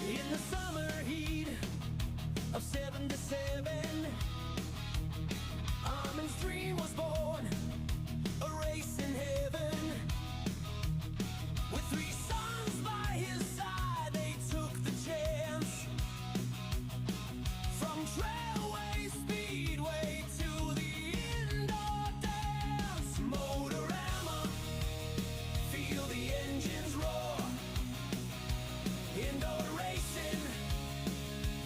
In the summer heat of 77, Armin's dream was born, a race in heaven. With 3 sons by his side, they took the chance. From trailway speedway to the indoor dance. Motorama, feel the engines roar. Indoor racing,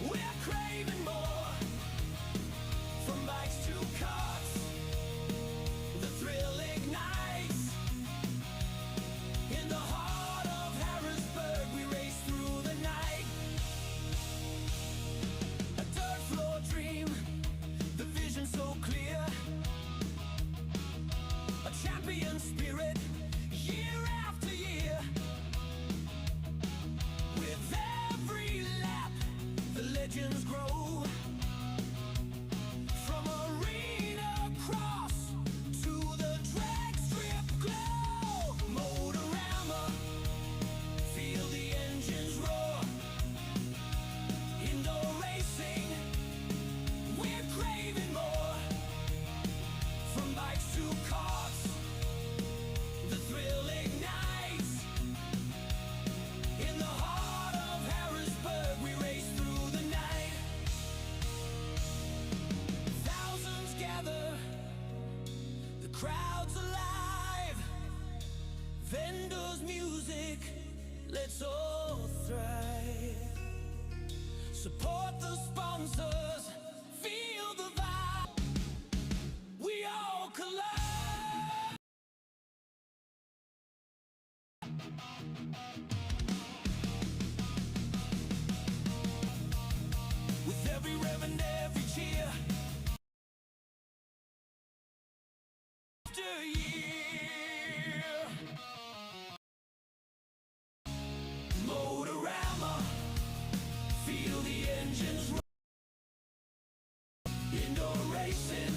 we're craving more. From bikes to karts, the thrill ignites. In the heart of Harrisburg, we race through the night. A dirt floor dream, the vision so clear. A champion spirit, year after year. With every lap, the legends grow. From arena cross to the drag strip glow. Motorama, feel the engines roar. Indoor racing, we're craving more. From bikes to karts, the thrill ignites. In the heart of Harrisburg, we race through the night. Thousands gather, the crowd's alive. Vendors, music, let's all thrive. Support the sponsors, feel the vibe. We all collide. With every rev and every cheer. After year. Motorama, feel the engines roar. Indoor racing,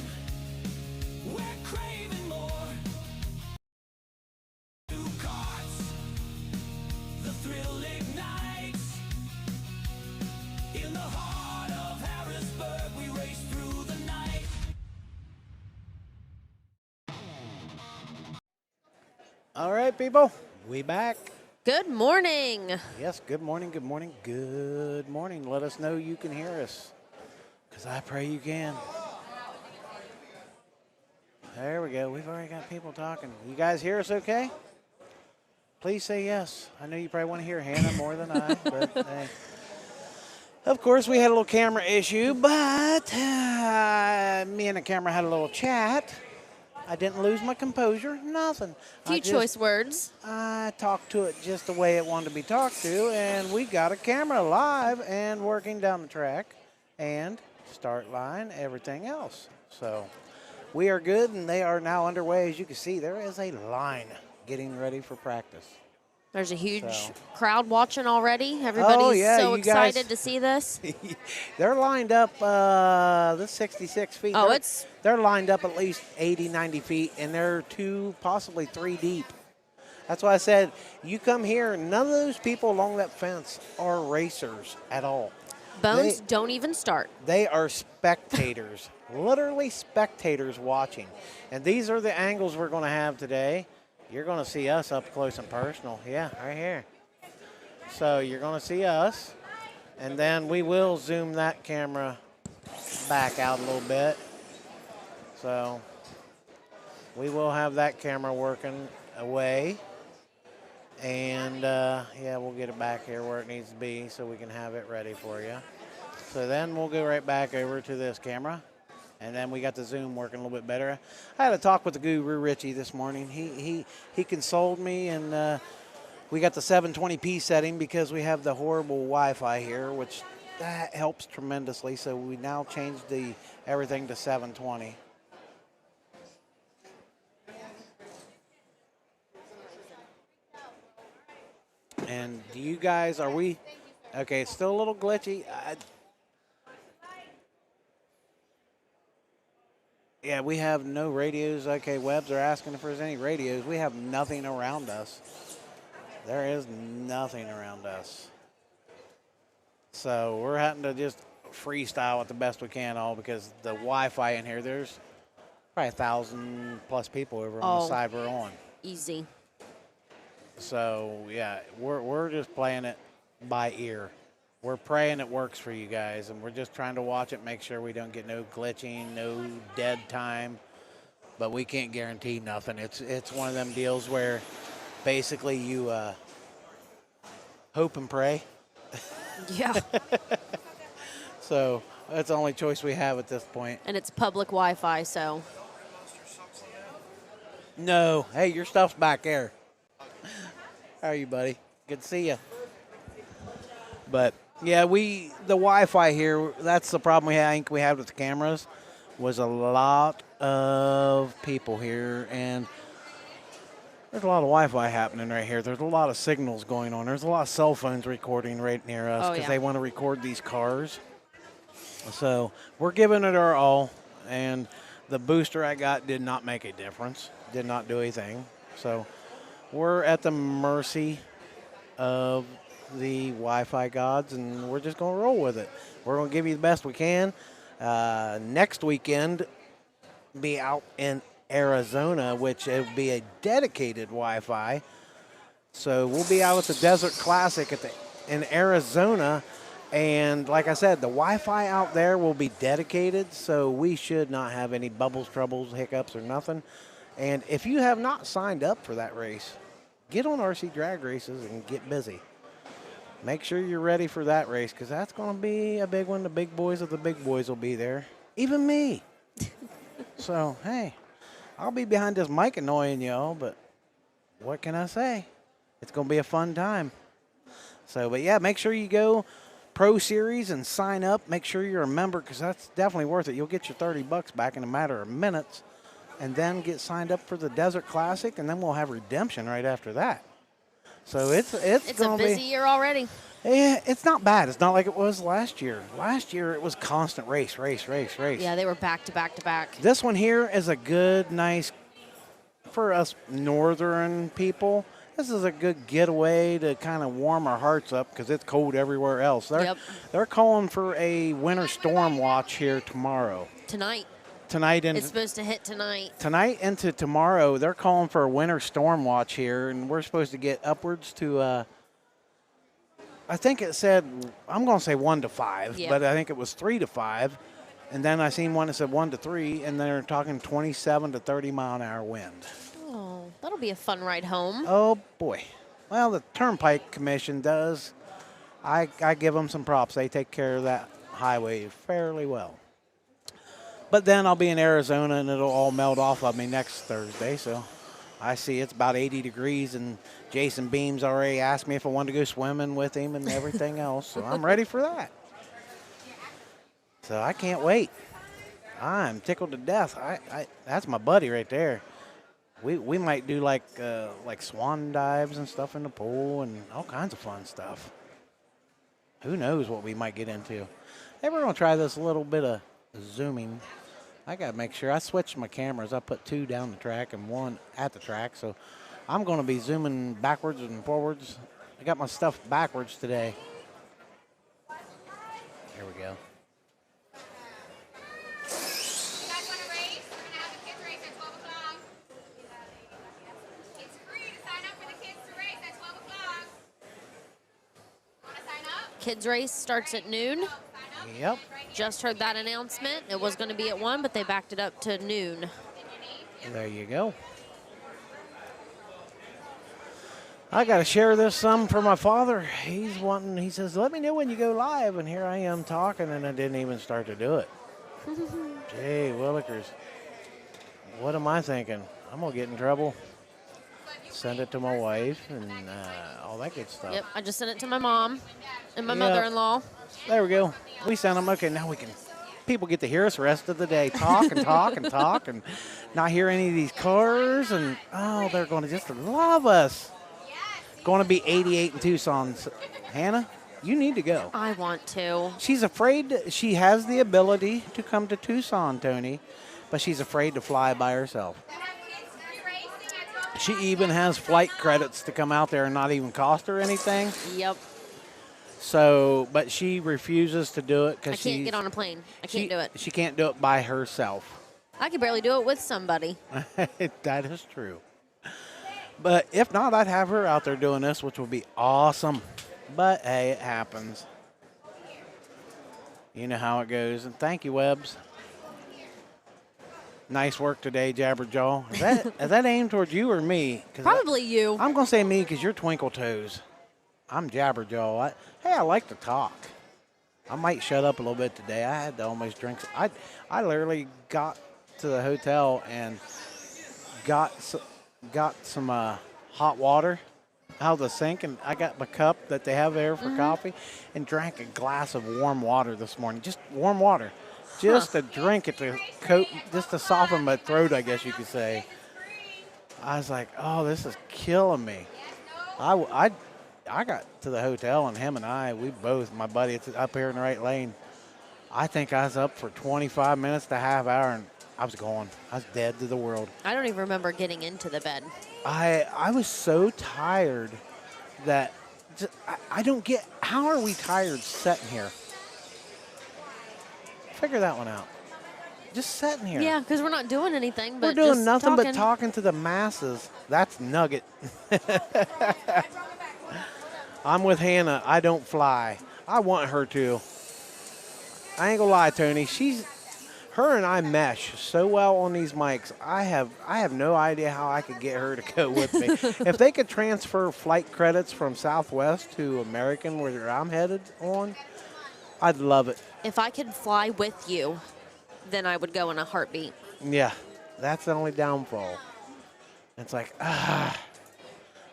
we're craving more. New carts, the thrill ignites. In the heart of Harrisburg, we race through the night. All right, people, we back. Good morning. Yes, good morning, good morning, good morning. Let us know you can hear us, because I pray you can. There we go. We've already got people talking. You guys hear us okay? Please say yes. I know you probably want to hear Hannah more than I, but hey. Of course, we had a little camera issue, but me and the camera had a little chat. I didn't lose my composure, nothing. Few choice words. I talked to it just the way it wanted to be talked to, and we got a camera live and working down the track, and start line, everything else. So we are good, and they are now underway. As you can see, there is a line getting ready for practice. There's a huge crowd watching already. Everybody's so excited to see this. They're lined up, this 66 feet. Oh, they're lined up at least 80, 90 feet, and they're 2, possibly 3 deep. That's why I said, you come here, none of those people along that fence are racers at all. Bones don't even start. They are spectators, literally spectators watching. And these are the angles we're going to have today. You're going to see us up close and personal. Yeah, right here. So you're going to see us, and then we will zoom that camera back out a little bit. So we will have that camera working away. And, yeah, we'll get it back here where it needs to be so we can have it ready for you. So then we'll go right back over to this camera. And then we got the zoom working a little bit better. I had a talk with the guru, Richie, this morning. He consoled me, and we got the 720p setting because we have the horrible Wi-Fi here, which that helps tremendously. So we now changed everything to 720. And do you guys, are we, okay, it's still a little glitchy. Yeah, we have no radios. Okay, Webbs are asking if there's any radios. We have nothing around us. There is nothing around us. So we're having to just freestyle it the best we can, all because the Wi-Fi in here, there's probably 1,000+ people over on the side we're on. Easy. So yeah, we're just playing it by ear. We're praying it works for you guys, and we're just trying to watch it, make sure we don't get no glitching, no dead time. But we can't guarantee nothing. It's one of them deals where basically you hope and pray. Yeah. So that's the only choice we have at this point. And it's public Wi-Fi, so. No. Hey, your stuff's back there. How are you, buddy? Good to see you. But yeah, the Wi-Fi here, that's the problem I think we had with the cameras, was a lot of people here, and there's a lot of Wi-Fi happening right here. There's a lot of signals going on. There's a lot of cell phones recording right near us because they want to record these cars. So we're giving it our all, and the booster I got did not make a difference, did not do anything. So we're at the mercy of the Wi-Fi gods, and we're just going to roll with it. We're going to give you the best we can. Next weekend, be out in Arizona, which it will be a dedicated Wi-Fi. So we'll be out at the Desert Classic in Arizona, and like I said, the Wi-Fi out there will be dedicated, so we should not have any bubbles, troubles, hiccups, or nothing. And if you have not signed up for that race, get on RC Drag Races and get busy. Make sure you're ready for that race, because that's going to be a big one. The big boys of the big boys will be there. Even me. So, hey, I'll be behind this mic annoying y'all, but what can I say? It's going to be a fun time. So, but yeah, make sure you go Pro Series and sign up. Make sure you're a member, because that's definitely worth it. You'll get your $30 back in a matter of minutes, and then get signed up for the Desert Classic, and then we'll have redemption right after that. So it's a busy year already. Yeah, it's not bad. It's not like it was last year. Last year it was constant race. Yeah, they were back to back to back. This one here is a good, nice, for us northern people, this is a good getaway to kind of warm our hearts up, because it's cold everywhere else. They're calling for a winter storm watch here tomorrow. Tonight. It's supposed to hit tonight. Tonight into tomorrow, they're calling for a winter storm watch here, and we're supposed to get upwards to, I think it said, I'm going to say 1 to 5, but I think it was 3 to 5. And then I seen one that said 1 to 3, and they're talking 27 to 30 mile an hour wind. Oh, that'll be a fun ride home. Oh, boy. Well, the Turnpike Commission does. I give them some props. They take care of that highway fairly well. But then I'll be in Arizona, and it'll all melt off of me next Thursday. So I see it's about 80 degrees, and Jason Beams already asked me if I wanted to go swimming with him and everything else. So I'm ready for that. So I can't wait. I'm tickled to death. That's my buddy right there. We might do like swan dives and stuff in the pool and all kinds of fun stuff. Who knows what we might get into. Hey, we're going to try this little bit of zooming. I got to make sure I switched my cameras. I put 2 down the track and 1 at the track. So I'm going to be zooming backwards and forwards. I got my stuff backwards today. There we go. Kids race starts at noon. Yep. Just heard that announcement. It was going to be at 1, but they backed it up to noon. There you go. I got to share this some for my father. He says, let me know when you go live. And here I am talking, and I didn't even start to do it. Gee, Willikers. What am I thinking? I'm going to get in trouble. Send it to my wife and all that good stuff. Yep, I just sent it to my mom and my mother-in-law. There we go. We sent them. Okay, now we can. People get to hear us the rest of the day. Talk and talk and talk and not hear any of these cars. And, they're going to just love us. Going to be 88 in Tucson. Hannah, you need to go. I want to. She's afraid. She has the ability to come to Tucson, Tony, but she's afraid to fly by herself. She even has flight credits to come out there and not even cost her anything. Yep. So, but she refuses to do it I because can't get on a plane. I can't do it. She can't do it by herself. I could barely do it with somebody. That is true. But if not, I'd have her out there doing this, which would be awesome. But hey, it happens. You know how it goes. And thank you, Webbs. Nice work today, Jabberjaw. Is that aimed towards you or me? Probably you. I'm going to say me because you're Twinkle Toes. I'm Jabberjaw. I like to talk. I might shut up a little bit today. I had to almost drink. I literally got to the hotel and got some hot water out of the sink, and I got my cup that they have there for coffee and drank a glass of warm water this morning. Just warm water. Just to drink it just to soften my throat, I guess you could say. I was like, oh, this is killing me. I got to the hotel, and him and my buddy, it's up here in the right lane. I think I was up for 25 minutes to a half hour, and I was gone. I was dead to the world. I don't even remember getting into the bed. I was so tired that I don't get, how are we tired sitting here? Figure that one out. Just sitting here. Yeah, because we're not doing anything. But we're doing just nothing talking. but talking to the masses. That's Nugget. I'm with Hannah. I don't fly. I want her to. I ain't gonna lie, Tony. Her and I mesh so well on these mics. I have no idea how I could get her to go with me. If they could transfer flight credits from Southwest to American, where I'm headed on, I'd love it. If I could fly with you, then I would go in a heartbeat. Yeah, that's the only downfall. It's like, yeah,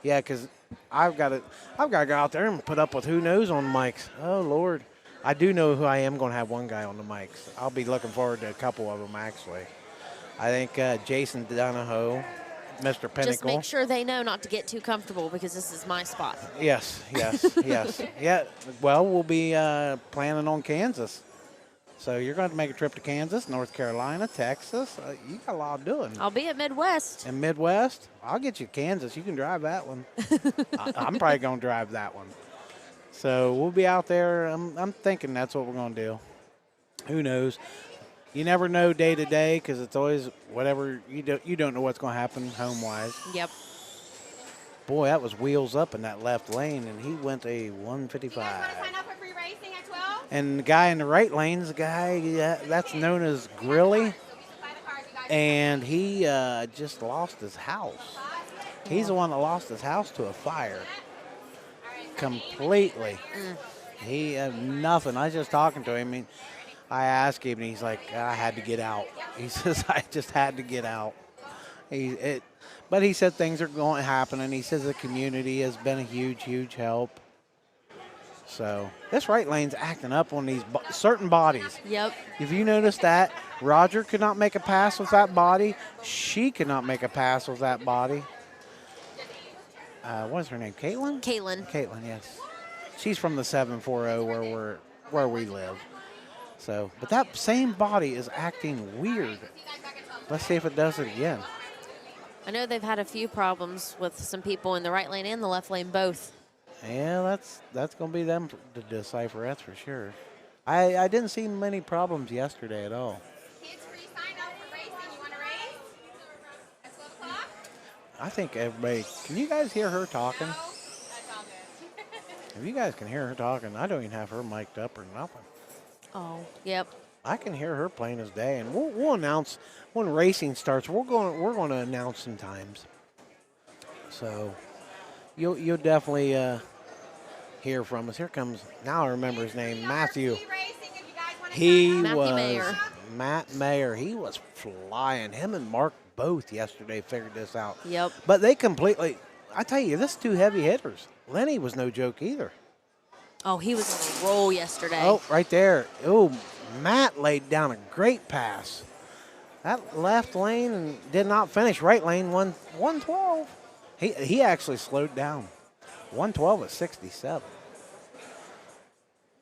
because I've got to go out there and put up with who knows on mics. Oh Lord, I do know who I am going to have one guy on the mics. I'll be looking forward to a couple of them actually. I think Jason Donahoe, Mr. Pinnacle. Just make sure they know not to get too comfortable because this is my spot. Yes. Yeah. Well, we'll be planning on Kansas. So you're going to make a trip to Kansas, North Carolina, Texas. You got a lot of doing. I'll be at Midwest. In Midwest? I'll get you to Kansas. You can drive that one. I'm probably going to drive that one. So we'll be out there. I'm thinking that's what we're going to do. Who knows? You never know day to day because it's always whatever. You don't know what's going to happen home-wise. Yep. Boy, that was wheels up in that left lane, and he went a 155. You guys want to sign up for free racing at 12? And the guy in the right lane's the guy that's known as Grilly, and he just lost his house. He's the one that lost his house to a fire completely. He had nothing. I was just talking to him. I asked him, and he's like, I had to get out. He says, I just had to get out. But he said things are going to happen, and he says the community has been a huge, huge help. So this right lane's acting up on these certain bodies. Yep. If you notice that, Roger could not make a pass with that body. She could not make a pass with that body. What is her name? Caitlin? Caitlin, yes. She's from the 740 where we live. So, but that same body is acting weird. Let's see if it does it again. I know they've had a few problems with some people in the right lane and the left lane both. Yeah, that's going to be them to decipher, that's for sure. I didn't see many problems yesterday at all. Kids free sign up for racing. You want to race? At 12 o'clock? I think everybody, can you guys hear her talking? No? That's all good. If you guys can hear her talking, I don't even have her mic'd up or nothing. Oh, yep. I can hear her plain as day, and we'll announce when racing starts. We're going to announce some times. So you'll definitely hear from us. Here comes, now I remember his name, Matthew. Matt Mayer. He was flying. Him and Mark both yesterday figured this out. Yep. But they completely, I tell you, this is two heavy hitters. Lenny was no joke either. Oh, he was on a roll yesterday. Oh, right there. Oh, Matt laid down a great pass. That left lane and did not finish. Right lane, 112. He actually slowed down. 112 at 67.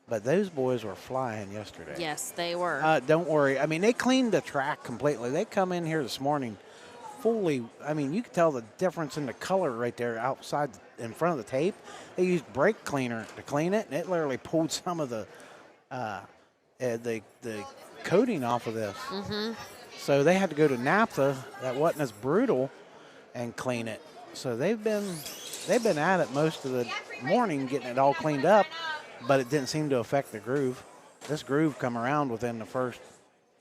But those boys were flying yesterday. Yes, they were. Don't worry. I mean, they cleaned the track completely. They come in here this morning fully, I mean, you could tell the difference in the color right there outside in front of the tape. They used brake cleaner to clean it, and it literally pulled some of the coating off of this. So they had to go to naphtha that wasn't as brutal and clean it. So they've been at it most of the morning getting it all cleaned up, but it didn't seem to affect the groove. This groove come around within the first,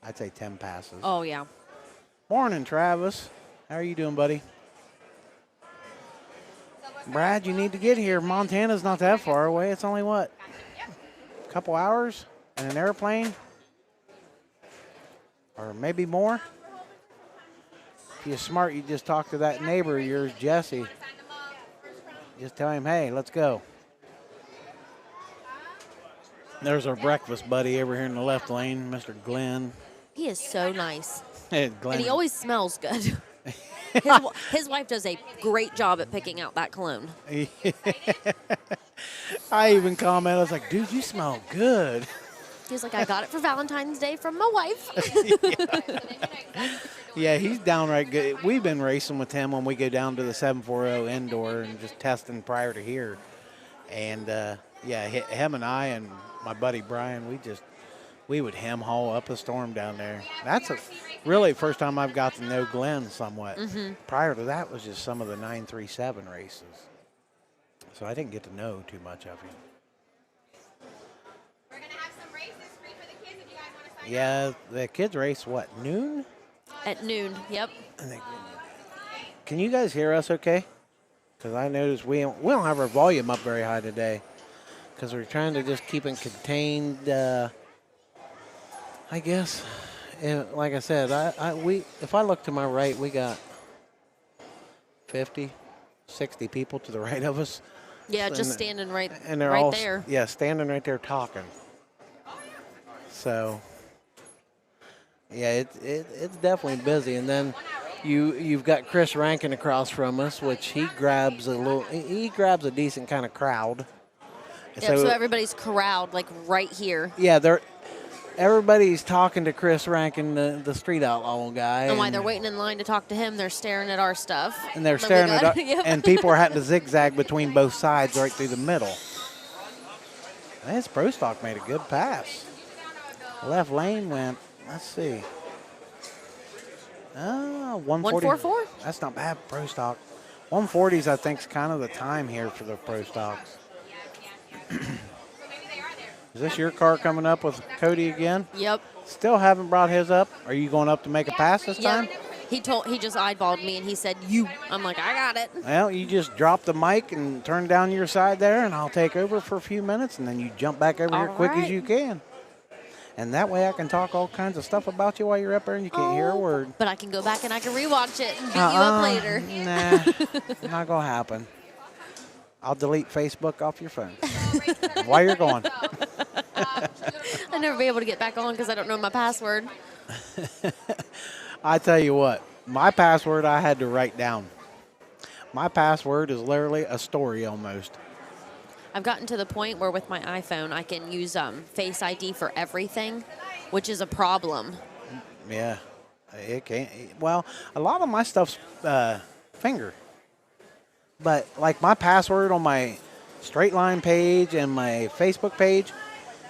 I'd say, 10 passes. Oh, yeah. Morning, Travis. How are you doing, buddy? Brad, you need to get here. Montana's not that far away. It's only, what, a couple hours in an airplane? Or maybe more? If you're smart, you just talk to that neighbor of yours, Jesse. Just tell him, hey, let's go. There's our breakfast buddy over here in the left lane, Mr. Glenn. He is so nice. Hey, Glenn. And he always smells good. His wife does a great job at picking out that cologne. I even commented, I was like, dude, you smell good. He's like, I got it for Valentine's Day from my wife. Yeah, he's downright good. We've been racing with him when we go down to the 740 indoor and just testing prior to here. And, yeah, him and I and my buddy Brian, we would hem haul up a storm down there. That's really first time I've got to know Glenn somewhat. Prior to that was just some of the 937 races. So I didn't get to know too much of him. We're going to have some races free for the kids if you guys want to sign up. Yeah, the kids race, what, noon? At noon, yep. Can you guys hear us okay? Because I noticed we don't have our volume up very high today. Because we're trying to just keep it contained, I guess. And like I said, if I look to my right, we got 50, 60 people to the right of us. Yeah, just standing right there. Yeah, standing right there talking. So, yeah, it's definitely busy. And then you've got Chris Rankin across from us, which he grabs a decent kind of crowd. Yeah, so everybody's corralled like right here. Yeah, everybody's talking to Chris Rankin, the street outlaw guy. And while they're waiting in line to talk to him, they're staring at our stuff. And they're staring at us, and people are having to zigzag between both sides right through the middle. This Pro Stock made a good pass. Left lane went, let's see. 140. 144? That's not bad, Pro Stock. 140s, I think, is kind of the time here for the Pro Stocks. Is this your car coming up with Cody again? Yep. Still haven't brought his up? Are you going up to make a pass this time? He just eyeballed me and he said, you. I'm like, I got it. Well, you just drop the mic and turn down your side there, and I'll take over for a few minutes, and then you jump back over here quick as you can. And that way I can talk all kinds of stuff about you while you're up there and you can't hear a word. But I can go back and I can rewatch it and beat you up later. Nah, not going to happen. I'll delete Facebook off your phone while you're gone. I'll never be able to get back on because I don't know my password. I tell you what, my password I had to write down. My password is literally a story almost. I've gotten to the point where with my iPhone I can use Face ID for everything, which is a problem. Yeah, it can't. Well, a lot of my stuff's finger. But like my password on my straight line page and my Facebook page,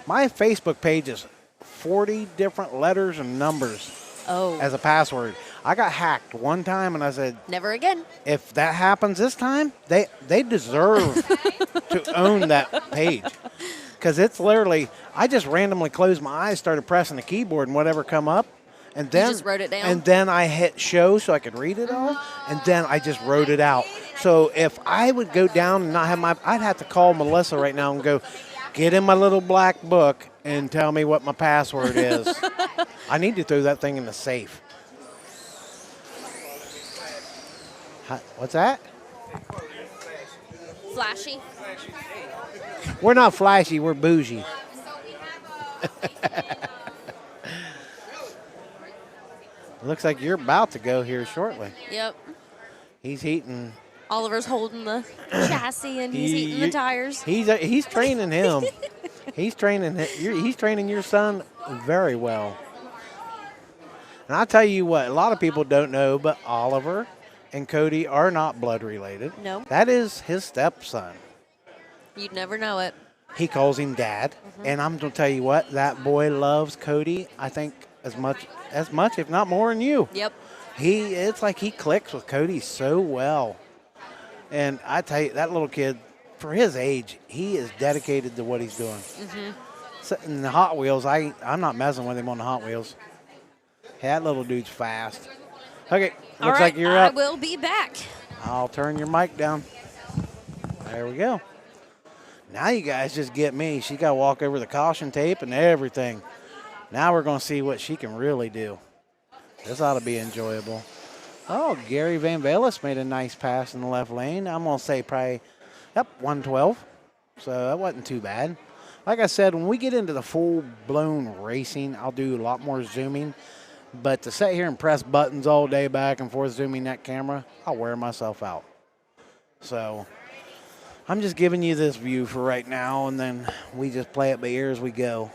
my Facebook page is 40 different letters and numbers as a password. I got hacked one time and I said, never again. If that happens this time, they deserve to own that page. Because it's literally, I just randomly closed my eyes, started pressing the keyboard and whatever come up. And then, you just wrote it down? And then I hit show so I could read it all. And then I just wrote it out. So if I would go down and not have I'd have to call Melissa right now and go, get in my little black book and tell me what my password is. I need to throw that thing in the safe. What's that? Flashy. We're not flashy, we're bougie. Looks like you're about to go here shortly. Yep. He's heating. Oliver's holding the chassis and he's heating the tires. He's training him. He's training your son very well. And I'll tell you what, a lot of people don't know, but Oliver and Cody are not blood related. No. That is his stepson. You'd never know it. He calls him Dad. And I'm going to tell you what, that boy loves Cody, I think, as much, if not more than you. Yep. It's like he clicks with Cody so well. And I tell you, that little kid, for his age, he is dedicated to what he's doing. So, in the Hot Wheels, I'm not messing with him on the Hot Wheels. Hey, that little dude's fast. Okay, All looks right, like you're up. I will be back. I'll turn your mic down. There we go. Now you guys just get me. She got to walk over the caution tape and everything. Now we're going to see what she can really do. This ought to be enjoyable. Oh, Gary Van Velis made a nice pass in the left lane. I'm going to say probably, 112. So that wasn't too bad. Like I said, when we get into the full-blown racing, I'll do a lot more zooming. But to sit here and press buttons all day back and forth zooming that camera, I'll wear myself out. So I'm just giving you this view for right now, and then we just play it by ear as we go.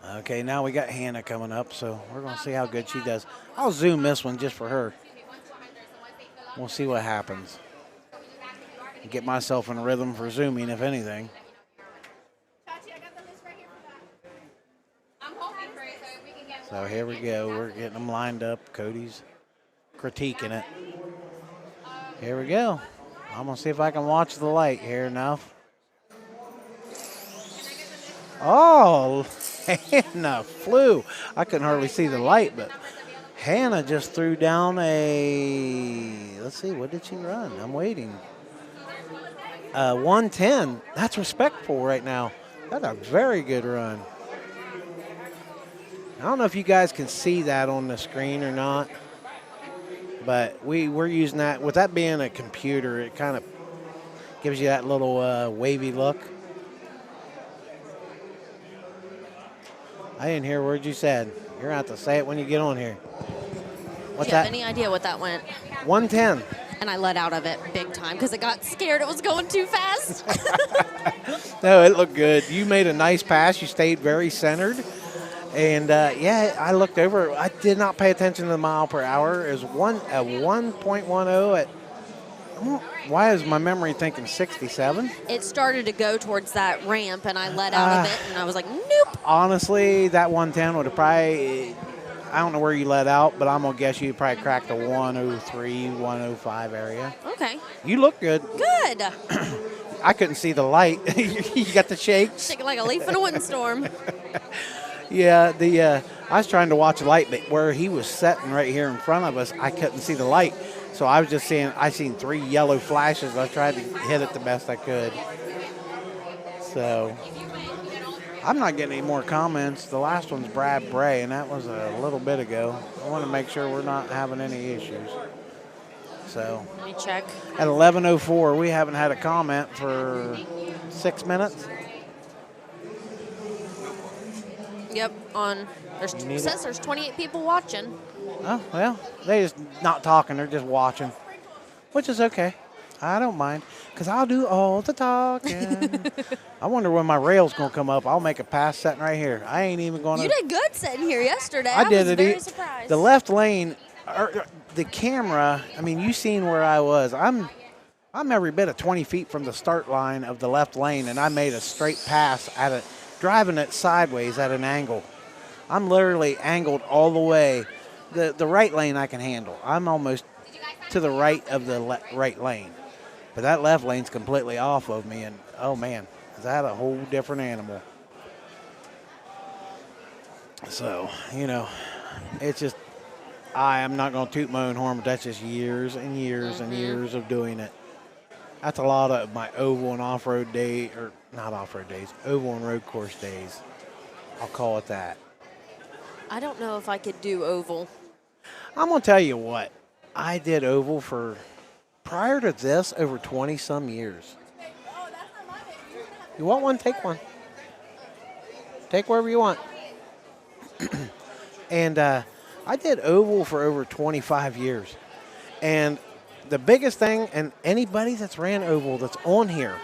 Okay, now we got Hannah coming up, so we're going to see how good she does. I'll zoom this one just for her. We'll see what happens. Get myself in rhythm for zooming, if anything. So here we go. We're getting them lined up. Cody's critiquing it. Here we go. I'm going to see if I can watch the light here enough. Oh, Hannah flew. I couldn't hardly see the light, but Hannah just threw down a, let's see, what did she run? I'm waiting. 110. That's respectful right now. That's a very good run. I don't know if you guys can see that on the screen or not, but we're using that. With that being a computer, it kind of gives you that little wavy look. I didn't hear a word you said. You're going to have to say it when you get on here. What's Do you have that? any idea what that went? 110. And I let out of it big time because it got scared it was going too fast. No, it looked good. You made a nice pass. You stayed very centered. And, yeah, I looked over. I did not pay attention to the mile per hour. It was 1.10 at, why is my memory thinking 67? It started to go towards that ramp, and I let out of it, and I was like, nope. Honestly, that 110 would have probably, I don't know where you let out, but I'm going to guess you probably cracked the 103, 105 area. Okay. You look good. Good. I couldn't see the light. You got the shakes. Shaking like a leaf in a windstorm. Yeah, I was trying to watch the light, but where he was sitting right here in front of us, I couldn't see the light. So I was just seeing, I seen 3 yellow flashes. I tried to hit it the best I could. So I'm not getting any more comments. The last one's Brad Bray, and that was a little bit ago. I want to make sure we're not having any issues. So Let me check. at 11:04, we haven't had a comment for 6 minutes. Yep, it says there's 28 people watching. Oh, well, they just not talking. They're just watching, which is okay. I don't mind because I'll do all the talking. I wonder when my rail's going to come up. I'll make a pass sitting right here. I ain't even going to. You did good sitting here yesterday. I did was it. very surprised. The left lane, the camera, I mean, you seen where I was. I'm every bit of 20 feet from the start line of the left lane, and I made a straight pass at it, driving it sideways at an angle. I'm literally angled all the way. The right lane I can handle. I'm almost to the right of the right lane. But that left lane's completely off of me, and, oh, man, is that a whole different animal. So, it's just, I am not going to toot my own horn, but that's just years and years and years of doing it. That's a lot of my oval and off-road day, or not off-road days, oval and road course days. I'll call it that. I don't know if I could do oval. I'm going to tell you what. I did oval for, prior to this, over 20-some years. You want one? Take one. Take wherever you want. And I did oval for over 25 years. And the biggest thing, and anybody that's ran oval that's on here,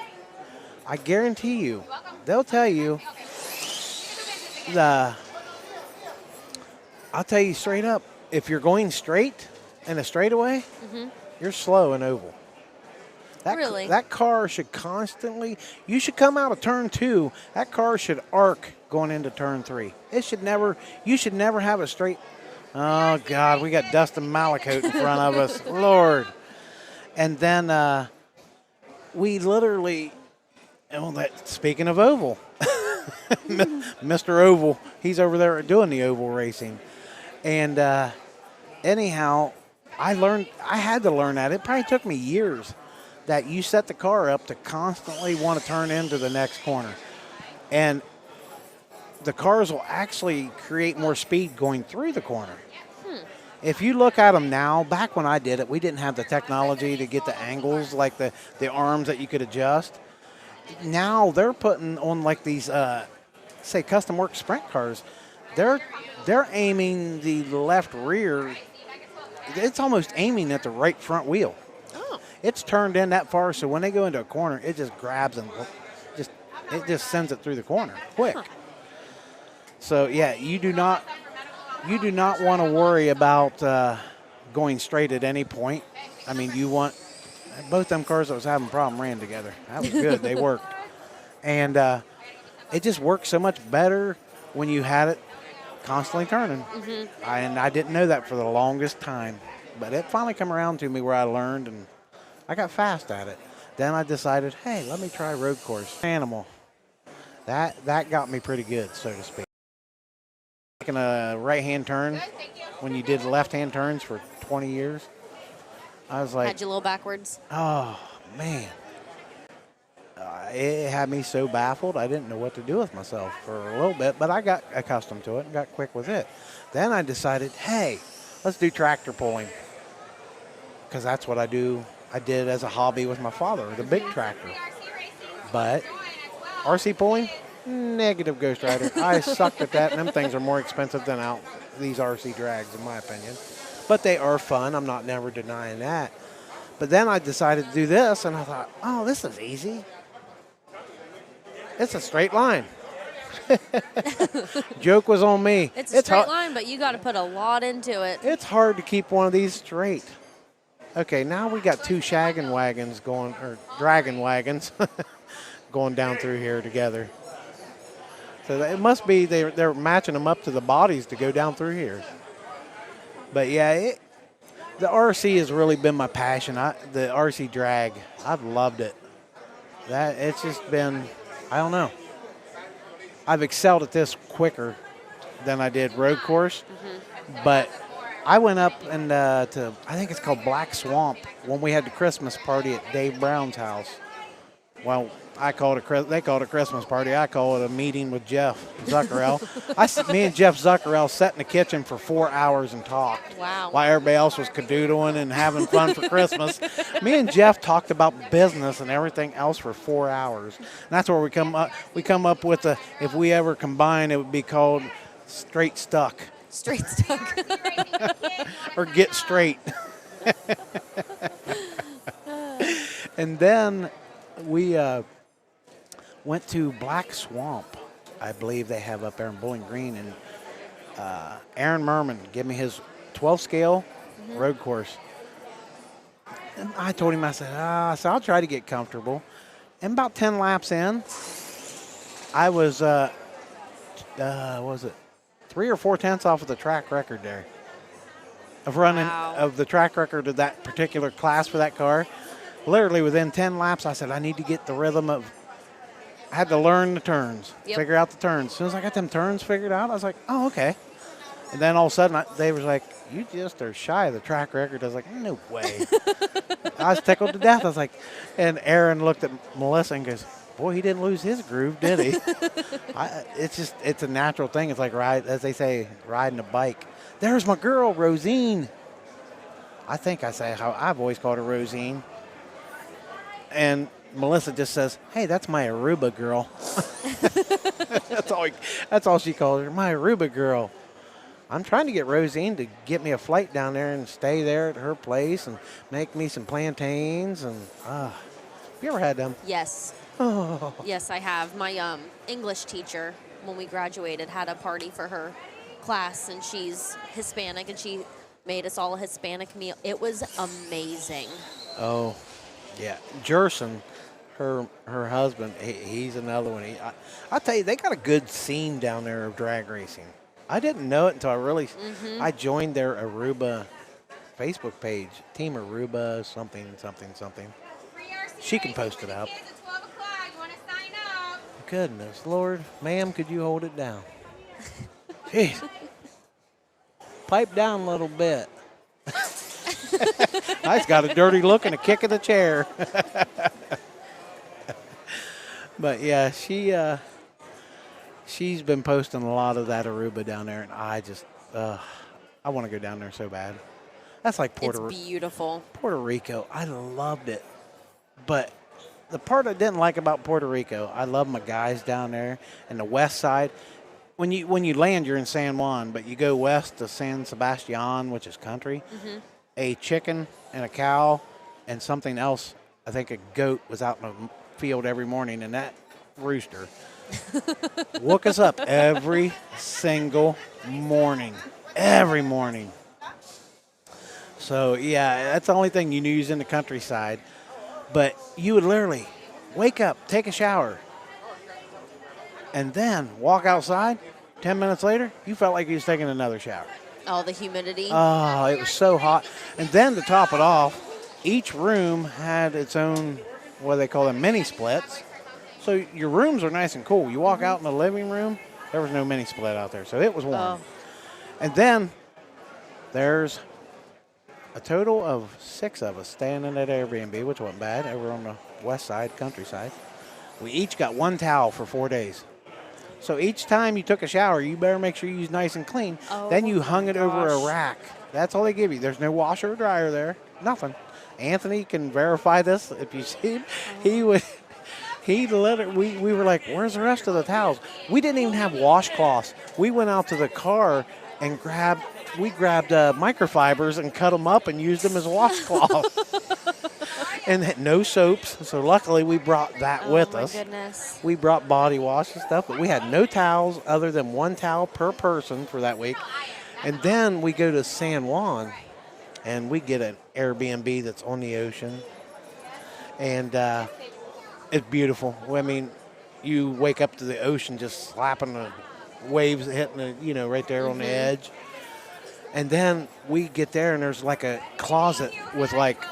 I guarantee you, they'll tell you I'll tell you straight up, if you're going straight in a straightaway, you're slow in oval. Really? That car should constantly, you should come out of turn 2, that car should arc going into turn 3. It should never, you should never have a straight, oh God, we got Dustin Malakote in front of us, Lord. And then we literally, speaking of oval, Mr. Oval, he's over there doing the oval racing. And anyhow, I had to learn that. It probably took me years that you set the car up to constantly want to turn into the next corner. And the cars will actually create more speed going through the corner. If you look at them now, back when I did it, we didn't have the technology to get the angles, like the arms that you could adjust. Now they're putting on like these, say, custom work sprint cars. They're aiming the left rear. It's almost aiming at the right front wheel. Oh. It's turned in that far, so when they go into a corner, it just grabs them. It just sends it through the corner quick. So yeah, you do not want to worry about going straight at any point. I mean, you want both them cars that was having a problem ran together. That was good. They worked, and it just works so much better when you had it constantly turning. And I didn't know that for the longest time, but it finally come around to me where I learned, and I got fast at it. Then I decided, hey, let me try road course. Animal. That got me pretty good, so to speak. Taking a right-hand turn when you did left-hand turns for 20 years, I was like, Had you a little backwards? oh, man. It had me so baffled, I didn't know what to do with myself for a little bit, but I got accustomed to it and got quick with it. Then I decided, hey, let's do tractor pulling, because that's what I did as a hobby with my father, the big tractor. But RC pulling, negative, Ghost Rider. I sucked at that, and them things are more expensive than these RC drags, in my opinion. But they are fun. I'm not never denying that. But then I decided to do this, and I thought, oh, this is easy. It's a straight line. Joke was on me. It's a straight line, but you got to put a lot into it. It's hard to keep one of these straight. Okay, now we got two shaggin' wagons going, or dragon wagons, going down through here together. So it must be they're matching them up to the bodies to go down through here. But yeah, the RC has really been my passion. The RC drag, I've loved it. It's just been, I don't know. I've excelled at this quicker than I did road course. But I went up and to, I think it's called Black Swamp, when we had the Christmas party at Dave Brown's house. Well, they called it a Christmas party. I call it a meeting with Jeff Zuckerell. Me and Jeff Zuckerell sat in the kitchen for 4 hours and talked. Wow. While everybody else was cadoodling and having fun for Christmas. Me and Jeff talked about business and everything else for 4 hours. And that's where we come up with if we ever combine, it would be called Straight Stuck. Straight stuck. Or Get Straight. And then we went to Black Swamp, I believe they have up there in Bowling Green, and Aaron Merman gave me his 12 scale road course. And I told him, I said, I'll try to get comfortable. And about 10 laps in, I was, what was it, 3 or 4 tenths off of the track record there. Of running, of the track record of that particular class for that car. Literally within 10 laps, I said, I need to get the rhythm of, I had to learn the turns, figure out the turns. As soon as I got them turns figured out, I was like, oh, okay. And then all of a sudden, they was like, you just are shy of the track record. I was like, no way. I was tickled to death. I was like, and Aaron looked at Melissa and goes, boy, he didn't lose his groove, did he? It's a natural thing. It's like, as they say, riding a bike. There's my girl, Rosine. I think I say how I've always called her Rosine. And Melissa just says, hey, that's my Aruba girl. That's all she calls her, my Aruba girl. I'm trying to get Rosine to get me a flight down there and stay there at her place and make me some plantains. And have you ever had them? Yes. Oh. Yes, I have. My English teacher, when we graduated, had a party for her class, and she's Hispanic, and she made us all a Hispanic meal. It was amazing. Oh, yeah. Jerson, her husband, he's another one. I tell you, they got a good scene down there of drag racing. I didn't know it until I joined their Aruba Facebook page, Team Aruba, something. She can post it up. Kids at 12 o'clock. You want to sign up? Goodness, Lord. Ma'am, could you hold it down? Jeez. Pipe down a little bit. I just got a dirty look and a kick in the chair. But yeah, she's been posting a lot of that Aruba down there, and I just I want to go down there so bad. That's like It's beautiful. Puerto Rico. I loved it, but the part I didn't like about Puerto Rico, I love my guys down there and the west side. When you land, you're in San Juan, but you go west to San Sebastian, which is country. A chicken and a cow and something else. I think a goat was out in the field every morning, and that rooster woke us up every single morning. Every morning. So, yeah, that's the only thing you use in the countryside. But you would literally wake up, take a shower, and then walk outside. 10 minutes later, you felt like you was taking another shower. All the humidity. Oh, it was so hot. And then to top it off, each room had its own, what they call them, mini splits. So your rooms are nice and cool. You walk out in the living room, there was no mini split out there, so it was warm. Oh. And then there's a total of 6 of us staying in that Airbnb, which wasn't bad, over on the west side, countryside. We each got one towel for 4 days. So each time you took a shower, you better make sure you use nice and clean. Oh, then you hung it over a gosh. rack. That's all they give you. There's no washer or dryer there. Nothing. Anthony can verify this. If you see him, he literally, we were like, where's the rest of the towels? We didn't even have washcloths. We went out to the car and grabbed microfibers and cut them up and used them as washcloths. And no soaps, so luckily we brought that with us. Oh, my goodness. We brought body wash and stuff, but we had no towels other than one towel per person for that week. And then we go to San Juan, and we get an Airbnb that's on the ocean. And it's beautiful. I mean, you wake up to the ocean just slapping the waves, hitting the, right there on the edge. And then we get there, and there's like a closet with like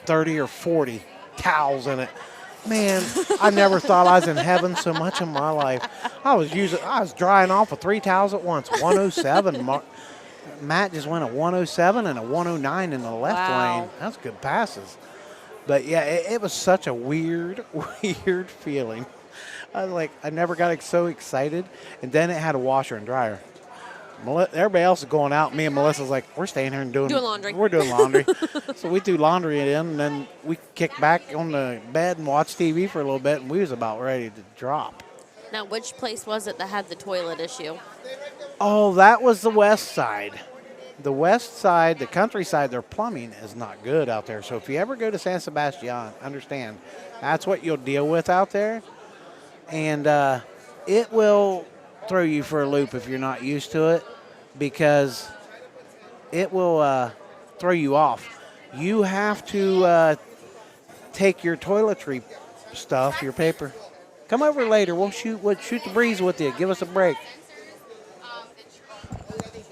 30 or 40 towels in it. Man, I never thought I was in heaven so much in my life. I was drying off with 3 towels at once. 107. Matt just went a 107 and a 109 in the left lane. That's good passes. But yeah, it was such a weird feeling. I never got so excited. And then it had a washer and dryer. Everybody else is going out. Me and Melissa's like, we're staying here and doing laundry. We're doing laundry. So we threw laundry in, and then we kicked back on the bed and watched TV for a little bit, and we was about ready to drop. Now, which place was it that had the toilet issue? Oh, that was the west side. The west side, the countryside, their plumbing is not good out there. So if you ever go to San Sebastian, understand, that's what you'll deal with out there. And it will throw you for a loop if you're not used to it, because it will throw you off. You have to take your toiletry stuff, your paper. Come over later. We'll shoot the breeze with you. Give us a break.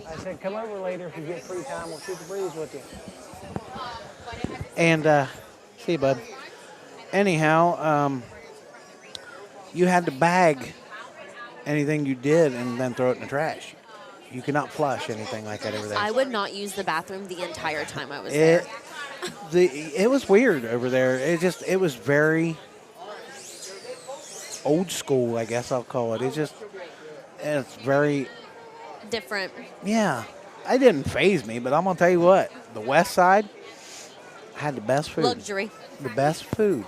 I said, come over later if you get free time. We'll shoot the breeze with you. And see you, bud. Anyhow, you had to bag anything you did and then throw it in the trash. You cannot flush anything like that over there. I would not use the bathroom the entire time I was there. It was weird over there. It was very old school, I guess I'll call it. It's very Different. Yeah. It didn't faze me, but I'm gonna tell you what, the west side had the best food. Luxury. The best food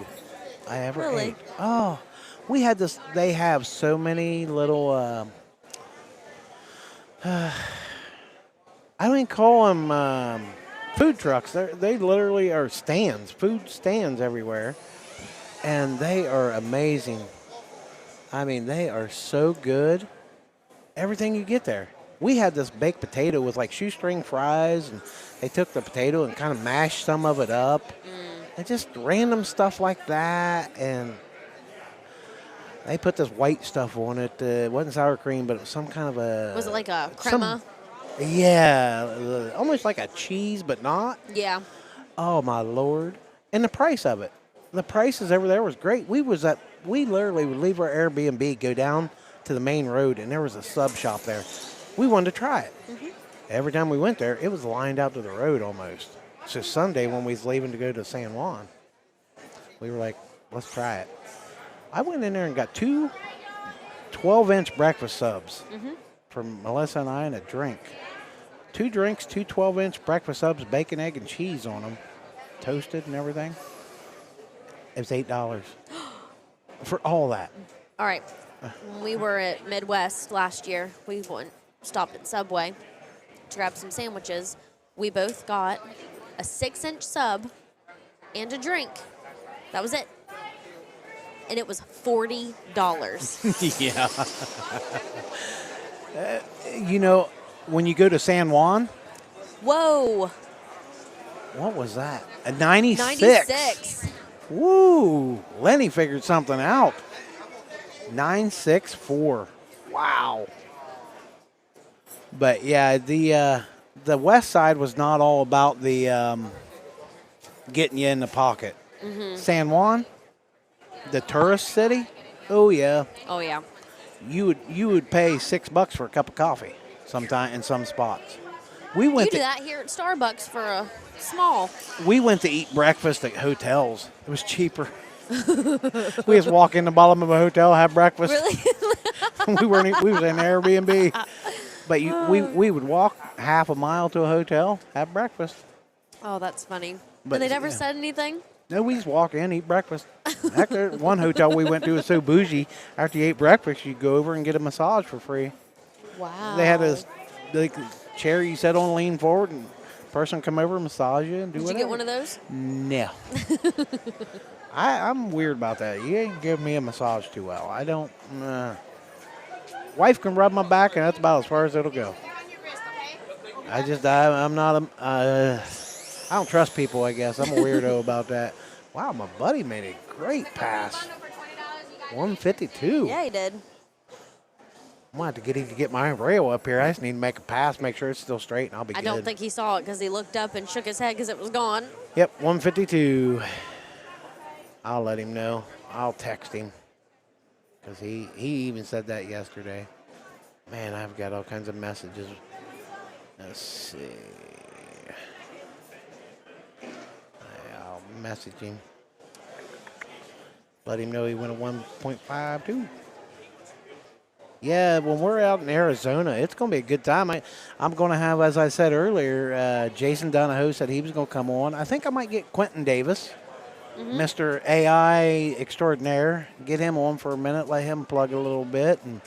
I ever Really? ate. Oh, we had this. They have so many little. I don't even call them food trucks. They literally are stands, food stands everywhere, and they are amazing. I mean, they are so good. Everything you get there, We had this baked potato with like shoestring fries, and they took the potato and kind of mashed some of it up, and just random stuff like that. And they put this white stuff on it. It wasn't sour cream, but it was some kind of a. Was it like a crema? Yeah, almost like a cheese, but not. Yeah. Oh my Lord! And the price of it, the prices over there was great. We literally would leave our Airbnb, go down to the main road, and there was a sub shop there. We wanted to try it. Every time we went there, it was lined out to the road almost. So Sunday when we was leaving to go to San Juan, we were like, let's try it. I went in there and got two 12-inch breakfast subs for Melissa and I, and a drink. 2 drinks, 2 12-inch breakfast subs, bacon, egg, and cheese on them, toasted and everything. It was $8 for all that. All right. When we were at Midwest last year, we stopped at Subway to grab some sandwiches. We both got a 6-inch sub and a drink. That was it. And it was $40. Yeah. You know, when you go to San Juan, Whoa. what was that? A 96. 96. Woo! Lenny figured something out. 964. Wow. But yeah, the West Side was not all about the getting you in the pocket. San Juan, the tourist city. Oh yeah. Oh, yeah. You would pay $6 for a cup of coffee sometime in some spots. We went You do to that here at Starbucks for a small. we went to eat breakfast at hotels. It was cheaper. We just walk in the bottom of a hotel, have breakfast. Really? We was in Airbnb. But we would walk half a mile to a hotel, have breakfast. Oh, that's funny. But, and they never yeah. said anything? No, we just walk in, eat breakfast. Heck, there, one hotel we went to was so bougie. After you ate breakfast, you go over and get a massage for free. Wow. They had a chair you sit on, lean forward, and a person come over, massage you, and do Did whatever. you get one of those? No. I'm weird about that. You ain't give me a massage too well. I don't. Wife can rub my back, and that's about as far as it'll go. I'm not a. I don't trust people, I guess. I'm a weirdo about that. Wow, my buddy made a great pass. 152. Yeah, he did. I'm going to have to get my rail up here. I just need to make a pass, make sure it's still straight, and I'll be good. I don't think he saw it because he looked up and shook his head because it was gone. Yep, 152. I'll let him know. I'll text him because he even said that yesterday. Man, I've got all kinds of messages. Let's see. I'll message him. Let him know he went a 1.52. Yeah, when we're out in Arizona, it's going to be a good time. I'm going to have, as I said earlier, Jason Donahoe said he was going to come on. I think I might get Quentin Davis, Mr. AI extraordinaire, get him on for a minute, let him plug a little bit and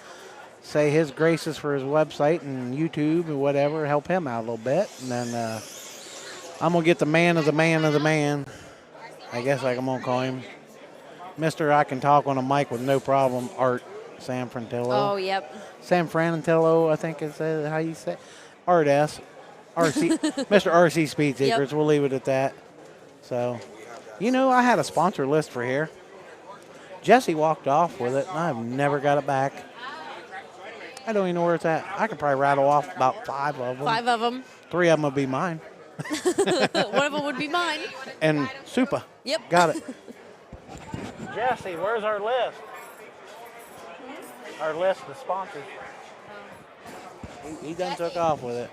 say his graces for his website and YouTube and whatever, help him out a little bit. And then I'm going to get the man of the man of the man, I guess I'm going to call him. Mr. I can talk on a mic with no problem, Art San Frantillo. Oh, yep. San Frantillo, I think is how you say it. Art S. RC, Mr. RC Speed Secrets. Yep. We'll leave it at that. So, I had a sponsor list for here. Jesse walked off with it, and I've never got it back. I don't even know where it's at. I could probably rattle off about 5 of them. 5 of them. 3 of them would be mine. One of them would be mine. And Supa. Yep. Got it. Jesse, where's our list? Our list of sponsors. He done took off with it.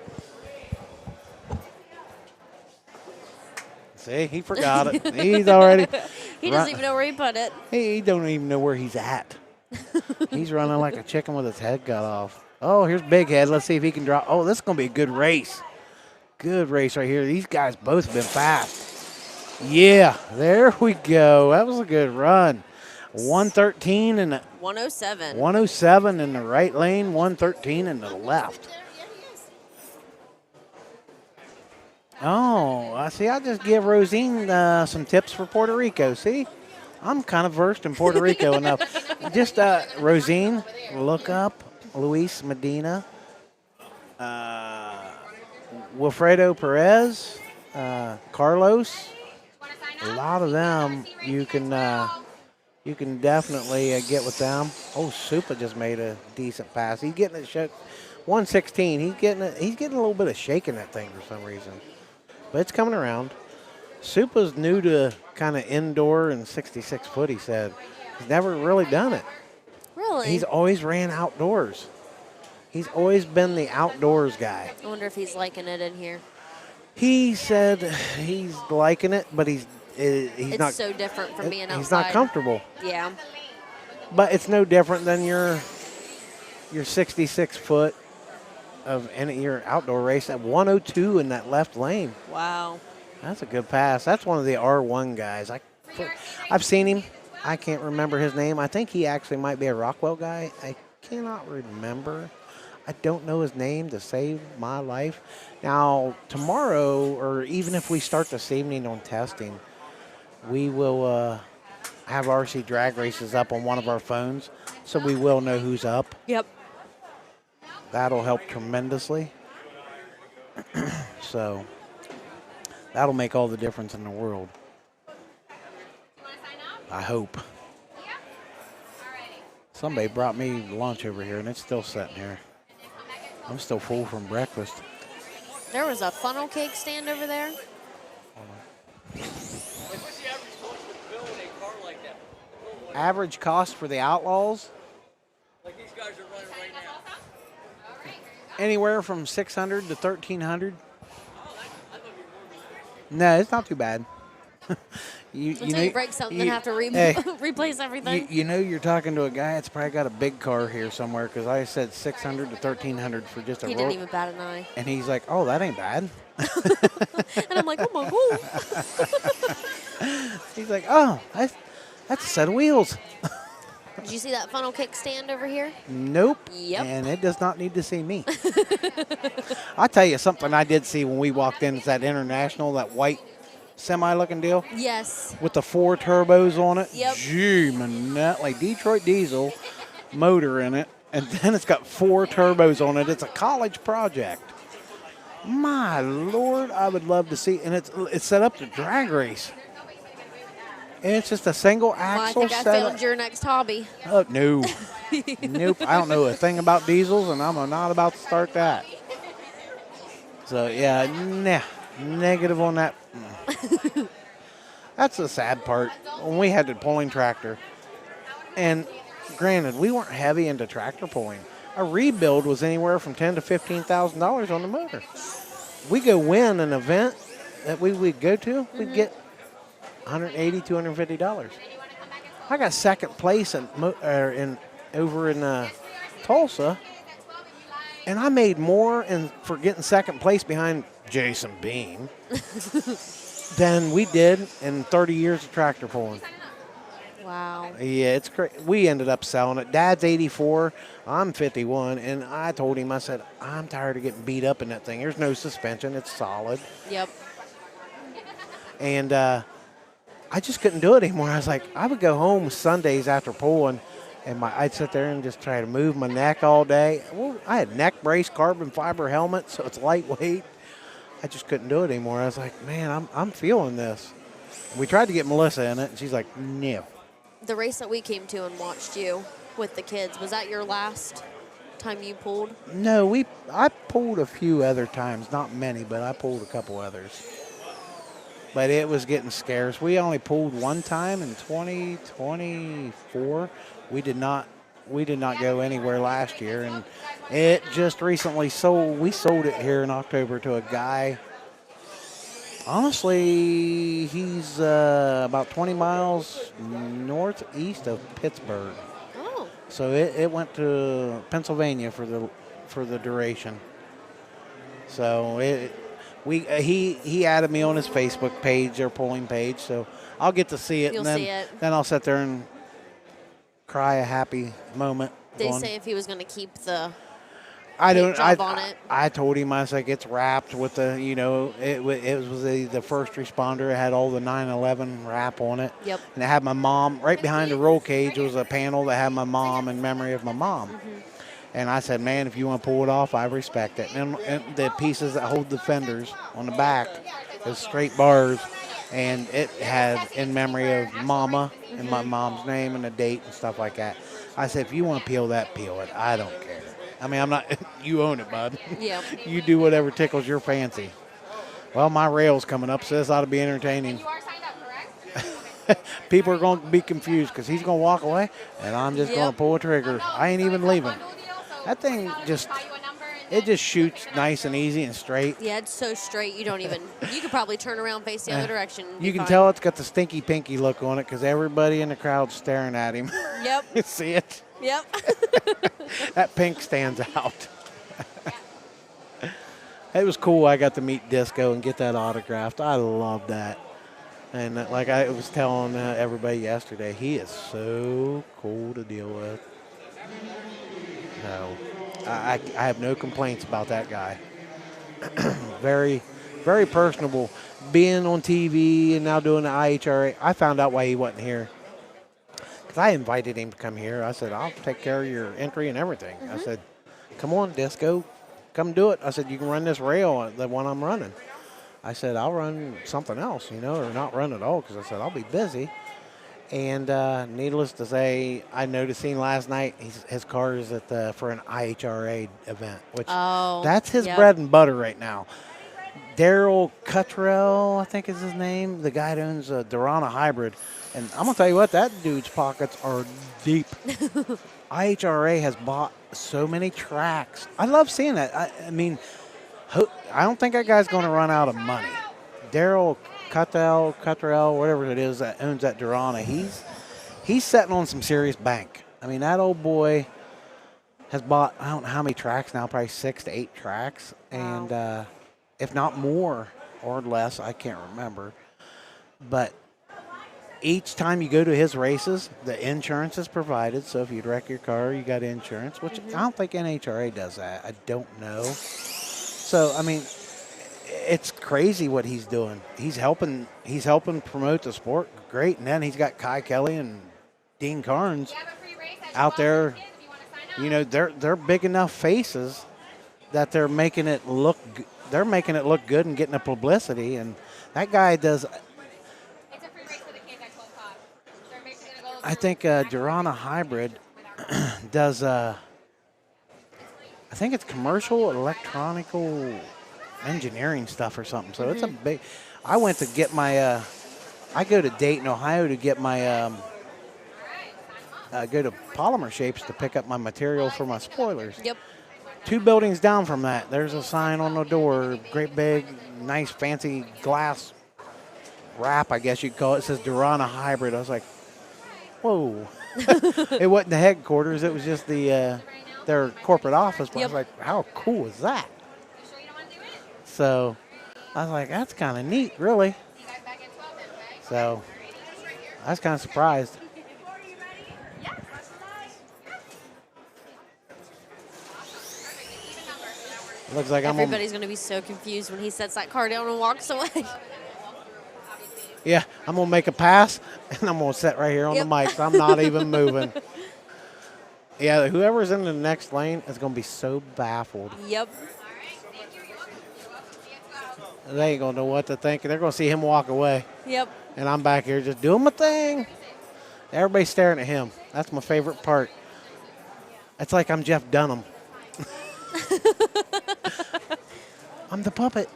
See, he forgot it. He's already. He doesn't even know where he put it. He don't even know where he's at. He's running like a chicken with his head cut off. Oh, here's Big Head. Let's see if he can drop. Oh, this is going to be a good race. Good race right here. These guys both have been fast. Yeah, there we go. That was a good run. 113 and 107. 107 in the right lane, 113 in the left. Oh, I see. I just give Rosine some tips for Puerto Rico. See, I'm kind of versed in Puerto Rico enough. Just Rosine, look up Luis Medina. Wilfredo Perez, Carlos. A lot of them you can definitely get with them. Oh, Supa just made a decent pass. He's getting it 116. He's getting a little bit of shaking that thing for some reason, but it's coming around. Supa's new to kind of indoor and 66 foot. He said he's never really done it. Really? He's always ran outdoors. He's always been the outdoors guy. I wonder if he's liking it in here. He said he's liking it, but he's It's not so different from being outside. He's not comfortable. Yeah. But it's no different than your 66 foot of your outdoor race at 102 in that left lane. Wow. That's a good pass. That's one of the R1 guys. I've seen him. I can't remember his name. I think he actually might be a Rockwell guy. I cannot remember. I don't know his name to save my life. Now, tomorrow, or even if we start this evening on testing, we will have RC drag races up on one of our phones, so we will know who's up. Yep. That'll help tremendously. So that'll make all the difference in the world. I hope. Somebody brought me lunch over here, and it's still sitting here. I'm still full from breakfast. There was a funnel cake stand over there. Average cost for the Outlaws? Like these guys are running right now. Anywhere from $600 to $1,300. No, it's not too bad. Until you break something and have to replace everything. You know you're talking to a guy that's probably got a big car here somewhere, because I said $600 to $1,300 for just a He didn't even bat an eye. And he's like, oh, that ain't bad. And I'm like, oh my God. He's like, oh, that's a set of wheels. Did you see that funnel cake stand over here? Nope. Yep. And it does not need to see me. I'll tell you something I did see when we walked in. It's that International, that white semi-looking deal. Yes. With the 4 turbos on it. Yep. Gee, man, like Detroit diesel motor in it. And then it's got 4 turbos on it. It's a college project. My Lord, I would love to see. And it's set up to drag race. And it's just a single axle I think I found your next hobby. Oh, no. Nope. I don't know a thing about diesels, and I'm not about to start that. So, yeah, negative on that. That's the sad part. When we had the pulling tractor, and granted, we weren't heavy into tractor pulling. A rebuild was anywhere from $10,000 to $15,000 on the motor. We go win an event that we would go to, we'd get $180, $250. I got second place over in Tulsa, and I made more for getting second place behind Jason Beam than we did in 30 years of tractor pulling. Wow. Yeah, it's crazy. We ended up selling it. Dad's 84, I'm 51, and I told him, I said, I'm tired of getting beat up in that thing. There's no suspension. It's solid. Yep. And I just couldn't do it anymore. I was like, I would go home Sundays after pulling, and I'd sit there and just try to move my neck all day. Well, I had neck brace, carbon fiber helmet, so it's lightweight. I just couldn't do it anymore. I was like, man, I'm feeling this. We tried to get Melissa in it, and she's like, no. The race that we came to and watched you with the kids, was that your last time you pulled? No, I pulled a few other times, not many, but I pulled a couple others. But it was getting scarce. We only pulled one time in 2024. We did not go anywhere last year, and it just recently sold. We sold it here in October to a guy. Honestly, he's about 20 miles northeast of Pittsburgh. Oh. So it went to Pennsylvania for the duration. So he added me on his Facebook page, their polling page. So I'll get to see it. You'll and see it. Then I'll sit there and cry a happy moment. Did he say if he was going to keep the job on it? I told him, I was like, it's wrapped with the, it was the first responder. It had all the 9/11 wrap on it. Yep. And it had my mom, right behind the roll cage was a panel that had my mom in memory of my mom. Mm-hmm. And I said, man, if you want to pull it off, I respect it. And the pieces that hold the fenders on the back is straight bars. And it had in memory of Mama and my mom's name and the date and stuff like that. I said, if you want to peel that, peel it. I don't care. I mean, I'm not, you own it, bud. Yep. You do whatever tickles your fancy. Well, my rail's coming up, so this ought to be entertaining. You are signed up, correct? People are going to be confused because he's going to walk away, and I'm just going to pull a trigger. I ain't even leaving. That thing just, it just shoots nice and easy and straight. Yeah, it's so straight. You don't even. You could probably turn around, face the other direction. and You be can fine. tell it's got the stinky pinky look on it because everybody in the crowd's staring at him. Yep. You see it? Yep. That pink stands out. It was cool. I got to meet Disco and get that autographed. I love that. And like I was telling everybody yesterday, he is so cool to deal with. No, I have no complaints about that guy. Very, very personable. Being on TV and now doing the IHRA, I found out why he wasn't here. Because I invited him to come here. I said, I'll take care of your entry and everything. I said, come on, Disco. Come do it. I said, you can run this rail, the one I'm running. I said, I'll run something else, you know, or not run at all, because I said, I'll be busy. And needless to say, I noticed him last night. His car is at for an IHRA event, which that's his bread and butter right now. Daryl Cuttrell, I think is his name, the guy that owns a Dorana Hybrid. And I'm going to tell you what, that dude's pockets are deep. IHRA has bought so many tracks. I love seeing that. I mean, I don't think that guy's going to run out of money. Daryl Cuttrell, whatever it is that owns that Dorana, he's sitting on some serious bank. I mean, that old boy has bought, I don't know how many tracks now, probably 6 to 8 tracks. Wow. And if not more or less, I can't remember. But each time you go to his races, the insurance is provided. So if you wreck your car, you got insurance, which I don't think NHRA does that. I don't know. So, I mean, it's crazy what he's doing. He's helping promote the sport. Great. And then he's got Kai Kelly and Dean Carnes out there. You know, they're big enough faces that they're making it look good and getting the publicity. And that guy does. I think Dorana Hybrid does, I think it's commercial electronical engineering stuff or something. So it's a big, I went to get my, I go to Dayton, Ohio to get my, go to Polymer Shapes to pick up my material for my spoilers. Yep. 2 buildings down from that, there's a sign on the door, great big, nice fancy glass wrap, I guess you'd call it. It says Dorana Hybrid. I was like, whoa. It wasn't the headquarters. It was just their corporate office. But I was like, how cool is that? So I was like, that's kind of neat, really. So I was kind of surprised. Looks like Everybody's going to be so confused when he sets that car down and walks away. Yeah, I'm going to make a pass, and I'm going to sit right here on the mic. So I'm not even moving. Yeah, whoever's in the next lane is going to be so baffled. Yep. They ain't going to know what to think. They're going to see him walk away. Yep. And I'm back here just doing my thing. Everybody's staring at him. That's my favorite part. It's like I'm Jeff Dunham. I'm the puppet.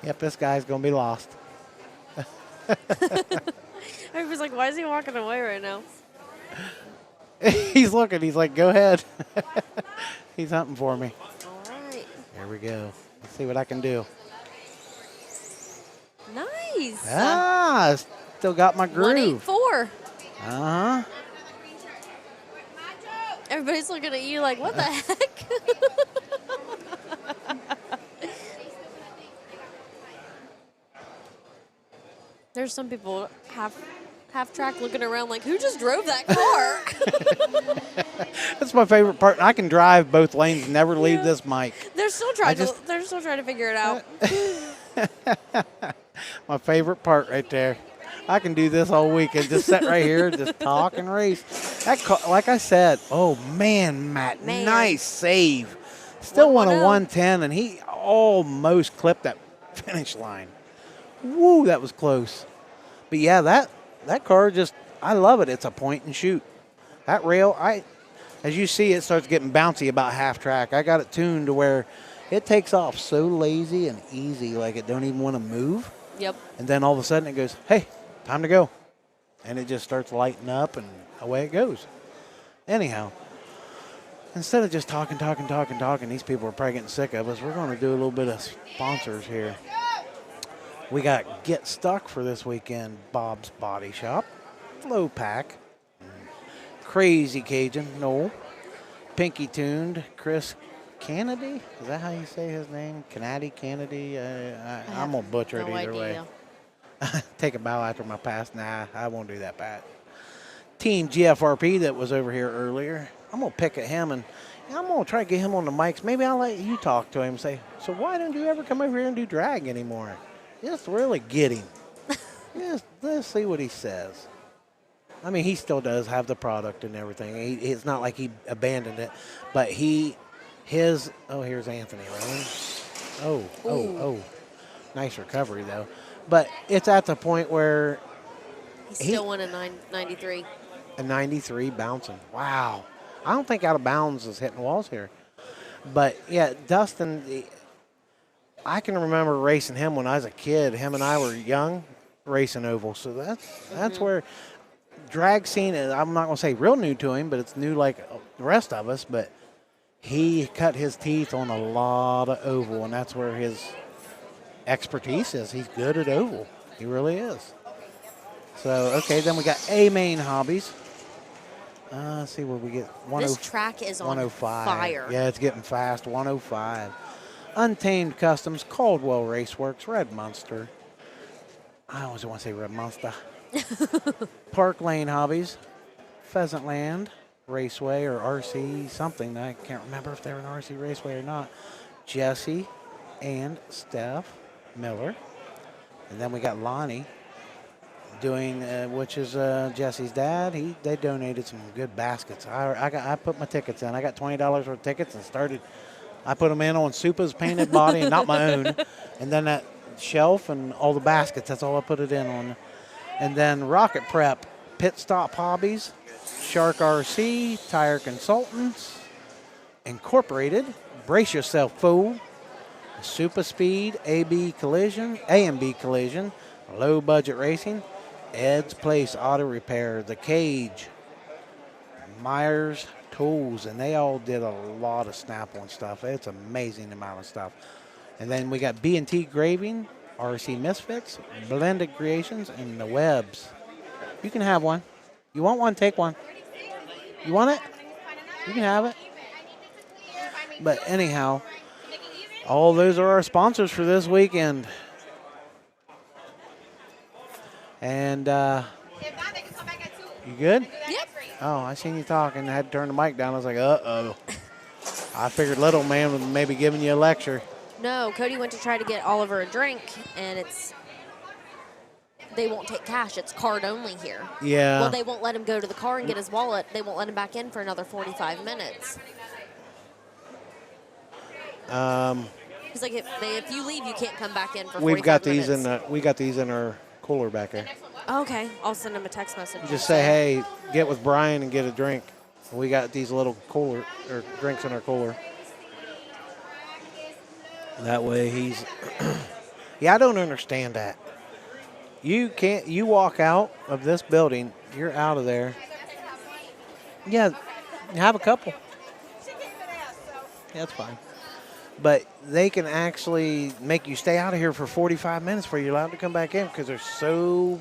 Yep, this guy's going to be lost. Everybody's like, why is he walking away right now? He's looking. He's like, go ahead. He's hunting for me. All right. There we go. Let's see what I can do. Nice. Ah, still got my groove. 184. Uh-huh. Everybody's looking at you like, what the heck? There's some people half track looking around like, who just drove that car? That's my favorite part. I can drive both lanes, never leave this mic. They're still trying to figure it out. My favorite part right there. I can do this all week and just sit right here, just talk and race. Like I said, oh man, Matt, Man. nice save. Still won a 110. 110, and he almost clipped that finish line. Woo, that was close. But yeah, that car just, I love it. It's a point and shoot. That rail, as you see, it starts getting bouncy about half track. I got it tuned to where it takes off so lazy and easy, like it don't even want to move. Yep. And then all of a sudden it goes, hey, time to go. And it just starts lighting up and away it goes. Anyhow, instead of just talking, these people are probably getting sick of us. We're going to do a little bit of sponsors here. We got Get Stuck for this weekend, Bob's Body Shop, Flow Pack, Crazy Cajun, Noel, Pinky Tuned, Chris Kennedy. Is that how you say his name? Kennedy? I'm going to butcher it either way. Take a bow after my pass. Nah, I won't do that, Pat. Team GFRP that was over here earlier. I'm going to pick at him, and I'm going to try to get him on the mics. Maybe I'll let you talk to him and say, so why don't you ever come over here and do drag anymore? Just really get him. Let's see what he says. I mean, he still does have the product and everything. It's not like he abandoned it, but here's Anthony rolling. Oh. Nice recovery, though. But it's at the point where He still won a 93. A 93 bouncing. Wow. I don't think out of bounds is hitting walls here. But, yeah, Dustin, I can remember racing him when I was a kid. Him and I were young racing ovals. So that's where drag scene is. I'm not going to say real new to him, but it's new like the rest of us. But he cut his teeth on a lot of oval, and that's where his expertise is. He's good at oval. He really is. So, okay, then we got A-Main Hobbies. Let's see what we get. This track is on 105. fire. Yeah, it's getting fast. 105. Untamed Customs, Caldwell Raceworks, Red Monster. I always want to say Red Monster. Park Lane Hobbies, Pheasant Land Raceway or RC something. I can't remember if they're an RC Raceway or not. Jesse and Steph Miller. And then we got Lonnie doing, which is Jesse's dad. They donated some good baskets. I put my tickets in. I got $20 worth of tickets and started. I put them in on Supa's painted body and not my own. And then that shelf and all the baskets, that's all I put it in on. And then Rocket Prep, Pit Stop Hobbies, Shark RC, Tire Consultants, Incorporated, Brace Yourself Fool, Super Speed, AMB Collision, Low Budget Racing, Ed's Place Auto Repair, The Cage, Myers Tools, and they all did a lot of Snap-on stuff. It's an amazing amount of stuff. And then we got B&T Graving, RC Misfits, Blended Creations, and The Webs. You can have one. You want one, take one. You want it? You can have it. But anyhow, all those are our sponsors for this weekend. And you good? Yep. Oh, I seen you talking. I had to turn the mic down. I was like, uh-oh. I figured little man was maybe giving you a lecture. No, Cody went to try to get Oliver a drink, and they won't take cash. It's card only here. Yeah. Well, they won't let him go to the car and get his wallet. They won't let him back in for another 45 minutes. He's like, if you leave, you can't come back in for 45 minutes. We got these in our cooler back there. Okay, I'll send him a text message. Just say, hey, get with Brian and get a drink. We got these little cooler or drinks in our cooler. That way he's yeah, I don't understand that. You walk out of this building, you're out of there. Yeah, have a couple. Yeah, that's fine. But they can actually make you stay out of here for 45 minutes before you're allowed to come back in because there's so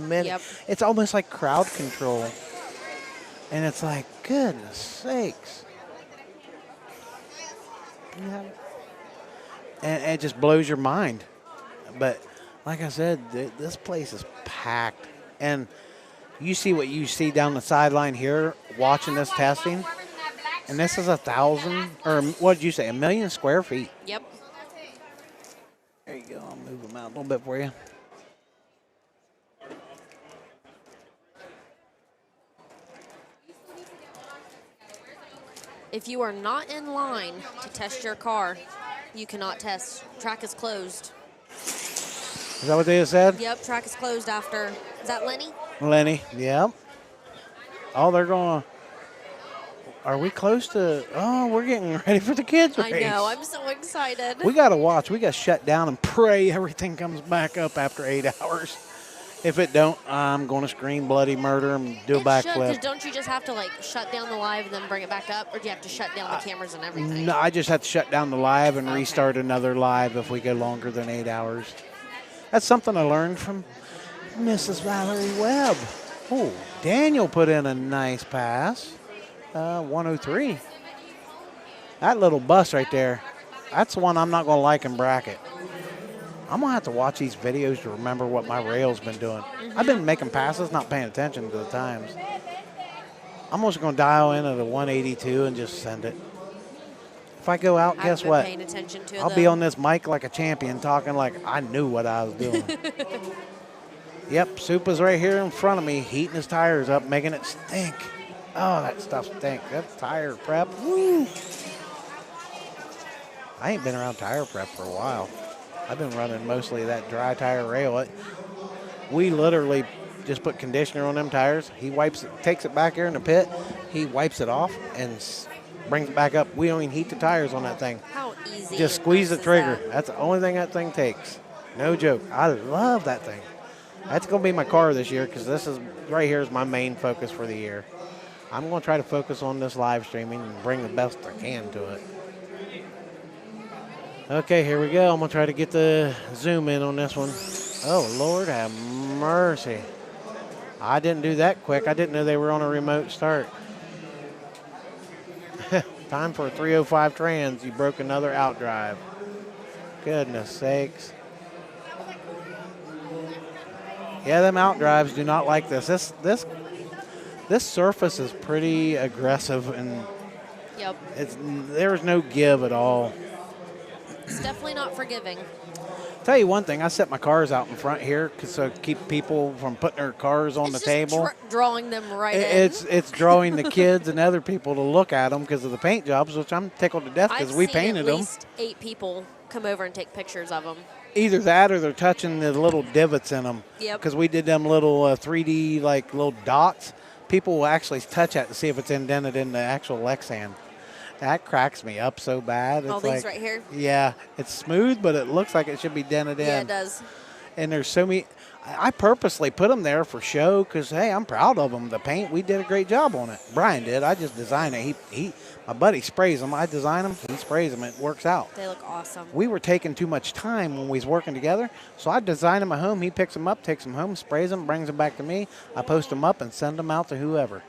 many. Yep. It's almost like crowd control. And it's like, goodness sakes. Yeah. And it just blows your mind. But like I said, this place is packed. And you see what you see down the sideline here watching this testing. And this is 1,000, or what did you say, 1 million square feet? Yep. There you go. I'll move them out a little bit for you. If you are not in line to test your car, you cannot test. Track is closed. Is that what they said? Yep, track is closed after. Is that Lenny? Lenny, yep. Oh, they're going. Are we close to? Oh, we're getting ready for the kids' race. I know. I'm so excited. We got to watch. We got to shut down and pray everything comes back up after 8 hours. If it don't, I'm going to scream bloody murder and do a It should, backflip. because don't you just have to like shut down the live and then bring it back up, or do you have to shut down the cameras and everything? No, I just have to shut down the live and Okay. restart another live if we go longer than 8 hours. That's something I learned from Mrs. Valerie Webb. Oh, Daniel put in a nice pass. 103. That little bus right there, that's the one I'm not going to like in bracket. I'm going to have to watch these videos to remember what my rail's been doing. I've been making passes, not paying attention to the times. I'm just going to dial in at a 182 and just send it. If I go out, I guess haven't been what? paying attention to it, I'll be though. on this mic like a champion, talking like I knew what I was doing. Yep, Supa's right here in front of me, heating his tires up, making it stink. Oh, that stuff stinks. That's tire prep. Woo! I ain't been around tire prep for a while. I've been running mostly that dry tire rail. We literally just put conditioner on them tires. He wipes it, takes it back here in the pit. He wipes it off and brings it back up. We don't even heat the tires on that thing. How easy. Just and squeeze the nice is trigger. that? That's the only thing that thing takes. No joke. I love that thing. That's going to be my car this year because this is right here is my main focus for the year. I'm going to try to focus on this live streaming and bring the best I can to it. Okay, here we go. I'm going to try to get the zoom in on this one. Oh, Lord have mercy. I didn't do that quick. I didn't know they were on a remote start. Time for a 305 trans. You broke another outdrive. Goodness sakes. Yeah, them outdrives do not like this. This surface is pretty aggressive, and Yep. there's no give at all. It's definitely not forgiving. Tell you one thing, I set my cars out in front here so keep people from putting their cars on It's the just table. drawing them right It's drawing the kids and other people to look at them because of the paint jobs, which I'm tickled to death because we painted I've them. seen at least 8 people come over and take pictures of them. Either that or they're touching the little divots in them. Yep. Because we did them little 3D like little dots. People will actually touch that to see if it's indented in the actual Lexan. That cracks me up so bad. It's All these like, right here? Yeah, it's smooth, but it looks like it should be dented in. Yeah, it does. And there's so many. I purposely put them there for show because, hey, I'm proud of them. The paint, we did a great job on it. Brian did. I just designed it. My buddy sprays them. I design them. He sprays them. It works out. They look awesome. We were taking too much time when we was working together, so I designed them at home. He picks them up, takes them home, sprays them, brings them back to me. I post them up and send them out to whoever.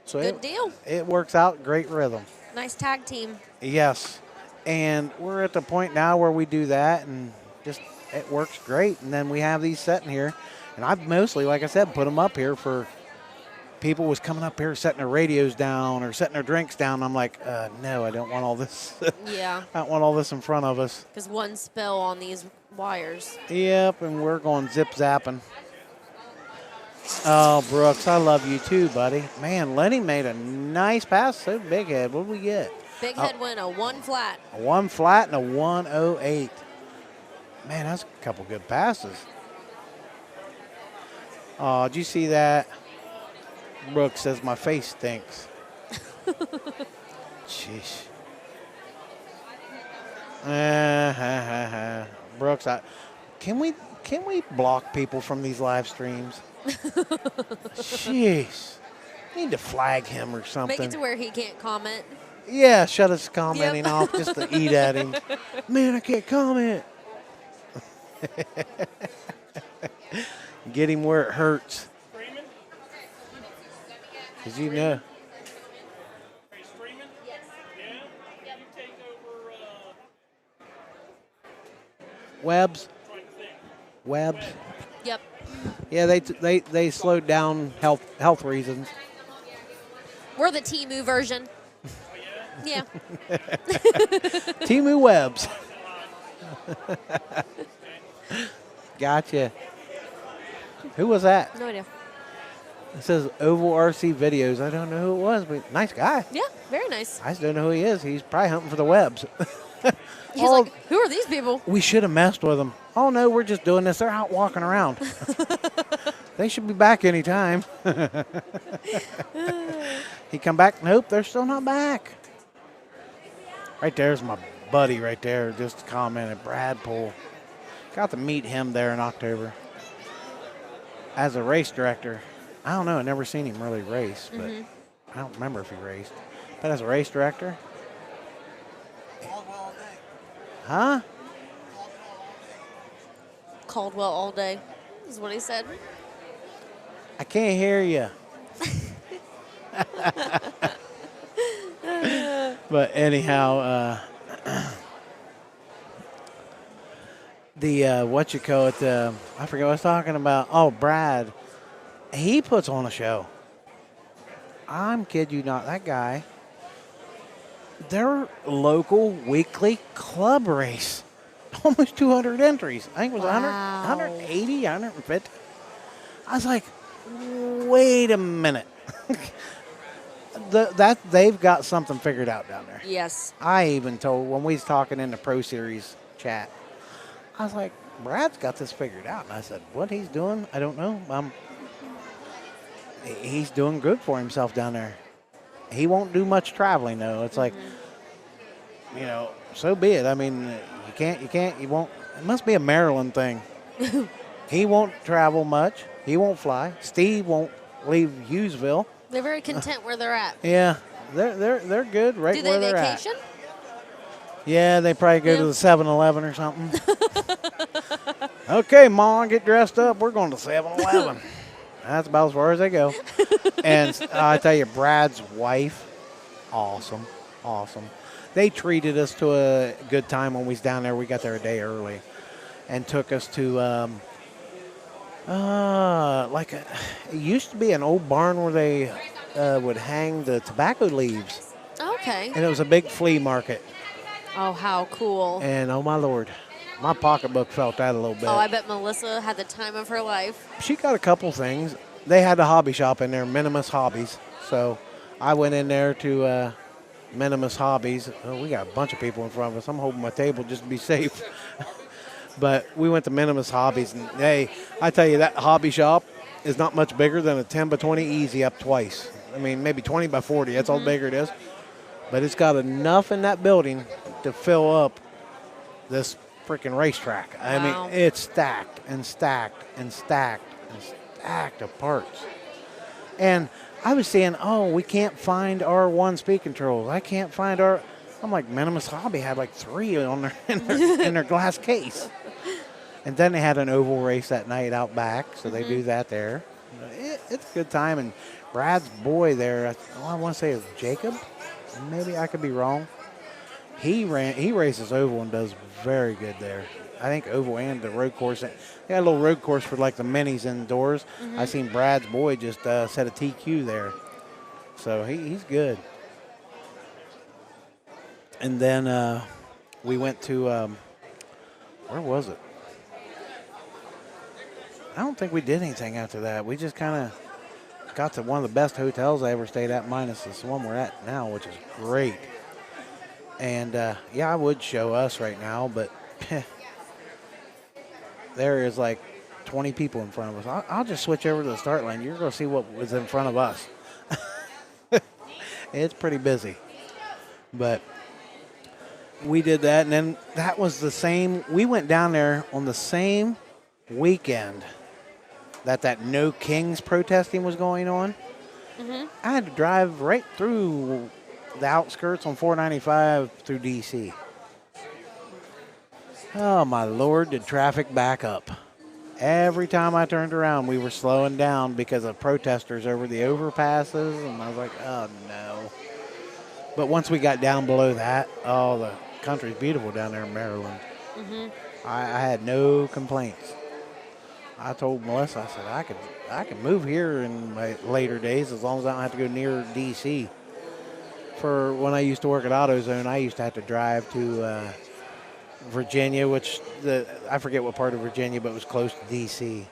So Good deal. It works out. Great rhythm. Nice tag team. Yes. And we're at the point now where we do that, and just it works great. And then we have these sitting here. And I've mostly, like I said, put them up here for people was coming up here setting their radios down or setting their drinks down. I'm like, no, I don't want all this. Yeah. I don't want all this in front of us. Because one spill on these wires. Yep, and we're going zip-zapping. Oh, Brooks, I love you too, buddy. Man, Lenny made a nice pass. So Big Head, what did we get? Big Head win a 1 flat. A 1 flat and a 108. Man, that's a couple good passes. Oh, did you see that? Brooks says my face stinks. Jeez. Brooks, can we block people from these live streams? Jeez. Need to flag him or something. Make it to where he can't comment. Yeah, shut us commenting Yep. off just to eat at him. Man, I can't comment. Get him where it hurts. Because you know. Webbs. Yep. Yeah, they slowed down health reasons. We're the Temu version. Yeah. Temu Webbs. Gotcha. Who was that? No idea. It says Oval RC Videos. I don't know who it was, but nice guy. Yeah, very nice. I just don't know who he is. He's probably hunting for the webs. He's Oh, like, who are these people? we should have messed with them. Oh, no, we're just doing this. They're out walking around. They should be back anytime. He come back. Nope, they're still not back. Right there's my buddy right there. Just commented, Brad Poole. Got to meet him there in October. As a race director, I don't know. I never seen him really race, but I don't remember if he raced. But as a race director, huh? Caldwell all day, is what he said. I can't hear you. But anyhow, the what you call it? I forget what I was talking about. Oh, Brad. He puts on a show. I'm kid you not. That guy. Their local weekly club race. Almost 200 entries. I think it was 100, Wow. 180, 150. I was like, wait a minute. They've got something figured out down there. Yes. I even told when we was talking in the Pro Series chat, I was like, Brad's got this figured out. And I said, what he's doing, I don't know. He's doing good for himself down there. He won't do much traveling, though. It's like, you know, so be it. I mean, you won't. It must be a Maryland thing. He won't travel much. He won't fly. Steve won't leave Hughesville. They're very content where they're at. Yeah, they're good right Do where they they're vacation? at. Yeah, they probably go Yeah. to the 7-Eleven or something. Okay, Mom, get dressed up. We're going to 7-Eleven. That's about as far as they go. And I tell you, Brad's wife, awesome. They treated us to a good time when we was down there. We got there a day early and took us to it used to be an old barn where they would hang the tobacco leaves. Okay. And it was a big flea market. Oh, how cool. And oh my Lord, my pocketbook felt that a little bit. Oh, I bet Melissa had the time of her life. She got a couple things. They had a hobby shop in there, Minimus Hobbies. So I went in there to Minimus Hobbies. Oh, we got a bunch of people in front of us. I'm holding my table just to be safe. But we went to Minimus Hobbies, and hey, I tell you, that hobby shop is not much bigger than a 10 by 20 easy up twice. I mean, maybe 20 by 40. That's all bigger it is. But it's got enough in that building to fill up this freaking racetrack. I Wow. mean, it's stacked and stacked and stacked and stacked of parts. And I was saying, oh, we can't find our one speed controls. I can't find our. I'm like, Minimus Hobby had like 3 on their in their glass case. And then they had an oval race that night out back, so they do that there. It's a good time. And Brad's boy there, I want to say it's Jacob. Maybe I could be wrong. He races oval and does very good there. I think oval and the road course. They got a little road course for like the minis indoors. I seen Brad's boy just set a TQ there. So he's good. And then we went to, where was it? I don't think we did anything after that. We just kind of got to one of the best hotels I ever stayed at, minus this one we're at now, which is great. And, yeah, I would show us right now, but there is like 20 people in front of us. I'll just switch over to the start line. You're going to see what was in front of us. It's pretty busy. But we did that, and then that was the same. We went down there on the same weekend that No Kings protesting was going on. I had to drive right through the outskirts on 495 through D.C. Oh, my Lord, did traffic back up. Every time I turned around, we were slowing down because of protesters over the overpasses, and I was like, oh, no. But once we got down below that, oh, the country's beautiful down there in Maryland. I had no complaints. I told Melissa, I said, I could move here in my later days as long as I don't have to go near D.C. For when I used to work at AutoZone, I used to have to drive to Virginia, which I forget what part of Virginia, but it was close to D.C.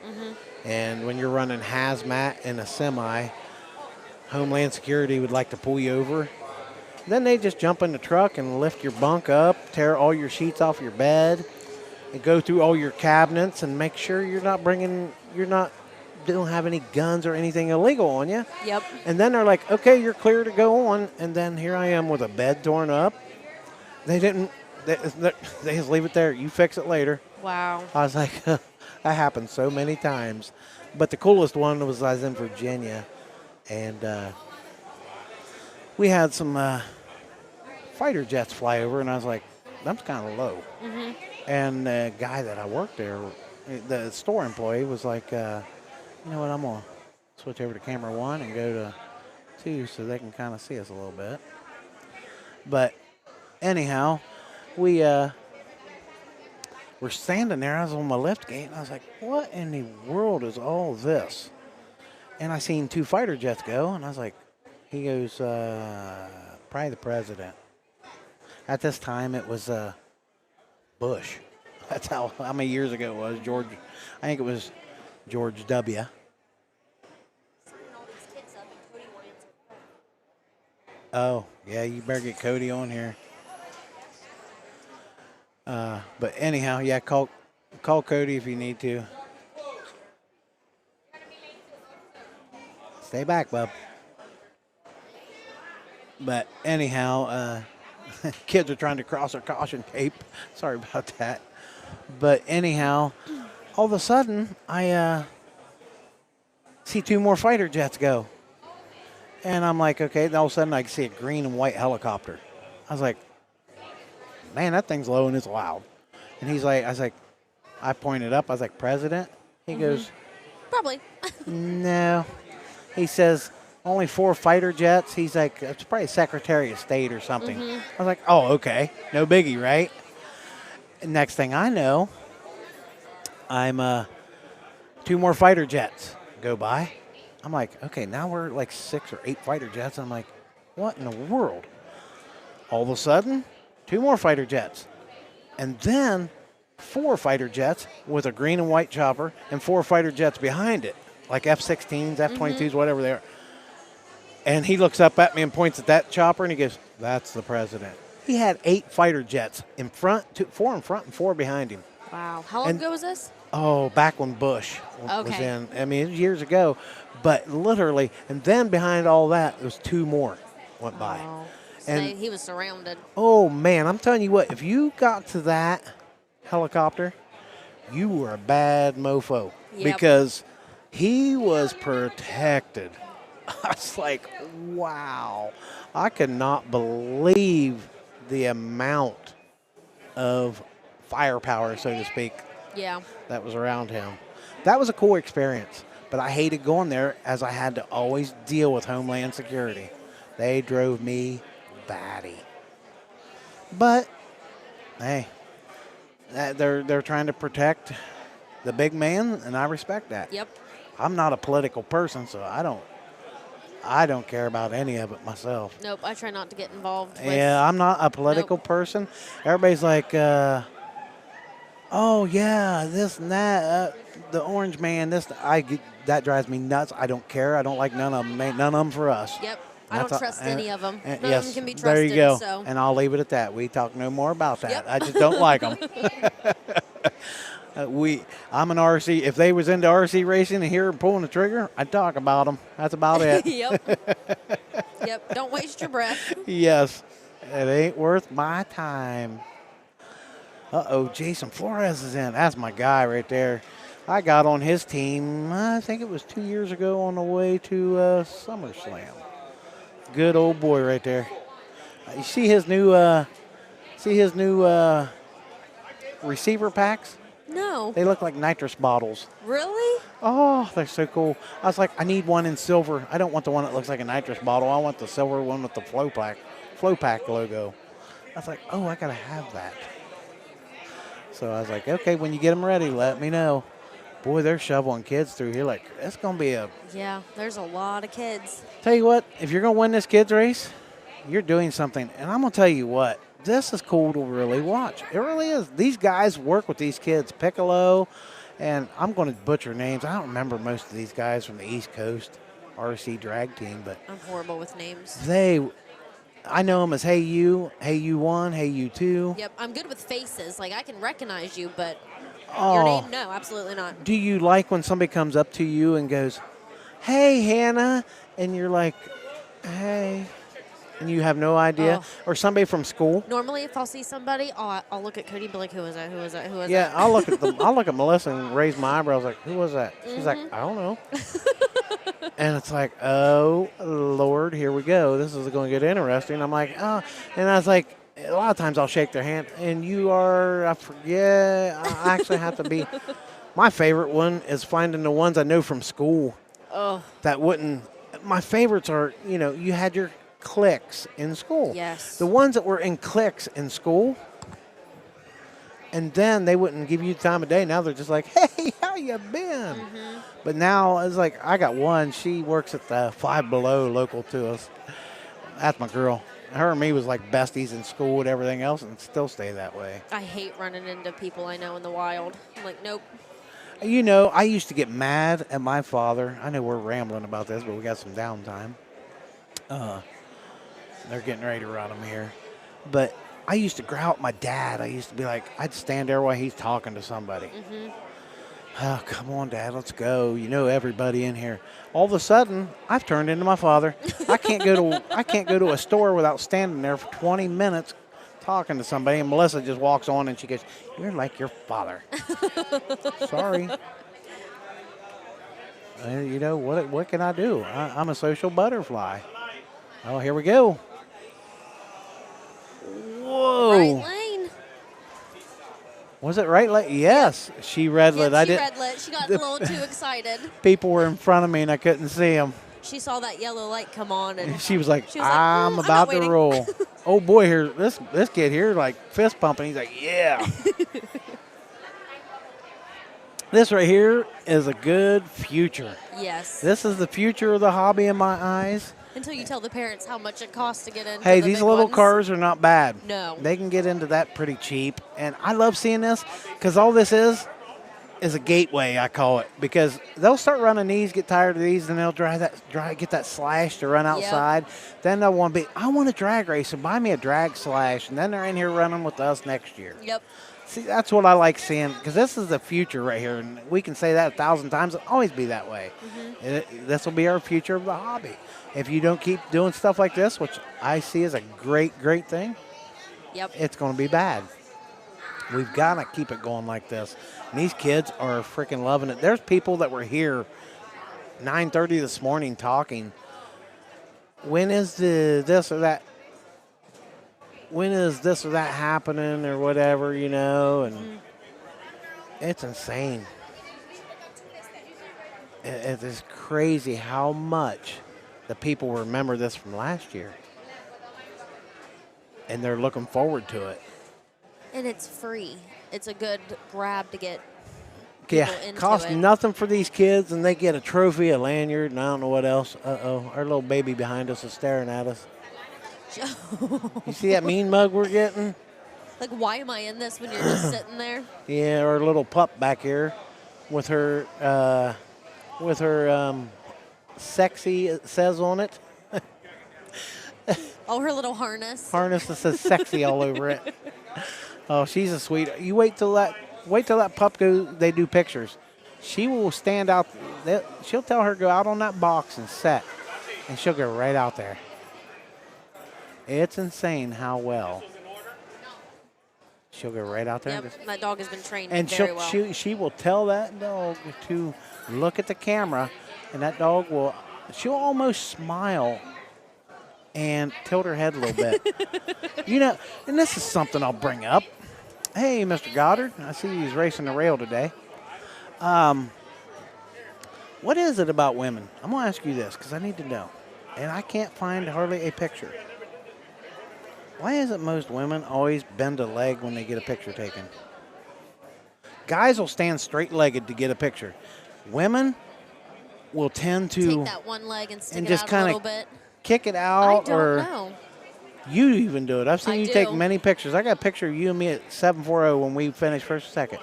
And when you're running hazmat in a semi, Homeland Security would like to pull you over. Then they just jump in the truck and lift your bunk up, tear all your sheets off your bed, and go through all your cabinets and make sure don't have any guns or anything illegal on you. Yep. And then they're like, okay, you're clear to go on. And then here I am with a bed torn up. They just leave it there. You fix it later. Wow. I was like, that happened so many times. But the coolest one was I was in Virginia, and we had some fighter jets fly over, and I was like, that's kind of low. Mm-hmm. And the guy that I worked there, the store employee, was like, you know what, I'm going to switch over to camera 1 and go to 2 so they can kind of see us a little bit. But anyhow, we're standing there. I was on my lift gate, and I was like, what in the world is all this? And I seen 2 fighter jets go, and I was like, he goes, probably the president. At this time, it was Bush. That's how many years ago it was. George, I think it was George W. Oh, yeah, you better get Cody on here. But anyhow, yeah, call Cody if you need to. Stay back, bub. But anyhow, kids are trying to cross their caution tape. Sorry about that. But anyhow, all of a sudden, I see 2 more fighter jets go. And I'm like, okay, then all of a sudden I see a green and white helicopter. I was like, man, that thing's low and it's loud. And he's like, I pointed up. I was like, President? He goes, Probably. no. He says, only 4 fighter jets. He's like, it's probably Secretary of State or something. I was like, oh, okay. No biggie, right? And next thing I know, I'm 2 more fighter jets go by. I'm like, okay, now we're like 6 or 8 fighter jets. I'm like, what in the world? All of a sudden, 2 more fighter jets. And then 4 fighter jets with a green and white chopper and 4 fighter jets behind it, like F-16s, F-22s, whatever they are. And he looks up at me and points at that chopper, and he goes, that's the president. He had 8 fighter jets in front, 4 in front and 4 behind him. Wow. How long ago was this? Oh, back when Bush was Okay. in. I mean, it was years ago. But literally, and then behind all that, there was 2 more went by. Wow. So And he was surrounded. oh, man, I'm telling you what, if you got to that helicopter, you were a bad mofo. Yep. Because he was protected. I was like, wow. I could not believe the amount of firepower, so to speak, Yeah. that was around him. That was a cool experience. But I hated going there as I had to always deal with Homeland Security. They drove me batty. But, hey, they're trying to protect the big man, and I respect that. Yep. I'm not a political person, so I don't care about any of it myself. Nope. I try not to get involved with. Yeah, I'm not a political person. Everybody's like, oh, yeah, this and that, the orange man, that drives me nuts. I don't care. I don't like none of them. Ain't none of them for us. Yep. I don't trust any of them. None Yes, of them can be trusted. there you go. So. And I'll leave it at that. We talk no more about that. Yep. I just don't like them. I'm an RC. If they was into RC racing and here pulling the trigger, I'd talk about them. That's about it. Yep. Yep. Don't waste your breath. Yes. It ain't worth my time. Uh-oh, Jason Flores is in. That's my guy right there. I got on his team, I think it was 2 years ago on the way to SummerSlam. Good old boy right there. You see his new receiver packs? No. They look like nitrous bottles. Really? Oh, they're so cool. I was like, I need one in silver. I don't want the one that looks like a nitrous bottle. I want the silver one with the Flow Pack logo. I was like, oh, I got to have that. So I was like, okay, when you get them ready, let me know. Boy, they're shoveling kids through here. Like, it's going to be a... Yeah, there's a lot of kids. Tell you what, if you're going to win this kids race, you're doing something. And I'm going to tell you what, this is cool to really watch. It really is. These guys work with these kids. Piccolo And I'm going to butcher names. I don't remember most of these guys from the East Coast RC drag team, but I'm horrible with names. I know them as Hey You 1, Hey You 2. Yep, I'm good with faces. Like, I can recognize you, but your Oh, name, no, absolutely not. do you like when somebody comes up to you and goes, "Hey, Hannah," and you're like, "Hey," and you have no idea? Oh. Or somebody from school? Normally, if I'll see somebody, I'll look at Cody and be like, who is that? Who is that? Who is Yeah, that? I'll look at them. I'll look at Melissa and raise my eyebrows like, "Who was that?" She's like, "I don't know." And it's like, "Oh Lord, here we go. This is going to get interesting." I'm like, "Oh," and I was like, a lot of times I'll shake their hand, and you are, I forget. I actually have to be. My favorite one is finding the ones I know from school Oh, that wouldn't. My favorites are, you had your cliques in school. yes. The ones that were in cliques in school, and then they wouldn't give you the time of day. Now they're just like, "Hey, how you been?" But now it's like, I got one. She works at the Five Below local to us. That's my girl. Her and me was like besties in school and everything else, and still stay that way. I hate running into people I know in the wild. I'm like, nope. I used to get mad at my father. I know we're rambling about this, but we got some downtime. They're getting ready to run them here. But I used to growl at my dad. I used to be like, I'd stand there while he's talking to somebody. Oh, come on, Dad, let's go. You know everybody in here. All of a sudden, I've turned into my father. I can't go to a store without standing there for 20 minutes talking to somebody. And Melissa just walks on and she goes, "You're like your father." Sorry. What can I do? I'm a social butterfly. Oh, here we go. Whoa. Right lane. Was it right lane? Yes, she red lit. Yep, I she did. red lit. She got a little too excited. People were in front of me and I couldn't see them. She saw that yellow light come on, and She was like, She was like, I'm I'm not about to waiting." roll. Oh boy, here this kid here like fist pumping. He's like, yeah. This right here is a good future. yes. This is the future of the hobby in my eyes. Until you tell the parents how much it costs to get in. Hey, these little cars are not bad. No. They can get into that pretty cheap. And I love seeing this because all this is a gateway, I call it. Because they'll start running these, get tired of these, and they'll get that slash to run outside. Then they'll want to be, I want a drag race, so buy me a drag slash. And then they're in here running with us next year. Yep. See, that's what I like seeing because this is the future right here. And we can say that 1,000 times. It'll always be that way. This will be our future of the hobby. If you don't keep doing stuff like this, which I see as a great, great thing, Yep. it's going to be bad. We've got to keep it going like this. And these kids are freaking loving it. There's people that were here 9:30 this morning talking. When is this or that? When is this or that happening or whatever, and it's insane. It is crazy how much the people remember this from last year. And they're looking forward to it. And it's free. It's a good grab to get Yeah, people into costs it. nothing for these kids, and they get a trophy, a lanyard, and I don't know what else. Uh-oh, our little baby behind us is staring at us. You see that mean mug we're getting? Like, why am I in this when you're just sitting there? Yeah, our little pup back here with her sexy, it says on it. Oh, her little harness. Harness that says sexy all over it. Oh, she's a sweet. You wait till that pup they do pictures. She will stand out. She'll tell her go out on that box and set, and she'll go right out there. It's insane how well she'll go right out there. Yep, And, just, that dog has been trained and very well. she will tell that dog to look at the camera, and that dog she'll almost smile and tilt her head a little bit. And this is something I'll bring up. Hey, Mr. Goddard, I see he's racing the rail today. What is it about women? I'm going to ask you this because I need to know. And I can't find hardly a picture. Why is it most women always bend a leg when they get a picture taken? Guys will stand straight-legged to get a picture. Women will tend to Take that one leg and stick and it just out a kinda little bit. kick it I out, don't or know. you even do it. I've seen I you do. take many pictures. I got a picture of you and me at 740 when we finished first and second.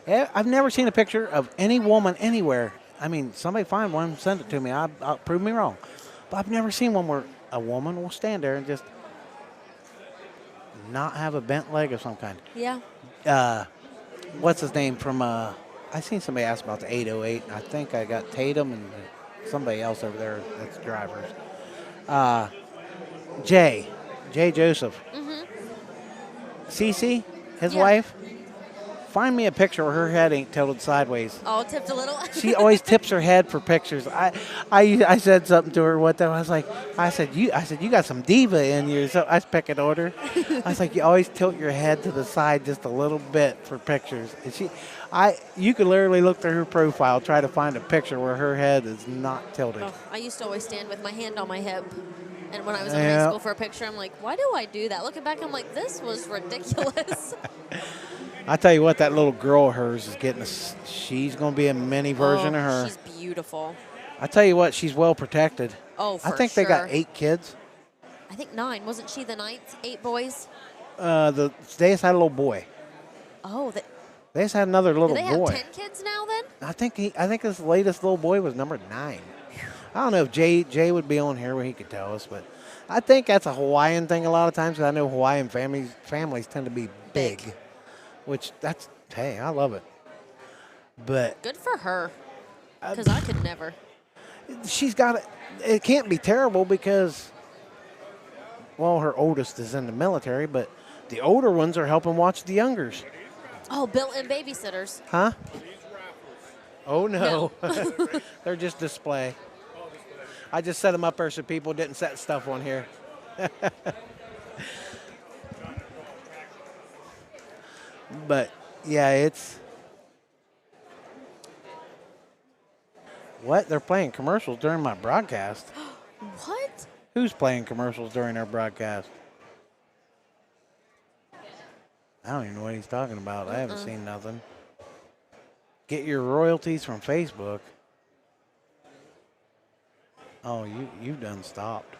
I've never seen a picture of any woman anywhere. I mean, somebody find one, send it to me. I'll prove me wrong. But I've never seen one where a woman will stand there and just not have a bent leg of some kind. Yeah. What's his name from? I seen somebody ask about the 808. And I think I got Tatum and somebody else over there that's drivers. Jay Joseph. Cece, his Yeah. wife. Find me a picture where her head ain't tilted sideways. Oh, tipped a little. She always tips her head for pictures. I said something to her one time. I said you got some diva in you. So I was picking on her. I was like, you always tilt your head to the side just a little bit for pictures. And you could literally look through her profile, try to find a picture where her head is not tilted. Oh, I used to always stand with my hand on my hip. And when I was in Yeah. high school for a picture, I'm like, why do I do that? Looking back, I'm like, this was ridiculous. I tell you what, that little girl of hers is getting. She's going to be a mini version of her. She's beautiful. I tell you what, she's well protected. Oh, for I think sure. they got 8 kids. I think 9. Wasn't she the 9th? 8 boys? They just had a little boy. Oh, They just had another do little they have boy. 10 kids now then? I think his latest little boy was number 9. I don't know if Jay would be on here where he could tell us, but I think that's a Hawaiian thing a lot of times. 'Cause I know Hawaiian families tend to be big, which hey, I love it. But Good for her. Because I could never. she's got it can't be terrible because, well, her oldest is in the military, but the older ones are helping watch the youngers. Oh, built-in babysitters. Huh? Oh, no. They're just display. I just set them up there so people didn't set stuff on here. But, yeah, it's... What? They're playing commercials during my broadcast. What? Who's playing commercials during our broadcast? I don't even know what he's talking about. I haven't seen nothing. Get your royalties from Facebook. Oh, you've done stopped.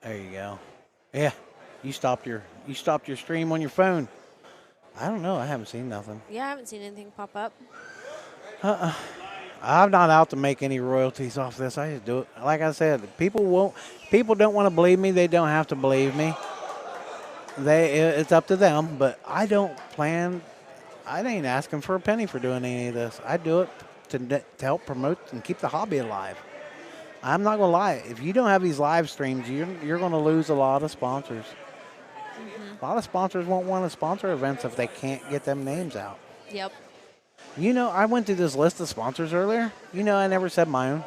There you go. Yeah, you stopped your stream on your phone. I don't know. I haven't seen nothing. Yeah, I haven't seen anything pop up. I'm not out to make any royalties off this. I just do it. Like I said, people don't want to believe me. They don't have to believe me. It's up to them. But I don't plan. I ain't asking for a penny for doing any of this. I do it to help promote and keep the hobby alive. I'm not gonna lie. If you don't have these live streams, you're gonna lose a lot of sponsors. A lot of sponsors won't want to sponsor events if they can't get them names out. Yep. You know, I went through this list of sponsors earlier. You know, I never said my own.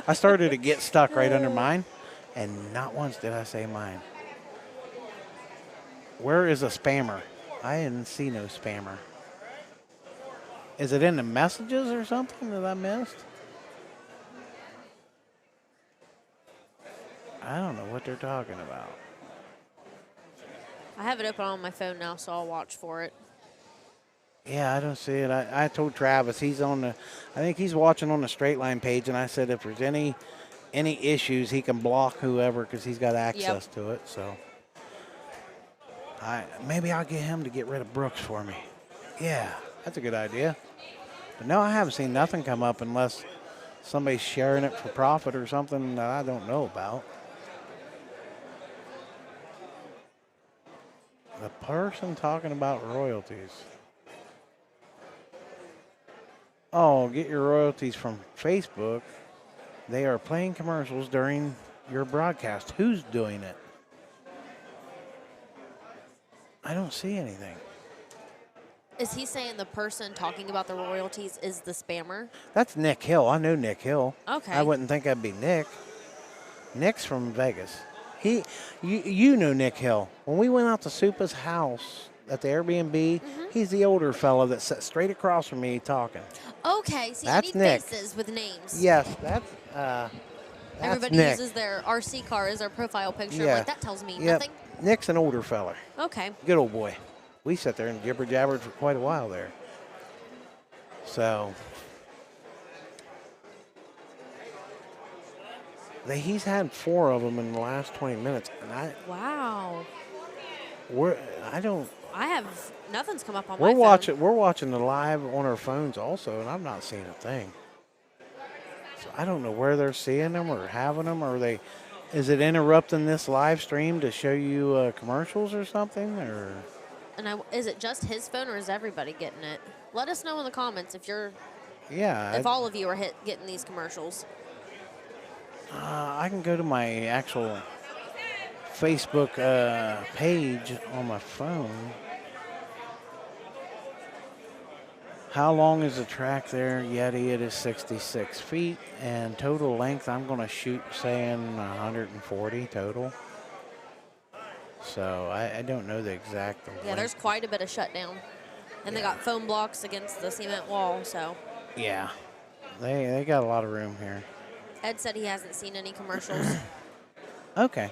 I started to get stuck right under mine, and not once did I say mine. Where is a spammer? I didn't see no spammer. Is it in the messages or something that I missed? I don't know what they're talking about. I have it open on my phone now, so I'll watch for it. Yeah, I don't see it. I told Travis I think he's watching on the Straight Line page, and I said if there's any issues, he can block whoever because he's got access to it. So maybe I'll get him to get rid of Brooks for me. Yeah, that's a good idea. But no, I haven't seen nothing come up unless somebody's sharing it for profit or something that I don't know about. The person talking about royalties. Oh, get your royalties from Facebook. They are playing commercials during your broadcast. Who's doing it? I don't see anything. Is he saying the person talking about the royalties is the spammer? That's Nick Hill. I know Nick Hill. Okay. I wouldn't think that'd be Nick. Nick's from Vegas. You know Nick Hill. When we went out to Supa's house at the Airbnb, he's the older fellow that sat straight across from me talking. Okay, see, That's I need Nick. faces with names. Yes, that's Everybody Nick. uses their RC car as their profile picture. Yeah. Like, that tells me Yep. nothing. Nick's an older fella. Okay. Good old boy. We sat there and jibber-jabbered for quite a while there. So he's had 4 of them in the last 20 minutes, and Wow. Nothing's come up on We're my watching. phone. We're watching the live on our phones also, and I'm not seeing a thing. So I don't know where they're seeing them or having them, or they. Is it interrupting this live stream to show you commercials or something, or? And is it just his phone or is everybody getting it? Let us know in the comments if Yeah. all of you are getting these commercials. I can go to my actual Facebook page on my phone. How long is the track there? Yeti, it is 66 feet. And total length, I'm going to shoot saying 140 total. So I don't know the exact length. Yeah, there's quite a bit of shutdown. And they got foam blocks against the cement wall, so. Yeah, they got a lot of room here. Ed said he hasn't seen any commercials. Okay.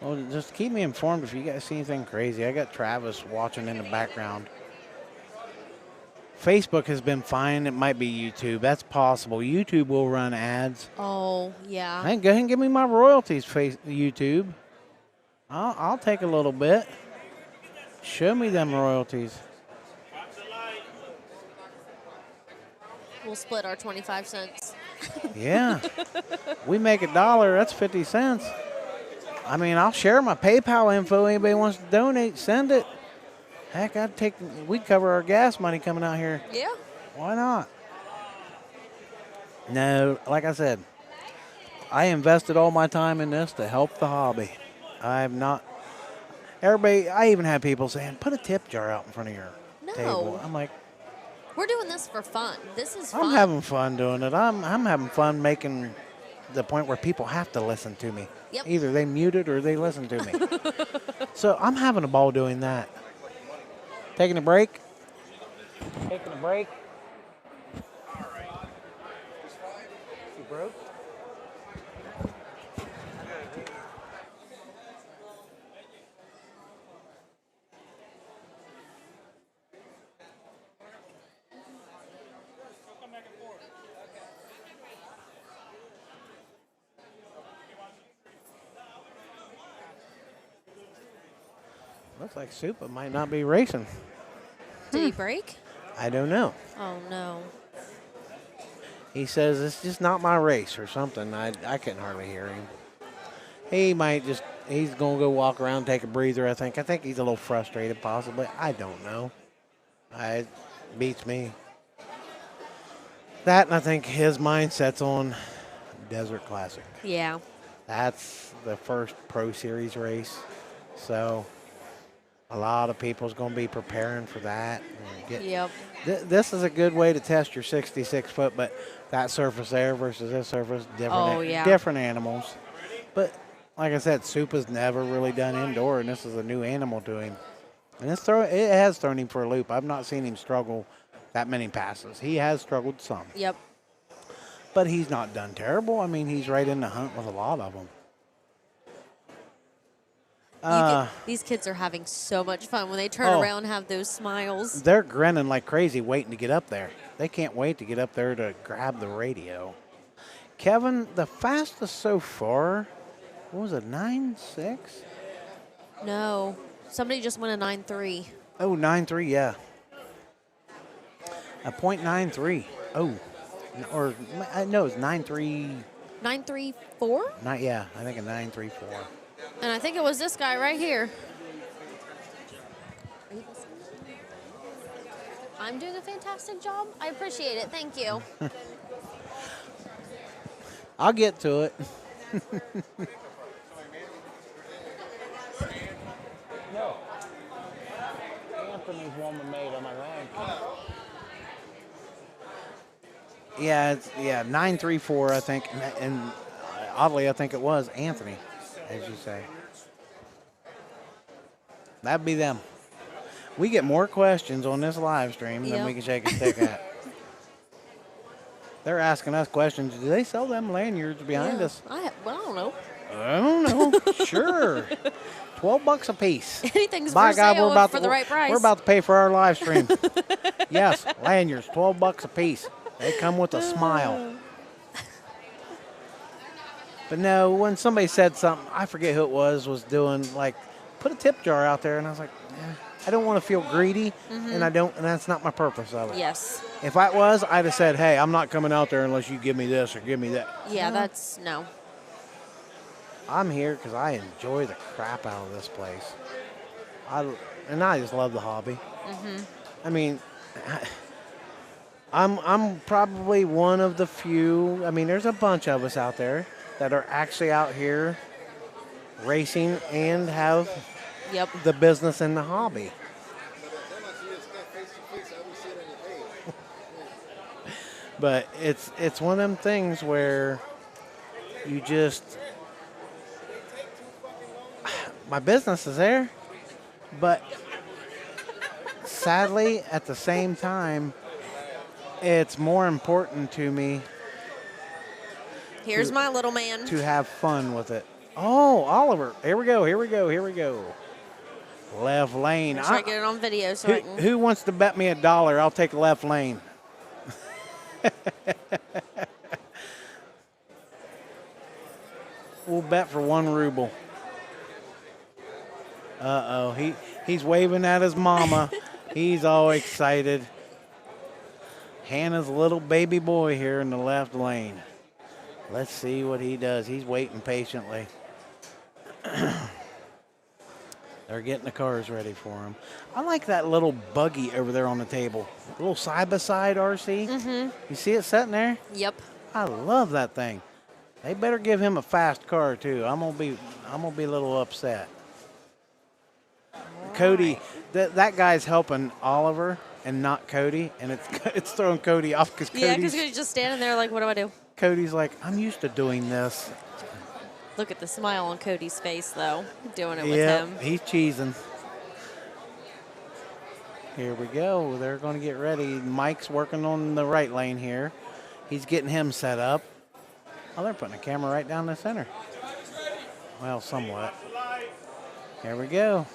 Well, just keep me informed if you guys see anything crazy. I got Travis watching in the background. Facebook has been fine. It might be YouTube. That's possible. YouTube will run ads. Oh, yeah. Hey, go ahead and give me my royalties, YouTube. I'll take a little bit. Show me them royalties. We'll split our 25 cents. Yeah. We make $1. That's 50 cents. I mean, I'll share my PayPal info. Anybody wants to donate, send it. Heck, we'd cover our gas money coming out here. Yeah. Why not? No, like I said, I invested all my time in this to help the hobby. I'm not. Everybody, I even had people saying, put a tip jar out in front of your table. I'm like, we're doing this for fun. This is fun. I'm having fun doing it. I'm having fun making the point where people have to listen to me. Yep. Either they mute it or they listen to me. So I'm having a ball doing that. Taking a break. Taking a break. You broke? Looks like Supa might not be racing. Did he break? I don't know. Oh, no. He says it's just not my race or something. I couldn't hardly hear him. He might just, he's going to go walk around, take a breather, I think. I think he's a little frustrated possibly. I don't know. It beats me. That, and I think his mindset's on Desert Classic. Yeah. That's the first Pro Series race. So a lot of people's going to be preparing for that. Yep. This is a good way to test your 66 foot, but that surface there versus this surface, different animals. But like I said, Supa's never really done indoor, and this is a new animal to him. And it has thrown him for a loop. I've not seen him struggle that many passes. He has struggled some. Yep. But he's not done terrible. I mean, he's right in the hunt with a lot of them. These kids are having so much fun when they turn around and have those smiles. They're grinning like crazy waiting to get up there. They can't wait to get up there to grab the radio. Kevin, the fastest so far, what was it, 9.6? No. Somebody just went a 9.3. Oh, 9.3, yeah. A .93. Oh, or no, it's 9.3. 9.34? Yeah, I think a 9.34. And I think it was this guy right here. I'm doing a fantastic job. I appreciate it. Thank you. I'll get to it. No. Anthony's woman made on my rank. Yeah, it's 9.34, I think, and oddly, I think it was Anthony, as you say. That'd be them. We get more questions on this live stream than we can shake a stick at. They're asking us questions. Do they sell them lanyards behind us? I don't know. I don't know. Sure. $12 a piece. Anything's By for God, sale for the right price. We're about to pay for our live stream. Yes, lanyards, $12 a piece. They come with a smile. But no, when somebody said something, I forget who it was doing, like, put a tip jar out there. And I was like, I don't want to feel greedy, and that's not my purpose of it. Yes. If I was, I'd have said, hey, I'm not coming out there unless you give me this or give me that. Yeah, that's no. I'm here because I enjoy the crap out of this place. I just love the hobby. I mean, I'm probably one of the few. I mean, there's a bunch of us out there that are actually out here racing and have Yep. the business and the hobby. But it's one of them things where you just, my business is there, but sadly at the same time, it's more important to me Here's my little man. to have fun with it. Oh, Oliver, here we go. Left lane. Try to get it on video so I can. Who wants to bet me $1? I'll take left lane. We'll bet for 1 ruble. Uh-oh, he's waving at his mama. He's all excited. Hannah's little baby boy here in the left lane. Let's see what he does. He's waiting patiently. They're getting the cars ready for him. I like that little buggy over there on the table. A little side-by-side RC. You see it sitting there? Yep. I love that thing. They better give him a fast car too. I'm gonna be a little upset. Cody, that guy's helping Oliver and not Cody, and it's throwing Cody off because Yeah, because he's just standing there like, what do I do? Cody's like, I'm used to doing this. Look at the smile on Cody's face, though, doing it with Yeah, him. he's cheesing. Here we go. They're going to get ready. Mike's working on the right lane here. He's getting him set up. Oh, they're putting a camera right down the center. Well, somewhat. Here we go.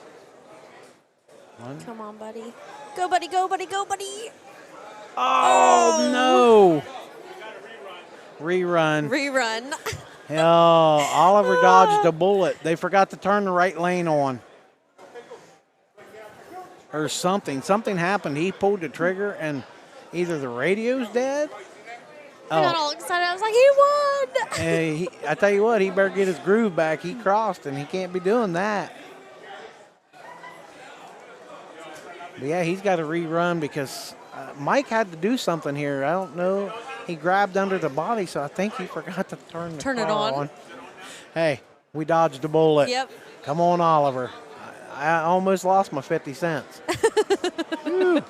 Come on, buddy. Go, buddy, go, buddy, go, buddy. Oh, no. Rerun. Rerun. Oh, Oliver dodged a bullet. They forgot to turn the right lane on. Or something. Something happened. He pulled the trigger and either the radio's dead. I got all excited. I was like, he won. Hey, I tell you what, he better get his groove back. He crossed and he can't be doing that. But yeah, he's got to rerun because Mike had to do something here. I don't know. He grabbed under the body, so I think he forgot to turn the Turn it car on. Hey, we dodged a bullet. Yep. Come on, Oliver. I almost lost my 50 cents. Whew.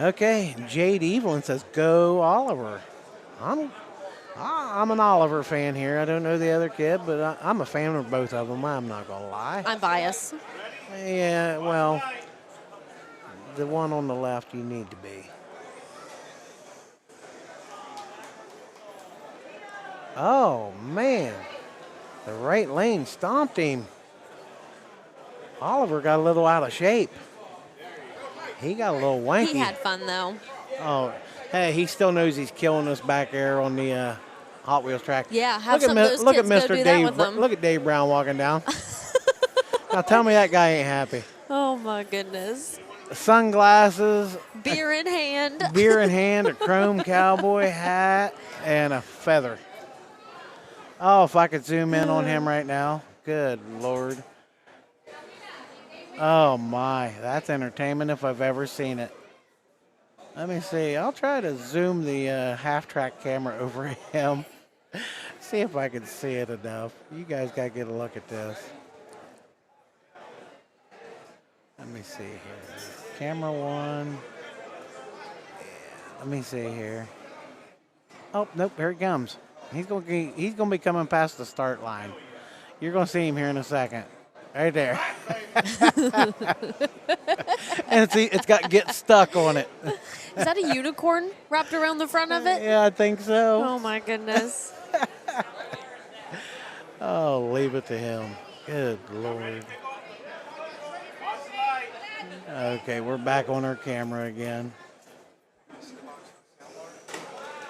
Okay, Jade Evelyn says, go Oliver. I'm an Oliver fan here. I don't know the other kid, but I'm a fan of both of them. I'm not going to lie. I'm biased. Yeah, well, the one on the left you need to be. Oh, man. The right lane stomped him. Oliver got a little out of shape. He got a little wanky. He had fun, though. Oh, hey, he still knows he's killing us back there on the Hot Wheels track. Yeah, have look some at of those look kids at go Mr. do that Dave. with them. Look at Dave Brown walking down. Now tell me that guy ain't happy. Oh, my goodness. Sunglasses, Beer in hand. beer in hand, a chrome cowboy hat, and a feather. Oh, if I could zoom in on him right now. Good Lord. Oh, my. That's entertainment if I've ever seen it. Let me see. I'll try to zoom the half-track camera over him. See if I can see it enough. You guys got to get a look at this. Let me see here. Camera one. Yeah, let me see here. Oh, nope, here he comes. He's gonna be coming past the start line. You're gonna see him here in a second. Right there. And it's got get stuck on it. Is that a unicorn wrapped around the front of it? Yeah, I think so. Oh, my goodness. Oh, leave it to him. Good Lord. Okay, we're back on our camera again.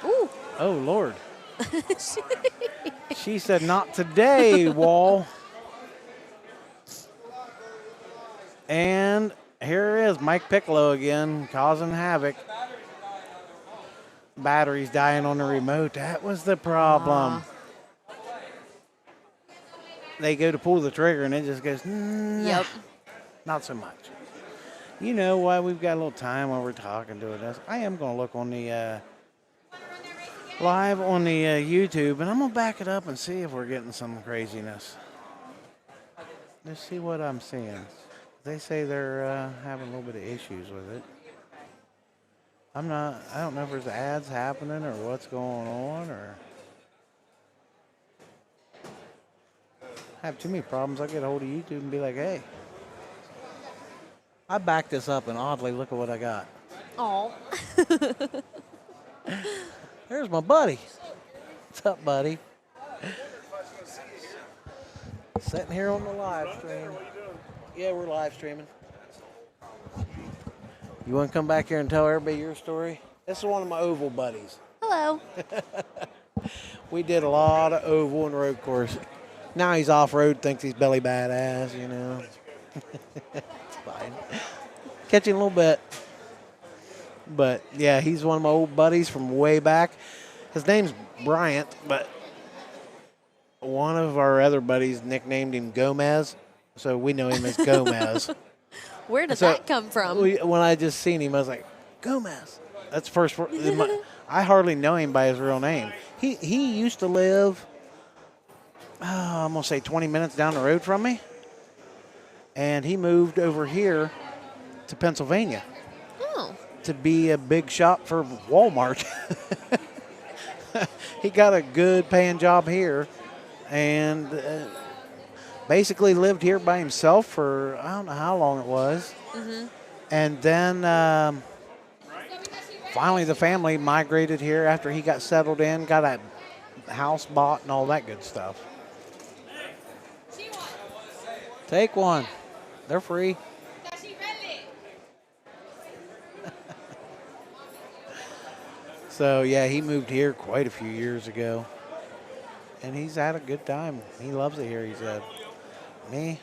Ooh. Oh, Lord. She said, not today, Wall. And here is Mike Piccolo again, causing havoc. Batteries dying on the remote. That was the problem. They go to pull the trigger and it just goes, nah, Yep. not so much. You know why we've got a little time while we're talking to it. I am going to look on the live on the YouTube, and I'm going to back it up and see if we're getting some craziness. Let's see what I'm seeing. They say they're having a little bit of issues with it. I don't know if there's ads happening or what's going on, or I have too many problems. I get a hold of YouTube and be like, hey, I backed this up, and oddly, look at what I got. Oh. There's my buddy. What's up, buddy? Sitting here on the live stream. Yeah, we're live streaming. You want to come back here and tell everybody your story? This is one of my oval buddies. Hello. We did a lot of oval and road course. Now he's off-road, thinks he's belly badass, you know. It's fine. Catch him a little bit. But, yeah, he's one of my old buddies from way back. His name's Bryant, but one of our other buddies nicknamed him Gomez, so we know him as Gomez. Where did that come from? When I just seen him, I was like, Gomez. That's the first word. I hardly know him by his real name. He used to live, I'm going to say 20 minutes down the road from me, and he moved over here to Pennsylvania. Oh. To be a big shop for Walmart. He got a good paying job here and basically lived here by himself for I don't know how long it was. Mm-hmm. And then finally the family migrated here after he got settled in, got a house bought and all that good stuff. Take one. They're free. So, yeah, he moved here quite a few years ago, and he's had a good time. He loves it here, he said. Me,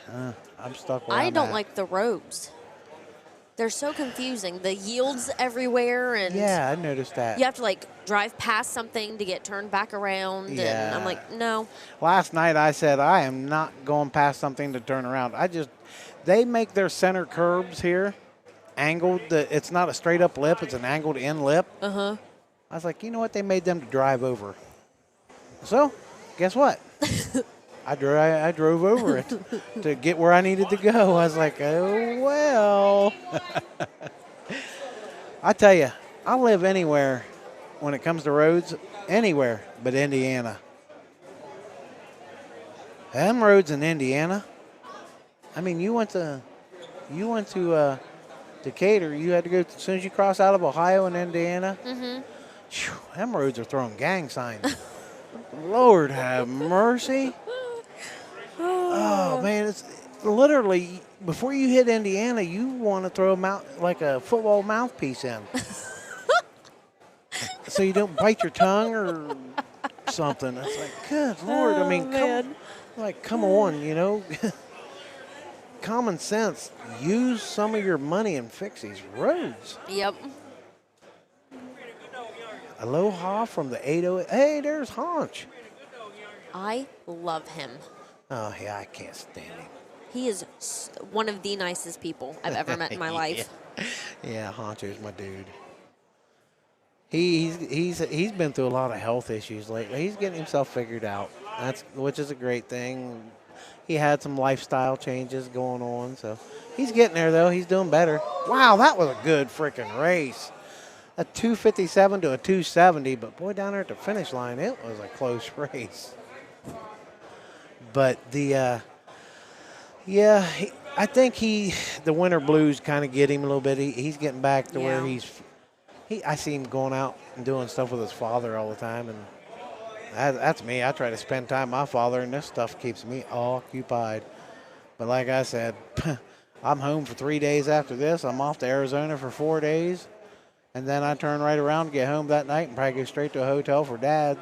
I'm stuck where I I'm don't at. like the roads. They're so confusing. The yields everywhere, and Yeah, I noticed that. you have to, like, drive past something to get turned back around, and I'm Yeah. like, no. Last night I said I am not going past something to turn around. They make their center curbs here angled. It's not a straight up lip, it's an angled in lip. Uh-huh. I was like, you know what? They made them to drive over. So, guess what? I drove over it to get where I needed to go. I was like, oh, well. I tell you, I'll live anywhere when it comes to roads, anywhere but Indiana. Them roads in Indiana. I mean, you went to Decatur. You had to go as soon as you cross out of Ohio and Indiana. Mm-hmm. Phew, them roads are throwing gang signs. Lord have mercy. Oh, man, it's literally, before you hit Indiana, you want to throw like a football mouthpiece in. So you don't bite your tongue or something. It's like, good Lord. I mean, come on, you know. Common sense. Use some of your money and fix these roads. Yep. Aloha from the 808. Hey, there's Haunch. I love him. Oh, yeah, I can't stand him. He is one of the nicest people I've ever met in my life. Yeah, Honcho's my dude. He's been through a lot of health issues lately. He's getting himself figured out, which is a great thing. He had some lifestyle changes going on, so he's getting there, though. He's doing better. Wow, that was a good freaking race. A 257 to a 270, but boy, down there at the finish line, it was a close race. But I think the winter blues kind of get him a little bit. He's getting back to where I see him going out and doing stuff with his father all the time, and that's me. I try to spend time with my father, and this stuff keeps me occupied. But like I said, I'm home for 3 days after this. I'm off to Arizona for 4 days, and then I turn right around, get home that night, and probably go straight to a hotel for Dad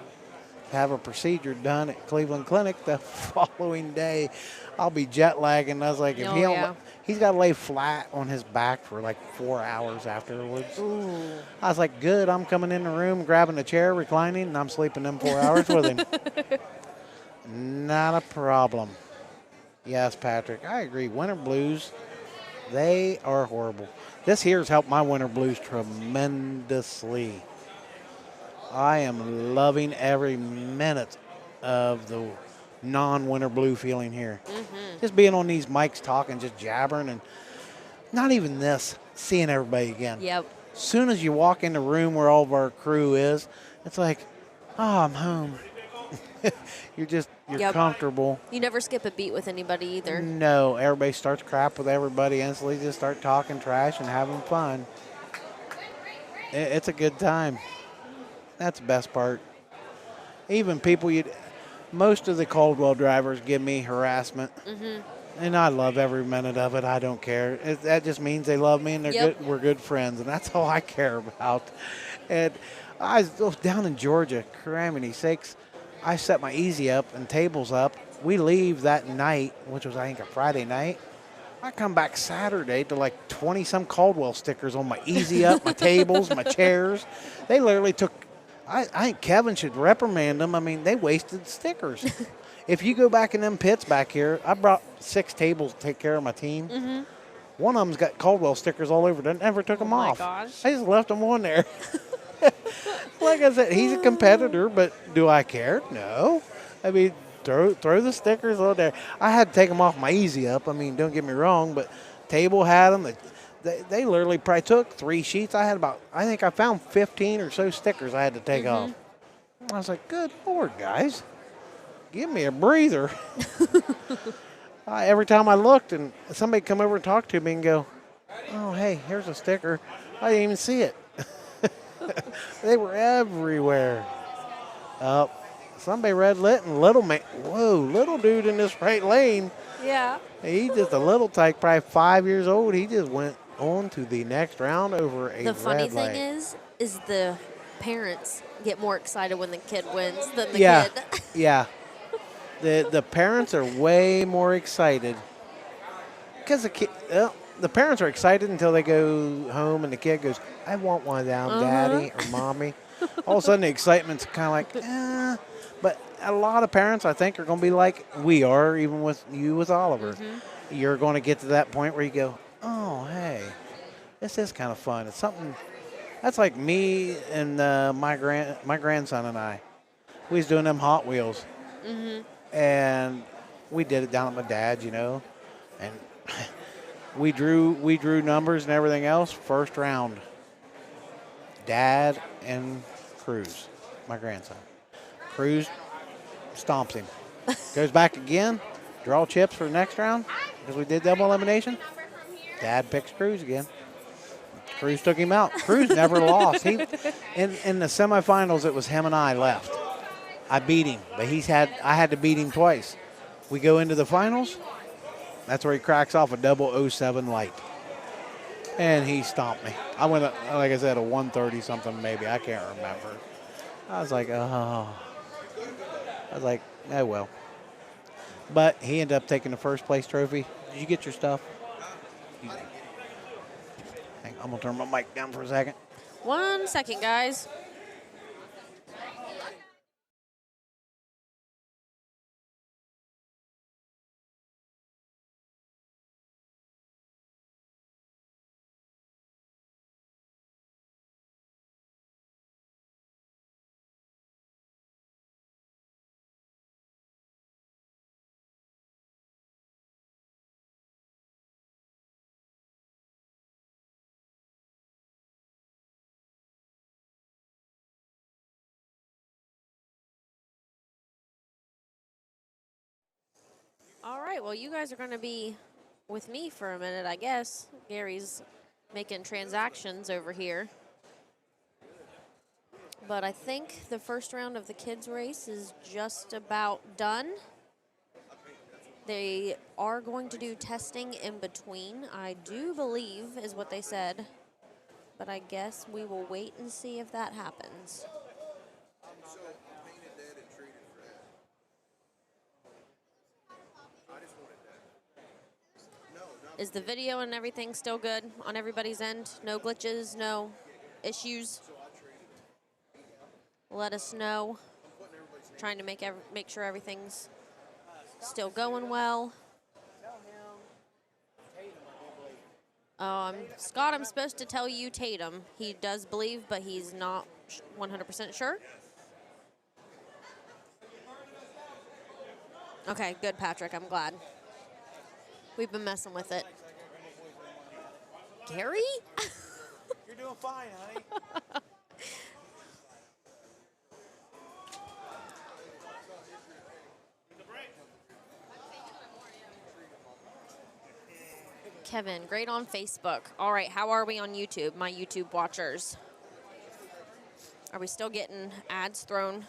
have a procedure done at Cleveland Clinic the following day. I'll be jet lagging. I was like, if Oh, he don't, yeah. he's got to lay flat on his back for like 4 hours afterwards. Ooh. I was like, good. I'm coming in the room, grabbing a chair, reclining, and I'm sleeping them 4 hours with him. Not a problem. Yes, Patrick, I agree. Winter blues, they are horrible. This here's helped my winter blues tremendously. I am loving every minute of the non-winter blue feeling here. Just being on these mics talking, just jabbering, and not even this, seeing everybody again. Yep. As soon as you walk in the room where all of our crew is, it's like, oh, I'm home. You're Yep. comfortable. You never skip a beat with anybody either. No, everybody starts crap with everybody, instantly just start talking trash and having fun. It's a good time. That's the best part. Even people, most of the Caldwell drivers give me harassment. And I love every minute of it. I don't care. That just means they love me and they're Yep. good. We're good friends, and that's all I care about. And I was down in Georgia, criminy sakes. I set my easy up and tables up. We leave that night, which was I think a Friday night. I come back Saturday to like 20-some Caldwell stickers on my easy up, my tables, my chairs. They literally took. I think Kevin should reprimand them. I mean, they wasted stickers. If you go back in them pits back here, I brought 6 tables to take care of my team. One of them's got Caldwell stickers all over it. I never took them my off. gosh. I just left them on there. Like I said, he's a competitor, but do I care? No. I mean, throw the stickers on there. I had to take them off my easy up. I mean, don't get me wrong, but table had them. They literally probably took 3 sheets. I think I found 15 or so stickers I had to take off. I was like, good Lord, guys. Give me a breather. Every time I looked and somebody come over and talk to me and go, oh, hey, here's a sticker. I didn't even see it. They were everywhere. Somebody red lit and little man. Whoa, little dude in this right lane. Yeah. He just a little tyke, probably 5 years old. He just went on to the next round over a The funny red light. thing is the parents get more excited when the kid wins than the Yeah, kid. yeah. The parents are way more excited because the parents are excited until they go home and the kid goes, I want one of them, Daddy or Mommy. All of a sudden the excitement's kind of like, But a lot of parents, I think, are going to be like we are, even with Oliver. You're going to get to that point where you go, oh, hey, this is kind of fun. It's something that's like me and my grandson and I. We was doing them Hot Wheels. And we did it down at my dad's, and we drew numbers and everything else. First round, Dad and Cruz, my grandson. Cruz stomps him. Goes back again, draw chips for the next round because we did double elimination. Dad picks Cruz again. Cruz took him out. Cruz never lost. In the semifinals, it was him and I left. I beat him, but I had to beat him twice. We go into the finals. That's where he cracks off a double 07 light. And he stomped me. I went, like I said, a 130 something maybe. I can't remember. I was like, oh. I was like, oh, well. But he ended up taking the first place trophy. Did you get your stuff? Hang on, I'm going to turn my mic down for a second. 1 second, guys. All right, well, you guys are going to be with me for a minute, I guess. Gary's making transactions over here. But I think the first round of the kids' race is just about done. They are going to do testing in between, I do believe, is what they said. But I guess we will wait and see if that happens. Is the video and everything still good on everybody's end? No glitches, no issues? Let us know. Trying to make sure everything's still going well. Scott, I'm supposed to tell you Tatum. He does believe, but he's not 100% sure. Okay, good, Patrick. I'm glad. We've been messing with it. Gary? You're doing fine, honey. Kevin, great on Facebook. All right, how are we on YouTube, my YouTube watchers? Are we still getting ads thrown?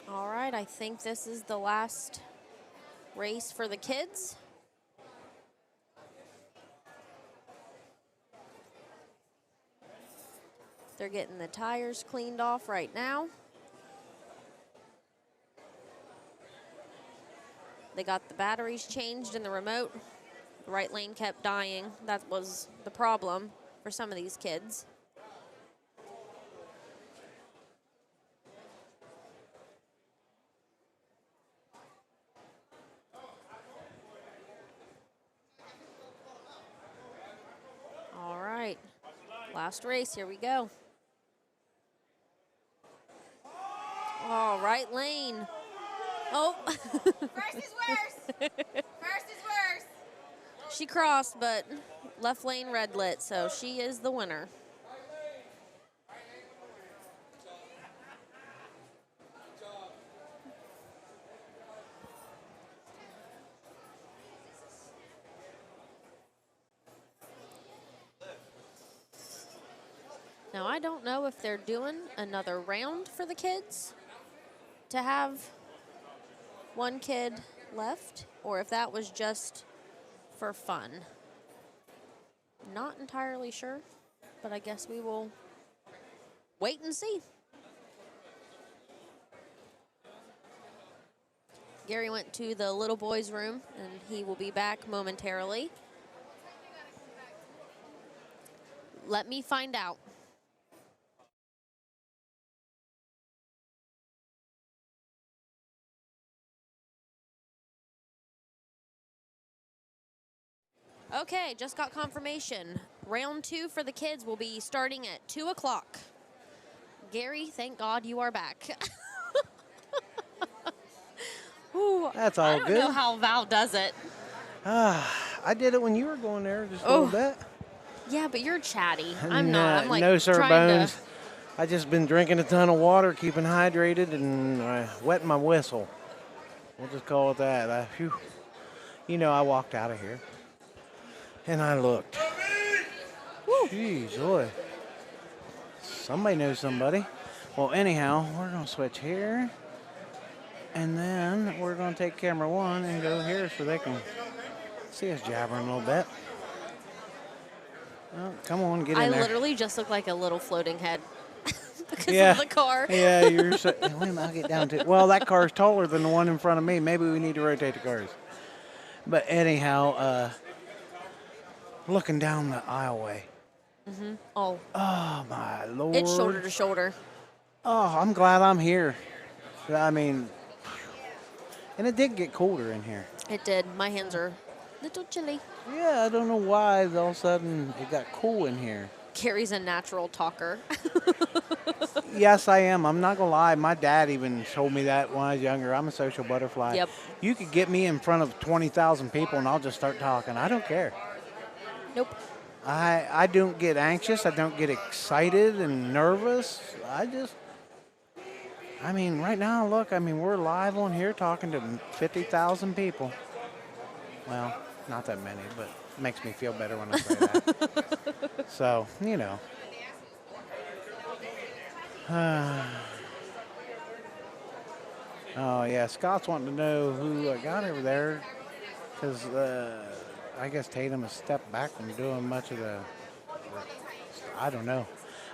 All right, I think this is the last race for the kids. They're getting the tires cleaned off right now. They got the batteries changed in the remote. The right lane kept dying. That was the problem for some of these kids. All right, last race, here we go. Oh, right lane. Oh. First is worse. First is worse. She crossed, but left lane red lit, so she is the winner. Now, I don't know if they're doing another round for the kids to have one kid left, or if that was just for fun. Not entirely sure, but I guess we will wait and see. Gary went to the little boy's room, and he will be back momentarily. Let me find out. Okay, just got confirmation. Round 2 for the kids will be starting at 2 o'clock. Gary, thank God you are back. Ooh, That's all I don't good. know how Val does it. I did it when you were going there just a little bit. Yeah, but you're chatty. I'm not. I'm like no, sir, trying Bones. to. I just been drinking a ton of water, keeping hydrated, and wetting my whistle. We'll just call it that. You know, I walked out of here, and I looked. Jeez, boy. Somebody knows somebody. Well, anyhow, we're going to switch here, and then we're going to take camera 1 and go here so they can see us jabbering a little bit. Well, come on, get in there. I literally just look like a little floating head because Yeah. of the car. Yeah, you're so, wait a minute, I'll get down to it. Well, that car's taller than the one in front of me. Maybe we need to rotate the cars. But anyhow, looking down the aisleway. Oh, Oh, my Lord. it's shoulder to shoulder. Oh, I'm glad I'm here. I mean, and it did get colder in here. It did. My hands are a little chilly. Yeah, I don't know why all of a sudden it got cool in here. Gary's a natural talker. Yes, I am. I'm not going to lie. My dad even told me that when I was younger. I'm a social butterfly. Yep. You could get me in front of 20,000 people and I'll just start talking. I don't care. Nope. I don't get anxious. I don't get excited and nervous. I mean, right now, look, I mean, we're live on here talking to 50,000 people. Well, not that many, but it makes me feel better when I say that. So, you know. Oh, yeah, Scott's wanting to know who I got over there because I guess Tatum has stepped back from doing much of the I don't know.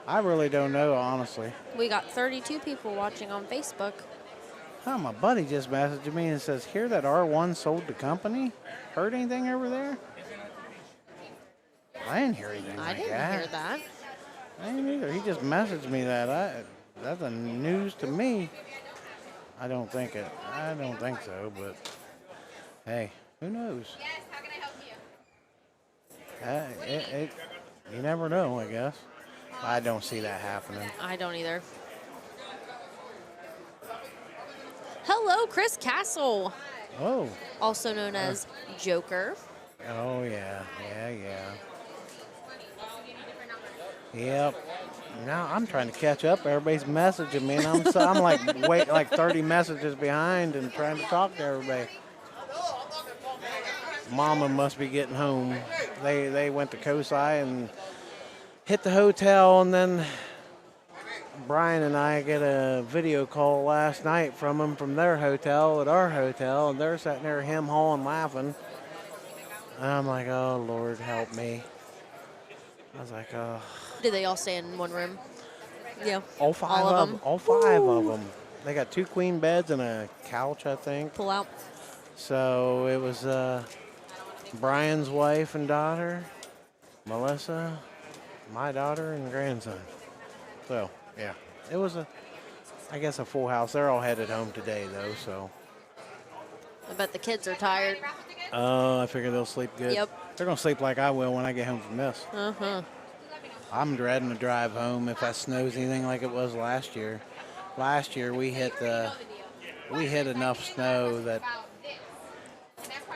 I really don't know, honestly. We got 32 people watching on Facebook. Oh, my buddy just messaged me and says, hear that R1 sold the company? Heard anything over there? I didn't hear anything I like didn't that. hear that. I didn't either. He just messaged me that. That's a news to me. I don't think so, but hey, who knows? Yes, how can I help you? You never know, I guess. I don't see that happening. I don't either. Hello, Chris Castle, Oh, also known as Joker. oh yeah. Yep. Now I'm trying to catch up. Everybody's messaging me, and I'm like 30 messages behind and trying to talk to everybody. Mama must be getting home. They went to Cosi and hit the hotel, and then Brian and I get a video call last night from them from their hotel at our hotel, and they're sitting there him-hawing laughing. And I'm like, oh, Lord, help me. I was like, oh. Did they all stay in one room? Yeah. All five of them. All five of them. They got 2 queen beds and a couch, I think. Pull out. So it was Brian's wife and daughter, Melissa, my daughter, and grandson. So, yeah. It was, I guess, a full house. They're all headed home today, though, so. I bet the kids are tired. I figure they'll sleep good. Yep. They're going to sleep like I will when I get home from this. Uh-huh. I'm dreading the drive home if that snows anything like it was last year. Last year we hit enough snow that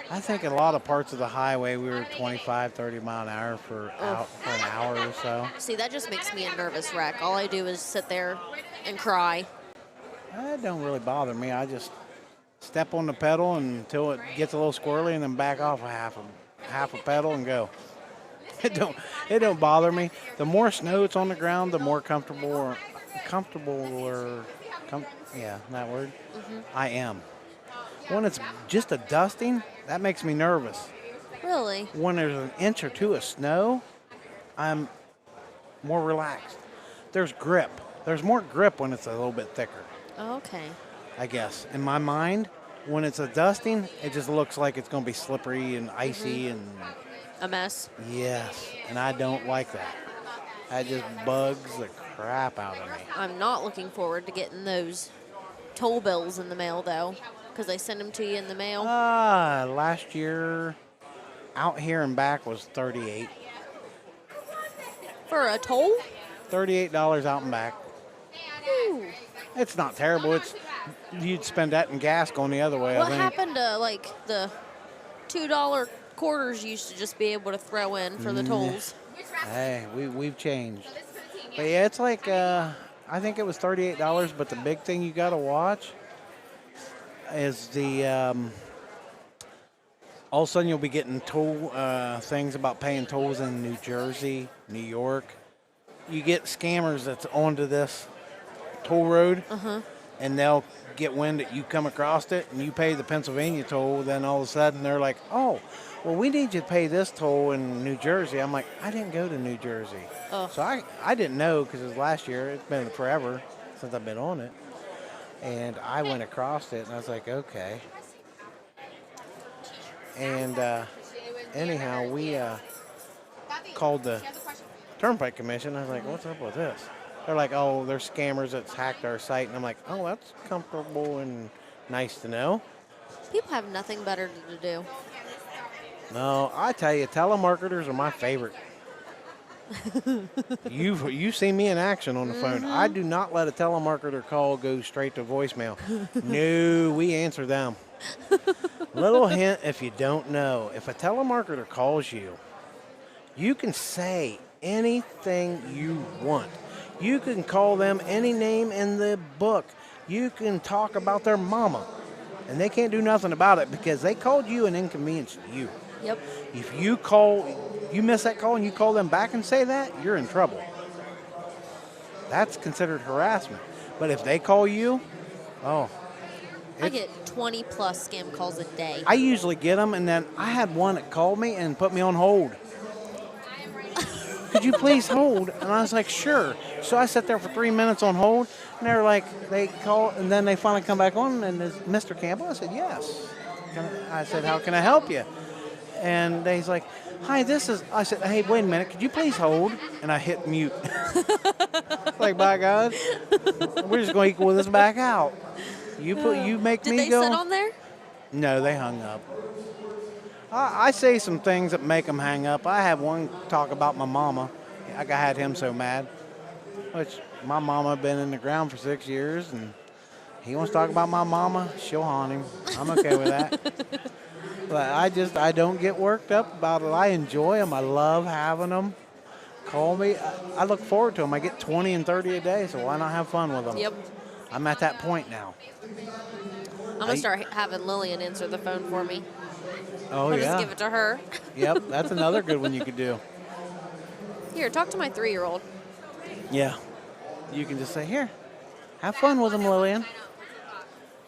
I think in a lot of parts of the highway we were 25, 30 mile an hour for an hour or so. See, that just makes me a nervous wreck. All I do is sit there and cry. That don't really bother me. I just step on the pedal until it gets a little squirrely and then back off a half a pedal and go. It don't bother me. The more snow it's on the ground, the more comfortable that word, I am. When it's just a dusting, that makes me nervous. Really? When there's an inch or 2 of snow, I'm more relaxed. There's grip. There's more grip when it's a little bit thicker, Okay. I guess. In my mind, when it's a dusting, it just looks like it's going to be slippery and icy and A mess. yes, and I don't like that. That just bugs the crap out of me. I'm not looking forward to getting those toll bills in the mail, though, because they send them to you in the mail. Last year, out here and back was $38. For a toll? $38 out and back. Ooh. It's not terrible. You'd spend that in gas going the other way, What I think. happened to, like, the $2 quarters you used to just be able to throw in for the tolls? Hey, we've changed. But yeah, it's like, I think it was $38, but the big thing you got to watch is all of a sudden you'll be getting toll things about paying tolls in New Jersey, New York. You get scammers that's onto this toll road, and they'll get wind that you come across it and you pay the Pennsylvania toll. Then all of a sudden they're like, oh, well, we need you to pay this toll in New Jersey. I'm like, I didn't go to New Jersey. Oh. So I didn't know because it was last year. It's been forever since I've been on it. And I went across it and I was like, okay. And anyhow, we called the Turnpike Commission. I was like, what's up with this? They're like, oh, there's scammers that's hacked our site. And I'm like, oh, that's comfortable and nice to know. People have nothing better to do. No, I tell you, telemarketers are my favorite. You've seen me in action on the phone. I do not let a telemarketer call go straight to voicemail. No, we answer them. Little hint if you don't know. If a telemarketer calls you, you can say anything you want. You can call them any name in the book. You can talk about their mama. And they can't do nothing about it because they called you and inconvenienced you. Yep. If you miss that call and you call them back and say that, you're in trouble. That's considered harassment. But if they call you, I get 20 plus scam calls a day. I usually get them, and then I had one that called me and put me on hold. could you please hold? And I was like, sure. So I sat there for 3 minutes on hold, and they're like, they call, and then they finally come back on, and it's Mr. Campbell. I said, yes. I said, how can I help you? And he's like, hi, this is, I said, hey, wait a minute, could you please hold? And I hit mute. Like, by God, we're just going to equal this back out. You make Did me they go. sit on there? No, they hung up. I say some things that make them hang up. I had one talk about my mama. I had him so mad. Which, my mama been in the ground for 6 years, and he wants to talk about my mama, she'll haunt him. I'm okay with that. But I don't get worked up about it. I enjoy them. I love having them. Call me. I look forward to them. I get 20 and 30 a day, so why not have fun with them? Yep. I'm at that point now. I'm going to start having Lillian answer the phone for me. Oh, I'll yeah. just give it to her. Yep, that's another good one you could do. Here, talk to my 3-year-old. Yeah. You can just say, here, have fun with them, Lillian.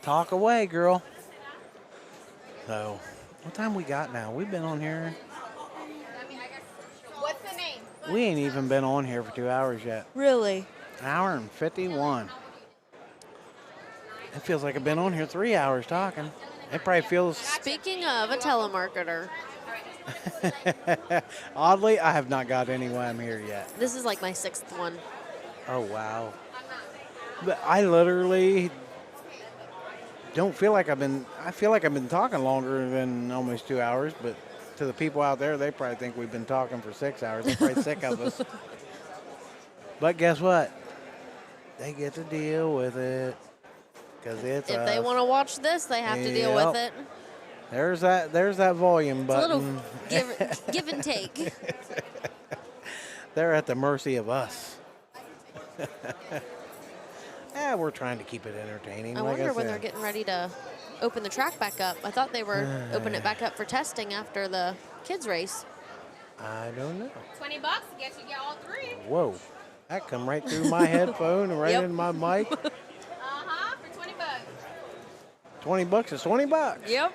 Talk away, girl. So, what time we got now? We've been on here. What's the name? We ain't even been on here for 2 hours yet. Really? An hour and 51. It feels like I've been on here 3 hours talking. It probably feels... Speaking of a telemarketer, Oddly, I have not got any while I'm here yet. this is like my 6th one. Oh, wow. But I literally don't feel like I feel like I've been talking longer than almost 2 hours, but to the people out there, they probably think we've been talking for 6 hours. They're probably sick of us. But guess what? They get to deal with it because it's If they us. want to watch this, they have to deal with it. There's that volume It's a button. little give and take. They're at the mercy of us. We're trying to keep it entertaining. I like wonder I when said. they're getting ready to open the track back up. I thought they were opening it back up for testing after the kids race. I don't know. $20. Guess you get all 3. Whoa. That come right through my headphone and right Yep. in my mic. For $20. $20 is $20. Yep.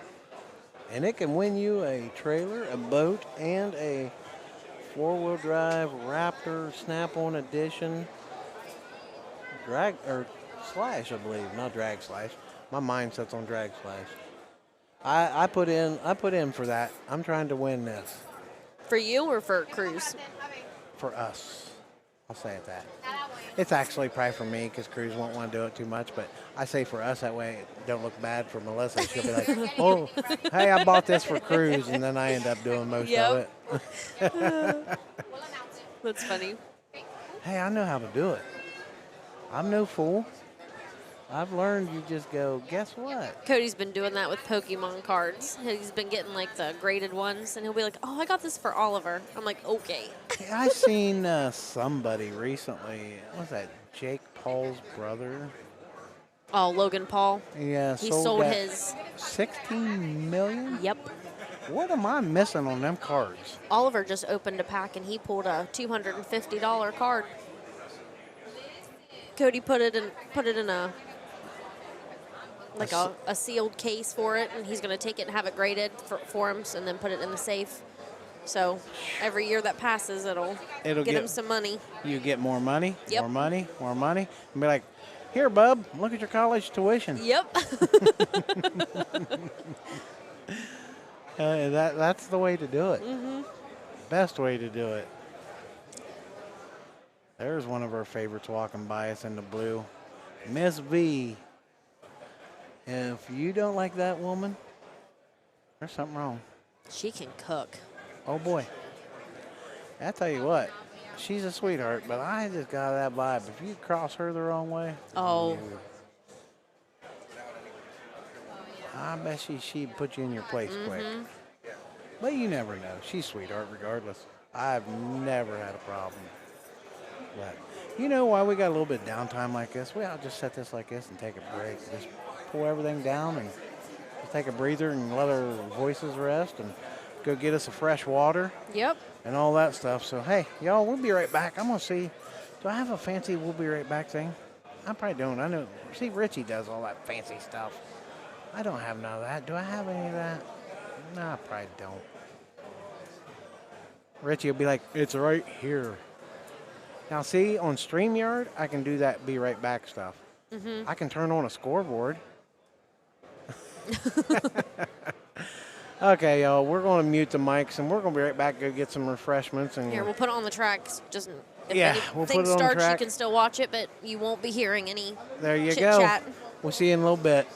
And it can win you a trailer, a boat, and a 4-wheel drive Raptor Snap-on Edition drag or slash, I believe, not drag slash. My mind sets on drag slash. I put in for that. I'm trying to win this For you or for Cruz? for us. I'll say it that. It's actually probably for me because Cruz won't want to do it too much, but I say for us that way it don't look bad for Melissa. She'll be like, oh, hey, I bought this for Cruz, and then I end up doing most of it. That's funny. Hey, I know how to do it. I'm no fool. I've learned you just go, guess what? Cody's been doing that with Pokemon cards. He's been getting like the graded ones, and he'll be like, "Oh, I got this for Oliver." I'm like, "Okay." Hey, I seen somebody recently. What was that? Jake Paul's brother? Oh, Logan Paul. Yeah, He sold that his. 16 million? Yep. What am I missing on them cards? Oliver just opened a pack, and he pulled a $250 card. Cody put it in a sealed case for it, and he's going to take it and have it graded for him, and then put it in the safe. So every year that passes, it'll get him some money. You get more money, Yep. more money, more money. And be like, here, bub, look at your college tuition. Yep. That's the way to do it. Mm-hmm. Best way to do it. There's one of our favorites walking by us in the blue. Miss V. If you don't like that woman, there's something wrong. She can cook. Oh, boy. I tell you what, she's a sweetheart, but I just got that vibe. If you cross her the wrong way, Oh. I bet she'd put you in your place quick. But you never know. She's a sweetheart regardless. I've never had a problem. But you know why we got a little bit of downtime like this? Well, I'll just set this like this and take a break. Just pull everything down and just take a breather and let our voices rest and go get us a fresh water Yep. and all that stuff. So, hey, y'all, we'll be right back. I'm going to see, do I have a fancy we'll be right back thing? I probably don't. I know. See, Richie does all that fancy stuff. I don't have none of that. Do I have any of that? No, I probably don't. Richie will be like, it's right here. Now, see, on StreamYard, I can do that be right back stuff. I can turn on a scoreboard. Okay, y'all, we're going to mute the mics, and we're going to be right back, go get some refreshments. And Here, we'll put it on the tracks. Just if Yeah, anything we'll put it on the starts, track. you can still watch it, but you won't be hearing any there you chit go. chat. We'll see you in a little bit.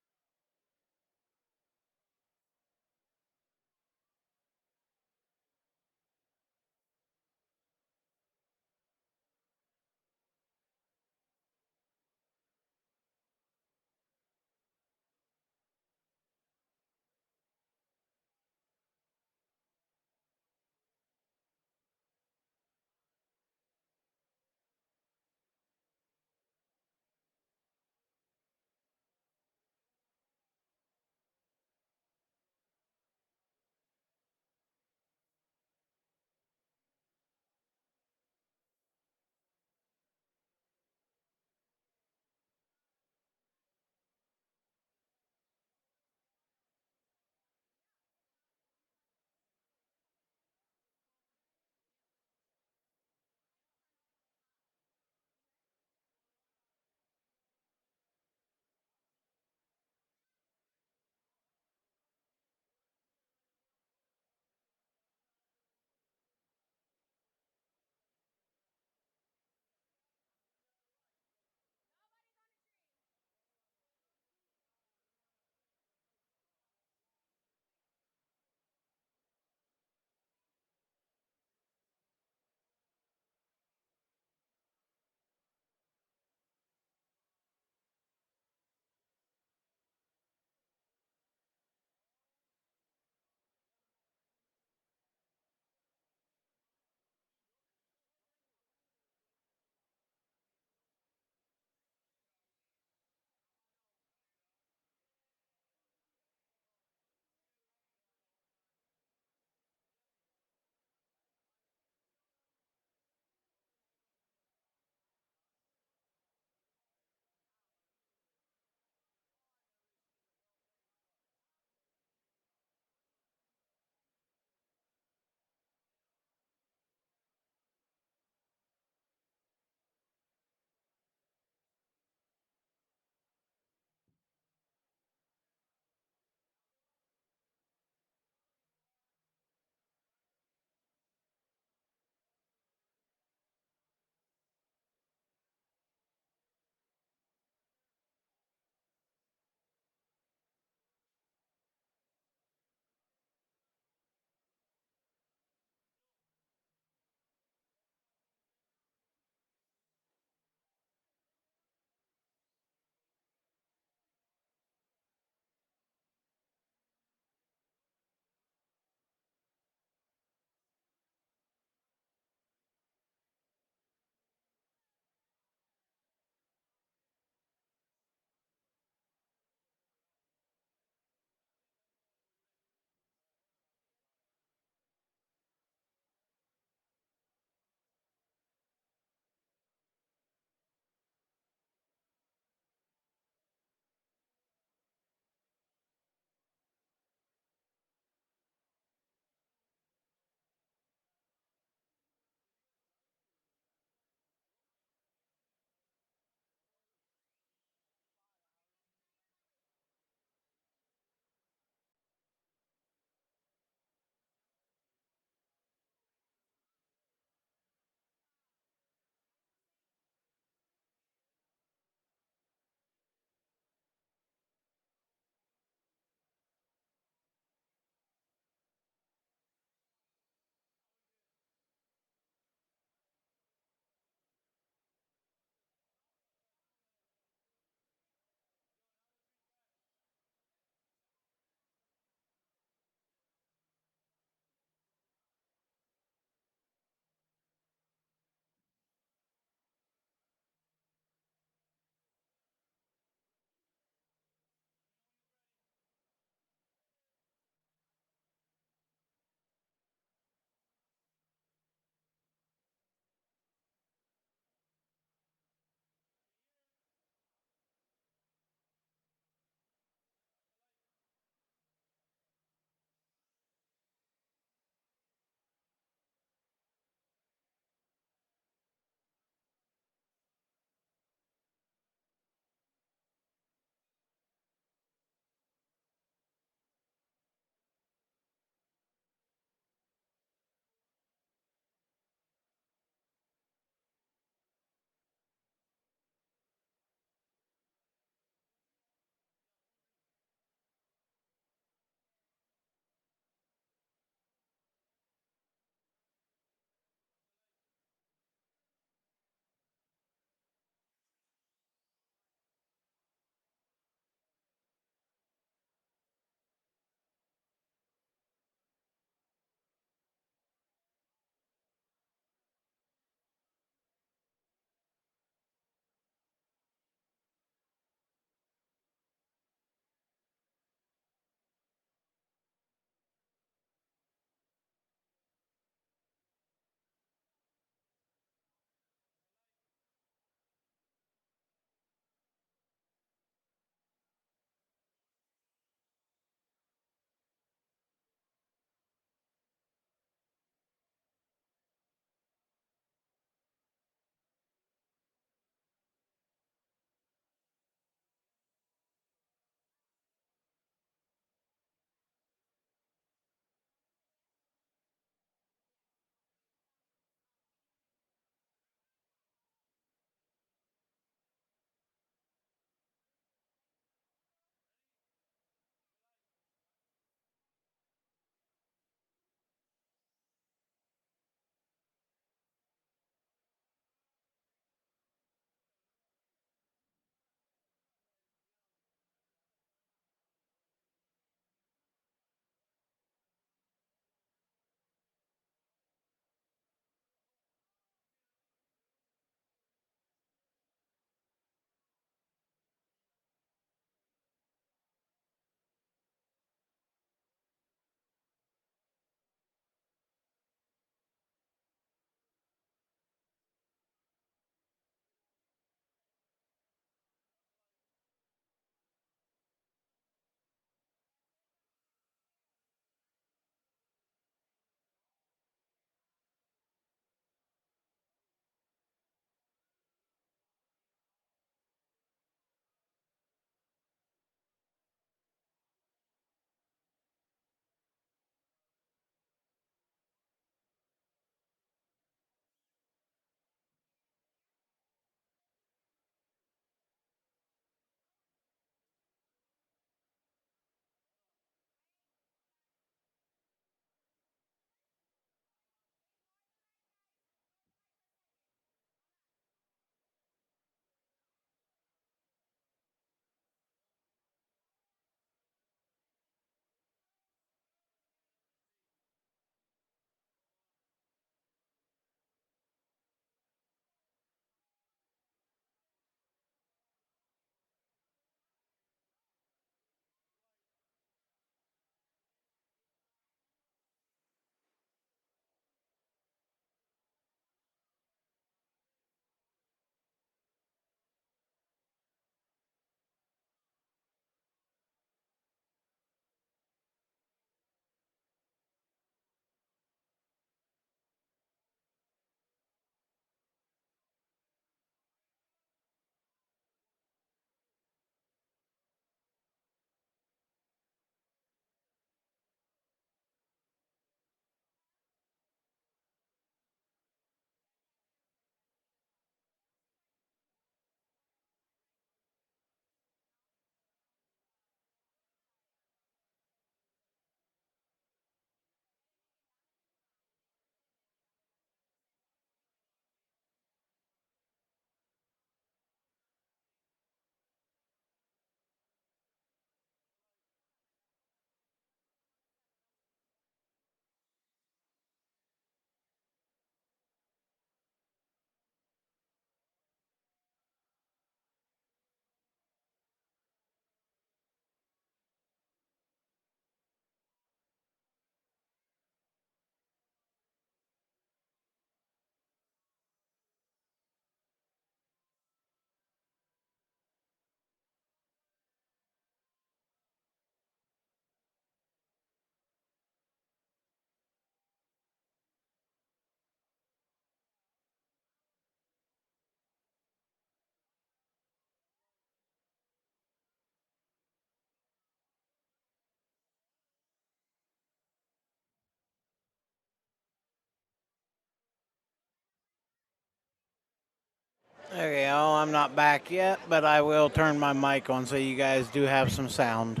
Okay, oh, I'm not back yet, but I will turn my mic on so you guys do have some sound.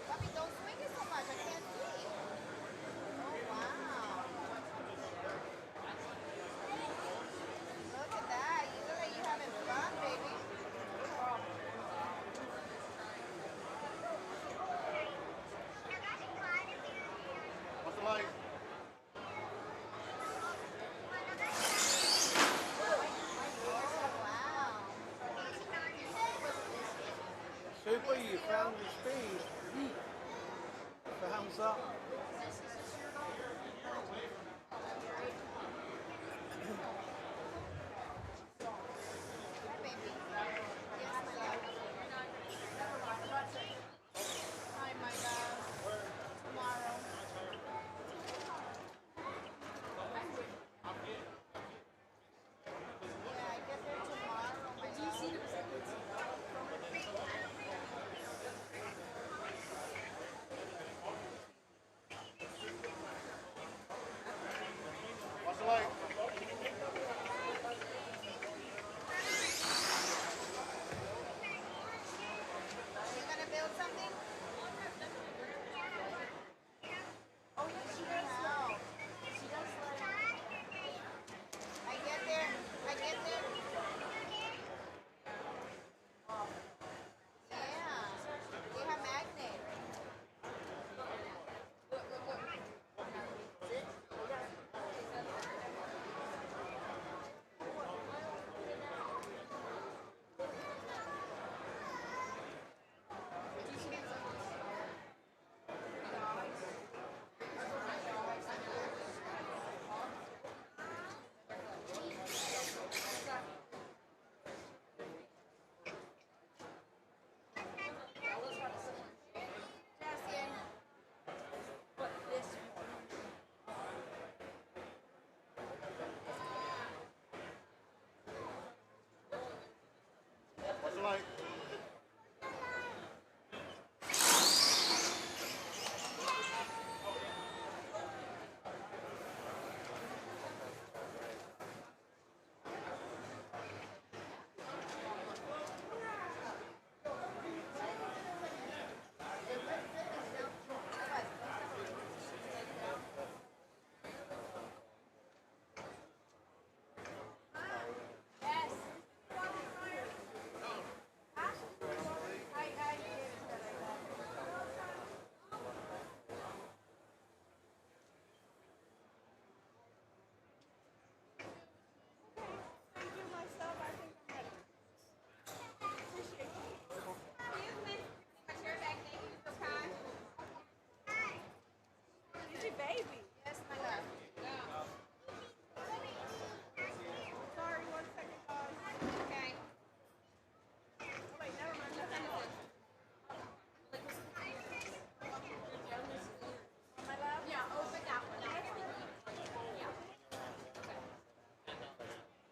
Papi, don't swing it so much. I can't see. Oh, wow. Look at that. You look like you're having fun, baby. Wow. Super, you found your speed. Found something. Hi, baby. Yes, my love. Hi, my love. Tomorrow. Yeah, I get there tomorrow, my love. You gonna build something? Oh, yeah, she does. Wow. She does I get there. I get there. Yeah. They have magnet. Yes, my love. Sorry, 1 second, guys. Okay. Oh, wait, never mind. My love? Yeah, open that one. Yeah.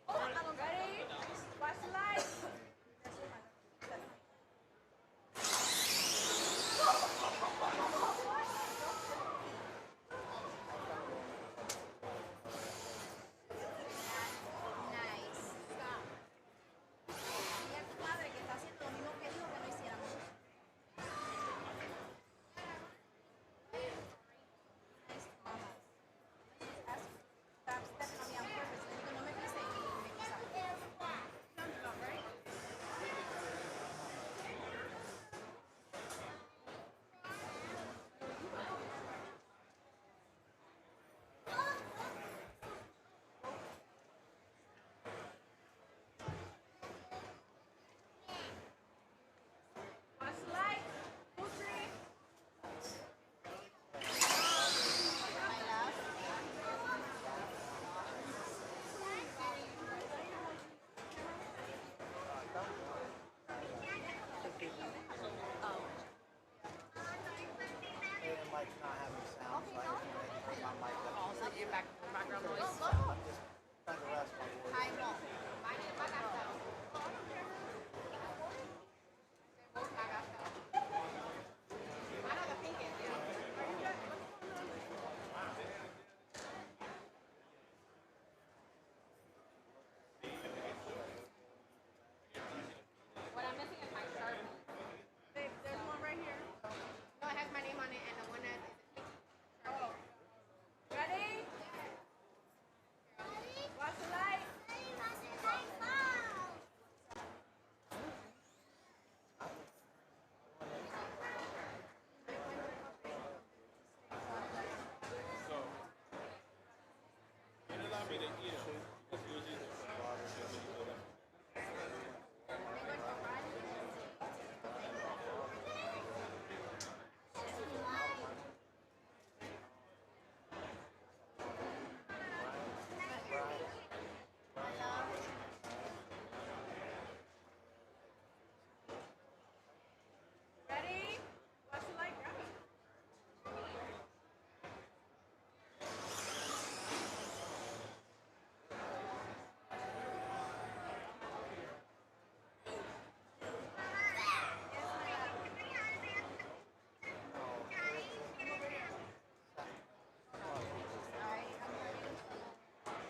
Oh, I'm ready. Watch the light. Nice. Stop. Dile a tu madre que está haciendo lo mismo que dijo que no hiciéramos. Nice. Stop stepping on me on purpose. Le digo, no me pise y me pisa. Right? Watch the light. Full tree. My love. Hey, the mic's not having sound, so I just want to turn my mic up. Also, your background noise. I'm just trying to rest my voice. I won't. I know the pink is, yeah. Ready? What's the light? Grab it.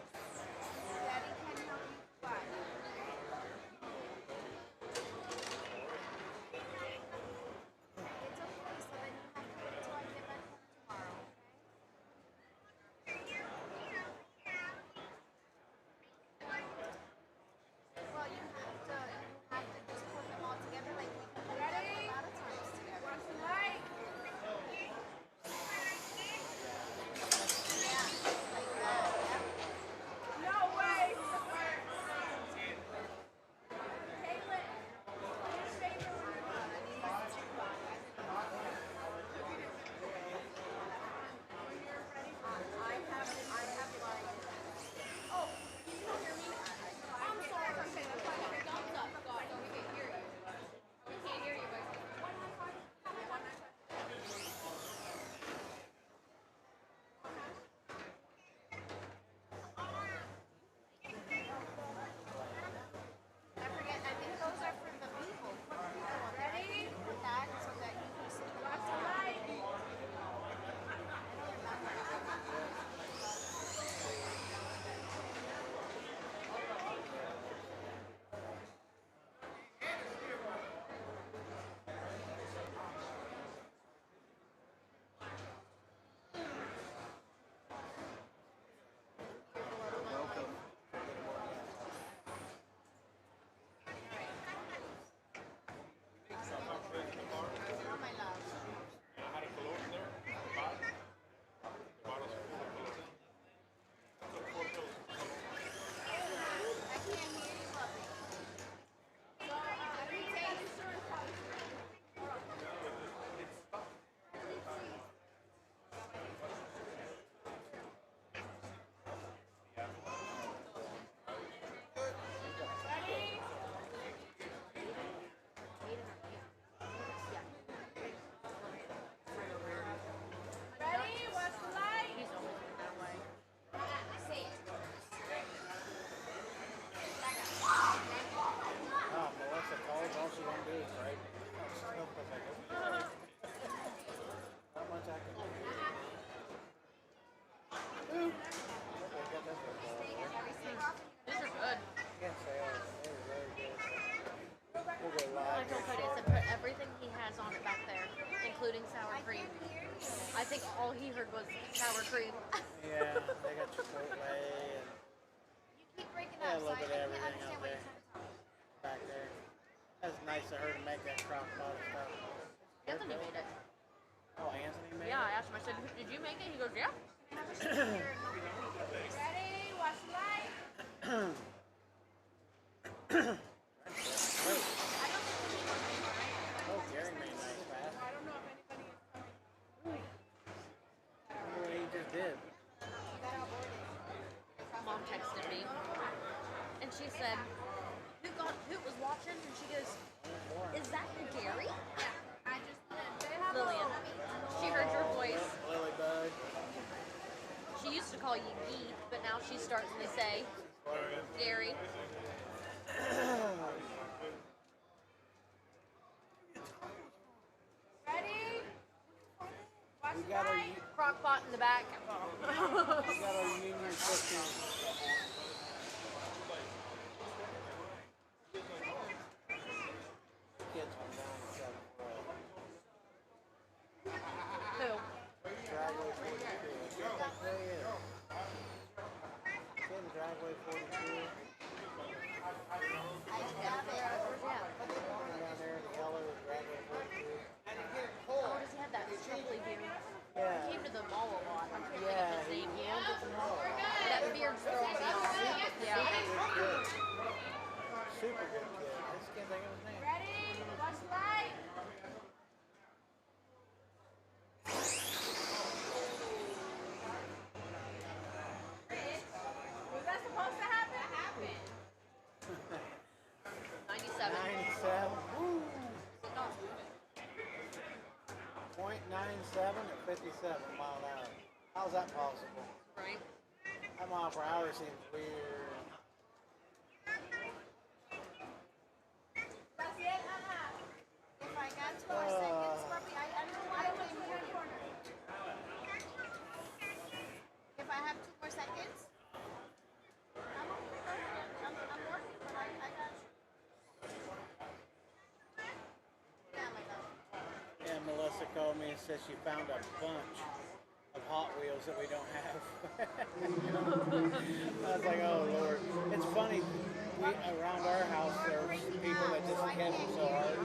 Daddy can help you fly. It's okay, so then you have to wait till I get back home tomorrow, okay? Well, you have to just put them all together like we have done a lot of times together. Watch the light. Yeah, like that. Yeah. No way. Caitlin, who's favorite one? I have like. Oh, you can hear me? I'm sorry for saying that. Thumbs up, God. We can't hear you. We can't hear you, but 195. I forget. I think those are for the people. Ready? For that, so that you can see. Watch the light. Oh, my love. I can't hear you, puppy. So, let me take insurance policy. Ready? Ready? What's the light? He's always been that way. Say it. Oh, Melissa calls, all she gonna do is right. Not much I can do. Oop. These are good. Can't say all. They were very good. We'll go I live. told Cody, I said, put everything he has on it back there, including sour cream. I think all he heard was sour cream. Yeah, they got Chipotle and You keep breaking yeah, a up, so little I bit of can't everything understand out what there. you're trying to tell me. Back there. That's nice of her to make that crock pot and stuff. Anthony made it. Oh, Anthony made Yeah, I it? asked him, I said, did you make it? He goes, yeah. Ready? Watch the light. Wait. Oh, Gary made nice fast. I don't know if anybody is coming. Look what he just did. Mom texted me, and she said, who was watching? And she goes, is that Gary? I just say hello. Lillian. She heard your voice. Lily Bug. She used to call you Geeth, but now she's starting to say Gary. Ready? Watch We the got our light. Crock pot in the back. we got our Union 15. Kids went down and shot Who? Driveway 42. There he is. It's in driveway 42. Down there in the yellow is driveway 42. Oh, does he have that chuckly beard? Yeah. He came to the mall a lot. I'm trying to Yeah, think he of his name. wanted to know. That beard's growing good. I just can't think of his name. Ready? Watch the light. Was that supposed to happen? That happened. 97. 97. Woo. .97 at 57 mile an hour. How's that possible? Right? That mile per hour seems weird. That's it? If I got 2 more seconds, probably, I don't know why I went in the corner. If I have 2 more seconds, I'm working, but I got you. Yeah, my God. Yeah, Melissa called me and said she found a bunch of Hot Wheels that we don't have. I was like, oh Lord. It's funny, around our house there's people that just get them so hard.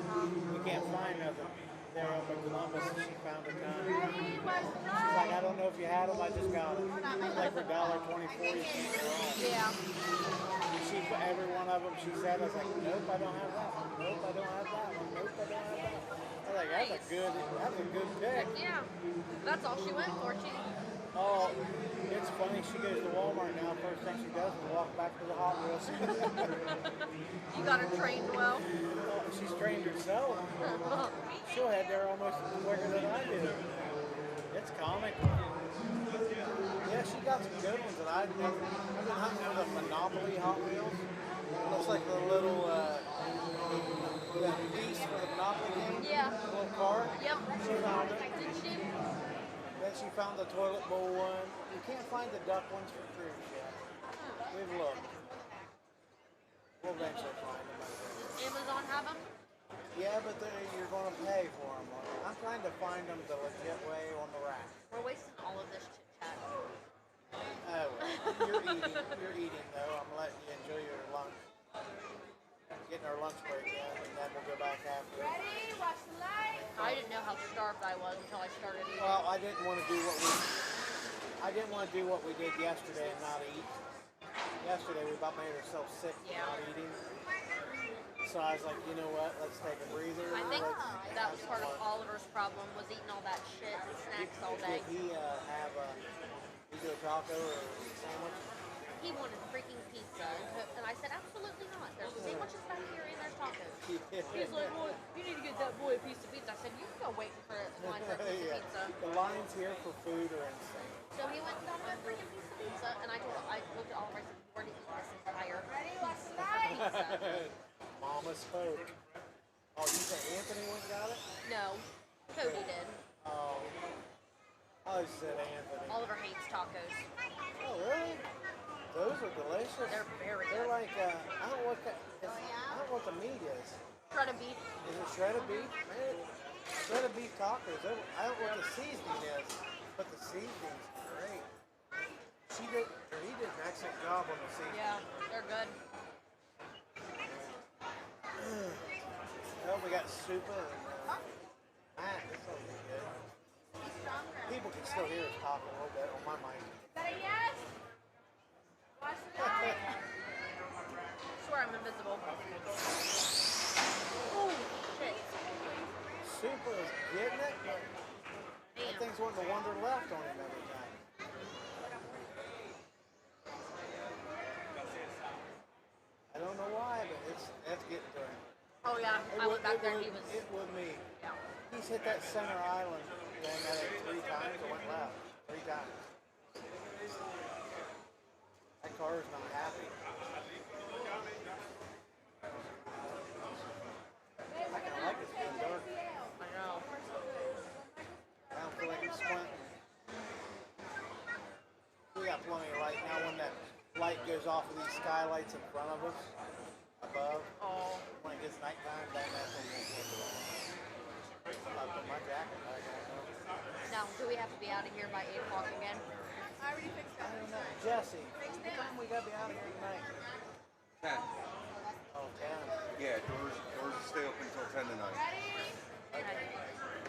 We can't find nothing. They're up in Columbus and she found a ton. Ready? Watch the She's light. like, I don't know if you had them, I just got them. Like for $1.24 you can't go wrong. Yeah. And she, every one of them she said, I was like, nope, I don't have that one. Nope, I don't have that one. Nope, I don't have that one. I was like, that's a good pick. Yeah. That's all she went for. She. Oh, it's funny. She goes to Walmart now. First thing she does is walk back to the Hot Wheels. You got her trained well. Oh, she's trained herself. She'll head there almost quicker than I do. It's comical. Yeah, she got some good ones that I've been hunting for the Monopoly Hot Wheels. It looks like the little the piece for the Monopoly game. Yeah. The little car. Yep. She found it. Did she? Then she found the toilet bowl one. You can't find the duck ones for cruise yet. We've looked. We'll eventually find them. I think. Does Amazon have them? Yeah, but you're going to pay for them. I'm trying to find them the legit way on the rack. We're wasting all of this chit chat. Oh, you're eating. You're eating though. I'm letting you enjoy your lunch. Getting our lunch break in, and then we'll go back after. Ready? Watch the light. I didn't know how starved I was until I started eating. Well, I didn't want to do what we did yesterday and not eat. Yesterday we about made ourselves sick from Yeah. not eating. So I was like, you know what? Let's take a breather. I think Let's that have was some part of lunch. Oliver's problem, was eating all that shit and snacks all day. Did he have either a taco or a sandwich? He wanted freaking pizza, and I said, absolutely not. There's sandwiches back here and there's tacos. He's like, well, you need to get that boy a piece of pizza. I said, you can go waiting for a line for a piece Yeah. of pizza. The lines here for food are insane. So he went and got my freaking piece of pizza, and I looked at Oliver, I said, you already eat this entire Ready? Watch the light. Mama spoke. Oh, you said Anthony went and got it? No, Cody did. Oh, I said Anthony. Oliver hates tacos. Oh, really? Those are delicious. They're very They're good. like I don't know what I don't know what the meat is. Shredded beef. Is it shredded beef? Shredded beef tacos. I don't know what the seasoning is, but the seasoning's great. He did an excellent job on the seasoning. Yeah, they're good. Oh, we got Supa and Matt. This will be good. He's stronger. People can still hear us talking a little bit on my mic. Is that a yes? Watch the light. Swear I'm invisible. Oh, shit. Supa is getting it, but that Damn. thing's wanting to wander left on him every time. I don't know why, but that's getting to him. Oh, yeah. I went back there and he was. It would me. Yeah. He's hit that center island thing at it 3 times. It went left 3 times. That car is not happy. I kind of like this being dark. I know. I don't feel like it's squinting. We got plenty of light now. When that light goes off of these skylights in front of us, above, Oh. when it gets nighttime, then that's when we'll take it off. I put my jacket back on. Now, do we have to be out of here by 8 o'clock again? I already fixed that. Jesse, what time we gotta be out of here tonight? 10. Oh, 10. Yeah, doors stay open until 10 tonight. Ready? Okay.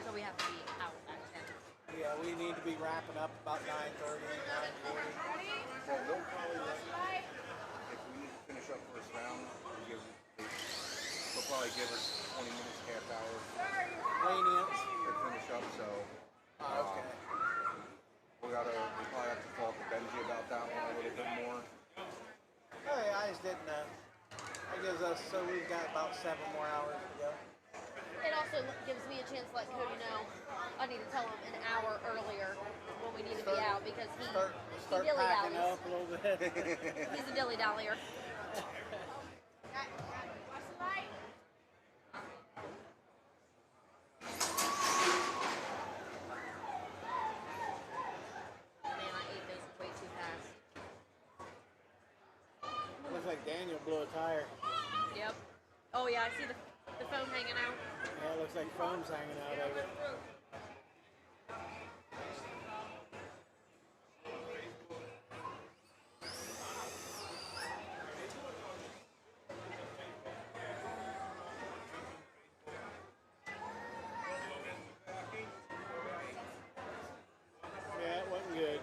So we have to be out at 10. Yeah, we need to be wrapping up about 9:30, 9:40. Ready? Well, they'll probably Watch let, the light. if we need to finish up first round, we'll give them probably give us 20 minutes, half hour Lenience. to finish up. So Okay. we probably have to talk to Benji about that one a little bit more. Hey, I just didn't know. That gives us, so we've got about 7 more hours to go. It also gives me a chance to let Cody know I need to tell him an hour earlier when we need to be out because he Start dilly packing dallies. up a little bit. He's a dilly dallyer. Man, I ate those way too fast. Looks like Daniel blew a tire. Yep. Oh yeah, I see the foam hanging out. Yeah, it looks like foam's hanging out of it. Yeah, it wasn't good.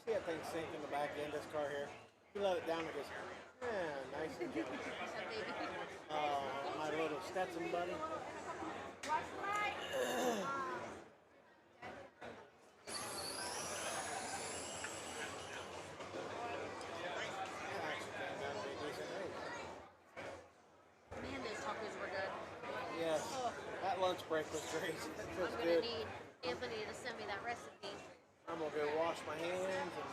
See that thing sink in the back end of this car here? You let it down, it goes, yeah, nice and gentle. That baby. My little Stetson buddy. Actually came down to be a decent race. Man, those tacos were good. Yes, that lunch break was great. It feels I'm gonna good. need Anthony to send me that recipe. I'm gonna go wash my hands and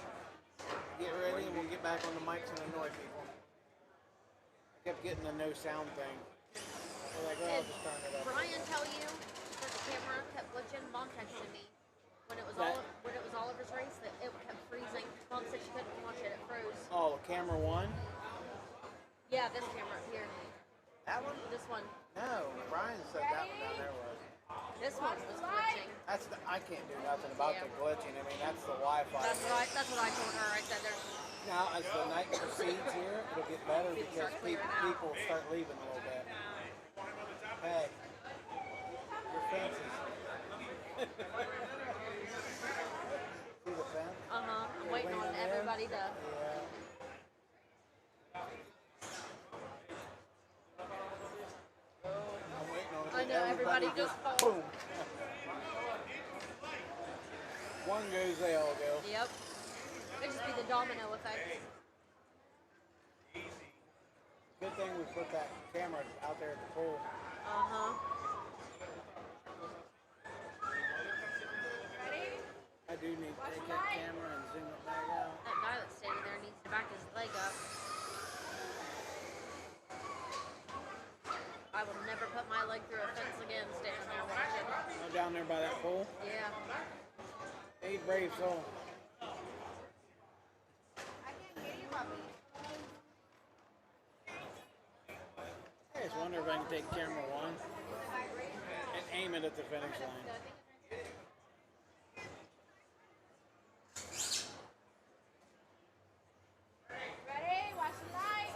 get ready, and we'll get back on the mics and annoy people. I kept getting the no sound thing. They're like, well, I'll just turn it up. Brian tell you that the camera kept glitching? Mom texted me when it was That- Oliver's race that it kept freezing. Mom said she couldn't watch it. It froze. Oh, camera one? Yeah, this camera here. That one? This one. No, Brian said that one down there was. This one was glitching. I can't do nothing about the glitching. I mean, that's the Wi-Fi. That's what I told her. I said there's Now, as the night proceeds here, it'll get better People because start clearing out. people start leaving a little bit. Hey, your fences. See the fence? I'm waiting on leaning in? everybody to. Yeah. I'm waiting on I know, everybody just fall. boom. One goes, they all go. Yep. It'd just be the domino effect. Good thing we put that camera out there at the pool. I do need to take that camera and zoom it back out. That guy that's standing there needs to back his leg up. I will never put my leg through a fence again standing there watching. Oh, down there by that pool. Yeah. Hey, brave soul. I just wonder if I can take camera one and aim it at the finish line. Ready? Watch the light.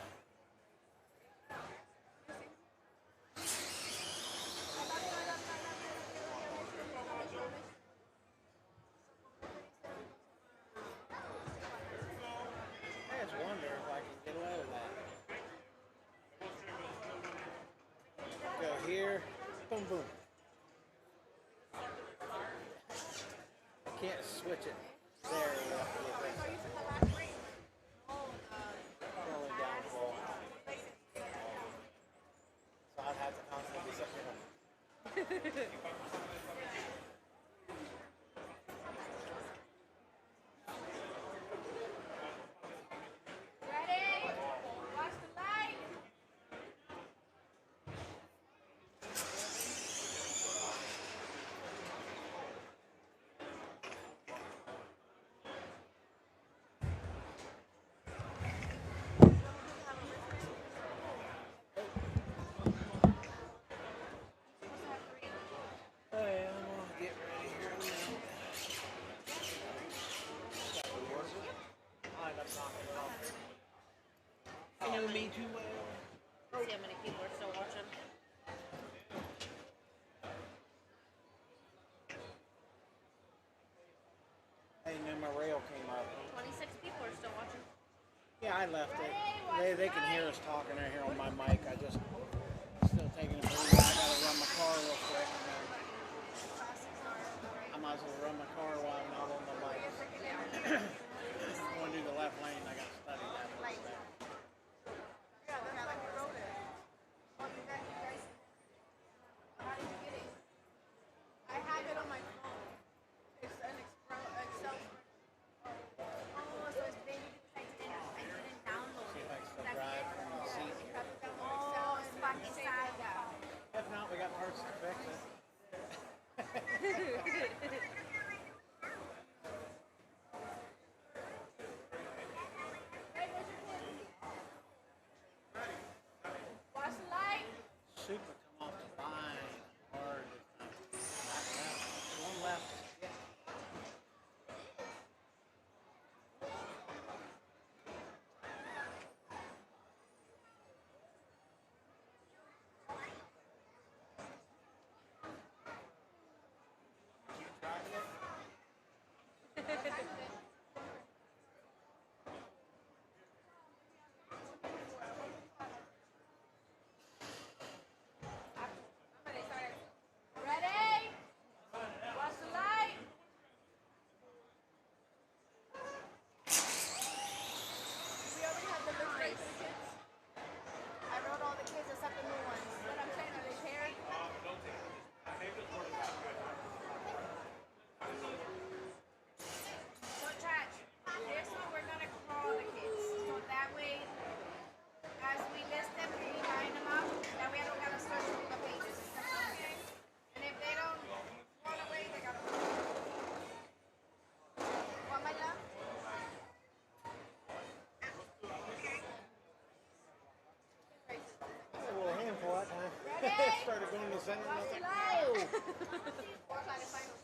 I just wonder if I can get away with that. Go here, boom, boom. Can't switch it. There we go. Only downfall. So I'd have to constantly be sitting here. Ready? Watch the light. Hey, I'm gonna get ready here in a minute. I end up knocking it off. You know me too well. See how many people are still watching. Hey, no, my rail came up. 26 people are still watching. I left it. They can hear us talking right here on my mic. I just still taking a breather. I gotta run my car real quick. And then I might as well run my car while I'm not on the mic. I'm going to do the left lane. I got to study that a little bit. I have it on my phone. It's an Excel. Oh, so it's maybe because I didn't download See it. if I can still drive from the seat here. Oh, it's Pakistan. If not, we got parts to fix it. Watch the light. Super come off the line hard this time. Back left. One left. Yeah. You driving it? Ready? Watch the light. We already have the list ready for the kids. I wrote all the kids except the new ones. But I'm saying, are they paired? So, chat, this one we're gonna call the kids. So that way, as we list them, we line them up. That way I don't gotta search through the pages. Okay? And if they don't run away, they gotta run. What, my love? A little handful that time. Ready? Started going to the center. And I was Watch the like, light. oh. Or try to find those.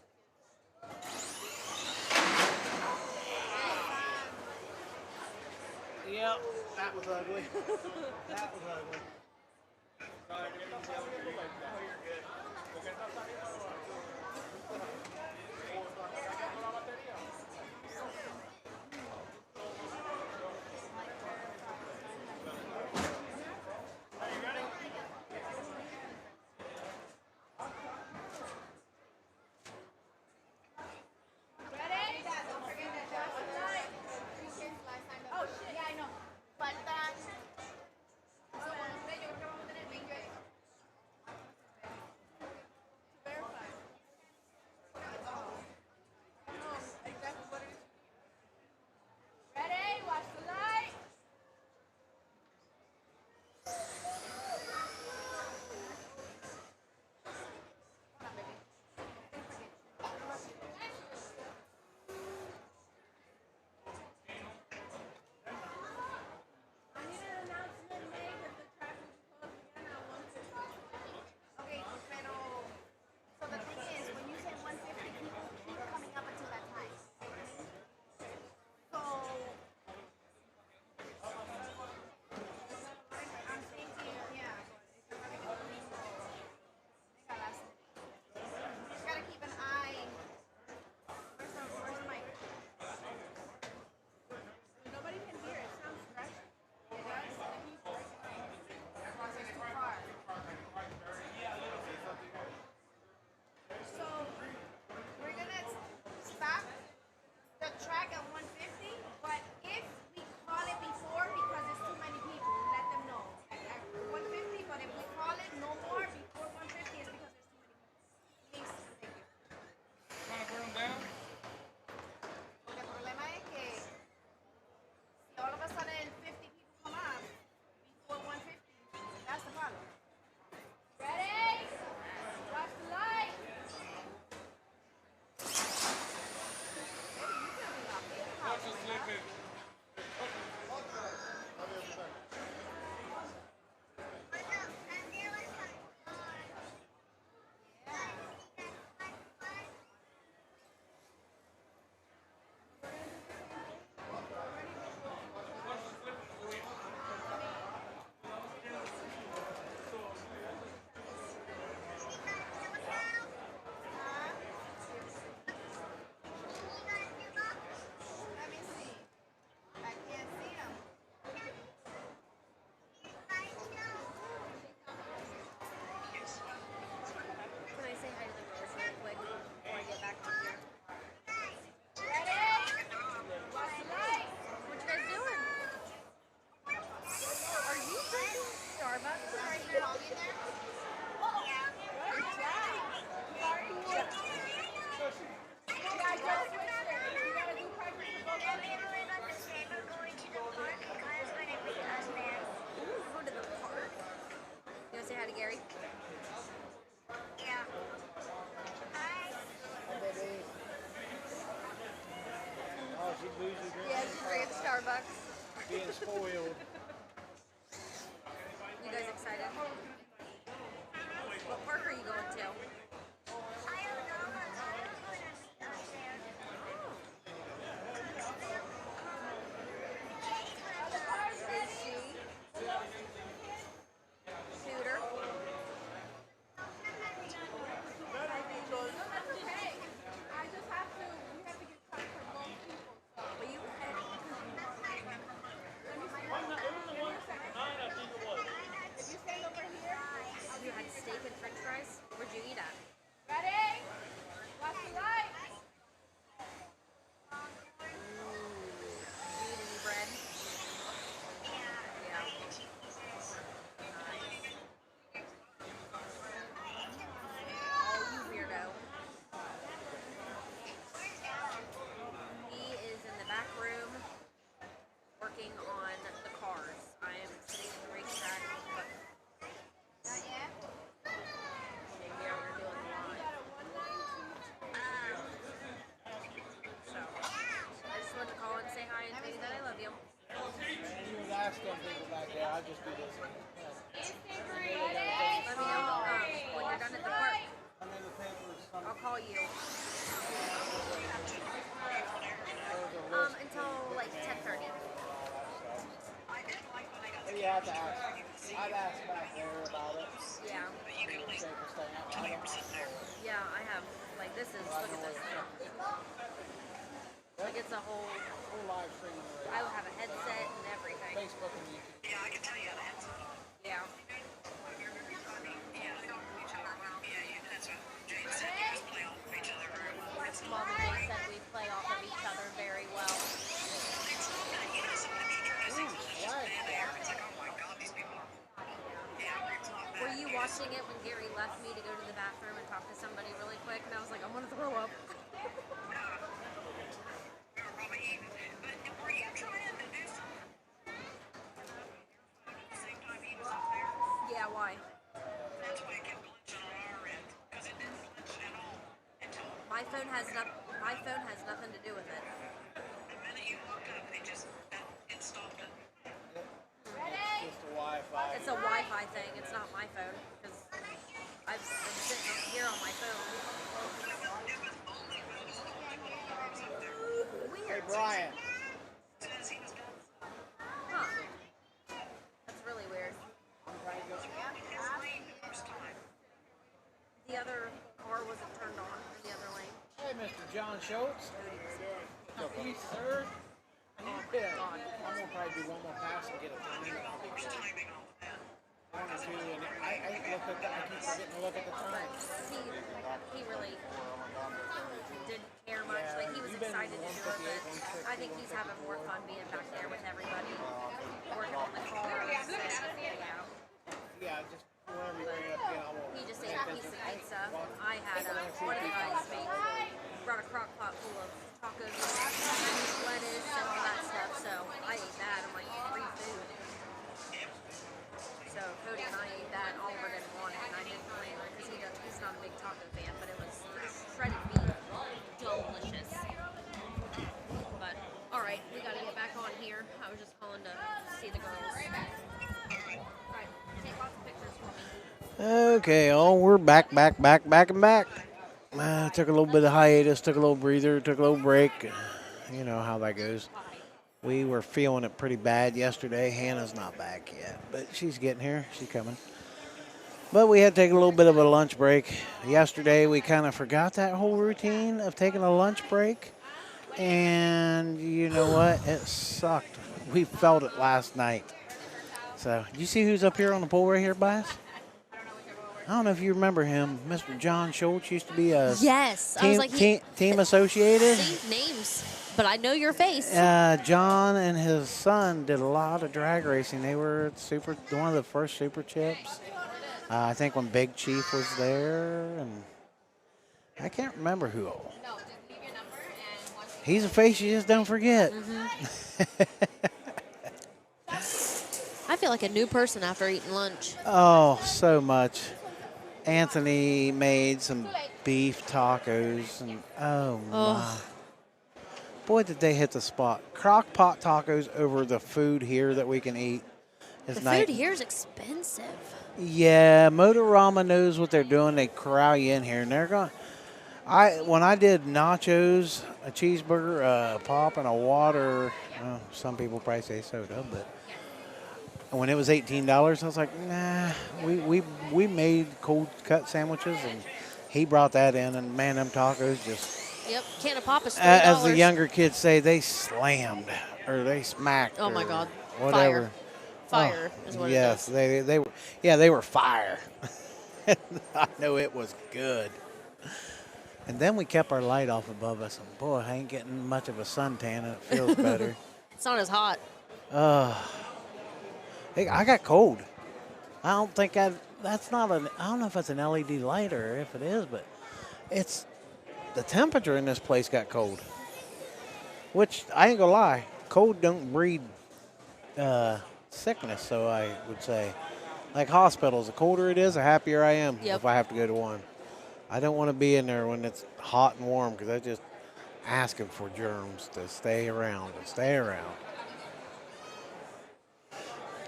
Yep, that was ugly. That was ugly. Ready? Don't forget that watch the light. Oh shit, yeah I know. Faltan. So, yo creo que vamos a tener 20 ahí. $5. Being spoiled. You guys excited? What park are you going to? Is she? Shooter? That's okay. I just have to, we have to get time for both people. So. Will you? If you stand over here, You had steak and french fries? Where'd you eat at? ready? Watch the light. Did you eat any bread? Yeah. Nice. Oh, you weirdo. He is in the back room working on the cars. I am sitting at the racetrack, but Not yet. here we're doing the line. So, I just wanted to call and say hi and tell you that I love you. You would ask them people back there. I just do this. Ready? Let me know when you're done at the park. I'm in the papers. I'll call you. Until like 10:30. You have to ask. I'd ask back there about it. Yeah. Yeah, I have. Like this is. Look at this. Like it's a whole. Whole live streaming already. I will have a headset and everything. Facebook and YouTube. Yeah. Mom and Jay said we play off of each other very well. Were you watching it when Gary left me to go to the bathroom and talk to somebody really quick? And I was like, I'm gonna throw up. Yeah, why? My phone has nothing to do with it. Just the Wi-Fi. It's a Wi-Fi thing. It's not my phone because I've been sitting here on my phone. Hey, Weird. Brian. Huh. That's really weird. The other car wasn't turned on in the other lane. Hey, Mr. John Schultz. Yes, sir. Yeah, I'm gonna probably do one more pass and get a time. And I'll be good. One or two, and I keep forgetting to look at the time. He really didn't care much. Yeah, Like he was you've been excited to do it, but I think he's having more fun being back there with everybody, working on the cars. Yeah. Yeah, just whenever you bring it up again, I will. He just ate a piece of pizza. I had one of the guys brought a crock pot full of tacos and lettuce and all that stuff. So I ate that. I'm like, free food. So Cody and I ate that. Oliver didn't want it, and I didn't blame him because he's not a big taco fan. But it was shredded beef, delicious. But all right, we got to get back on here. I was just calling to see the girls. All right, take lots of pictures for me. Okay, we're back. Took a little bit of hiatus, took a little breather, took a little break. You know how that goes. We were feeling it pretty bad yesterday. Hannah's not back yet, but she's getting here. She's coming. But we had to take a little bit of a lunch break. Yesterday, we kind of forgot that whole routine of taking a lunch break. And you know what? It sucked. We felt it last night. So, you see who's up here on the pole right here, Bias? I don't know if you remember him. Mr. John Schultz used to be a Yes, I team, was like, team associated. see names, but I know your face. John and his son did a lot of drag racing. They were one of the first super chips. I think when Big Chief was there, and I can't remember who all. He's a face you just don't forget. I feel like a new person after eating lunch. Oh, so much. Anthony made some beef tacos, and oh my. Boy, did they hit the spot. Crock pot tacos over the food here that we can eat is The nice. food here is expensive. Yeah, Motorama knows what they're doing. They corral you in here, and they're going. When I did nachos, a cheeseburger, a pop, and a water. Well, some people probably say soda, but when it was $18, I was like, nah. We made cold cut sandwiches, and he brought that in, and man, them tacos just. Yep, can of pop is $3. As the younger kids say, they slammed or they smacked. Oh my or God, whatever. Fire is what Yes, it is. they were fire. I know it was good. And then we kept our light off above us, and boy, I ain't getting much of a suntan, and it feels better. It's not as hot. Hey, I got cold. I don't think that's not an. I don't know if it's an LED light or if it is, but it's the temperature in this place got cold. Which I ain't gonna lie, cold don't breed sickness. So I would say, like hospitals, the colder it is, the happier I am Yep. if I have to go to one. I don't want to be in there when it's hot and warm because I just asking for germs to stay around and stay around.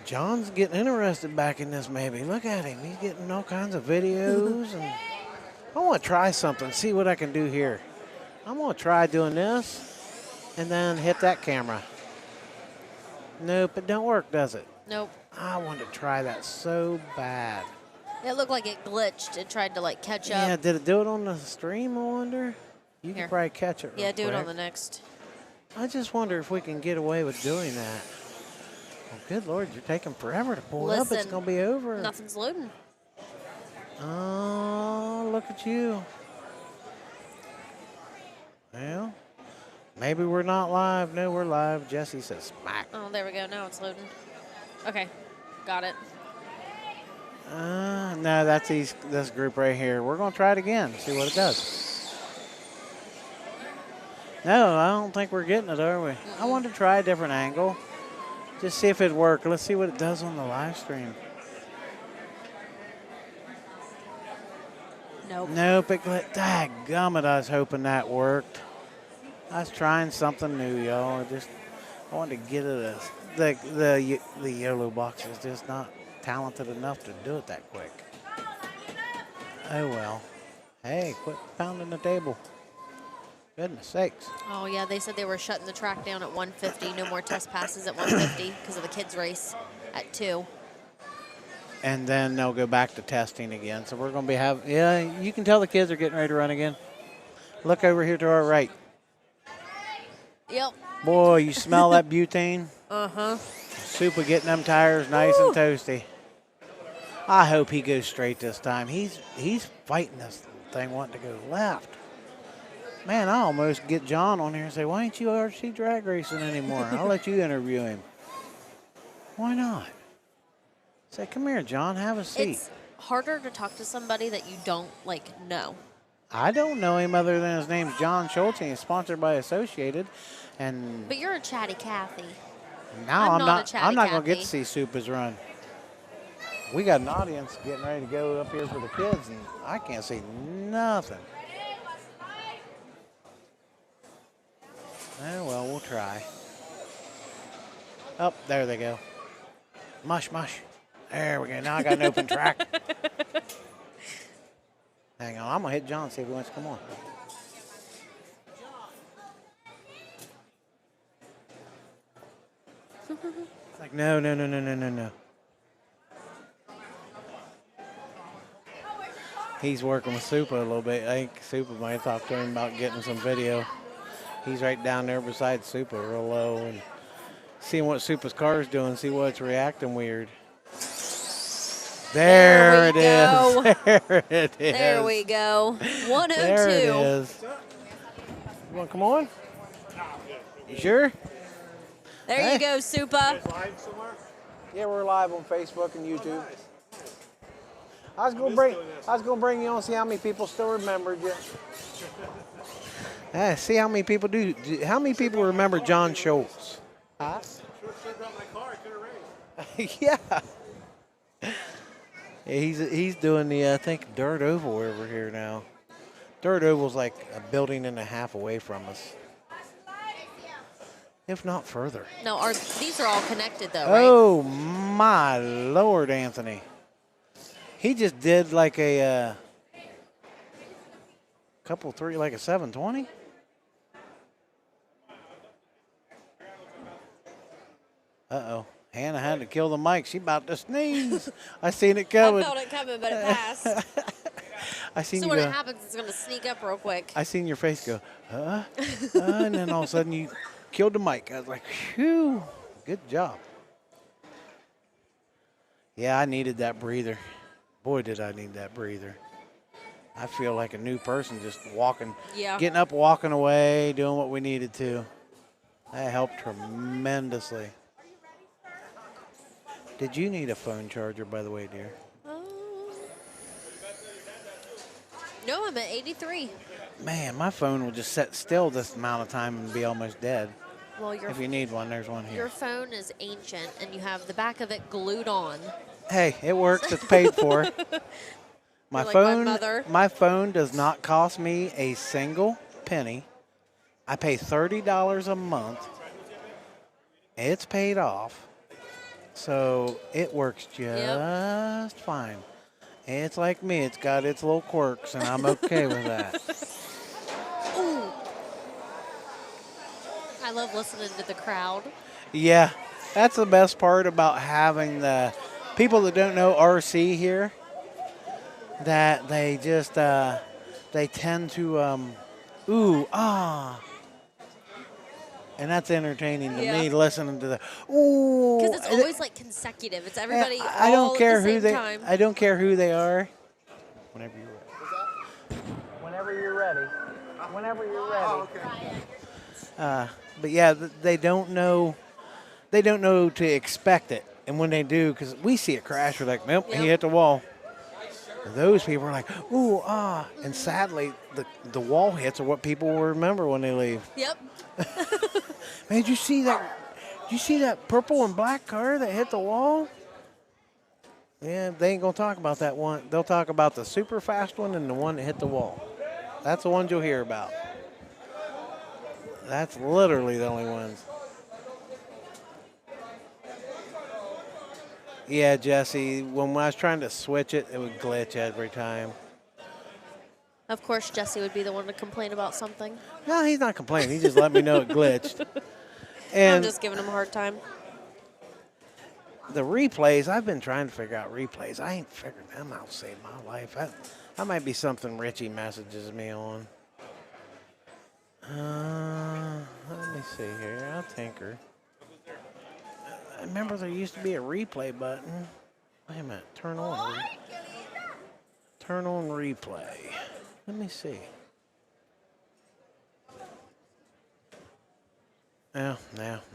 John's getting interested back in this maybe. Look at him. He's getting all kinds of videos. And I want to try something, see what I can do here. I'm going to try doing this and then hit that camera. Nope, it don't work, does it? Nope. I want to try that so bad. It looked like it glitched. It tried to like catch Yeah, up. did it do it on the stream, I wonder? You Here. can probably catch it real Yeah, do it on quick. the next. I just wonder if we can get away with doing that. Oh, good Lord, you're taking forever to pull it up. It's Listen, going to be over. Nothing's loading. Oh, look at you. Well, maybe we're not live. No, we're live. Jesse says smack. Oh, there we go. Now it's loading. Okay, got it. No, that's this group right here. We're going to try it again, see what it does. No, I don't think we're getting it, are we? I wanted to try a different angle. Just see if it worked. Let's see what it does on the live stream. Nope. Nope, it dadgummit, I was hoping that worked. I was trying something new, y'all. I wanted to get it. The YOLO box is just not talented enough to do it that quick. Oh well. Hey, quit pounding the table. Goodness sakes. Oh yeah, they said they were shutting the track down at 150. No more test passes at 150 because of the kids race at 2. And then they'll go back to testing again. So we're going to be yeah, you can tell the kids are getting ready to run again. Look over here to our right. Yep. Boy, you smell that butane? Uh-huh. Super getting them tires nice and toasty. I hope he goes straight this time. He's fighting this thing wanting to go left. Man, I almost get John on here and say, why ain't you RC drag racing anymore? I'll let you interview him. Why not? Say, come here, John, have a seat. It's harder to talk to somebody that you don't know. I don't know him other than his name's John Schultz, and he's sponsored by Associated. And But you're a chatty Cathy. now I'm I'm not a chatty not going to get Cathy. to see Supas run. We got an audience getting ready to go up here for the kids, and I can't see nothing. Oh, well, we'll try. Oh, there they go. Mush, mush. There we go. Now I got an open track. Hang on. I'm going to hit John, see if he wants to come on. It's like, no. He's working with Supa a little bit. I think Supa might talk to him about getting some video. He's right down there beside Supa, real low, and seeing what Supa's car is doing, see what's reacting weird. There it go. is. There it is. There we go. 102. There it is. You want to come on? You sure? There Hey. you go, Supa. Yeah, we're live on Facebook and YouTube. I was gonna bring you on, see how many people still remembered you. See how many people how many people remember John Schultz? Huh? Yeah. He's doing the I think Dirt Oval over here now. Dirt Oval's like a building and a half away from us. if not further. No, these are all connected though, right? Oh my Lord, Anthony! He just did like a couple three, like a 720. Uh-oh. Hannah had to kill the mic. She about to sneeze. I seen it I coming. felt it coming, but it passed. I seen So you when go. it happens, it's gonna sneak up real quick. I seen your face go, and then all of a sudden you killed the mic. I was like, phew, good job. Yeah, I needed that breather. Boy, did I need that breather. I feel like a new person just walking, Yeah. getting up, walking away, doing what we needed to. That helped tremendously. Did you need a phone charger, by the way, dear? No, I'm at 83. Man, my phone will just sit still this amount of time and be almost dead. Well, If you need one, there's one your here. phone is ancient, and you have the back of it glued on. Hey, it works. It's paid for. My You're like my phone, mother. my phone does not cost me a single penny. I pay $30 a month. It's paid off, so it works just fine. It's like me. It's got its little quirks, and I'm okay with that. Ooh. I love listening to the crowd. Yeah, that's the best part about having the people that don't know RC here. That they just they tend to ooh ah, and that's entertaining to me listening to the ooh. Because it's always like consecutive. It's everybody I all don't care at the who same they. time. I don't care who they are. Whenever you're ready. Whenever you're ready. Whenever you're ready. Oh, okay. But yeah, they don't know. They don't know to expect it, and when they do, because we see it crash, we're like, nope, he hit the wall. Those people are like, ooh, ah. And sadly, the wall hits are what people will remember when they leave. Yep. Man, did you see that? Did you see that purple and black car that hit the wall? Yeah, they ain't going to talk about that one. They'll talk about the super fast one and the one that hit the wall. That's the ones you'll hear about. That's literally the only ones. Yeah, Jesse, when I was trying to switch it, it would glitch every time. Of course, Jesse would be the one to complain about something. No, he's not complaining. He just let me know it glitched. I'm And just giving him a hard time. the replays, I've been trying to figure out replays. I ain't figured them out to save my life. That might be something Richie messages me on. Let me see here. I'll tinker. I remember there used to be a replay button. Wait a minute. Turn on. Turn on replay. Let me see. Yeah,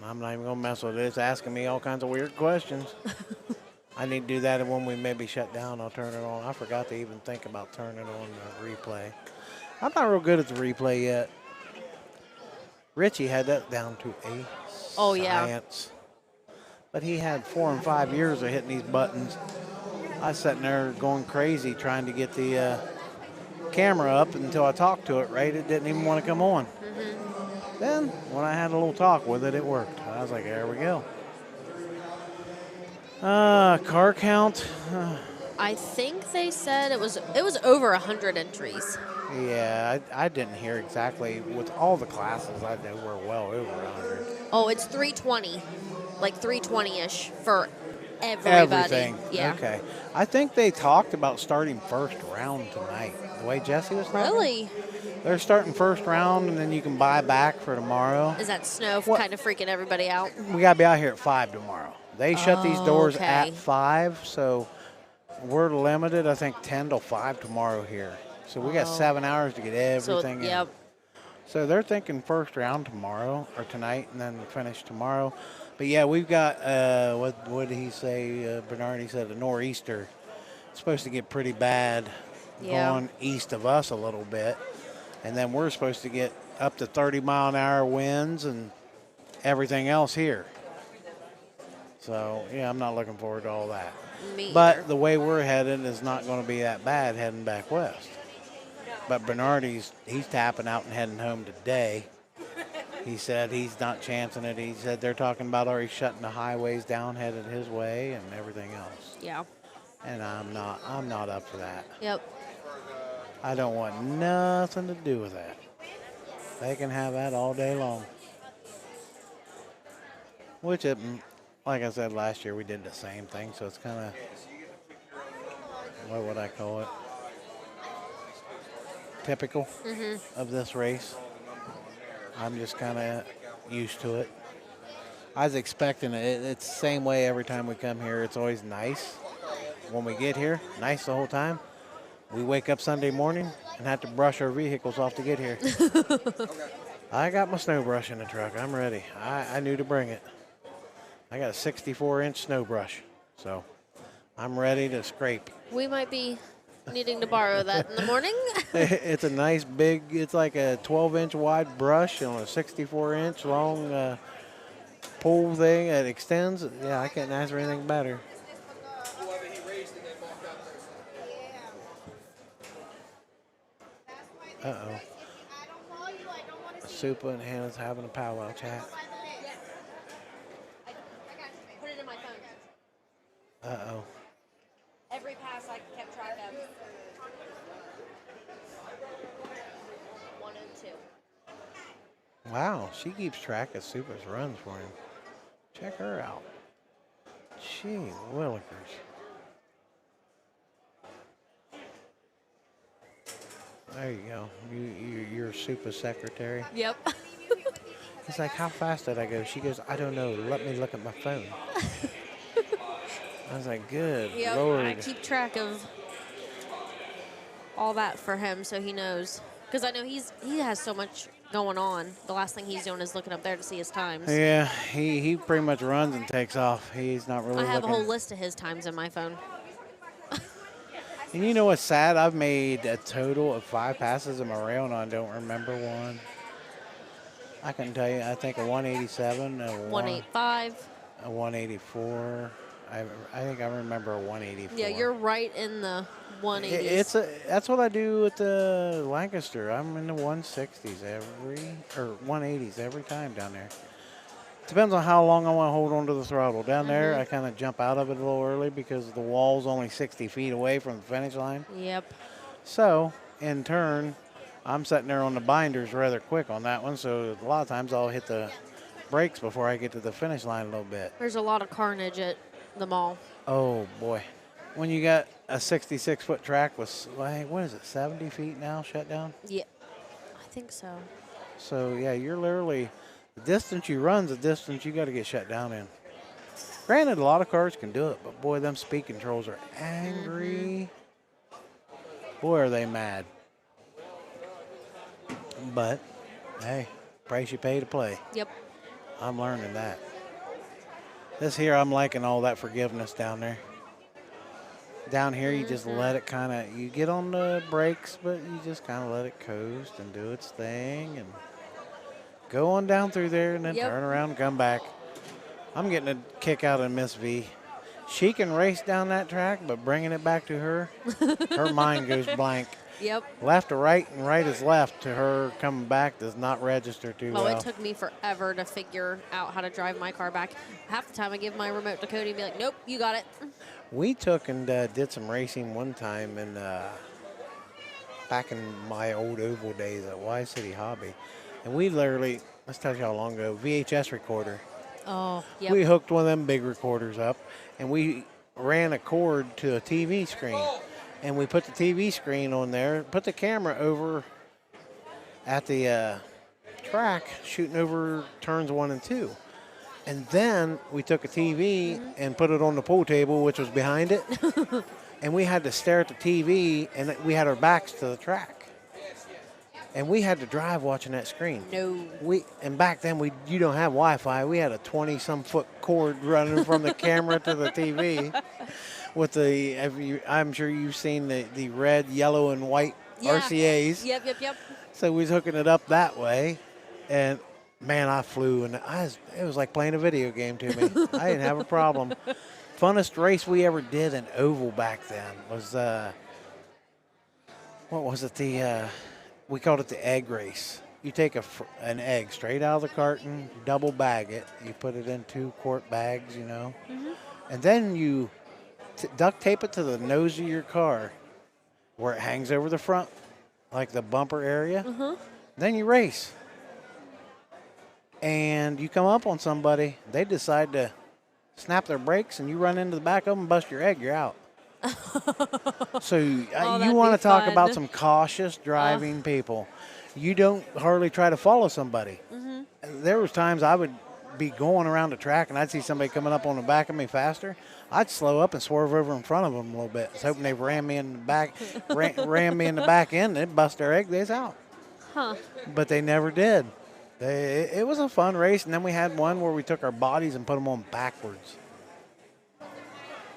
I'm not even going to mess with it. It's asking me all kinds of weird questions. I need to do that when we maybe shut down. I'll turn it on. I forgot to even think about turning on the replay. I'm not real good at the replay yet. Richie had that down to a science. But he had 4 and 5 years of hitting these buttons. I was sitting there going crazy trying to get the camera up until I talked to it, right? It didn't even want to come on. Mm-hmm. Then, when I had a little talk with it, it worked. I was like, there we go. Car count. I think they said it was over 100 entries. Yeah, I didn't hear exactly. With all the classes, I know we're well over 100. Oh, it's 320. Like 320-ish for everybody. Everything. Yeah. Okay. I think they talked about starting first round tonight. The way Jesse was talking. Really? They're starting first round, and then you can buy back for tomorrow. Is that snow What? kind of freaking everybody out? We got to be out here at 5 tomorrow. They shut these doors okay. at 5, so we're limited, I think, 10 till 5 tomorrow here. So we got 7 hours to get everything in. Yep. So they're thinking first round tomorrow or tonight and then finish tomorrow. But, yeah, we've got, what did he say? Bernard, he said a nor'easter. It's supposed to get pretty bad going east of us a little bit. And then we're supposed to get up to 30-mile-an-hour winds and everything else here. So, yeah, I'm not looking forward to all that. Me But either. the way we're heading is not going to be that bad heading back west. But Bernardi's, he's tapping out and heading home today. He said he's not chancing it. He said they're talking about already shutting the highways down, headed his way, and everything else. Yeah. And I'm not up for that. Yep. I don't want nothing to do with that. They can have that all day long. Which, like I said last year, we did the same thing, so it's kind of, what would I call it? Typical of this race. I'm just kind of used to it. I was expecting it. It's the same way every time we come here. It's always nice. When we get here, nice the whole time. We wake up Sunday morning and have to brush our vehicles off to get here. I got my snow brush in the truck. I'm ready. I knew to bring it. I got a 64-inch snow brush, so I'm ready to scrape. We might be needing to borrow that in the morning. It's a nice big, it's like a 12-inch wide brush on a 64-inch long pole thing that extends. Yeah, I can't ask for anything better. Whoever he raced and then walked out there. Uh-oh. I don't call you, I don't want to see Supa and Hannah's having a powwow chat. Put it in my phone. Uh-oh. Every pass I kept track of. 102. Wow, she keeps track of Supa's runs for him. Check her out. Gee willikers. There you go. You're Supa's secretary. Yep. He's like, how fast did I go? She goes, I don't know. Let me look at my phone. I was like, good Yep. Lord. I keep track of all that for him so he knows. Because I know he has so much going on. The last thing he's doing is looking up there to see his times. Yeah, he pretty much runs and takes off. He's not really I have looking. a whole list of his times in my phone. And you know what's sad? I've made a total of 5 passes in my rail, and I don't remember one. I can tell you, I think a 187, a 185. a 184. I think I remember a 184. Yeah, you're right in the 180s. That's what I do with the Lancaster. I'm in the 160s or 180s every time down there. Depends on how long I want to hold onto the throttle. Down there, I kind of jump out of it a little early because the wall's only 60 feet away from the finish line. Yep. So, in turn, I'm sitting there on the binders rather quick on that one. So, a lot of times I'll hit the brakes before I get to the finish line a little bit. There's a lot of carnage at the mall. Oh, boy. When you got a 66-foot track with, like, what is it, 70 feet now shut down? Yeah. I think so. So, yeah, you're literally, the distance you run's the distance you got to get shut down in. Granted, a lot of cars can do it, but boy, them speed controls are angry. Boy, are they mad. But, hey, price you pay to play. Yep. I'm learning that. This here, I'm liking all that forgiveness down there. Down here, you just let it kind of, you get on the brakes, but you just kind of let it coast and do its thing and go on down through there and then turn around and come back. I'm getting a kick out of Miss V. She can race down that track, but bringing it back to her, her mind goes blank. Yep. Left to right and right is left to her coming back does not register too well. Oh, it took me forever to figure out how to drive my car back. Half the time I give my remote to Cody and be like, nope, you got it. We took and did some racing one time in back in my old oval days at Y City Hobby. And we literally, let's tell you how long ago, VHS recorder. Oh, yep. We hooked one of them big recorders up, and we ran a cord to a TV screen. And we put the TV screen on there, put the camera over at the track, shooting over turns 1 and 2. And then we took a TV and put it on the pool table, which was behind it. And we had to stare at the TV, and we had our backs to the track. And we had to drive watching that screen. No. And back then, you don't have Wi-Fi. We had a 20-some foot cord running from the camera to the TV. With I'm sure you've seen the red, yellow, and white RCAs. Yep. So we was hooking it up that way, and man, I flew, and it was like playing a video game to me. I didn't have a problem. Funnest race we ever did in oval back then was what was it? We called it the egg race. you take an egg straight out of the carton, double bag it. You put it in 2-quart bags, you know. And then you duct tape it to the nose of your car where it hangs over the front, like the bumper area. Then you race. And you come up on somebody, they decide to snap their brakes, and you run into the back of them and bust your egg, you're out. So you that'd want be to talk fun. about some cautious driving people. You don't hardly try to follow somebody. There was times I would be going around the track and I'd see somebody coming up on the back of me faster. I'd slow up and swerve over in front of them a little bit, hoping they ram me in the back, ram me in the back end. They'd bust their egg, they's out. But they never did. It was a fun race, and then we had one where we took our bodies and put them on backwards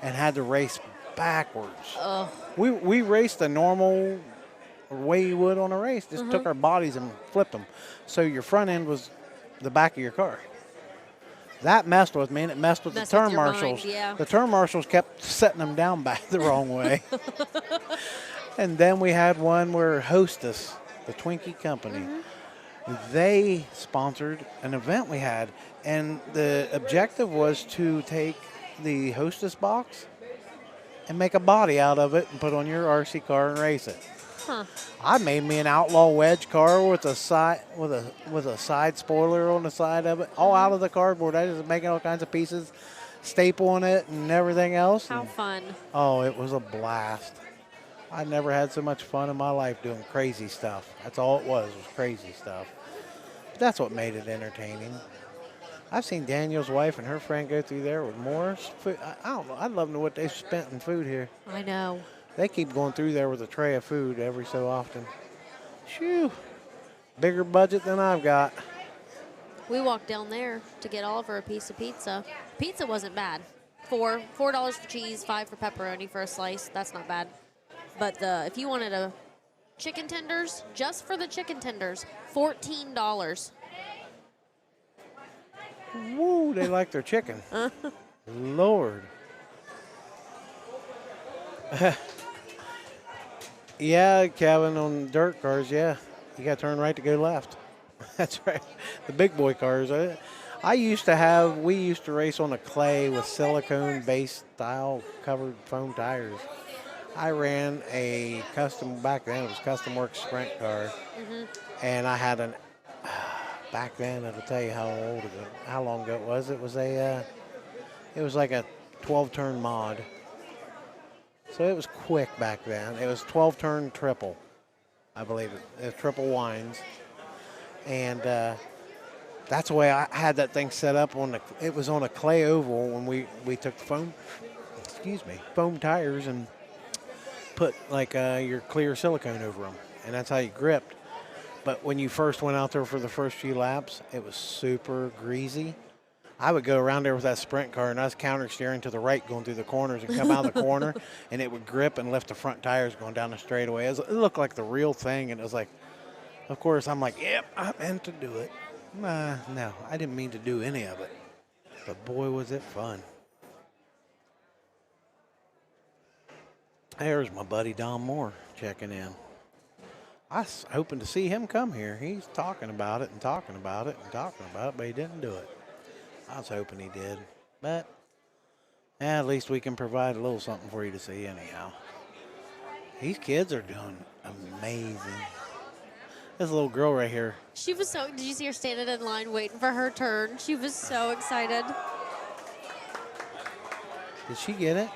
and had to race backwards. We raced the normal way you would on a race. Just took our bodies and flipped them. So your front end was the back of your car. That messed with me, and it messed with the turn your marshals. mind, yeah. The turn marshals kept setting them down back the wrong way. And then we had one where Hostess, the Twinkie company, they sponsored an event we had, and the objective was to take the Hostess box and make a body out of it and put on your RC car and race it. I made me an outlaw wedge car with a side spoiler on the side of it, all out of the cardboard. I was making all kinds of pieces, stapling it and everything else. How fun. Oh, it was a blast. I never had so much fun in my life doing crazy stuff. That's all it was crazy stuff. But that's what made it entertaining. I've seen Daniel's wife and her friend go through there with more food. I don't know. I'd love to know what they've spent in food here. I know. They keep going through there with a tray of food every so often. Shoo. Bigger budget than I've got. We walked down there to get Oliver a piece of pizza. Pizza wasn't bad. $4 for cheese, $5 for pepperoni for a slice. That's not bad. But if you wanted a chicken tenders, just for the chicken tenders, $14. Woo, they like their chicken. Lord. Yeah, Kevin, on dirt cars, yeah. You got to turn right to go left. That's right. The big boy cars. We used to race on a clay with silicone-based style covered foam tires. I ran a back then it was Custom Works sprint car. And I had back then, I'll tell you how long ago it was. It was like a 12-turn mod. So it was quick back then. It was 12-turn triple, I believe it. It was triple winds. And that's the way I had that thing set up it was on a clay oval when we took foam tires and put like your clear silicone over them. And that's how you gripped. But when you first went out there for the first few laps, it was super greasy. I would go around there with that sprint car, and I was counter steering to the right going through the corners and come out of the corner, and it would grip and lift the front tires going down the straightaway. It looked like the real thing, and it was like, of course, I'm like, yep, I meant to do it. No, I didn't mean to do any of it. But boy, was it fun. There's my buddy Don Moore checking in. I was hoping to see him come here. He's talking about it and talking about it and talking about it, but he didn't do it. I was hoping he did. But at least we can provide a little something for you to see anyhow. These kids are doing amazing. This little girl right here. She was did you see her standing in line waiting for her turn? She was so excited. Did she get it?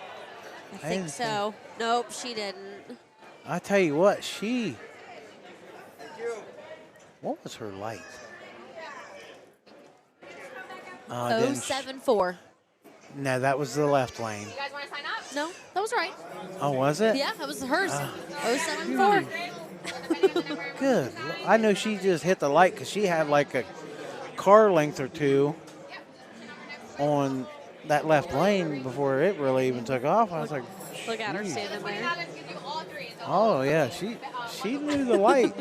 I think so. Nope, she didn't. I tell you what, what was her light? 074. No, that was the left lane. You guys want to sign up? No, that was right. Oh, was it? Yeah, that was hers. 074. Good. I know she just hit the light because she had like a car length or two on that left lane before it really even took off. I was like, Look at her standing there. oh, yeah, she knew the light.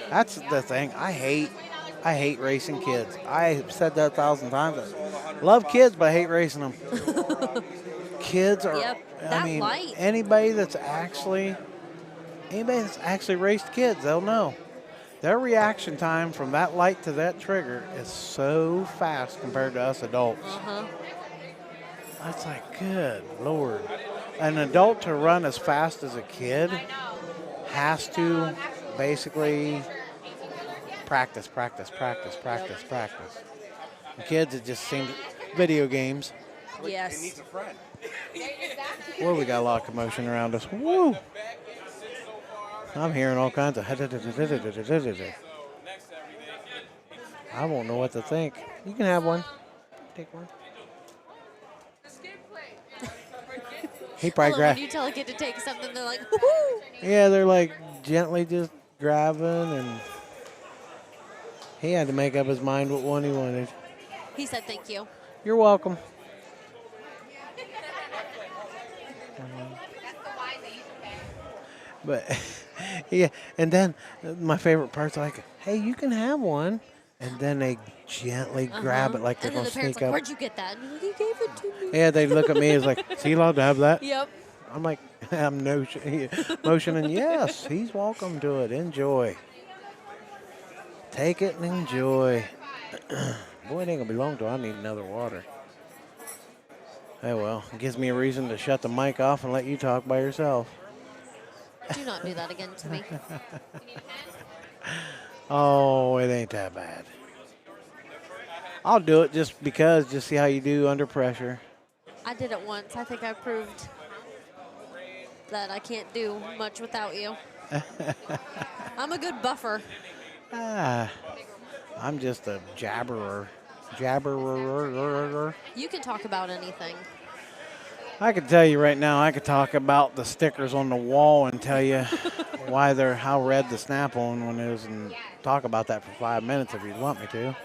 That's the thing. I hate racing kids. I've said that 1,000 times. I love kids, but I hate racing them. Kids are, anybody that's actually raced kids, they'll know. Their reaction time from that light to that trigger is so fast compared to us adults. That's like, good Lord. An adult to run as fast as a kid has to basically practice. The kids, it just seems video games. He Yes. needs a friend. Whoa, we got a lot of commotion around us. Woo! I'm hearing all kinds of. I won't know what to think. You can have one. Take one. He probably I love when grabbed. you tell a kid to take something, they're like, woohoo! Yeah, they're like gently just grabbing, and he had to make up his mind what one he wanted. He said thank you. You're welcome. But yeah, and then my favorite part's like, hey, you can have one. And then they gently grab it like they're And then going the to parents sneak like, up. where'd you get that? And you're like, he gave it to me. Yeah, they look at me as like, is he allowed to have that? Yep. I'm like, I'm motioning, yes, he's welcome to it. Enjoy. Take it and enjoy. Boy, it ain't going to be long till I need another water. Oh, well, it gives me a reason to shut the mic off and let you talk by yourself. Do not do that again to me. Oh, it ain't that bad. I'll do it just because, just see how you do under pressure. I did it once. I think I proved that I can't do much without you. I'm a good buffer. I'm just a jabberer. You can talk about anything. I can tell you right now, I could talk about the stickers on the wall and tell you why they're how red the snap-on one is, and talk about that for 5 minutes if you'd want me to.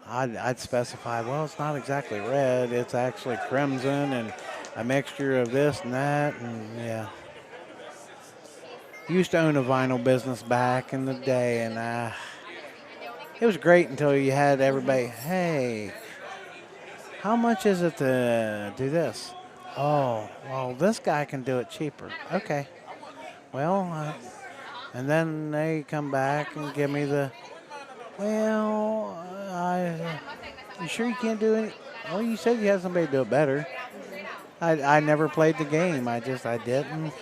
I'd specify, well, it's not exactly red, it's actually crimson and a mixture of this and that, and yeah. Used to own a vinyl business back in the day, and it was great until you had everybody, hey, how much is it to do this? Oh, well, this guy can do it cheaper. Okay. Well, and then they come back and give me the, well, you sure you can't do it? Oh, you said you had somebody do it better. I never played the game. I didn't.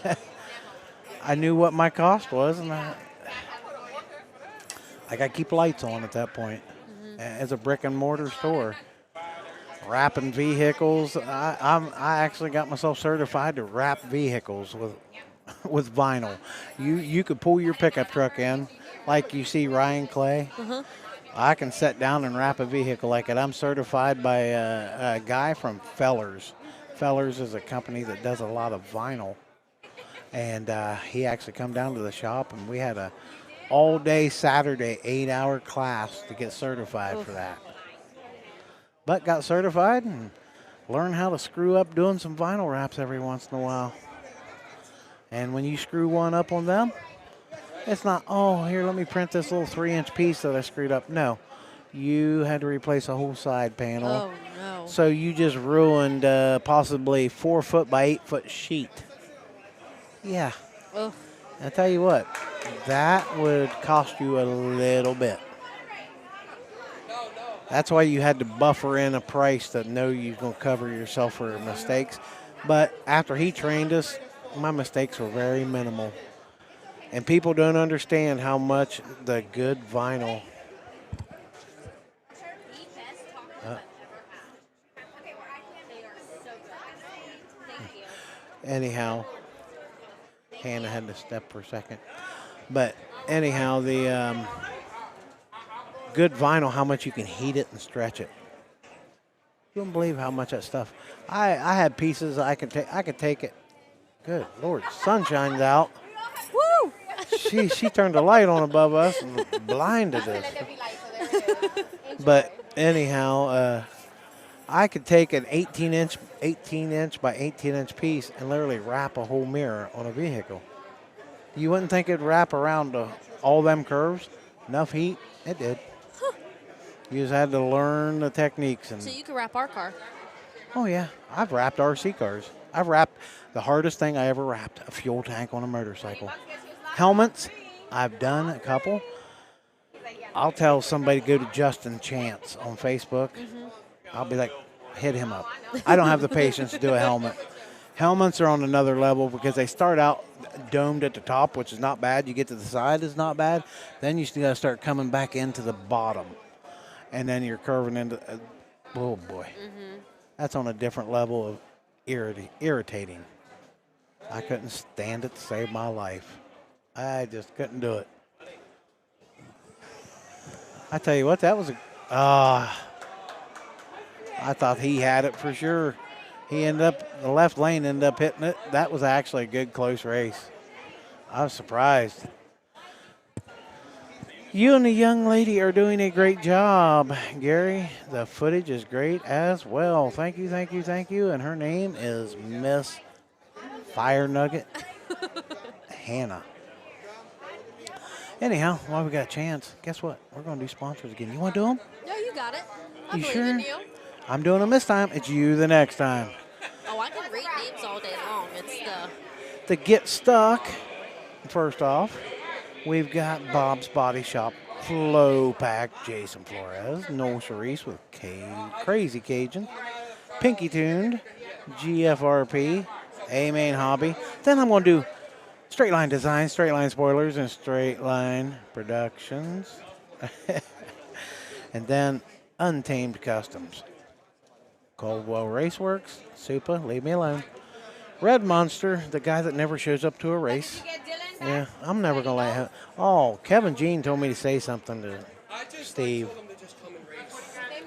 I knew what my cost was, and I got to keep lights on at that point. As a brick and mortar store. Wrapping vehicles. I actually got myself certified to wrap vehicles with vinyl. You could pull your pickup truck in like you see Ryan Clay. I can sit down and wrap a vehicle like it. I'm certified by a guy from Fellers. Fellers is a company that does a lot of vinyl. And he actually come down to the shop, and we had a all-day Saturday 8-hour class to get certified for that. But got certified and learned how to screw up doing some vinyl wraps every once in a while. And when you screw one up on them, it's not, oh, here, let me print this little 3-inch piece that I screwed up. No, you had to replace a whole side panel. Oh, no. So you just ruined possibly 4-foot by 8-foot sheet. Yeah. Ugh. I tell you what, that would cost you a little bit. That's why you had to buffer in a price to know you're going to cover yourself for mistakes. But after he trained us, my mistakes were very minimal. And people don't understand how much the good vinyl. Anyhow, Hannah had to step for a second. But anyhow, the good vinyl, how much you can heat it and stretch it. You wouldn't believe how much that stuff. I had pieces I could take it. Good Lord, sunshine's out. Woo! She turned the light on above us and blinded us. But anyhow, I could take an 18-inch by 18-inch piece and literally wrap a whole mirror on a vehicle. You wouldn't think it'd wrap around all them curves. Enough heat, it did. You just had to learn the techniques. And So you can wrap our car. oh yeah, I've wrapped RC cars. I've wrapped the hardest thing I ever wrapped, a fuel tank on a motorcycle. Helmets, I've done a couple. I'll tell somebody to go to Justin Chance on Facebook. I'll be like, hit him up. I don't have the patience to do a helmet. Helmets are on another level because they start out domed at the top, which is not bad. You get to the side, is not bad. Then you still got to start coming back into the bottom. And then you're curving into, oh boy. That's on a different level of irritating. I couldn't stand it to save my life. I just couldn't do it. I tell you what, that was I thought he had it for sure. He ended up, the left lane ended up hitting it. That was actually a good close race. I was surprised. You and the young lady are doing a great job, Gary. The footage is great as well. Thank you, thank you, thank you. And her name is Miss Fire Nugget Hannah. Anyhow, while we got a chance, guess what? We're going to do sponsors again. You want to do them? No, you got it. I You believe sure? in you. I'm doing them this time. It's you the next time. Oh, I can read names all day long. It's the To get stuck, first off, we've got Bob's Body Shop, Flow Pack, Jason Flores, Noel Charisse with Crazy Cajun, Pinky Tuned, GFRP, A Main Hobby. Then I'm going to do Straight Line Design, Straight Line Spoilers, and Straight Line Productions. And then Untamed Customs. Caldwell Raceworks, Supa, leave me alone. Red Monster, the guy that never shows up to a race. Yeah, I'm never going to let him. Oh, Kevin Jean told me to say something to Steve.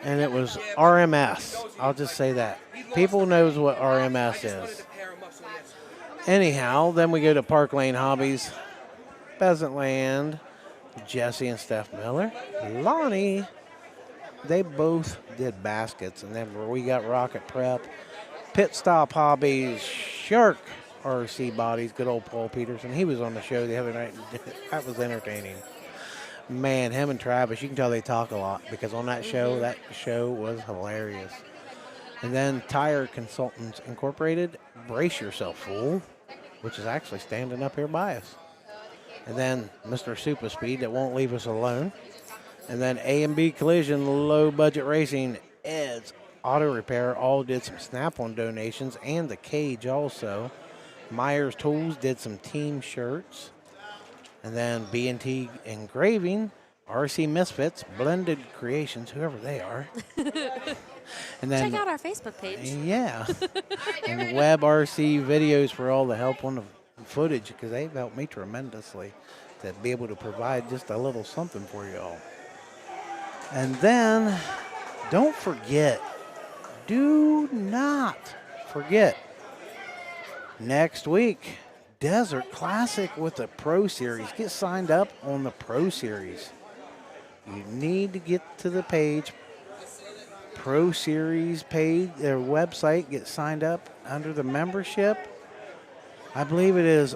And it was RMS. I'll just say that. People knows what RMS is. Anyhow, then we go to Park Lane Hobbies, Pheasant Land, Jesse and Steph Miller, Lonnie. They both did baskets, and then we got Rocket Prep, Pit Stop Hobbies, Shark RC Bodies, good old Paul Peterson. He was on the show the other night. That was entertaining. Man, him and Travis, you can tell they talk a lot because on that show was hilarious. And then Tire Consultants Incorporated, Brace Yourself, Fool, which is actually standing up here by us. And then Mr. Super Speed that won't leave us alone. And then A&B Collision, Low Budget Racing, Ed's Auto Repair, all did some Snap-on donations, and the Cage also. Myers Tools did some team shirts. And then B&T Engraving, RC Misfits, Blended Creations, whoever they are. And then, check out our Facebook page. yeah. And Web RC Videos for all the help on the footage because they've helped me tremendously to be able to provide just a little something for you all. And then, don't forget, do not forget, next week, Desert Classic with the Pro Series. Get signed up on the Pro Series. You need to get to the page, Pro Series page, their website, get signed up under the membership. I believe it is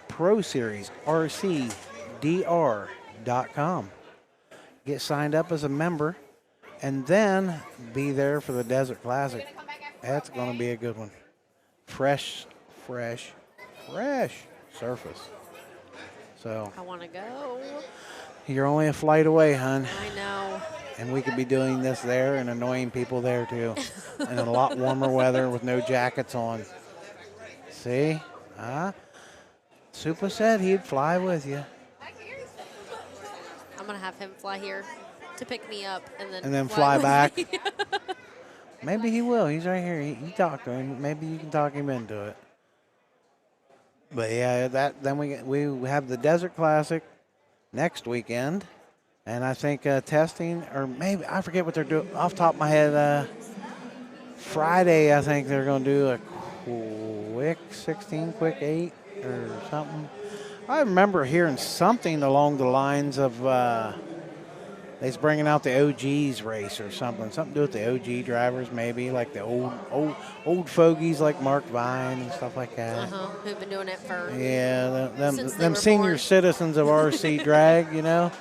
Pro Series, RCDR.com. Get signed up as a member, and then be there for the Desert Classic. That's going to be a good one. Fresh surface. So I want to go. you're only a flight away, hon. I know. And we could be doing this there and annoying people there too. In a lot warmer weather with no jackets on. See? Supa said he'd fly with you. I'm going to have him fly here to pick me up and then fly with back. me. Maybe he will. He's right here. You talk to him. Maybe you can talk him into it. But yeah, then we have the Desert Classic next weekend, and I think testing, or maybe I forget what they're doing off the top of my head. Friday, I think they're going to do a quick 16, quick 8, or something. I remember hearing something along the lines of they's bringing out the OGs race or something to do with the OG drivers, maybe like the old fogies like Mark Vine and stuff like that. Who've been doing it for Yeah, since they them were senior born. citizens of RC drag, you know.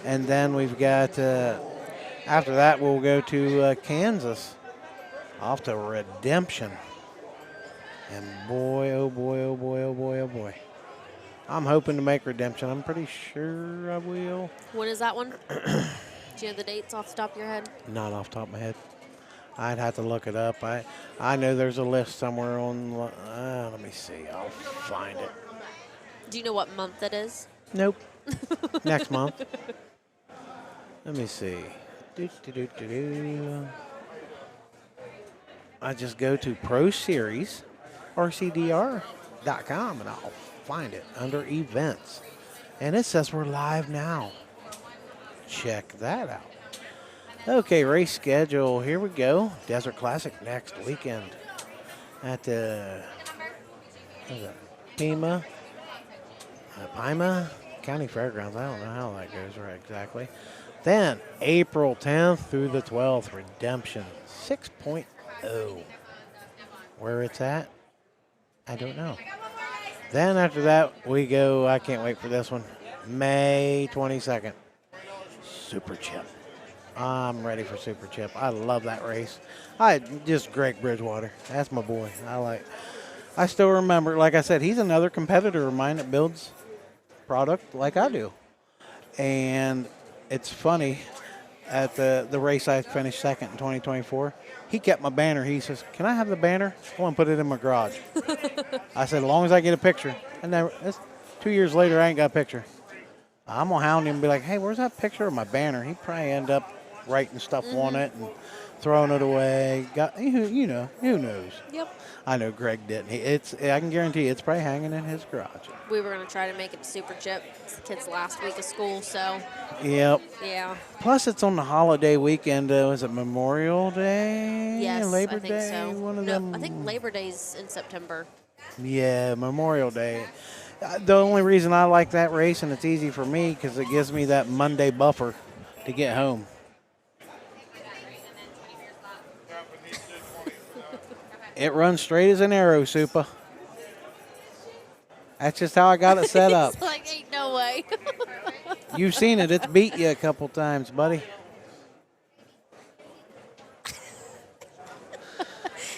And then we've got after that we'll go to Kansas, off to Redemption. And boy, oh boy, oh boy, oh boy, oh boy. I'm hoping to make redemption. I'm pretty sure I will. When is that one? Do you know the dates off the top of your head? Not off the top of my head. I'd have to look it up. I know there's a list somewhere on. Let me see. I'll find it. Do you know what month it is? Nope. Next month. Let me see. Do. I just go to Pro Series, RCDR.com, and I'll find it under events. And it says we're live now. Check that out. Okay, race schedule. Here we go. Desert Classic next weekend at the Pima County Fairgrounds. I don't know how that goes right exactly. Then April 10th through the 12th, Redemption 6.0. Where it's at, I don't know. Then after that, we go, I can't wait for this one, May 22nd, Super Chip. I'm ready for Super Chip. I love that race. Just Greg Bridgewater. That's my boy. I still remember, like I said, he's another competitor of mine that builds product like I do. And it's funny, at the race I finished second in 2024, he kept my banner. He says, "Can I have the banner? I want to put it in my garage." I said, "As long as I get a picture." And then 2 years later, I ain't got a picture. I'm going to hound him and be like, "Hey, where's that picture of my banner?" He'd probably end up writing stuff on it and throwing it away. Who knows? Yep. I know Greg didn't. I can guarantee you it's probably hanging in his garage. We were going to try to make it Super Chip. It's the kids' last week of school, so. Yep. Yeah. Plus, it's on the holiday weekend. Is it Memorial Day? Yes, Labor I think Day? so. One of No, them. I think Labor Day's in September. Yeah, Memorial Day. The only reason I like that race, and it's easy for me, because it gives me that Monday buffer to get home. It runs straight as an arrow, Supa. That's just how I got it set up. It's like, ain't no way. You've seen it. It's beat you a couple times, buddy.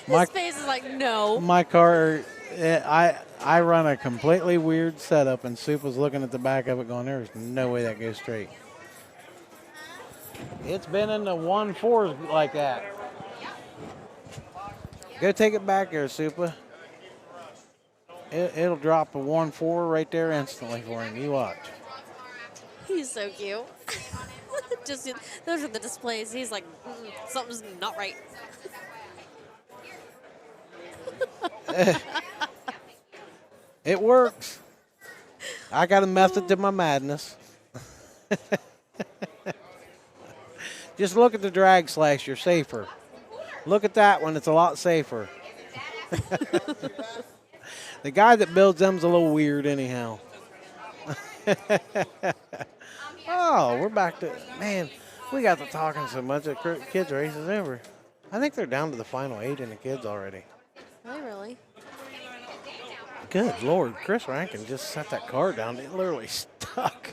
His face is like, no. My car, I run a completely weird setup, and Supa's looking at the back of it going, there's no way that goes straight. It's been in the 1-4s like that. Go take it back there, Supa. It'll drop a 1-4 right there instantly for him. You watch. He's so cute. Just those are the displays. He's like, something's not right. It works. I got a method to my madness. Just look at the drag slash. You're safer. Look at that one. It's a lot safer. The guy that builds them's a little weird anyhow. Oh, we're back to, man, we got to talking so much that kids race is over. I think they're down to the final 8 in the kids already. Oh, really? Good Lord, Chris Rankin just set that car down. It literally stuck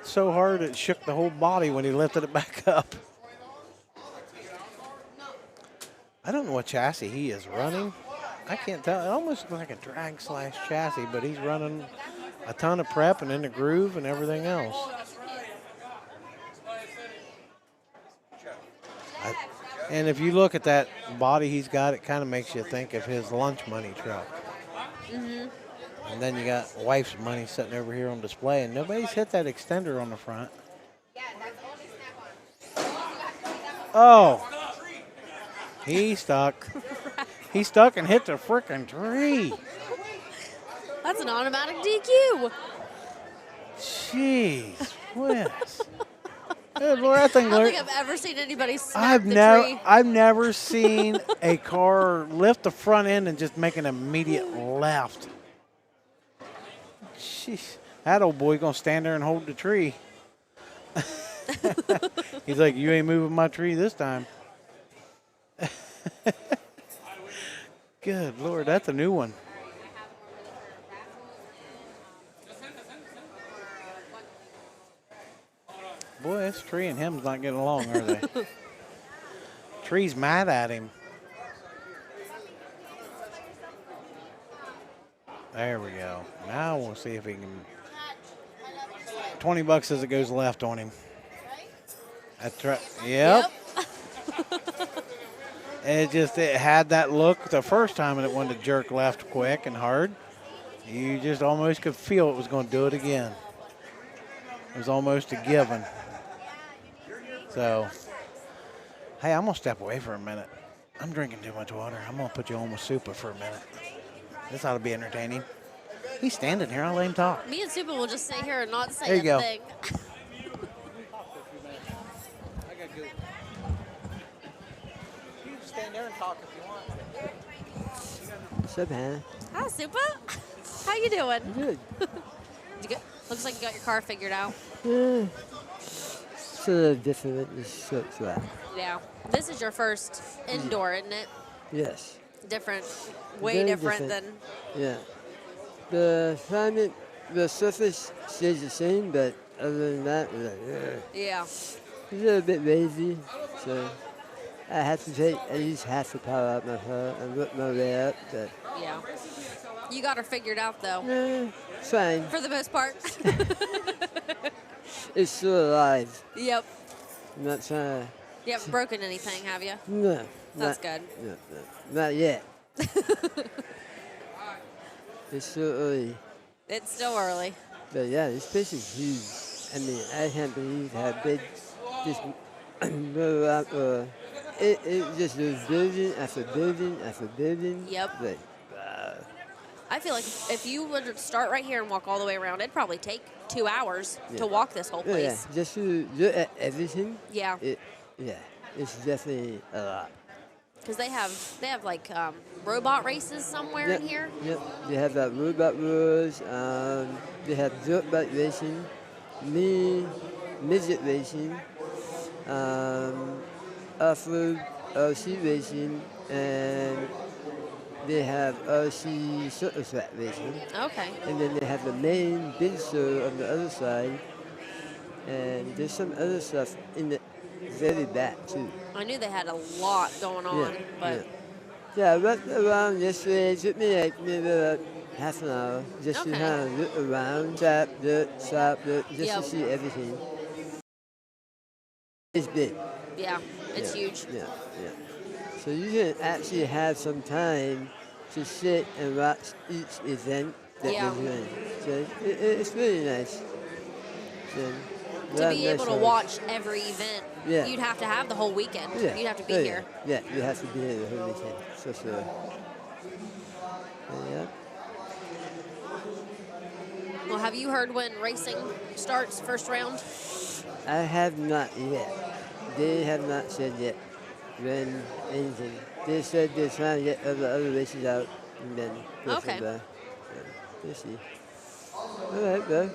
so hard it shook the whole body when he lifted it back up. I don't know what chassis he is running. I can't tell. It almost looks like a drag slash chassis, but he's running a ton of prep and in the groove and everything else. And if you look at that body he's got, it kind of makes you think of his lunch money truck. Mm-hmm. And then you got wife's money sitting over here on display, and nobody's hit that extender on the front. Oh. He stuck. He stuck and hit the frickin' tree. That's an automatic DQ. Jeez whiz. Good Lord, that thing I don't think I've ever seen anybody snap the tree. I've never seen a car lift the front end and just make an immediate left. Jeez. That old boy gonna stand there and hold the tree. He's like, you ain't moving my tree this time. Good Lord, that's a new one. Boy, this tree and him's not getting along, are they? Tree's mad at him. There we go. Now we'll see if he can $20 as it goes left on him. That's right. Yep. It had that look the first time, and it wanted to jerk left quick and hard. You just almost could feel it was going to do it again. It was almost a given. So, hey, I'm going to step away for a minute. I'm drinking too much water. I'm going to put you on with Super for a minute. This ought to be entertaining. He's standing here. I'll let him talk. Me and Super will just sit here and not say There you go. thing. You stand there and talk if you want. What's up, Hannah? Hi, Super. How you doing? Good. Looks like you got your car figured out. It's a little different. It's flat. Yeah. This is your first indoor, isn't it? Yes. Different. Way Very different different. than. Yeah. The climate, the surface stays the same, but other than that, we're like, Yeah. it's a little bit lazy. So I have to take at least half the power out of my car and work my way up. But Yeah. You got her figured out, though, it's fine. for the most part. It's still alive. Yep. I'm not trying to. You haven't broken anything, have you? No. That's not, good. No, not yet. It's still early. It's still early. But yeah, this place is huge. I mean, I can't believe how big this it just was building after building after building. Yep. Like, I feel like if you were to start right here and walk all the way around, it'd probably take 2 hours to walk this whole yeah, place. just to look at everything. Yeah. It's definitely a lot. Because they have like robot races somewhere in here. Yep. They have that robot wars. They have dirt bike racing, midget racing, off-road RC racing, and they have RC circle track racing. Okay. And then they have the main big show on the other side. And there's some other stuff in the very back too. I knew they had a lot going on, but Yeah, I went around yesterday. It took me like maybe about half an hour just to Okay. kind of look around, stop, just Yep. to see everything. It's big. yeah, it's Yeah, huge. Yeah. So you can actually have some time to sit and watch each event that Yeah. you're doing. So it's really nice. So, To be able to watch every event, Yeah. you'd have to have the whole weekend. Yeah. You'd have to be Oh, here. Yeah, you have to be here the whole weekend, for sure. Yeah. Well, have you heard when racing starts first round? I have not yet. They have not said yet when anything. They said they're trying to get other races out and then go Okay. from there. Yeah, we'll see. All right, well.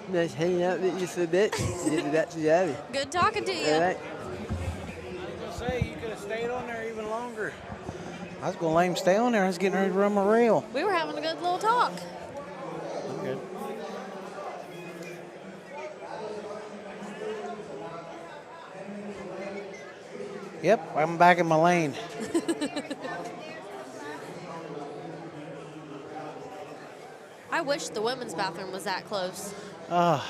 Nice hanging out with you for a bit. Get back to the alley. Good talking to you. All right. I was going to say, you could have stayed on there even longer. I was going to let him stay on there. I was getting ready to run my rail. We were having a good little talk. I'm good. Yep, I'm back in my lane. I wish the women's bathroom was that close. Oh.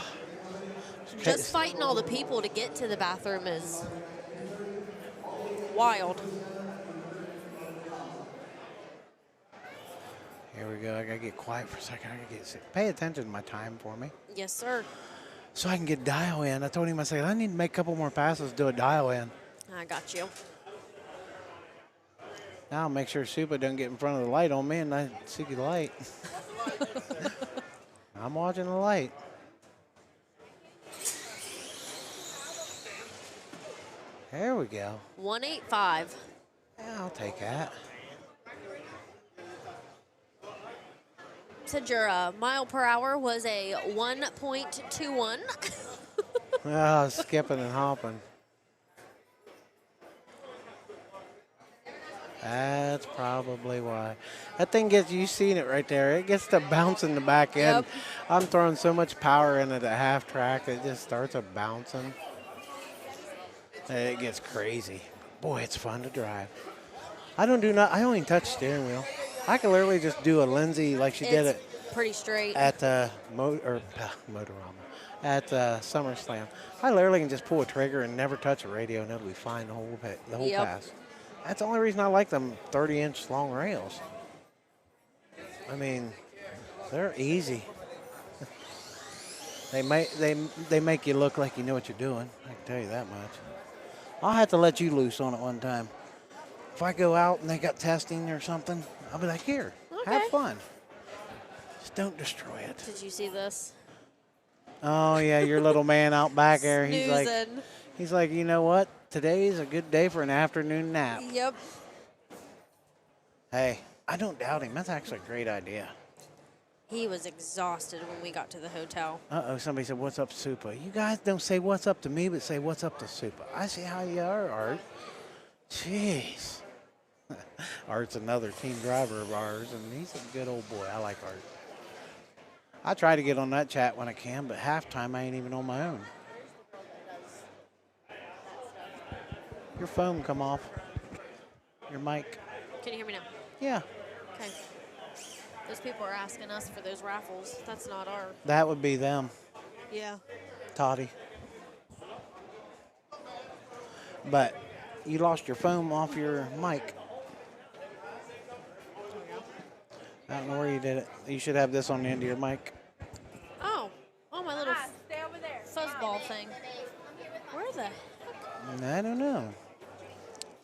Just fighting all the people to get to the bathroom is wild. Here we go. I gotta get quiet for a second. I gotta pay attention to my time for me, Yes, sir. so I can get dial in. I told him, I said, I need to make a couple more passes to do a dial in. I got you. Now I'll make sure Supa doesn't get in front of the light on me, and I see the light. I'm watching the light. There we go. 185. Yeah, I'll take that. Said your mile per hour was a 1.21. Oh, skipping and hopping. That's probably why. That thing gets, you seen it right there. It gets to bouncing the back end. Yep. I'm throwing so much power in it at half track, it just starts a bouncing. And it gets crazy. Boy, it's fun to drive. I don't even touch steering wheel. I can literally just do a Lindsay like she did It's it pretty straight. at Motorama. at SummerSlam. I literally can just pull a trigger and never touch a radio, and it'll be fine the whole Yep. pass. That's the only reason I like them 30-inch long rails. I mean, they're easy. They make you look like you know what you're doing. I can tell you that much. I'll have to let you loose on it one time. If I go out and they got testing or something, I'll be like, here, have Okay. fun. Just don't destroy it. Did you see this? Oh yeah, your little man out back there. Snoozing. He's like, you know what? Today is a good day for an afternoon nap. Yep. Hey, I don't doubt him. That's actually a great idea. He was exhausted when we got to the hotel. Uh-oh, somebody said, what's up, Supa? You guys don't say what's up to me, but say what's up to Supa. I see how you are, Art. Jeez. Art's another team driver of ours, and he's a good old boy. I like Art. I try to get on that chat when I can, but halftime I ain't even on my own. Your phone come off. Your mic. Can you hear me now? Yeah, Okay. Those people are asking us for those raffles. That's not our. that would be them. Yeah. Toddy. But you lost your phone off your mic. I don't know where you did it. You should have this on the end of your mic. Oh. Oh, my little Stay over there. fuzzball thing. Where the? I don't know.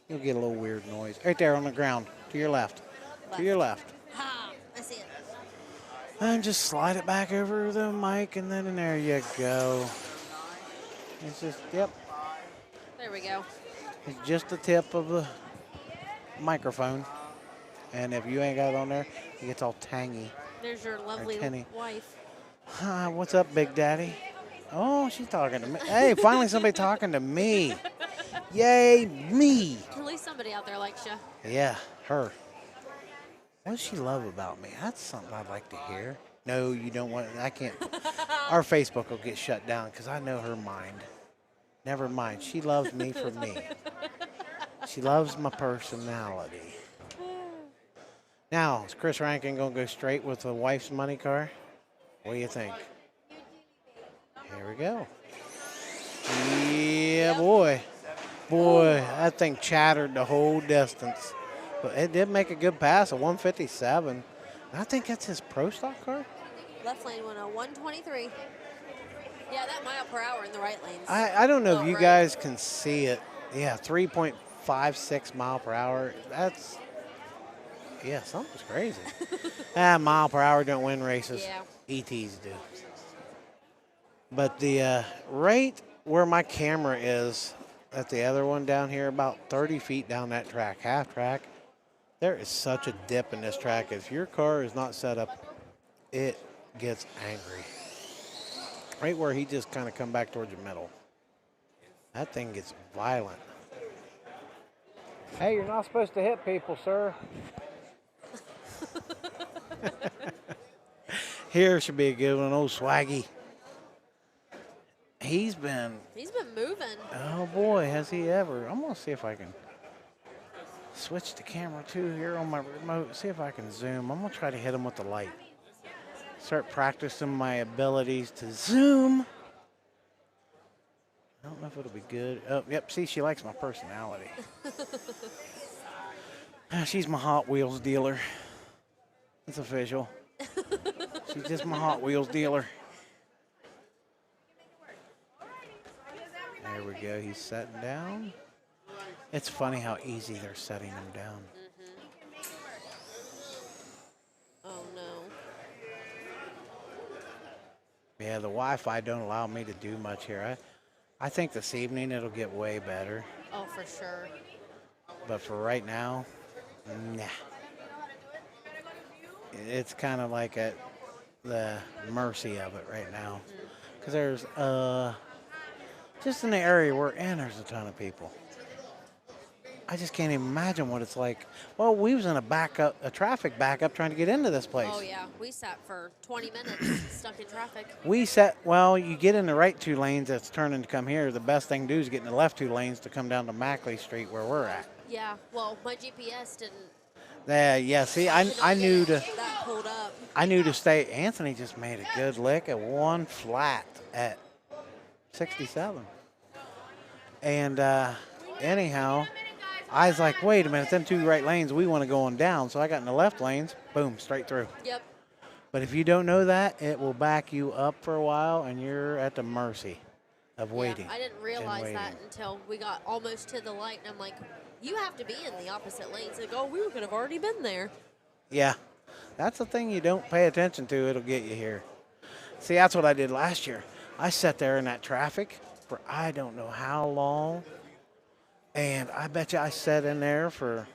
You'll get a little weird noise. Right there on the ground. To your left. To your left. Ha! I see it. And just slide it back over the mic, and then there you go. It's just, yep. There we go. It's just the tip of the microphone. And if you ain't got it on there, it gets all tangy. There's your lovely tinny. wife. Hi, what's up, Big Daddy? Oh, she's talking to me. Hey, finally somebody talking to me. Yay, me. At least somebody out there likes you. Yeah, her. What does she love about me? That's something I'd like to hear. No, you don't want. I can't. Our Facebook will get shut down because I know her mind. Never mind. She loves me for me. She loves my personality. Now, is Chris Rankin going to go straight with the wife's money car? What do you think? Here we go. Yeah, boy. Boy, that thing chattered the whole distance. But it did make a good pass, a 157. I think that's his pro stock car. Left lane went a 123. Yeah, that mile per hour in the right lanes. I don't know if felt you right. guys can see it. Yeah, 3.56 mile per hour. That's, yeah, something's crazy. Mile per hour don't win races. Yeah. ETs do. But the right where my camera is at the other one down here, about 30 feet down that track, half track, there is such a dip in this track. If your car is not set up, it gets angry. Right where he just kind of come back towards the middle. That thing gets violent. Hey, you're not supposed to hit people, sir. Here should be a good one, old Swaggy. He's been, moving. oh boy, has he ever. I'm going to see if I can switch the camera too here on my remote, see if I can zoom. I'm going to try to hit him with the light. Start practicing my abilities to zoom. I don't know if it'll be good. Oh, yep, see, she likes my personality. She's my Hot Wheels dealer. It's official. She's just my Hot Wheels dealer. There we go. He's setting down. It's funny how easy they're setting him down. Oh, no. Yeah, the Wi-Fi don't allow me to do much here. I think this evening it'll get way better. Oh, for sure. But for right now, nah. It's kind of like at the mercy of it right now. Because there's, just in the area we're in, there's a ton of people. I just can't even imagine what it's like. Well, we was in a traffic backup trying to get into this place. Oh, yeah. We sat for 20 minutes stuck in traffic. Well, you get in the right two lanes that's turning to come here. The best thing to do is get in the left two lanes to come down to Mackley Street where we're at. Yeah. Well, my GPS didn't. Yeah, see, I knew to. That pulled up. I knew to stay. Anthony just made a good lick at one flat at 67. And anyhow, I was like, wait a minute, them 2 right lanes, we want to go on down. So I got in the left lanes, boom, straight through. Yep. But if you don't know that, it will back you up for a while, and you're at the mercy of waiting. Yeah, I didn't realize that until we got almost to the light, and I'm like, you have to be in the opposite lanes. Like, oh, we could have already been there. Yeah, that's the thing you don't pay attention to. It'll get you here. See, that's what I did last year. I sat there in that traffic for I don't know how long, and I bet you I sat in there for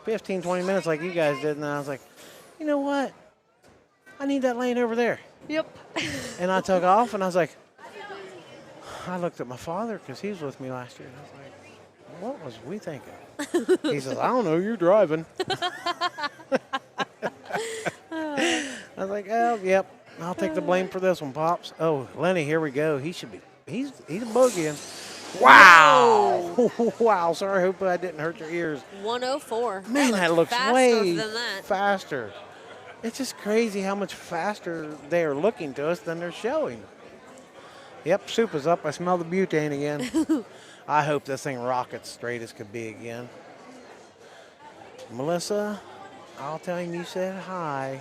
15, 20 minutes like you guys did, and I was like, you know what? I need that lane over there. Yep. And I took off, and I was like, I looked at my father because he was with me last year, and I was like, what was we thinking? He says, I don't know, you're driving. I was like, oh, yep, I'll take the blame for this one, Pops. Oh, Lenny, here we go. He's a boogieing. Wow. Wow, sorry, I hope I didn't hurt your ears. 104. Man, that looks faster way than that. faster. It's just crazy how much faster they are looking to us than they're showing. Yep, soup is up. I smell the butane again. I hope this thing rockets straight as could be again. Melissa, I'll tell him you said hi,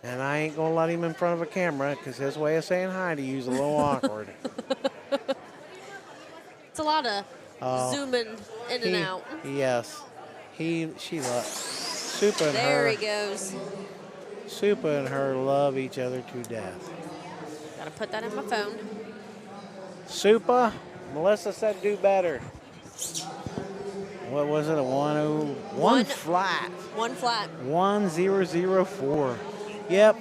and I ain't going to let him in front of a camera because his way of saying hi to you is a little awkward. It's a lot of zooming in and out. Yes. She loves Supa and There her. he goes. Supa and her love each other to death. Gotta put that in my phone. Supa, Melissa said do better. What was it? A 101 flat. 1 flat. 1004. Yep.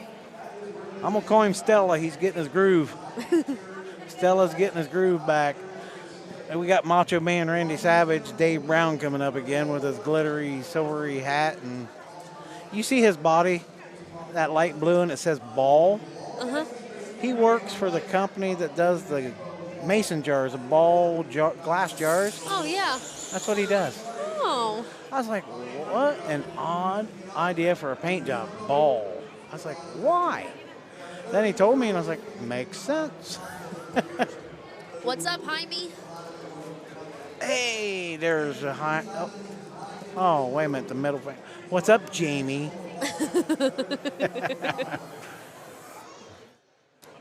I'm gonna call him Stella. He's getting his groove. Stella's getting his groove back. And we got Macho Man Randy Savage, Dave Brown coming up again with his glittery, silvery hat, and you see his body, that light blue, and it says Ball. He works for the company that does the mason jars, the glass jars. Oh, yeah. That's what he does. Oh. I was like, what an odd idea for a paint job, Ball. I was like, why? Then he told me, and I was like, makes sense. What's up, Jaime? Hey, there's a high. Oh, wait a minute, the middle finger. What's up, Jamie?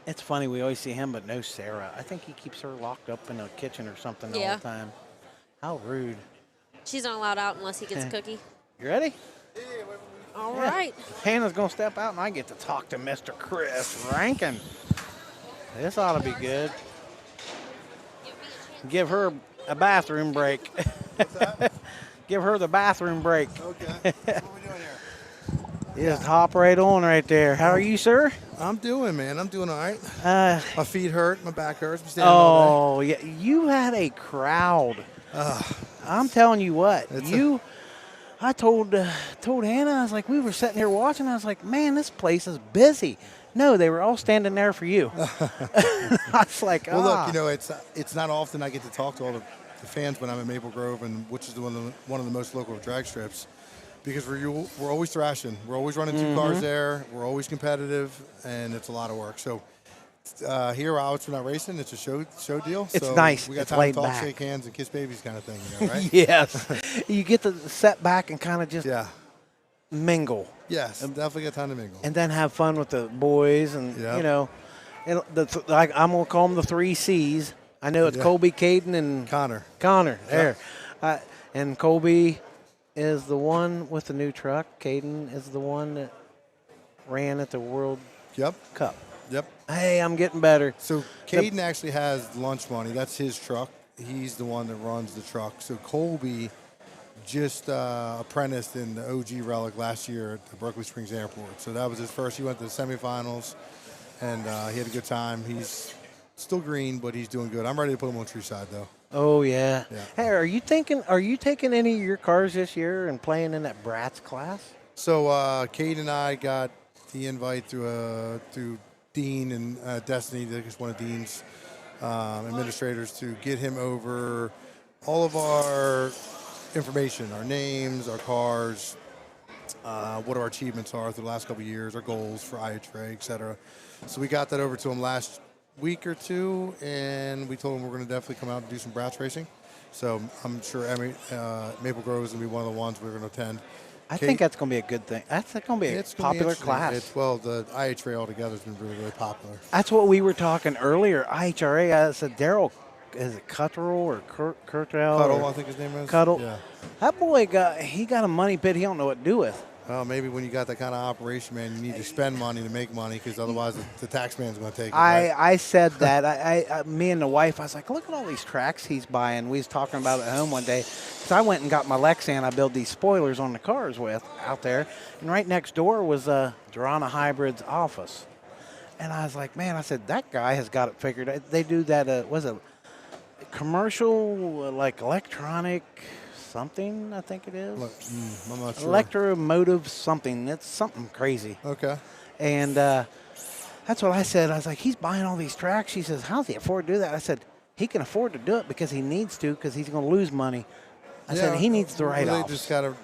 It's funny, we always see him, but no Sarah. I think he keeps her locked up in a kitchen or something all the time. How rude. She's not allowed out unless he gets a cookie. You ready? All right. Hannah's going to step out, and I get to talk to Mr. Chris Rankin. This ought to be good. Give her a bathroom break. What's that? Give her the bathroom break. Okay. What are we doing here? Just hop right on right there. How are you, sir? I'm doing, man. I'm doing all right. Uh, My feet hurt. My back hurts. I'm standing all day. yeah, you had a crowd. I'm telling you what, I told Hannah, I was like, we were sitting here watching. I was like, man, this place is busy. No, they were all standing there for you. I was like, Well, look, you know, it's not often I get to talk to all the fans when I'm in Maple Grove, and which is one of the most local drag strips, because we're always thrashing. We're always running 2 cars there. We're always competitive, and it's a lot of work. So here, we're not racing. It's a show deal. It's so nice. We got It's time laid to talk, back. shake hands, and kiss babies kind of thing, you know, right? Yes. You get to set back and kind of just mingle. Yes, definitely got time to mingle. And then have fun with the boys, and you know, I'm gonna call them the 3 C's. I know it's Colby, Caden, and Connor. There, and Colby is the one with the new truck. Caden is the one that ran at the World Cup. Yep. Hey, I'm getting better. So Caden actually has lunch money. That's his truck. He's the one that runs the truck. So Colby just apprenticed in the OG Relic last year at the Berkeley Springs Airport. So that was his first. He went to the semifinals, and he had a good time. He's still green, but he's doing good. I'm ready to put him on Treeside, though. Oh, yeah. Hey, are you taking any of your cars this year and playing in that Brats class? So Cade and I got the invite through Dean and Destiny, that's one of Dean's administrators, to get him over all of our information, our names, our cars, what our achievements are through the last couple of years, our goals for IHRA, et cetera. So we got that over to him last week or two, and we told him we're going to definitely come out and do some brats racing. So I'm sure Maple Grove is going to be one of the ones we're going to attend. I think that's going to be a good thing. That's going to be a It's gonna be popular interesting. class. Well, the IHRA altogether has been really, really popular. That's what we were talking earlier. IHRA, I said Daryl, is it Cutterell or Curtrell? Cuddle, I think his name is. Cuddle. Yeah. That boy got a money pit he don't know what to do with. Well, maybe when you got that kind of operation, man, you need to spend money to make money because otherwise the tax man's going to take it. Right? I said that. Me and the wife, I was like, look at all these tracks he's buying. We was talking about it at home one day. So I went and got my Lexan I build these spoilers on the cars with out there. And right next door was Durana Hybrid's office. And I was like, man, I said, that guy has got it figured out. They do that, was it commercial, like electronic something, I think it is. Look, I'm not sure. Electromotive something. It's something crazy. Okay. And that's what I said. I was like, he's buying all these tracks. She says, how does he afford to do that? I said, he can afford to do it because he needs to because he's going to lose money. I said, he needs to write off.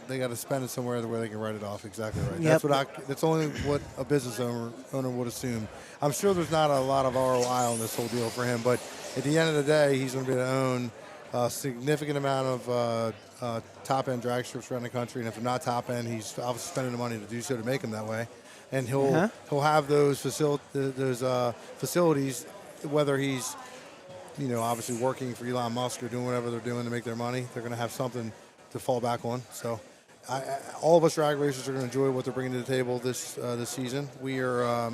They got to spend it somewhere where they can write it off. Exactly right. Yep. That's only what a business owner would assume. I'm sure there's not a lot of ROI on this whole deal for him, but at the end of the day, he's going to be able to own a significant amount of top-end drag strips around the country, and if they're not top-end, he's obviously spending the money to do so to make them that way. And he'll have those facilities, whether he's obviously working for Elon Musk or doing whatever they're doing to make their money, they're going to have something to fall back on. So all of us drag racers are going to enjoy what they're bringing to the table this season. We are,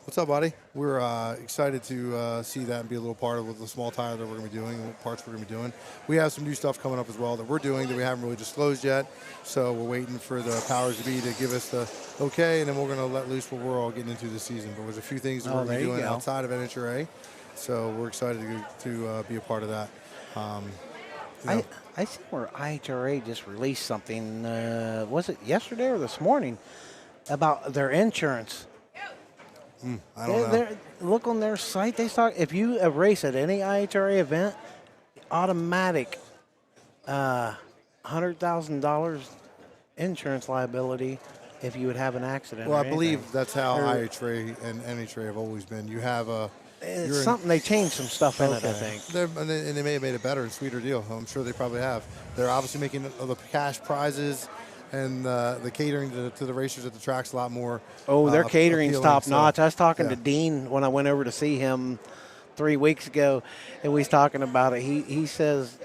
what's up, buddy? We're excited to see that and be a little part of the small tire that we're going to be doing, and what parts we're going to be doing. We have some new stuff coming up as well that we're doing that we haven't really disclosed yet. So we're waiting for the powers to be to give us the okay, and then we're going to let loose what we're all getting into this season. But there's a few things that we're going to be doing outside of NHRA. So we're excited to be a part of that. I see where IHRA just released something. Was it yesterday or this morning about their insurance? I don't know. Look on their site. They start if you race at any IHRA event, automatic $100,000 insurance liability if you would have an accident. Well, or I believe anything. that's how IHRA and NHRA have always been. You have a It's something they changed some stuff in it, I think. And they may have made a better and sweeter deal. I'm sure they probably have. They're obviously making the cash prizes and the catering to the racers at the tracks a lot more. Oh, their catering's top notch. I was talking to yeah. Dean when I went over to see him 3 weeks ago, and we was talking about it. He says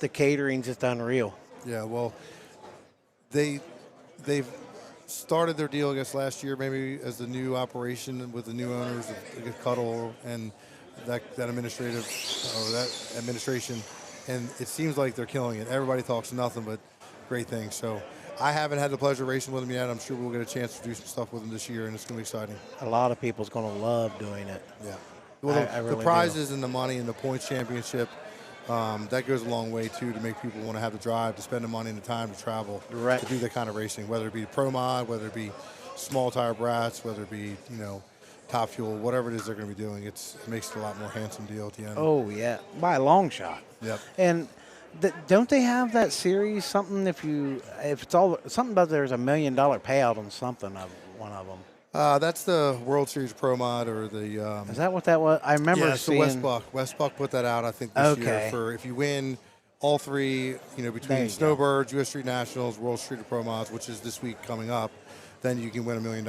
the catering's just unreal. Yeah, well, they've started their deal, I guess, last year maybe as the new operation with the new owners of Cuddle and that administration, and it seems like they're killing it. Everybody talks nothing but great things. So I haven't had the pleasure of racing with them yet. I'm sure we'll get a chance to do some stuff with them this year, and it's going to be exciting. A lot of people's going to love doing it. Yeah. Well, I really the prizes and the money and the points championship, that goes a long way, too, to make people want to have the drive, to spend the money and the time to travel to do that kind of racing, whether it be Pro Mod, whether it be small tire brats, whether it be, Top Fuel, whatever it is they're going to be doing. It makes it a lot more handsome deal at the end. Oh, yeah, by a long shot. Yep. And don't they have that series, something if it's all, something about there's $1 million payout on something of one of them? That's the World Series Pro Mod or the. Is that what that was? I remember seeing. Yeah, Westbuck put that out, I think, this year for if you win all three, between Snowbirds, U.S. Street Nationals, World Street Pro Mods, which is this week coming up, then you can win $1 million.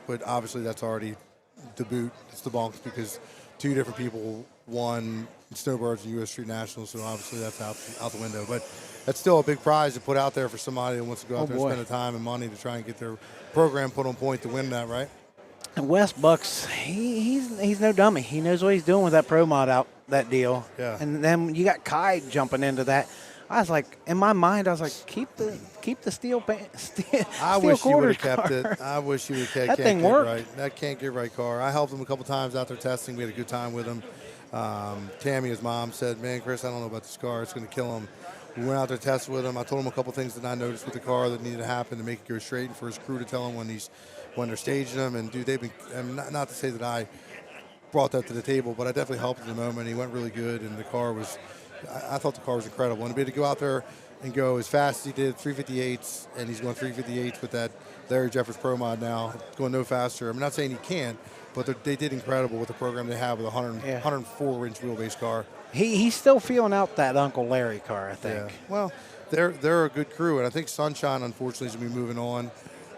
But obviously, that's already the boot. It's the bonks because two different people won Snowbirds and U.S. Street Nationals, so obviously that's out the window. But that's still a big prize to put out there for somebody that wants to go out there and spend the time and money to try and get their program put on point to win that, right? And Wes Bucks, he's no dummy. He knows what he's doing with that Pro Mod out, that deal. Yeah. And then you got Kai jumping into that. I was like, in my mind, I was like, keep the steel I wish you would have kept car. it. I wish you would have kept it. That thing worked. Right. That can't get right car. I helped him a couple times out there testing. We had a good time with him. Tammy, his mom, said, man, Chris, I don't know about this car. It's going to kill him. We went out there, tested with him. I told him a couple things that I noticed with the car that needed to happen to make it go straight, and for his crew to tell him when they're staging them. And dude, they've been. And not to say that I brought that to the table, but I definitely helped in the moment. He went really good, and the car was. I thought the car was incredible. And to be able to go out there and go as fast as he did, 358s, and he's going 358s with that Larry Jeffers Pro Mod now, going no faster. I'm not saying he can't, but they did incredible with the program they have with a 104-inch wheelbase car. He's still feeling out that Uncle Larry car, I think. Yeah. Well, they're a good crew, and I think Sunshine, unfortunately, is going to be moving on.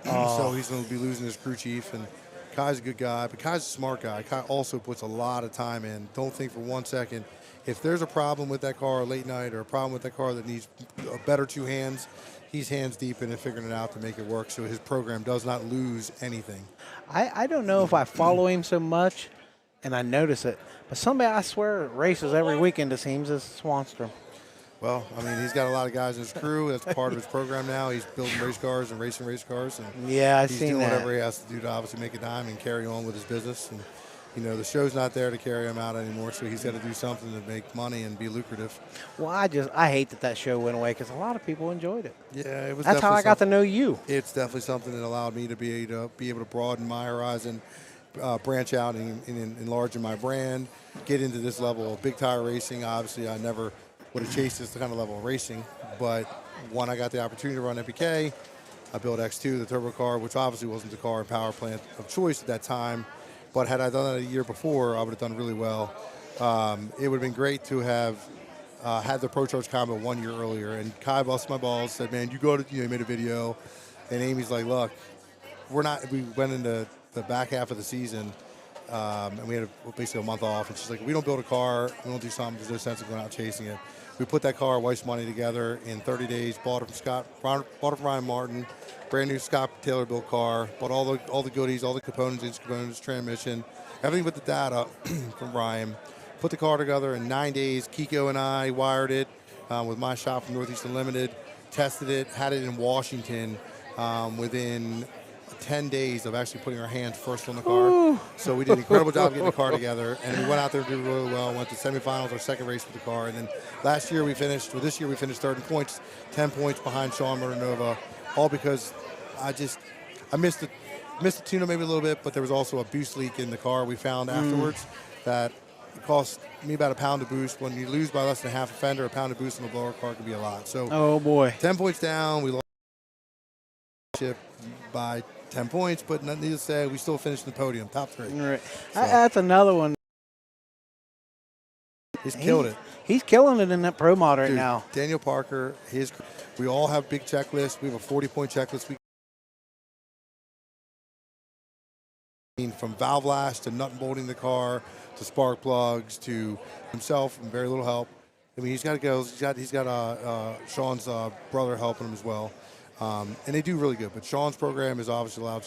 So he's going to be losing his crew chief. And Kai's a good guy, but Kai's a smart guy. Kai also puts a lot of time in. Don't think for 1 second, if there's a problem with that car late night or a problem with that car that needs a better two hands, he's hands deep in it, figuring it out to make it work so his program does not lose anything. I don't know if I follow him so much and I notice it, but somebody I swear races every weekend, it seems, is Swanstrom. Well, I mean, he's got a lot of guys in his crew. That's part of his program now. He's building race cars and racing race cars. And Yeah, I've he's seen doing that. whatever he has to do to obviously make a dime and carry on with his business. And, you know, the show's not there to carry him out anymore, so he's got to do something to make money and be lucrative. Well, I hate that show went away because a lot of people enjoyed it. Yeah, it was. That's how I got to know you. It's definitely something that allowed me to be able to broaden my horizon, branch out and enlarge my brand, get into this level of big tire racing. Obviously, I never would have chased this kind of level of racing, but when I got the opportunity to run MPK, I built X2, the turbo car, which obviously wasn't the car and power plant of choice at that time. But had I done that a year before, I would have done really well. It would have been great to have had the Pro Charge combo 1 year earlier. And Kai busted my balls, said, "Man, you go to," he made a video, and Amy's like, "Look, we're not." We went into the back half of the season, and we had basically a month off. And she's like, "We don't build a car, we don't do something. There's no sense of going out chasing it." We put that car, wife's money together in 30 days. Bought it from Ryan Martin. Brand new Scott Taylor built car. Bought all the goodies, all the components, transmission, everything but the data from Ryan. Put the car together in 9 days. Kiko and I wired it with my shop from Northeast Unlimited. Tested it. Had it in Washington within 10 days of actually putting our hands first on the car. Ooh. So we did an incredible job getting the car together, and we went out there and did really well. Went to semifinals, our second race with the car, and then this year we finished third in points, 10 points behind Sean Motornova, all because I missed the tune-up maybe a little bit, but there was also a boost leak in the car we found afterwards that it cost me about a pound of boost. When you lose by less than half a fender, a pound of boost in the blower car can be a lot. So, oh boy, 10 points down, we lost by 10 points, but needless to say, we still finished in the podium, top three. Right. So, that's another one. He's killed it. He's killing it in that pro mod right now. Daniel Parker, we all have big checklists. We have a 40-point checklist. From valve lash to nut and bolting the car to spark plugs to himself and very little help. I mean, he's got Sean's brother helping him as well. And they do really good. But Sean's program has obviously allowed,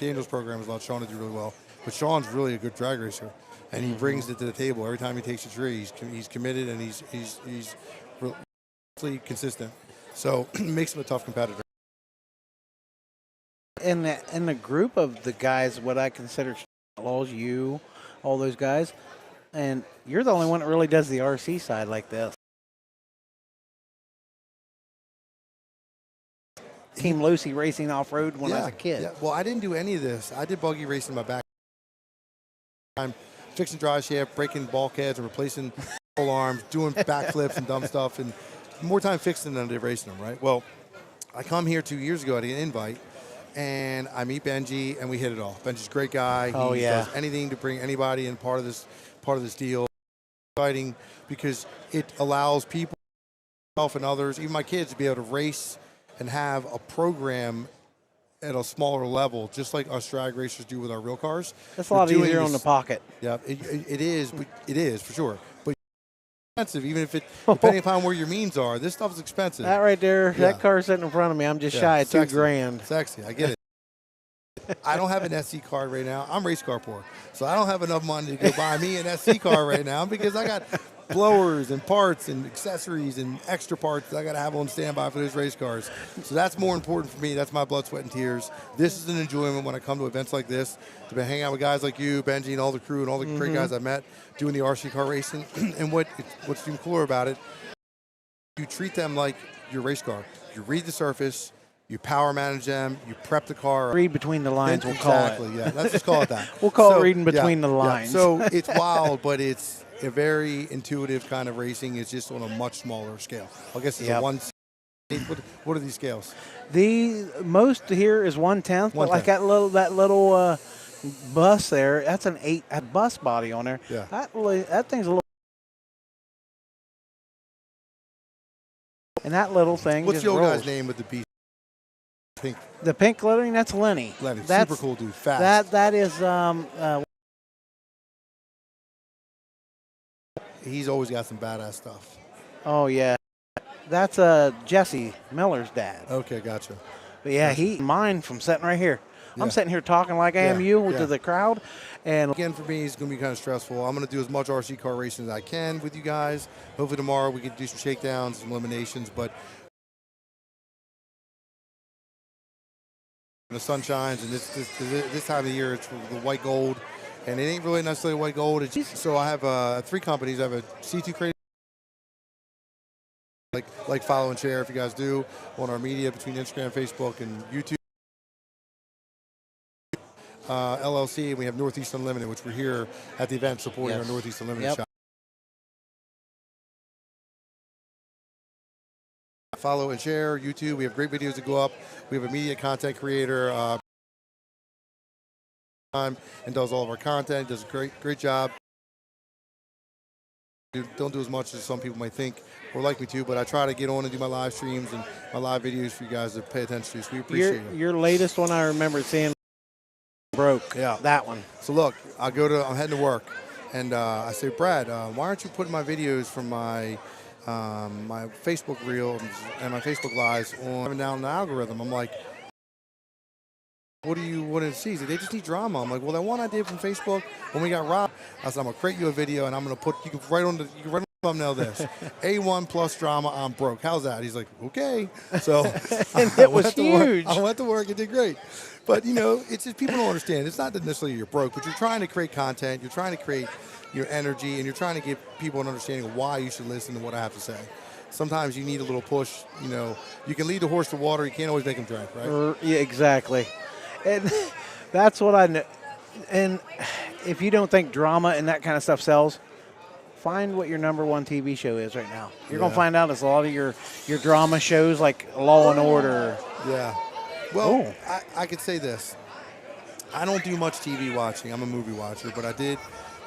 Daniel's program has allowed Sean to do really well. But Sean's really a good drag racer, and he brings it to the table every time he takes a tree. He's committed, and he's really consistent. So it makes him a tough competitor. In the group of the guys, what I consider outlaws, you, all those guys, and you're the only one that really does the RC side like this. Team Lucy racing off-road when I was a kid. Yeah. Well, I didn't do any of this. I did buggy racing in my back. I'm fixing drive shaft, breaking bulkheads, and replacing pole arms, doing backflips and dumb stuff, and more time fixing than I did racing them, right? Well, I come here 2 years ago to get an invite, and I meet Benji, and we hit it off. Benji's a great guy. He does anything to bring anybody in part of this deal. Exciting because it allows people, myself and others, even my kids, to be able to race and have a program at a smaller level, just like us drag racers do with our real cars. That's a lot easier on the pocket. Yeah, it is. It is for sure. But expensive, even if depending upon where your means are, this stuff is expensive. That right there, that car sitting in front of me, I'm just shy of $2 grand. Sexy, I get it. I don't have an SC card right now. I'm race car poor, so I don't have enough money to go buy me an SC car right now because I got blowers and parts and accessories and extra parts that I got to have on standby for those race cars. So that's more important for me. That's my blood, sweat, and tears. This is an enjoyment when I come to events like this, to be hanging out with guys like you, Benji, and all the crew and all the great guys I met doing the RC car racing. And what's even cooler about it, you treat them like your race car. You read the surface, you power manage them, you prep the car. Read between the lines, we'll call it. Exactly, yeah. Let's just call it that. We'll call it reading between the lines. Yeah. So it's wild, but it's a very intuitive kind of racing. It's just on a much smaller scale. I guess it's a one. What are these scales? The most here is 1/10, but like that little bus there. That's a bus body on there. Yeah. That thing's a little. And that little thing What's just the old rolls. guy's name with the beast? Pink. The pink lettering, that's Lenny. Lenny, That's, super cool dude, fast. That is He's always got some badass stuff. oh yeah. That's Jesse Miller's dad. Okay, gotcha. But yeah, he mine from sitting right here. Yeah. I'm sitting here talking like I am Yeah, you yeah. to the crowd, and Again, for me, it's going to be kind of stressful. I'm going to do as much RC car racing as I can with you guys. Hopefully tomorrow we can do some shakedowns, some eliminations, but the sun shines, and this time of the year, it's the white gold, and it ain't really necessarily white gold. It's just, so I have 3 companies. I have a C2 Crazy, like follow and share if you guys do on our media between Instagram, Facebook, and YouTube. LLC, and we have Northeast Unlimited, which we're here at the event supporting Yes. our Northeast Unlimited Yep. shop. Follow and share YouTube. We have great videos that go up. We have a media content creator and does all of our content. Does a great job. Don't do as much as some people might think or like me to, but I try to get on and do my live streams and my live videos for you guys to pay attention to. So we appreciate it. your latest one I remember seeing broke. Yeah. That one. So look, I'm heading to work, and I say, Brad, why aren't you putting my videos from my my Facebook reels and my Facebook lives on down the algorithm? I'm like, what do you want to see? They just need drama. I'm like, well, that one I did from Facebook when we got robbed, I said, I'm gonna create you a video, and I'm gonna put you can write on the thumbnail this A1 plus drama. I'm broke. How's that? He's like, okay. So And it was huge. I went to work. It did great. But you know, it's just people don't understand. It's not that necessarily you're broke, but you're trying to create content. You're trying to create your energy, and you're trying to give people an understanding of why you should listen to what I have to say. Sometimes you need a little push. You know, you can lead the horse to water. You can't always make him drink, right? Yeah, exactly. And that's what I know. And if you don't think drama and that kind of stuff sells, find what your #1 TV show is right now. You're gonna find out it's a lot of your drama shows like Law and Order. Yeah. Well, I could say this. I don't do much TV watching. I'm a movie watcher, but I did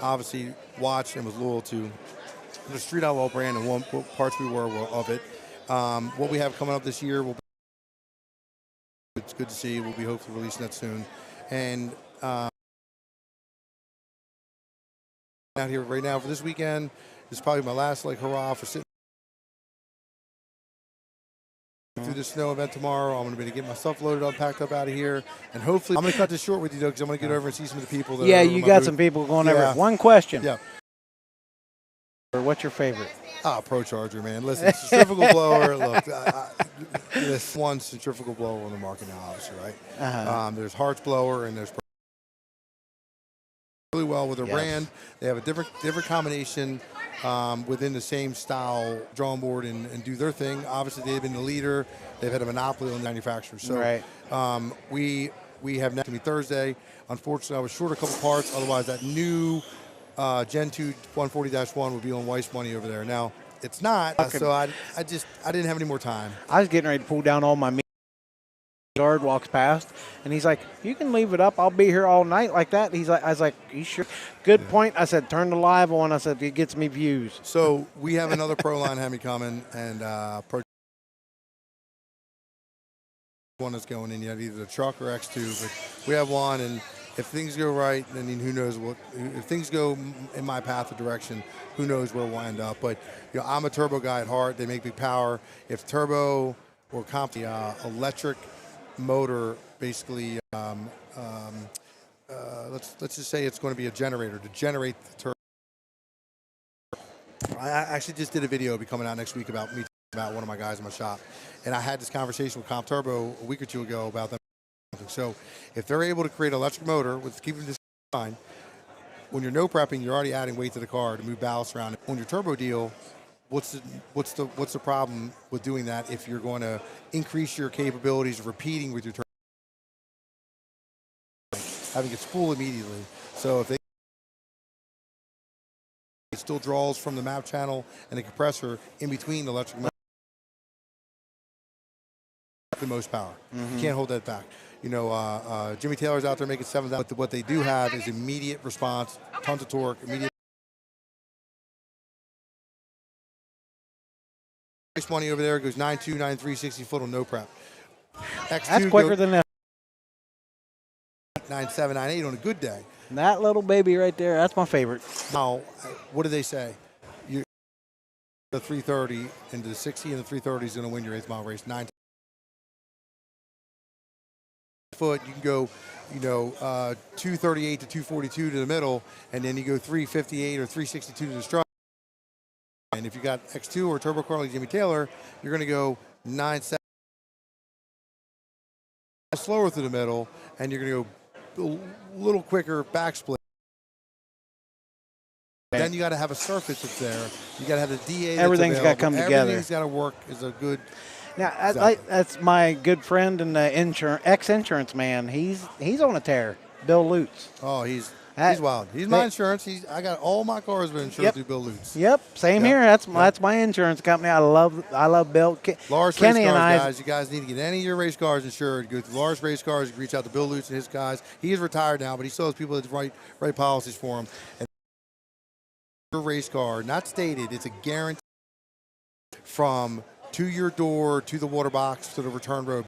obviously watch and was loyal to the Street Outlaw brand and what parts we were of it. What we have coming up this year will be, it's good to see. We'll be hopefully releasing that soon. And out here right now for this weekend, this is probably my last hurrah for sitting through the snow event tomorrow. I'm going to be get my stuff loaded up, packed up out of here, and hopefully I'm going to cut this short with you though, because I'm going to get over and see some of the people. That Yeah, are over you my got booth. some people going Yeah. over. One question. Yeah. What's your favorite? Pro Charger, man. Listen, centrifugal blower. Look, this one centrifugal blower on the market now, obviously, right? There's Hart's blower and there's really well with their brand. They have a different combination within the same style drawing board and do their thing. Obviously, they've been the leader. They've had a monopoly on manufacturers. So we have next to me Thursday. Unfortunately, I was short a couple parts. Otherwise, that new Gen 2 140-1 would be on Weiss money over there. Now, it's not, so I didn't have any more time. I was getting ready to pull down all my meat. Guard walks past, and he's like, "You can leave it up. I'll be here all night like that." He's like, "I was like, you sure?" Good point. I said, "Turn the live on." I said, "It gets me views." So we have another Pro line Hemi coming, and Pro one is going in. You have either the truck or X2, but we have one, and if things go right, I mean, who knows what? If things go in my path of direction, who knows where we'll end up? But you know, I'm a turbo guy at heart. They make big power. If turbo or comp, electric motor, basically, let's just say it's going to be a generator to generate the turbo. I actually just did a video, it'll be coming out next week about one of my guys in my shop, and I had this conversation with Comp Turbo a week or two ago about them. So if they're able to create an electric motor with keeping this fine, when you're no prepping, you're already adding weight to the car to move ballast around. On your turbo deal, what's the problem with doing that if you're going to increase your capabilities of repeating with your turbo, having it spool immediately? So if it still draws from the map channel and the compressor in between the electric motor. the most power. You can't hold that back. You know, Jimmy Taylor's out there making 7,000. But what they do have is immediate response, tons of torque, immediate. Race money over there goes 9.2, 9.3, 60 foot on no prep. X2 That's quicker than that. 9.7, 9.8 on a good day. That little baby right there, that's my favorite. Now, what do they say? The 330 into the 60 and the 330 is going to win your 8th mile race. 9 foot, you can go, you know, 238 to 242 to the middle, and then you go 358 or 362 to the strut. And if you got X2 or turbo car like Jimmy Taylor, you're going to go 9.7 slower through the middle, and you're going to go a little quicker back split. Then you got to have a surface that's there. You got to have the DA. Everything's got to come together. Everything's got to work as a good. Now, Exactly. that's my good friend and ex-insurance man. He's on a tear. Bill Lutz. Oh, he's That- wild. He's my insurance. I got all my cars with insurance Yep. through Bill Lutz. Yep, same Yep. here. That's my insurance company. I love Bill. Lars Kenny Race and Cars, I. guys. You guys need to get any of your race cars insured. Go to Lars Race Cars. You can reach out to Bill Lutz and his guys. He is retired now, but he still has people that write policies for him. And your race car, not stated, it's a guarantee from to your door to the water box to the return road.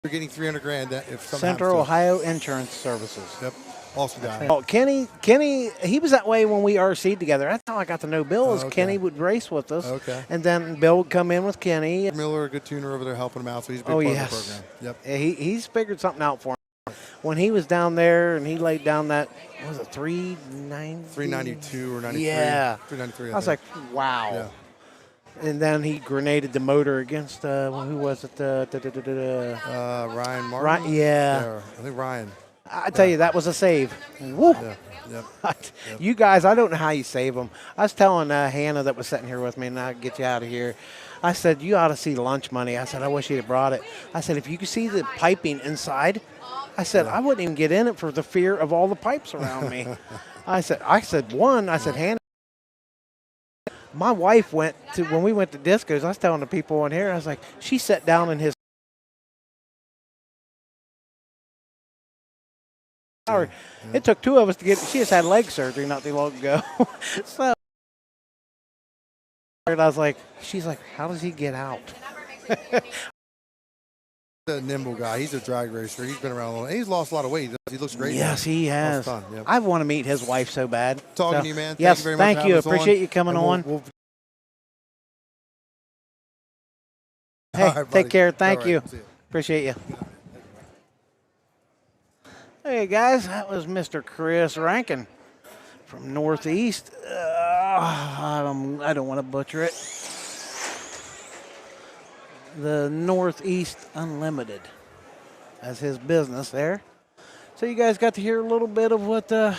You're getting $300,000 if something Central happens to it. Ohio Insurance Services. Yep, awesome guy. Oh, Kenny, he was that way when we RC'd together. That's how I got to know Bill. Is Okay. Kenny would race with us, Okay. and then Bill would come in with Kenny. Miller, a good tuner over there helping him out, so he's a big Oh part yes, of the program. Yep. He's figured something out for him. When he was down there and he laid down that, what was it 390? 392 or 93. Yeah. 393. I was like, wow. Yeah. And then he grenaded the motor against who was it? Ryan Martin. Ryan, yeah. I think Ryan. I tell you, that was a save. Woo. Yeah. Yep. You guys, I don't know how you save them. I was telling Hannah that was sitting here with me, and I'll get you out of here. I said, you ought to see lunch money. I said, I wish he'd have brought it. I said, if you could see the piping inside, I said, I wouldn't even get in it for the fear of all the pipes around me. I said, Hannah, my wife went to, when we went to discos, I was telling the people in here, I was like, she sat down in his hour. It took two of us to get, she just had leg surgery not too long ago. So, and I was like, she's like, how does he get out? A nimble guy. He's a drag racer. He's been around a long. He's lost a lot of weight. He looks great. Yes, now. he has. That's fun. Yep. I want to meet his wife so bad. Talking to you, man. Yes, Thank you very much. thank for you. having us on. Appreciate you coming And on. we'll Hey, All right, buddy. take care. Thank All right, you. see ya. Appreciate you. Hey guys, that was Mr. Chris Rankin from Northeast. I don't want to butcher it. The Northeast Unlimited as his business there. So you guys got to hear a little bit of what, a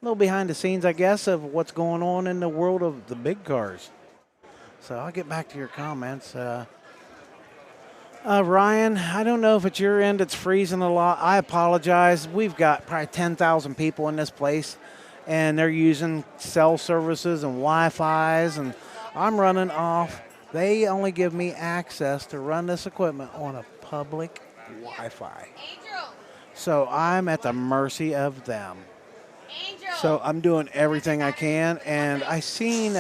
little behind the scenes, I guess, of what's going on in the world of the big cars. So I'll get back to your comments. Ryan, I don't know if at your end it's freezing a lot. I apologize. We've got probably 10,000 people in this place, and they're using cell services and Wi-Fi's, and I'm running off. They only give me access to run this equipment on a public Wi-Fi. So I'm at the mercy of them. So I'm doing everything I can, and I seen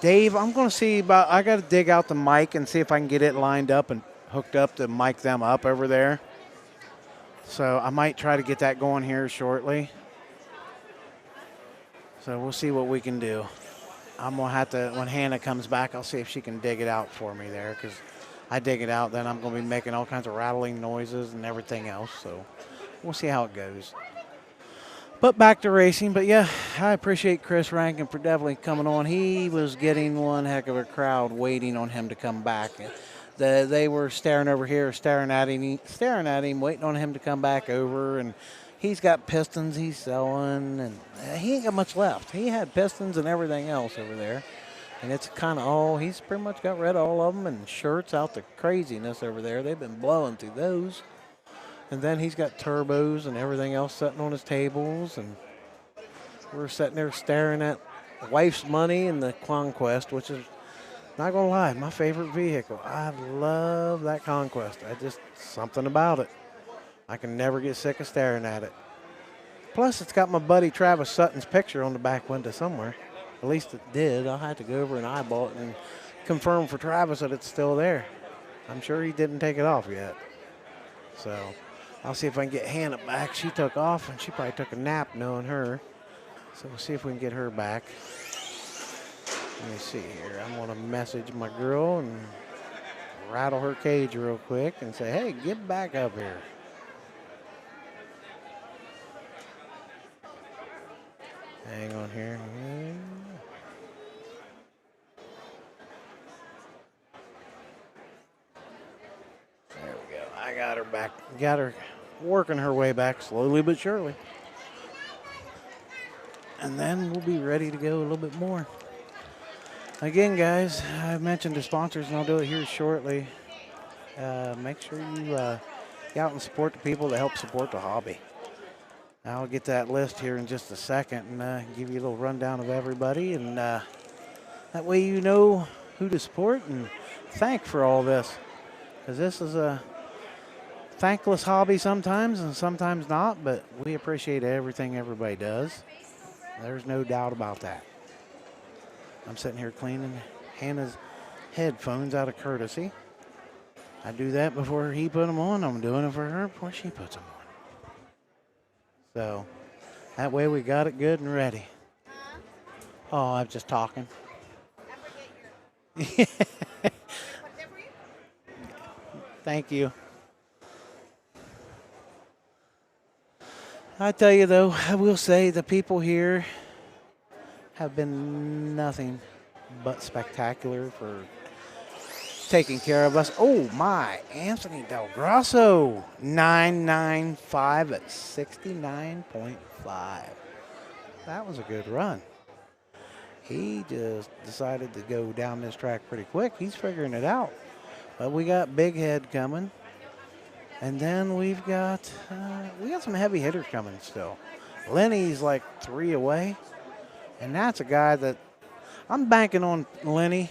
Dave, I'm going to see about, I got to dig out the mic and see if I can get it lined up and hooked up to mic them up over there. So I might try to get that going here shortly. So we'll see what we can do. I'm going to have to, when Hannah comes back, I'll see if she can dig it out for me there, because I dig it out, then I'm going to be making all kinds of rattling noises and everything else. So we'll see how it goes. But back to racing. But yeah, I appreciate Chris Rankin for definitely coming on. He was getting one heck of a crowd waiting on him to come back. They were staring over here, staring at him, waiting on him to come back over. And he's got pistons he's selling, and he ain't got much left. He had pistons and everything else over there. And it's kind of all, he's pretty much got rid of all of them, and shirts out the craziness over there. They've been blowing through those. And then he's got turbos and everything else sitting on his tables, and we're sitting there staring at wife's money and the Conquest, which is Not gonna lie, my favorite vehicle. I love that Conquest. Something about it. I can never get sick of staring at it. Plus, it's got my buddy Travis Sutton's picture on the back window somewhere. At least it did. I'll have to go over and eyeball it and confirm for Travis that it's still there. I'm sure he didn't take it off yet. So I'll see if I can get Hannah back. She took off, and she probably took a nap knowing her. So we'll see if we can get her back. Let me see here. I'm going to message my girl and rattle her cage real quick and say, hey, get back up here. Hang on here. There we go. I got her back. Got her working her way back slowly but surely. And then we'll be ready to go a little bit more. Again, guys, I mentioned the sponsors, and I'll do it here shortly. Make sure you get out and support the people that help support the hobby. I'll get that list here in just a second and give you a little rundown of everybody. And that way you know who to support and thank for all this. Because this is a thankless hobby sometimes and sometimes not, but we appreciate everything everybody does. There's no doubt about that. I'm sitting here cleaning Hannah's headphones out of courtesy. I do that before he put them on. I'm doing it for her before she puts them on. So that way we got it good and ready. Oh, I'm just talking. Thank you. I tell you though, I will say the people here have been nothing but spectacular for taking care of us. Oh my, Anthony Del Grosso, 995 at 69.5. That was a good run. He just decided to go down this track pretty quick. He's figuring it out. But we got Big Head coming. And then we've got some heavy hitters coming still. Lenny's like 3 away. And that's a guy that I'm banking on Lenny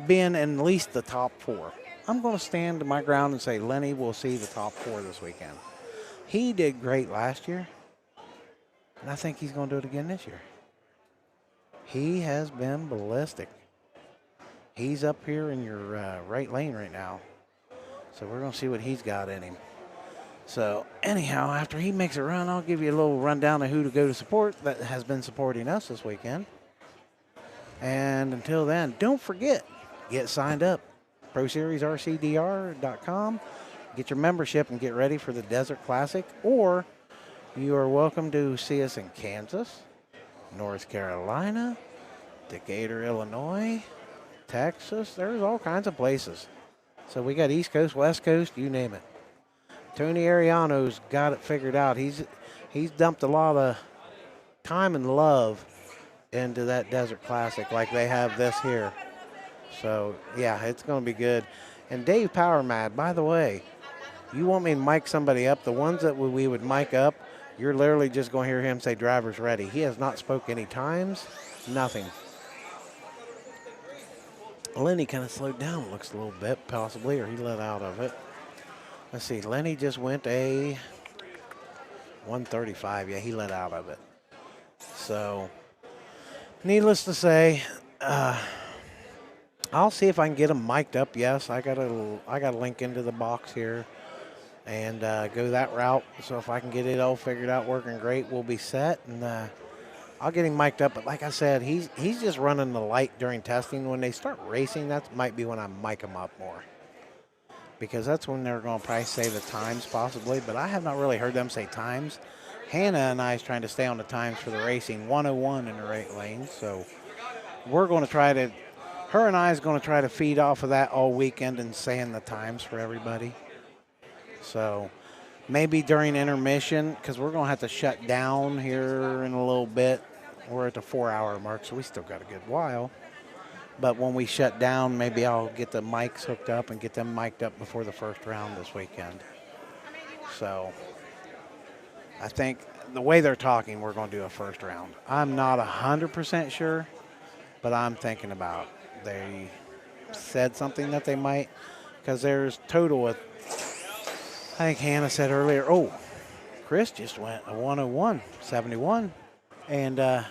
being in at least the top 4. I'm going to stand to my ground and say Lenny will see the top 4 this weekend. He did great last year, and I think he's going to do it again this year. He has been ballistic. He's up here in your right lane right now, so we're going to see what he's got in him. So anyhow, after he makes a run, I'll give you a little rundown of who to go to support that has been supporting us this weekend. And until then, don't forget, get signed up. ProSeriesRCDR.com. Get your membership and get ready for the Desert Classic. Or you are welcome to see us in Kansas, North Carolina, Decatur, Illinois, Texas. There's all kinds of places. So we got East Coast, West Coast, you name it. Tony Ariano's got it figured out. He's dumped a lot of time and love into that Desert Classic like they have this here. So, yeah, it's going to be good. And Dave Power Mad, by the way, you want me to mic somebody up, the ones that we would mic up, you're literally just going to hear him say driver's ready. He has not spoke any times, nothing. Lenny kind of slowed down, looks a little bit, possibly, or he let out of it. Let's see, Lenny just went a 135. Yeah, he let out of it. So, needless to say, I'll see if I can get him mic'd up. Yes, I got a link into the box here and go that route. So if I can get it all figured out, working great, we'll be set. And I'll get him mic'd up. But like I said, he's just running the light during testing. When they start racing, that might be when I mic him up more, because that's when they're going to probably say the times possibly. But I have not really heard them say times. Hannah and I is trying to stay on the times for the racing, 101 in the right lane. So we're going to try to, her and I is going to try to feed off of that all weekend and saying the times for everybody. So maybe during intermission, because we're going to have to shut down here in a little bit. We're at the 4-hour mark, so we still got a good while. But when we shut down, maybe I'll get the mics hooked up and get them mic'd up before the first round this weekend. So I think the way they're talking, we're going to do a first round. I'm not 100% sure, but I'm thinking about said something that they might, because there's total with, I think Hannah said earlier, oh, Chris just went a 101.71. And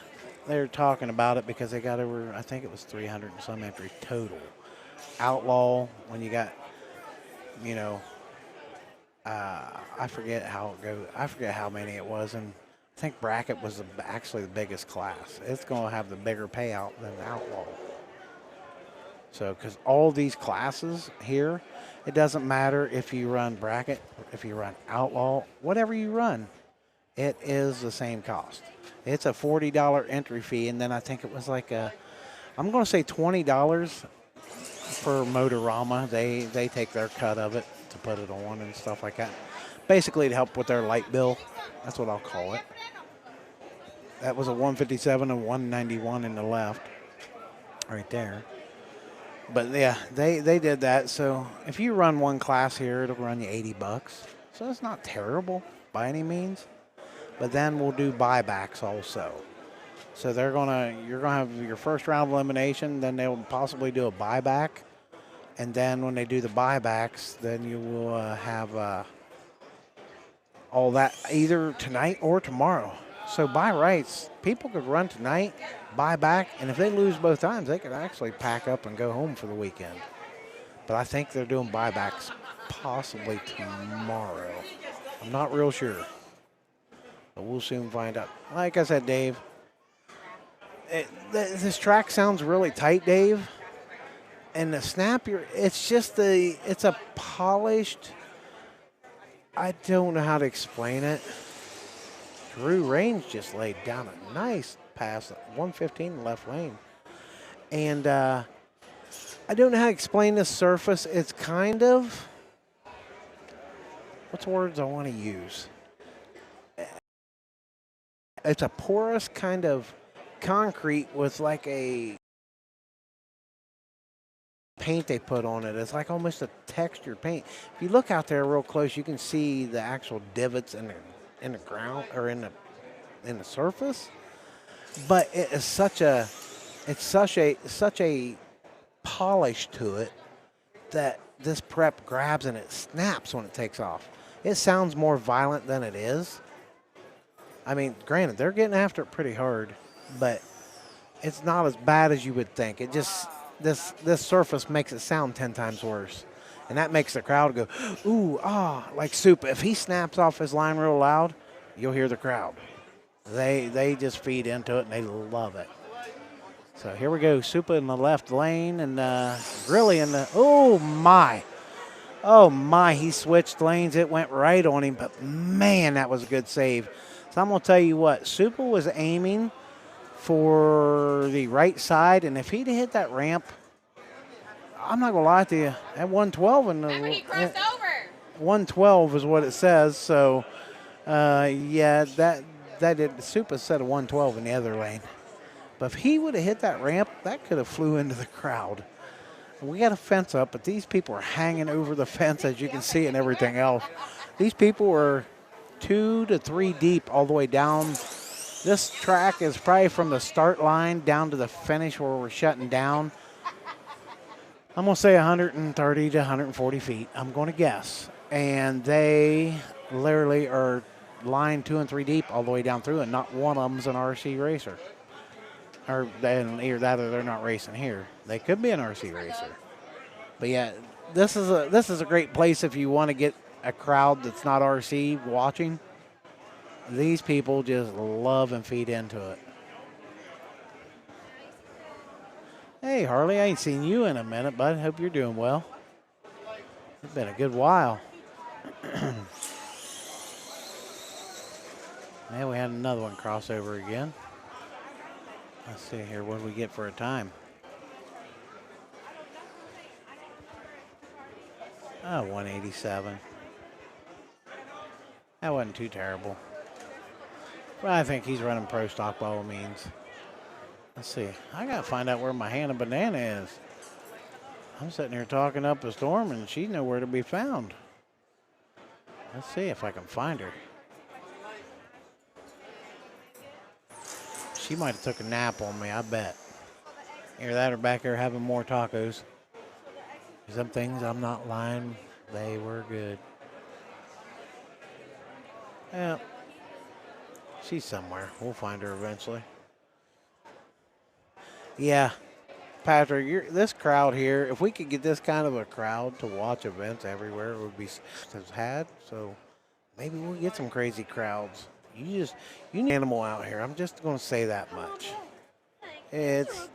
they're talking about it because they got over, I think it was 300 and some entries total. Outlaw, when you got, you know, I forget how it goes. I forget how many it was. And I think bracket was actually the biggest class. It's going to have the bigger payout than Outlaw. So, because all these classes here, it doesn't matter if you run bracket, if you run Outlaw, whatever you run, it is the same cost. It's a $40 entry fee, and then I think it was like I'm going to say $20 for Motorama. They take their cut of it to put it on and stuff like that. Basically to help with their light bill. That's what I'll call it. That was a 157 and 191 in the left, right there. But yeah, they did that. So if you run one class here, it'll run you $80. So it's not terrible by any means. But then we'll do buybacks also. So you're gonna have your first round of elimination, then they'll possibly do a buyback. And then when they do the buybacks, then you will have all that either tonight or tomorrow. So by rights, people could run tonight, buy back, and if they lose both times, they could actually pack up and go home for the weekend. But I think they're doing buybacks possibly tomorrow. I'm not real sure. But we'll soon find out. Like I said, Dave, this track sounds really tight, Dave. And the snap, it's a polished, I don't know how to explain it. Drew Raines just laid down a nice pass at 115 left lane. And I don't know how to explain this surface. It's kind of, what's the words I want to use? It's a porous kind of concrete with like a paint they put on it. It's like almost a textured paint. If you look out there real close, you can see the actual divots in the ground or in the surface. But it is such a polish to it that this prep grabs and it snaps when it takes off. It sounds more violent than it is. I mean, granted, they're getting after it pretty hard, but it's not as bad as you would think. It just, this surface makes it sound 10 times worse. And that makes the crowd go, ooh, ah, like Soup. If he snaps off his line real loud, you'll hear the crowd. They just feed into it, and they love it. So here we go, Supa in the left lane, and Grilly in the, oh my, he switched lanes. It went right on him, but man, that was a good save. So I'm going to tell you what, Supa was aiming for the right side, and if he'd hit that ramp, I'm not going to lie to you, at 112, and Remember, he crossed over. 112 is what it says. So, yeah, that did. Supa said a 112 in the other lane. But if he would have hit that ramp, that could have flew into the crowd. We got a fence up, but these people are hanging over the fence, as you can see, and everything else. These people are 2 to 3 deep all the way down. This track is probably from the start line down to the finish where we're shutting down. I'm going to say 130 to 140 feet. I'm going to guess. And they literally are line 2 and 3 deep all the way down through, and not one of them's an RC racer. Or either that or they're not racing here. They could be an RC racer. But yeah, this is a great place if you want to get a crowd that's not RC watching. These people just love and feed into it. Hey, Harley, I ain't seen you in a minute, bud. Hope you're doing well. It's been a good while. Yeah, we had another one crossover again. Let's see here. What do we get for a time? Oh, 187. That wasn't too terrible. But I think he's running pro stock by all means. Let's see. I got to find out where my Hannah Banana is. I'm sitting here talking up a storm, and she's nowhere to be found. Let's see if I can find her. She might have took a nap on me, I bet. Either that or back there having more tacos. Some things, I'm not lying, they were good. Yeah, she's somewhere. We'll find her eventually. Yeah, Patrick, this crowd here, if we could get this kind of a crowd to watch events everywhere, it would be has had. So maybe we'll get some crazy crowds. You need an animal out here. I'm just going to say that much. It's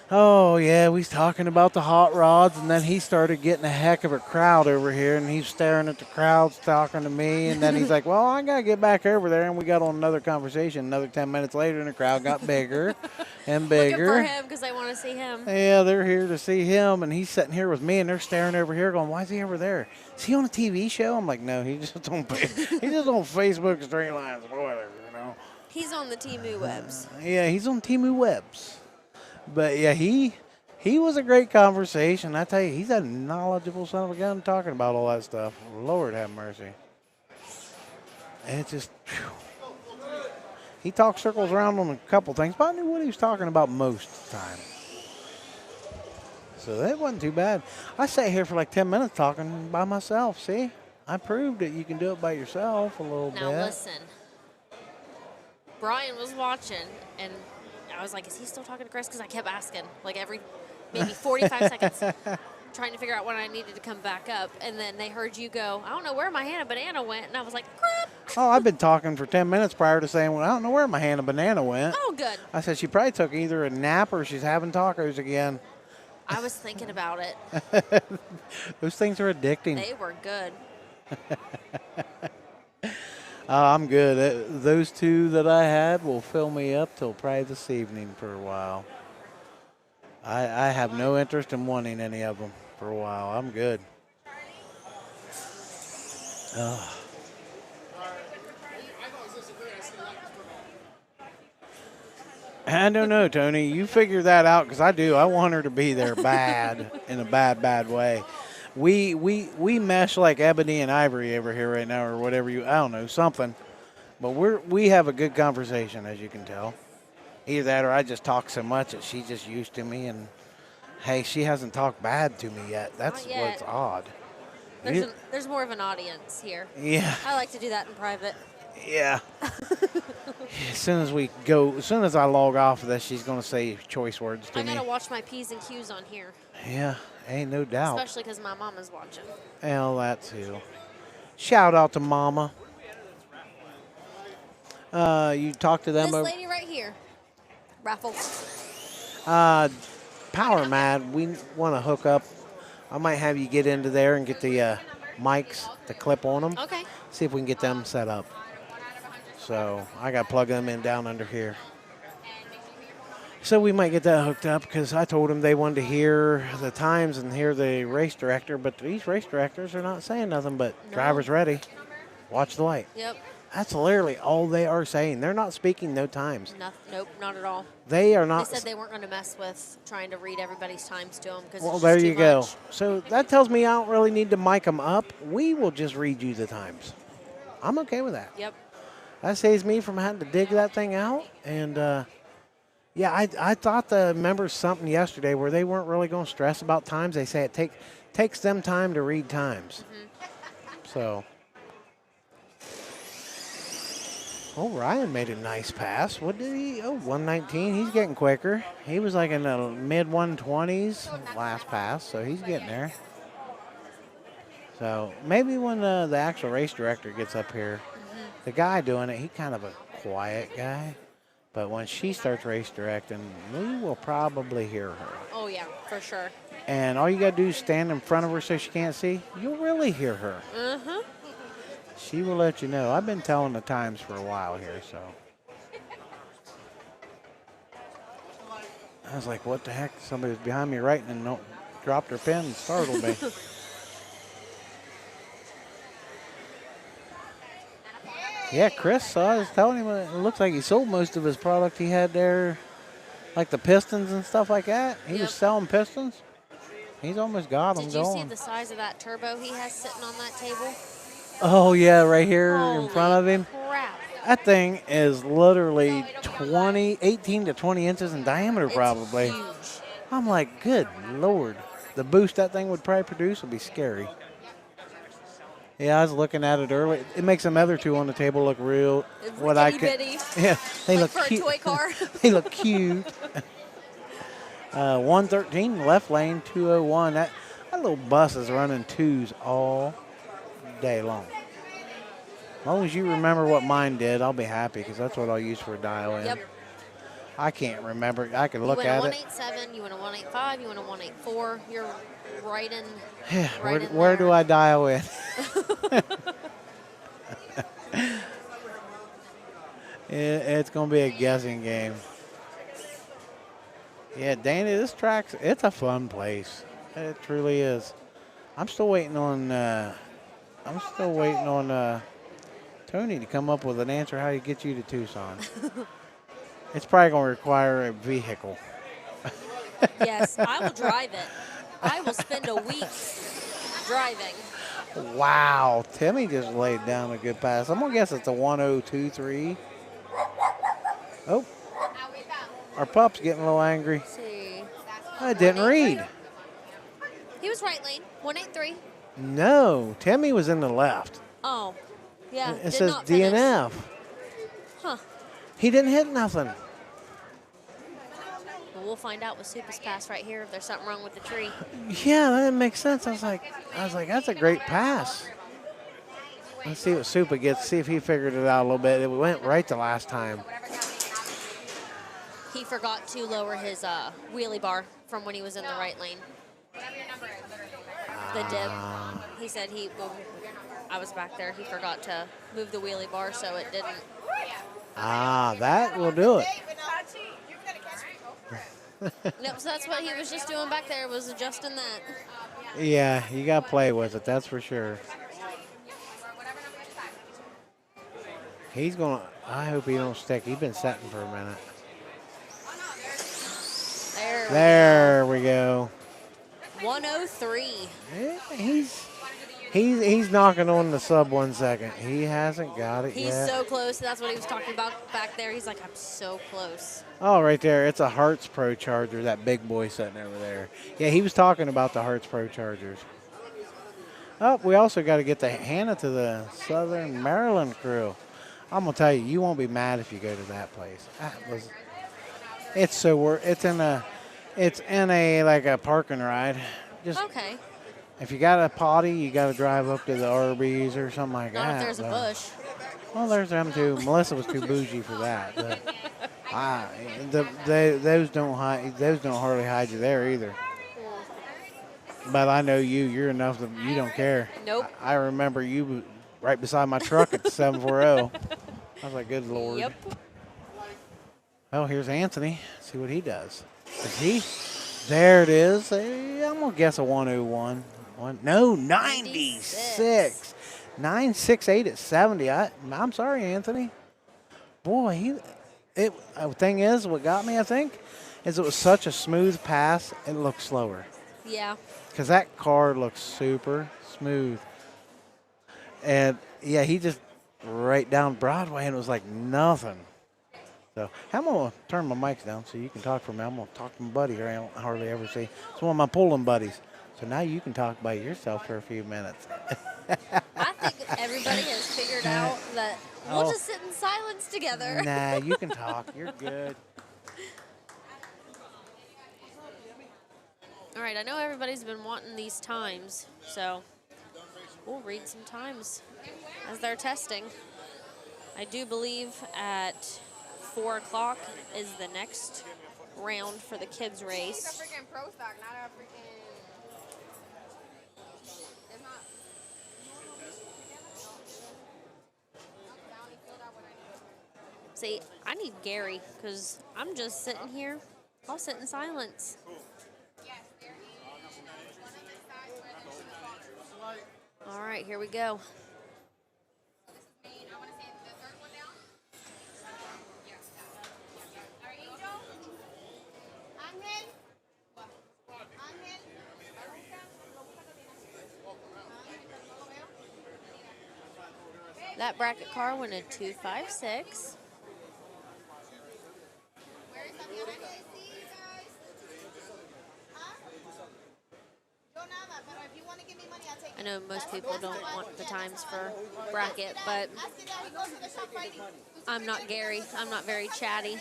Oh, yeah, we was talking about the hot rods, and then he started getting a heck of a crowd over here, and he's staring at the crowds talking to me, and then he's like, well, I got to get back over there, and we got on another conversation. Another 10 minutes later, and the crowd got bigger and bigger. Looking for him because they want to see him. Yeah, they're here to see him, and he's sitting here with me, and they're staring over here going, why is he over there? Is he on a TV show? I'm like, no, he's just on Facebook Straight Lines or whatever, you know. He's on the Temu webs. Yeah, he's on Temu webs. But, yeah, he was a great conversation. I tell you, he's a knowledgeable son of a gun talking about all that stuff. Lord have mercy. And it's just, whew. He talked circles around on a couple things, but I knew what he was talking about most of the time. So that wasn't too bad. I sat here for like 10 minutes talking by myself. See? I proved that you can do it by yourself a little bit. Now listen. Brian was watching, and I was like, is he still talking to Chris? Because I kept asking, like every maybe 45 seconds, trying to figure out when I needed to come back up. And then they heard you go, I don't know where my Hannah Banana went. And I was like, crap. Oh, I've been talking for 10 minutes prior to saying, well, I don't know where my Hannah Banana went. Oh, good. I said she probably took either a nap or she's having tacos again. I was thinking about it. Those things are addicting. They were good. I'm good. Those two that I had will fill me up till probably this evening for a while. I have no interest in wanting any of them for a while. I'm good. I don't know, Tony. You figure that out because I do. I want her to be there bad, in a bad, bad way. We mesh like ebony and ivory over here right now, or whatever I don't know, something. But we have a good conversation, as you can tell. Either that, or I just talk so much that she's just used to me, and hey, she hasn't talked bad to me yet. That's Not yet. what's odd. There's more of an audience here. Yeah. I like to do that in private. Yeah. As soon as I log off of this, she's going to say choice words to I me. gotta watch my P's and Q's on here, Yeah, ain't no doubt. especially because my mama's watching. Well, that too. Shout out to Mama. You talked to them This over lady right here, Raffle. Power Mad. We want to hook up. I might have you get into there and get the mics, the clip on them. Okay. See if we can get them set up. So I got to plug them in down under here. So we might get that hooked up because I told them they wanted to hear the times and hear the race director, but these race directors are not saying nothing but driver's ready, watch the light. Yep. That's literally all they are saying. They're not speaking no times. Nope, not at all. They are They not. said they weren't going to mess with trying to read everybody's times to them because Well, it's there just you too go. much. So that tells me I don't really need to mic them up. We will just read you the times. I'm okay with that. Yep. That saves me from having to dig that thing out. And, yeah, I thought the members something yesterday where they weren't really going to stress about times. They say it takes them time to read times. Mm-hmm. So. Oh, Ryan made a nice pass. What did he? Oh, 119. He's getting quicker. He was like in the mid 120s last pass, so he's getting there. So maybe when the actual race director gets up here, the guy doing it, he's kind of a quiet guy. But when she starts race directing, we will probably hear her. Oh, yeah, for sure. And all you got to do is stand in front of her so she can't see. You'll really hear her. Uh-huh. She will let you know. I've been telling the times for a while here, so. I was like, what the heck? Somebody was behind me writing and dropped her pen and startled me. Yeah, Chris, I was telling him it looks like he sold most of his product he had there, like the pistons and stuff like that. He was selling pistons. He's almost got them Did you see going. the size of that turbo he has sitting on that table? Oh, yeah, right here in Holy front of him. crap. That thing is literally 18 to 20 inches in diameter, probably. It's huge. I'm like, good Lord. the boost that thing would probably produce would be scary. Yeah, I was looking at it earlier. It makes them other two on the table look real. What I could, Itty-bitty. yeah, they Like look for a cute. toy car. They look cute. 113 left lane, 201. That little bus is running twos all day long. As long as you remember what mine did, I'll be happy because that's what I'll use for a dial in. Yep. I can't remember. I could You look went a at it. 187, you went a 185, you went a 184. You're right in. Yeah, right in where do there. I dial in? It's going to be a guessing game. Yeah, Danny, this track's, it's a fun place. It truly is. I'm still waiting on Tony to come up with an answer how to get you to Tucson. It's probably going to require a vehicle. Yes, I will drive it. I will spend a week driving. Wow, Timmy just laid down a good pass. I'm going to guess it's a 1023. Oh, our pup's getting a little angry. Let's see. I didn't read. He was right lane, 183. No, Timmy was in the left. Oh, yeah. It did says not finish. DNF. Huh. He didn't hit nothing. Well, we'll find out with Supa's pass right here if there's something wrong with the tree. Yeah, that makes sense. I was like, that's a great pass. Let's see what Supa gets. See if he figured it out a little bit. It went right the last time. He forgot to lower his wheelie bar from when he was in the right lane. The dip. He said when I was back there, he forgot to move the wheelie bar so it didn't. That will do it. Nope, so that's what he was just doing back there, was adjusting that. Yeah, you got to play with it, that's for sure. He's going to, I hope he don't stick. He's been setting for a minute. There we go. 103. Yeah, he's knocking on the sub 1 second. He hasn't got it He's yet. so close. That's what he was talking about back there. He's like, I'm so close. Oh, right there. It's a Hertz Pro Charger, that big boy sitting over there. Yeah, he was talking about the Hertz Pro Chargers. Oh, we also got to get the Hannah to the Southern Maryland crew. I'm going to tell you, you won't be mad if you go to that place. It's so worth. It's in a like a parking ride. Just Okay. if you got a potty, you got to drive up to the Arby's or something like Not that. if there's a but- bush. Well, there's them too. Melissa was too bougie for that. But those don't hardly hide you there either. But I know you. You're enough that you don't care. Nope. I remember you right beside my truck at the 740. I was like, good Lord. Yep. Well, here's Anthony. See what he does. There it is. I'm going to guess a 101. 96. 968 at 70. I'm sorry, Anthony. Boy, the thing is, what got me, I think, is it was such a smooth pass, it looked slower. Yeah. Because that car looks super smooth. And, yeah, he just right down Broadway, and it was like nothing. So I'm going to turn my mics down so you can talk for me. I'm going to talk to my buddy here I don't hardly ever see. It's one of my pulling buddies. So now you can talk by yourself for a few minutes. I think everybody has figured out that we'll just sit in silence together. Nah, you can talk. You're good. All right, I know everybody's been wanting these times, so we'll read some times as they're testing. I do believe at 4 o'clock is the next round for the kids race. It's a freaking pro stock, not a freaking. It's not. See, I need Gary because I'm just sitting here. I'll sit in silence. All right, here we go. That bracket car went a 256. I know most people don't want the times for bracket, but I'm not Gary. I'm not very chatty.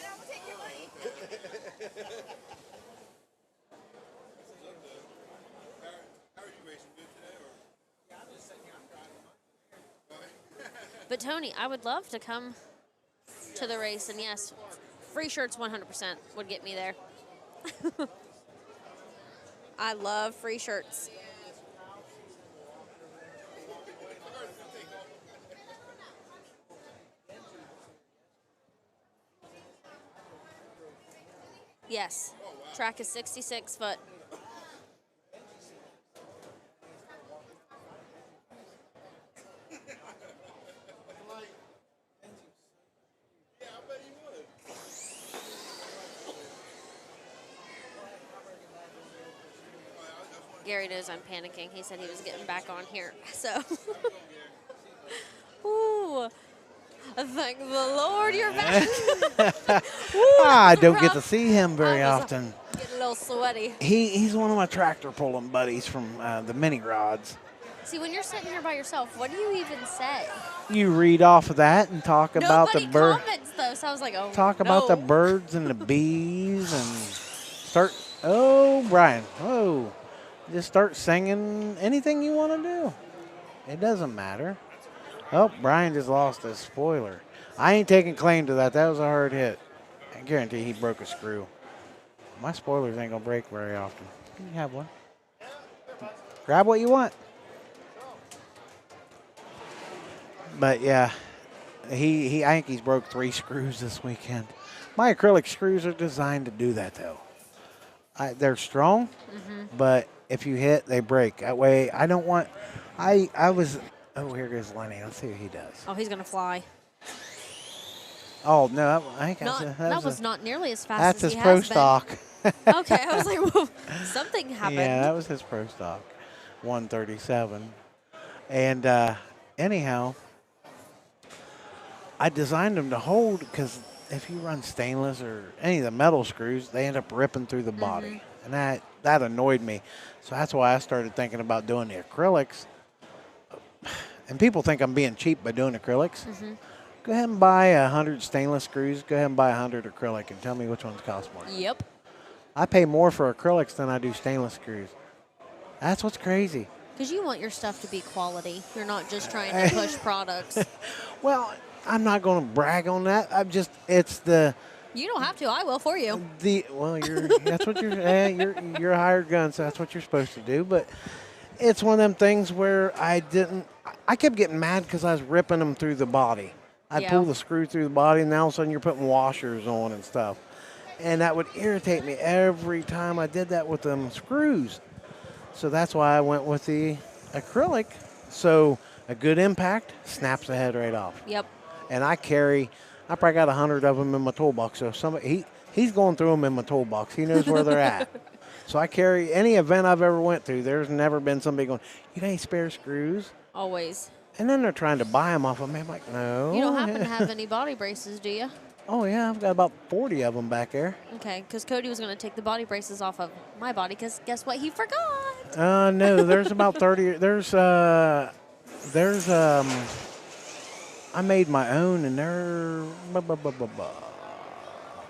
But Tony, I would love to come to the race, and yes, free shirts 100% would get me there. I love free shirts. Yes, track is 66 foot. Gary knows I'm panicking. He said he was getting back on here. So, ooh, thank the Lord you're back. I don't get to see him very often. Getting a little sweaty. He's one of my tractor pulling buddies from the mini rods. See, when you're sitting here by yourself, what do you even say? You read off of that and talk about the Nobody bird. comments though, so I was like, oh. Talk about the no. birds and the bees and start. Oh, Brian. Oh, just start singing anything you want to do. It doesn't matter. Oh, Brian just lost his spoiler. I ain't taking claim to that. That was a hard hit. I guarantee he broke a screw. My spoilers ain't gonna break very often. You can have one. Grab what you want. But yeah, I think he's broke 3 screws this weekend. My acrylic screws are designed to do that though. They're strong, but if you hit, they break. That way, I don't want. I was. Oh, here goes Lenny. Let's see what he does. Oh, he's gonna fly. Oh no, I think That was not nearly as fast that's as his he pro has stock. been. Okay, I was like, whoa, something happened. Yeah, that was his pro stock, 137. And anyhow, I designed them to hold because if you run stainless or any of the metal screws, they end up ripping through the body, and that annoyed me. So that's why I started thinking about doing the acrylics. And people think I'm being cheap by doing acrylics. Go ahead and buy 100 stainless screws. Go ahead and buy 100 acrylic and tell me which ones cost more. Yep. I pay more for acrylics than I do stainless screws. That's what's crazy. Because you want your stuff to be quality. You're not just trying to push products. Well, I'm not going to brag on that. It's the You don't have to. I will for you. That's what you're a hired gun, so that's what you're supposed to do. But it's one of them things where I kept getting mad because I was ripping them through the body. I'd pull the screw through the body, and now all of a sudden you're putting washers on and stuff. And that would irritate me every time I did that with them screws. So that's why I went with the acrylic. So a good impact snaps the head right off. Yep. And I probably got 100 of them in my toolbox. So he's going through them in my toolbox. He knows where they're at. So I carry any event I've ever went through. There's never been somebody going, you got any spare screws? Always. And then they're trying to buy them off of me. I'm like, no. You don't happen to have any body braces, do you? Oh, yeah. I've got about 40 of them back there. Okay, because Cody was going to take the body braces off of my body because guess what? He forgot. No, there's about 30. I made my own, and they're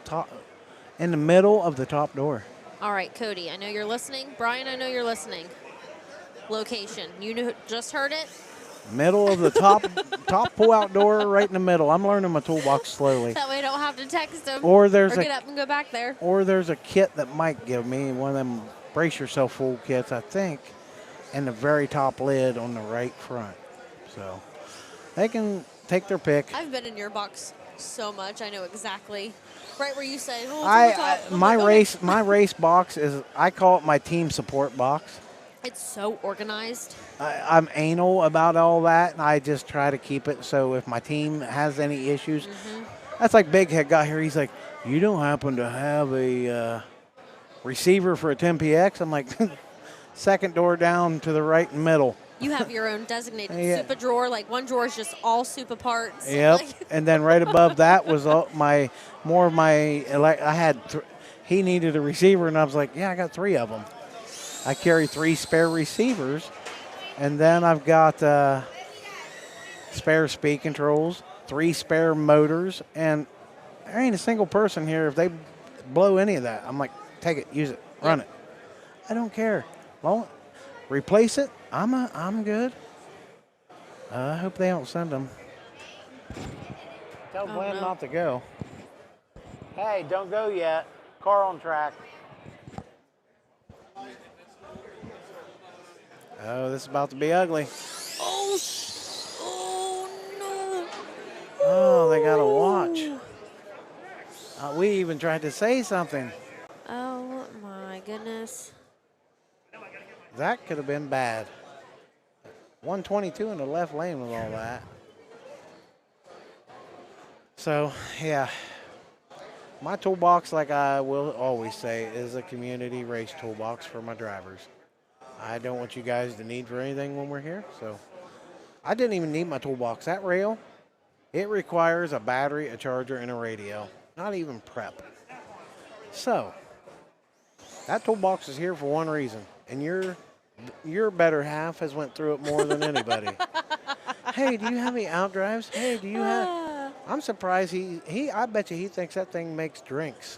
top, in the middle of the top door. All right, Cody, I know you're listening. Brian, I know you're listening. Location. Just heard it? Middle of the top pull-out door, right in the middle. I'm learning my toolbox slowly. That way I don't have to text him Or get up and go back there. Or there's a kit that Mike give me, one of them brace yourself full kits, I think, and the very top lid on the right front. So they can take their pick. I've been in your box so much, I know exactly. Right where you say, oh, it's on the top. My race box is, I call it my team support box. It's so organized. I'm anal about all that, and I just try to keep it so if my team has any issues. That's like Big Head got here. He's like, you don't happen to have a receiver for a 10PX? I'm like, second door down to the right and middle. You have your own designated Supa drawer. Like one drawer is just all Supa parts. Yep. Like And then right above that was he needed a receiver, and I was like, yeah, I got 3 of them. I carry 3 spare receivers And then I've got spare speed controls, 3 spare motors, and there ain't a single person here. If they blow any of that, I'm like, take it, use it, run it. I don't care. Well, replace it. I'm good. I hope they don't send them. Tell Glenn not to go. Hey, don't go yet. Car on track. Oh, this is about to be ugly. Oh no. Oh, they got to watch. We even tried to say something. Oh my goodness. That could have been bad. 122 in the left lane with all that. So, yeah. My toolbox, like I will always say, is a community race toolbox for my drivers. I don't want you guys to need for anything when we're here. So, I didn't even need my toolbox. That rail, it requires a battery, a charger, and a radio. Not even prep. So, that toolbox is here for one reason. And your better half has went through it more than anybody. Hey, do you have any outdrives? Hey, do you have... I'm surprised I bet you he thinks that thing makes drinks.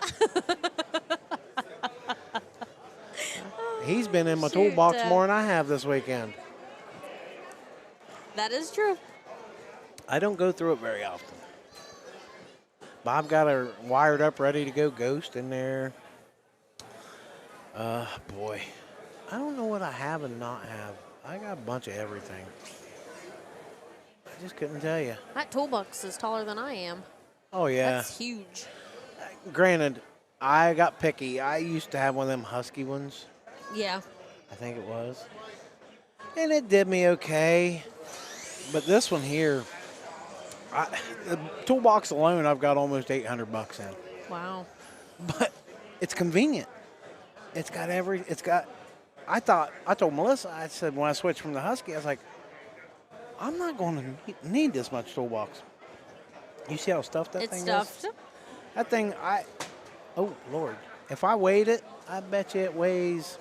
He's been in my toolbox more than I have this weekend. That is true. I don't go through it very often. Bob got her wired up, ready to go, Ghost in there. Boy. I don't know what I have and not have. I got a bunch of everything. I just couldn't tell you. That toolbox is taller than I am. Oh, yeah. That's huge. Granted, I got picky. I used to have one of them Husky ones. Yeah. I think it was. And it did me okay. But this one here, the toolbox alone, I've got almost $800 in. Wow. But it's convenient. I told Melissa, I said when I switched from the Husky, I was like, I'm not going to need this much toolbox. You see how stuffed that thing is? It's stuffed. That thing, oh, Lord. If I weighed it, I bet you it weighs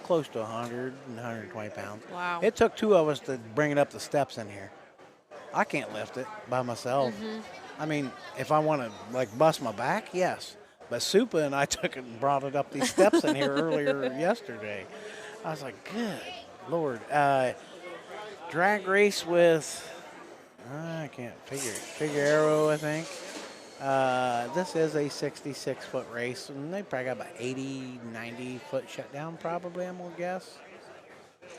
close to 100 and 120 pounds. Wow. It took 2 of us to bring it up the steps in here. I can't lift it by myself. I mean, if I want to, like, bust my back, yes. But Supa and I took it and brought it up these steps in here earlier yesterday. I was like, good Lord. Drag race with, I can't figure arrow, I think. This is a 66-foot race, and they probably got about 80, 90-foot shutdown probably, I'm going to guess.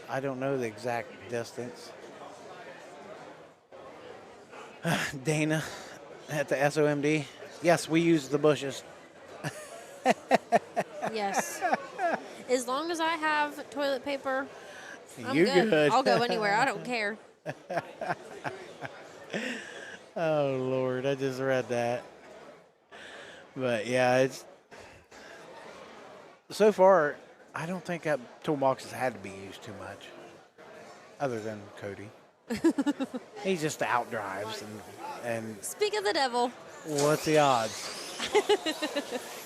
I don't know the exact distance. Dana at the SOMD. Yes, we use the bushes. Yes. As long as I have toilet paper, I'm You're good. good. I'll go anywhere. I don't care. Oh, Lord, I just read that. But, yeah, it's... So far, I don't think that toolbox has had to be used too much, other than Cody. He's just outdrives, and Speak of the devil. what's the odds?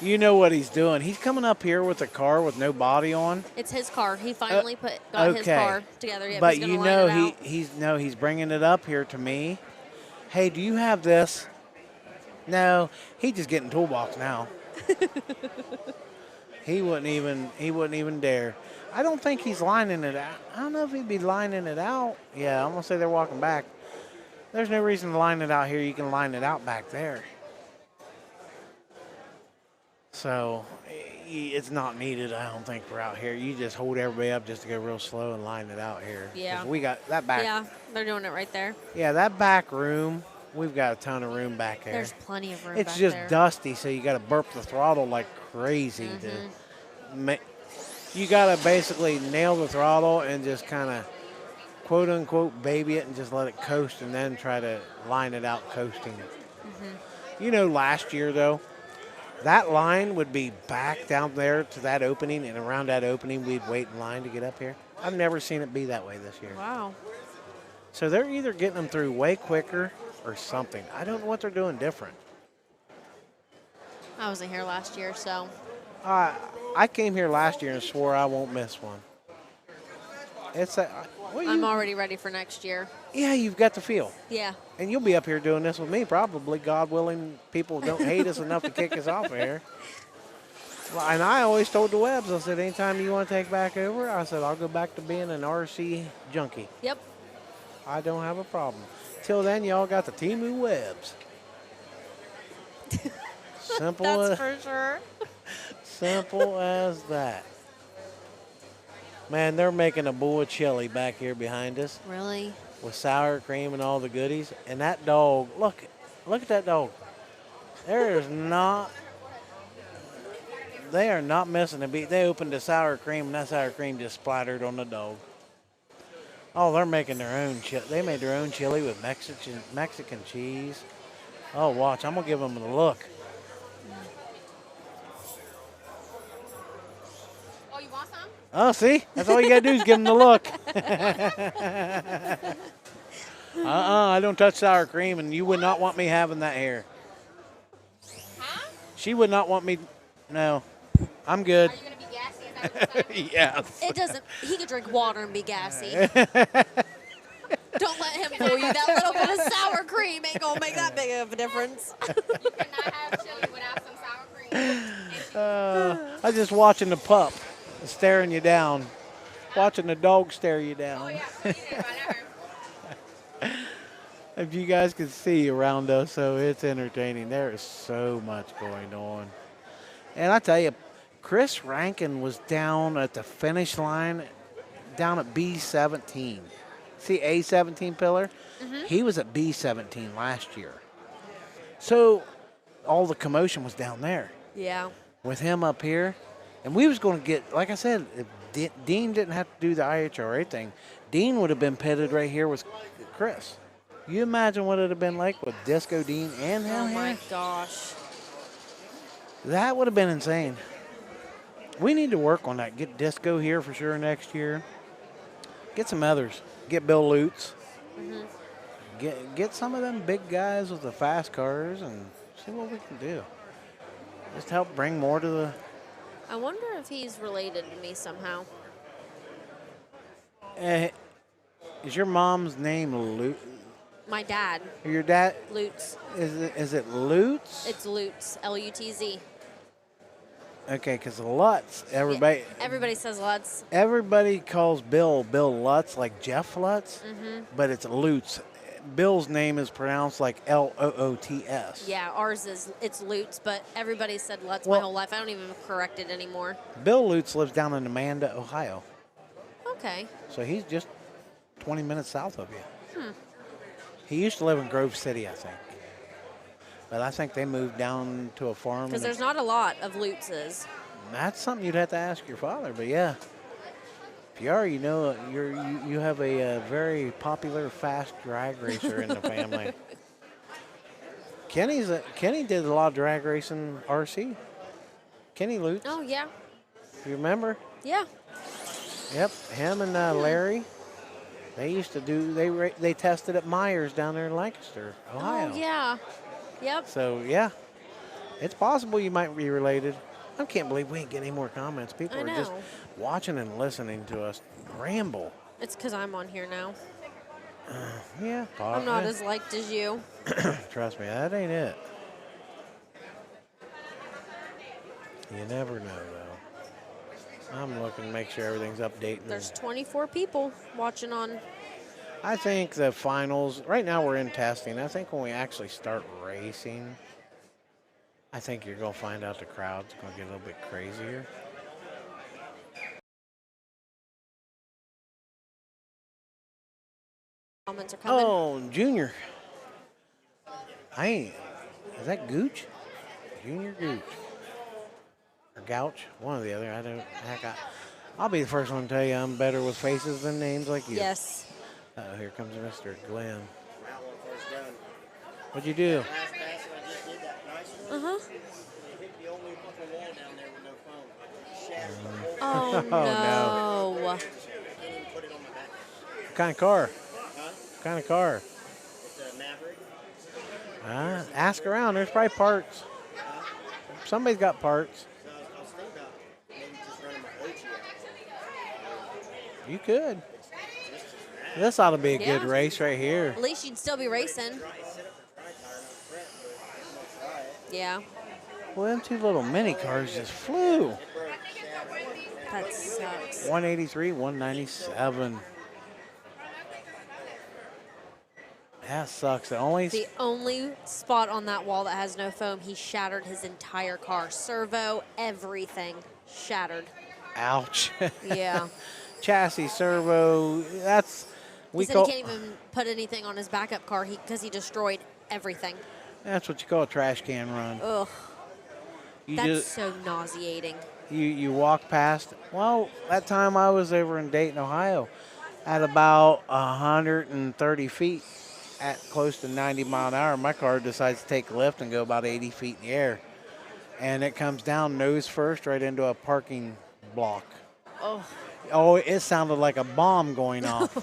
You know what he's doing. He's coming up here with a car with no body on. It's his car. He finally got his car together. Yep, But he's gonna you line know it out. he's bringing it up here to me. Hey, do you have this? No, he's just getting toolbox now. He wouldn't even dare. I don't think he's lining it out. I don't know if he'd be lining it out. Yeah, I'm gonna say they're walking back. There's no reason to line it out here. You can line it out back there. So it's not needed, I don't think, for out here. You just hold everybody up just to go real slow and line it out here. 'Cause Yeah. we got that back. Yeah, they're doing it right there. Yeah, that back room, we've got a ton of room back there. There's plenty of room It's back just there. dusty, so you got to burp the throttle like crazy. You got to basically nail the throttle and just kind of quote unquote baby it and just let it coast and then try to line it out coasting. You know, last year though, that line would be back down there to that opening, and around that opening we'd wait in line to get up here. I've never seen it be that way this year. Wow. So they're either getting them through way quicker or something. I don't know what they're doing different. I wasn't here last year, so I came here last year and swore I won't miss one. It's a, well, I'm you, already ready for next year. yeah, you've got the feel. Yeah. And you'll be up here doing this with me probably, God willing. People don't hate us enough to kick us off here. Well, and I always told the Webbs, I said, anytime you want to take back over, I said, I'll go back to being an RC junkie. Yep. I don't have a problem. Till then, y'all got the Timu Webbs. Simple That's as, for sure. simple as that. Man, they're making a bowl of chili back here behind us Really? with sour cream and all the goodies. And that dog, look at that dog. There is not, they are not missing a beat. They opened the sour cream and that sour cream just splattered on the dog. Oh, they're making their own chili. They made their own chili with Mexican cheese. Oh, watch, I'm gonna give them a look. Oh, you want some? Oh, see? That's all you got to do is give them the look. I don't touch sour cream, and you would not want me having that here. Huh? She would not want me. No, I'm good. Are you going to be gassy? Is that what you're saying? Yes. It doesn't. He could drink water and be gassy. Don't let him fool you. That little bit of sour cream ain't gonna make that big of a difference. You cannot have chili without some sour cream. I was just watching the pup staring you down, watching the dog stare you down. Oh, yeah. You did right there. If you guys can see around us, so it's entertaining. There is so much going on. And I tell you, Chris Rankin was down at the finish line, down at B17. See A17 pillar? He was at B17 last year. So all the commotion was down there Yeah. with him up here. And we was going to get, like I said, if Dean didn't have to do the IHRA thing, Dean would have been pitted right here with Chris. You imagine what it would have been like with Disco Dean and him Oh my here? gosh. That would have been insane. We need to work on that. Get Disco here for sure next year. Get some others. Get Bill Lutz. Get some of them big guys with the fast cars and see what we can do. Just help bring more to the. I wonder if he's related to me somehow. Is your mom's name Lutz? My dad, Your dad Lutz. is it Lutz? It's Lutz. Lutz. Okay, because Lutz, everybody. Everybody says Lutz. Everybody calls Bill Lutz, like Jeff Lutz, but it's Lutz. Bill's name is pronounced like Loots. Yeah, ours is, it's Lutz, but everybody said Lutz my Well- whole life. I don't even correct it anymore. Bill Lutz lives down in Amanda, Ohio, Okay. so he's just 20 minutes south of you. He used to live in Grove City, I think, but I think they moved down to a farm. Because and there's not a lot of Lutzes. that's something you'd have to ask your father, but yeah. If you are, you know, you have a very popular fast drag racer in the family. Kenny did a lot of drag racing RC. Kenny Lutz, Oh, yeah. you remember? Yeah. Yep, him and Larry. They used to do. They tested at Myers down there in Lancaster, Ohio. Oh, yeah. Yep. So yeah, it's possible you might be related. I can't believe we ain't getting any more comments. People I are just know. watching and listening to us ramble. It's because I'm on here now. Yeah, I'm not as liked as you. Trust me, that ain't it. You never know, though. I'm looking to make sure everything's updating. There's 24 people watching on. I think the finals, right now we're in testing. I think when we actually start racing, I think you're going to find out the crowd's going to get a little bit crazier. Comments are coming. Oh, Junior. Is that Gooch? Junior Gooch. Or Gouch? One or the other. I don't. Heck, I'll be the first one to tell you I'm better with faces than names like you. Yes. Uh-oh, here comes Mr. Glenn. What'd you do? Uh-huh. Oh, Oh, no. no. What kind of car? What kind of car? Ask around. There's probably parts. Somebody's got parts. You could. This ought to be a good Yeah. race right here. At least you'd still be racing. Yeah, Well, them two little mini cars just flew. that sucks. 183, 197. That sucks. The only spot on that wall that has no foam, he shattered his entire car. Servo, everything shattered. Ouch. Yeah. Chassis, servo. That's He said he can't even put anything on his backup car because he destroyed everything. That's what you call a trash can run. Ugh, You that's just so nauseating. you walk past. Well, that time I was over in Dayton, Ohio, at about 130 feet, at close to 90 mile an hour. My car decides to take a lift and go about 80 feet in the air, and it comes down nose first right into a parking block. Oh, Oh, it sounded like a bomb going off.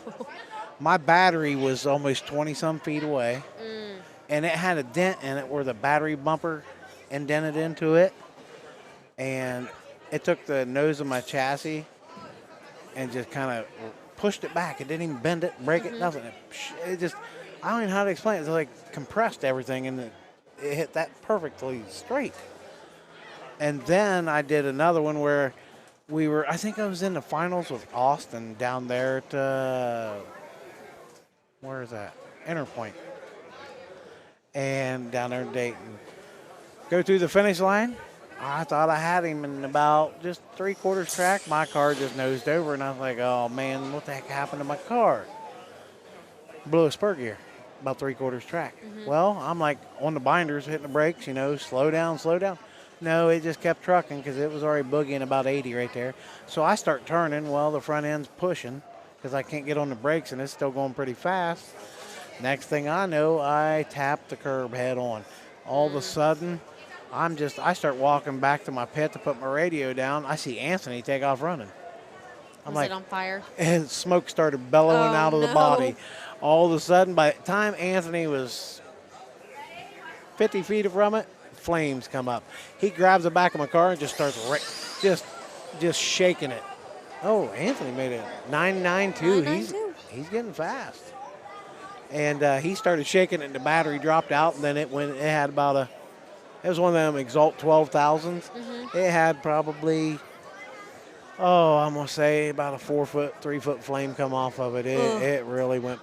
My battery was almost 20-some feet away, and it had a dent in it where the battery bumper indented into it, and it took the nose of my chassis and just kind of pushed it back. It didn't even bend it, break it, nothing. It just, I don't even know how to explain it. It like compressed everything, and it hit that perfectly straight. And then I did another one where I think I was in the finals with Austin down there at, where is that? Interpoint. And down there in Dayton. Go through the finish line. I thought I had him in about just 3/4 track. My car just nosed over, and I was like, oh, man, what the heck happened to my car? Blew a spur gear, about 3/4 track. Well, I'm like on the binders, hitting the brakes, slow down, slow down. No, it just kept trucking because it was already boogieing about 80 right there. So I start turning. Well, the front end's pushing because I can't get on the brakes, and it's still going pretty fast. Next thing I know, I tap the curb head on. All of a sudden, I start walking back to my pit to put my radio down. I see Anthony take off running. I'm was like, it on fire? and smoke started bellowing Oh, out of the no. body. All of a sudden, by the time Anthony was 50 feet from it, flames come up. He grabs the back of my car and just starts just shaking it. Oh, Anthony made it 992. 992. He's getting fast. And he started shaking it, and the battery dropped out, and then it had about it was one of them Exalt 12,000s. It had probably, I'm going to say about a 3-foot flame come off of it. It really went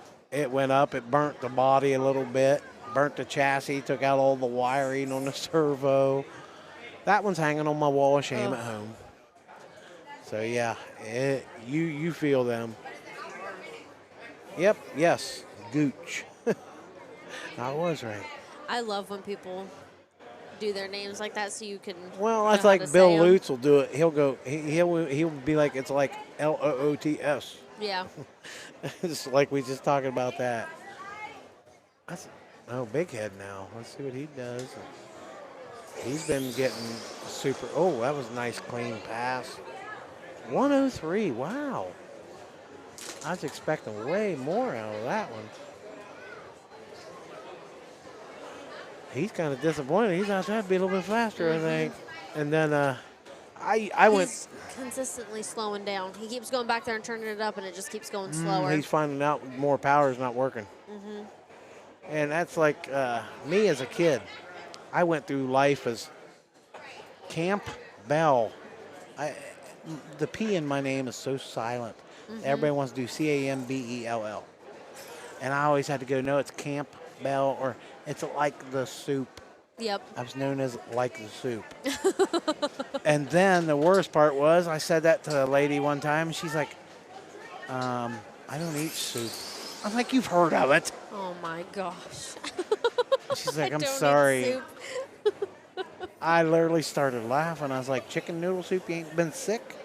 up. It burnt the body a little bit, burnt the chassis, took out all the wiring on the servo. That one's hanging on my wall of shame at home. So, yeah, you feel them. Yep, yes, Gooch. I was right. I love when people do their names like that so you can. Well, know that's how like to Bill say 'em. Lutz will do it. He'll go. He'll be like it's like Loots. Yeah. It's like we just talking about that. Big head now. Let's see what he does. He's been getting super. Oh, that was a nice clean pass. 103. Wow. I was expecting way more out of that one. He's kind of disappointed. He's out there to be a little bit faster, I think. And then I went. He's consistently slowing down. He keeps going back there and turning it up, and it just keeps going slower. He's finding out more power is not working. And that's like me as a kid. I went through life as Camp Bell. The P in my name is so silent. Everybody wants to do Cambell. And I always had to go, no, it's Camp Bell, or it's like the soup. Yep. I was known as like the soup. And then the worst part was I said that to a lady one time, and she's like, I don't eat soup. I'm like, you've heard of it. Oh my gosh. She's like, I I'm don't eat sorry. soup. I literally started laughing. I was like, chicken noodle soup, you ain't been sick?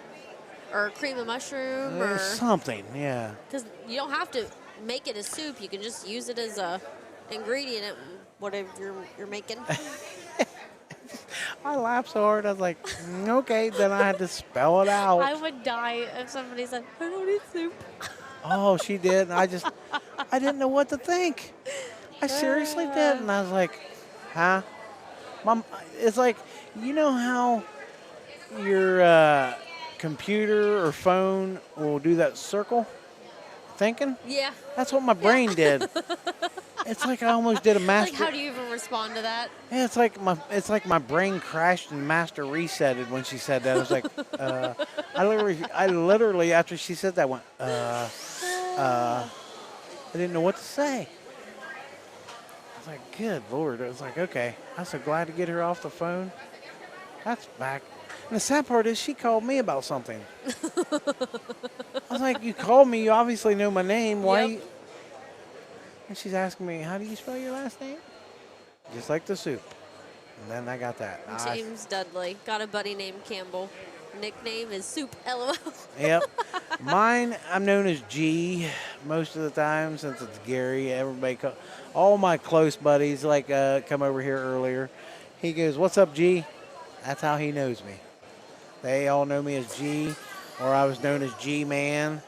Or cream of mushroom, or Something, yeah. because you don't have to make it a soup. You can just use it as a ingredient in whatever you're making. I laughed so hard, I was like, okay, then I had to spell it out. I would die if somebody said, I don't eat soup. Oh, she did, and I didn't know what to think. I seriously did, and I was like, huh? Mom, it's like, you know how your computer or phone will do that circle? thinking? Yeah. That's what my brain did. It's like I almost did a Like, master. how do you even respond to that? Yeah, it's like my brain crashed and master resetted when she said that. I was like, I literally after she said that went, I didn't know what to say. I was like, good Lord. I was like, okay. I was so glad to get her off the phone. That's back. And the sad part is she called me about something. I was like, you called me. You obviously know my name. Why? Yep. And she's asking me, how do you spell your last name? Just like the soup. And then I got that. James Dudley. Got a buddy named Campbell. Nickname is Soup LOL. Yep. Mine, I'm known as G most of the time since it's Gary. All my close buddies come over here earlier. He goes, what's up, G? That's how he knows me. They all know me as G, or I was known as G-Man,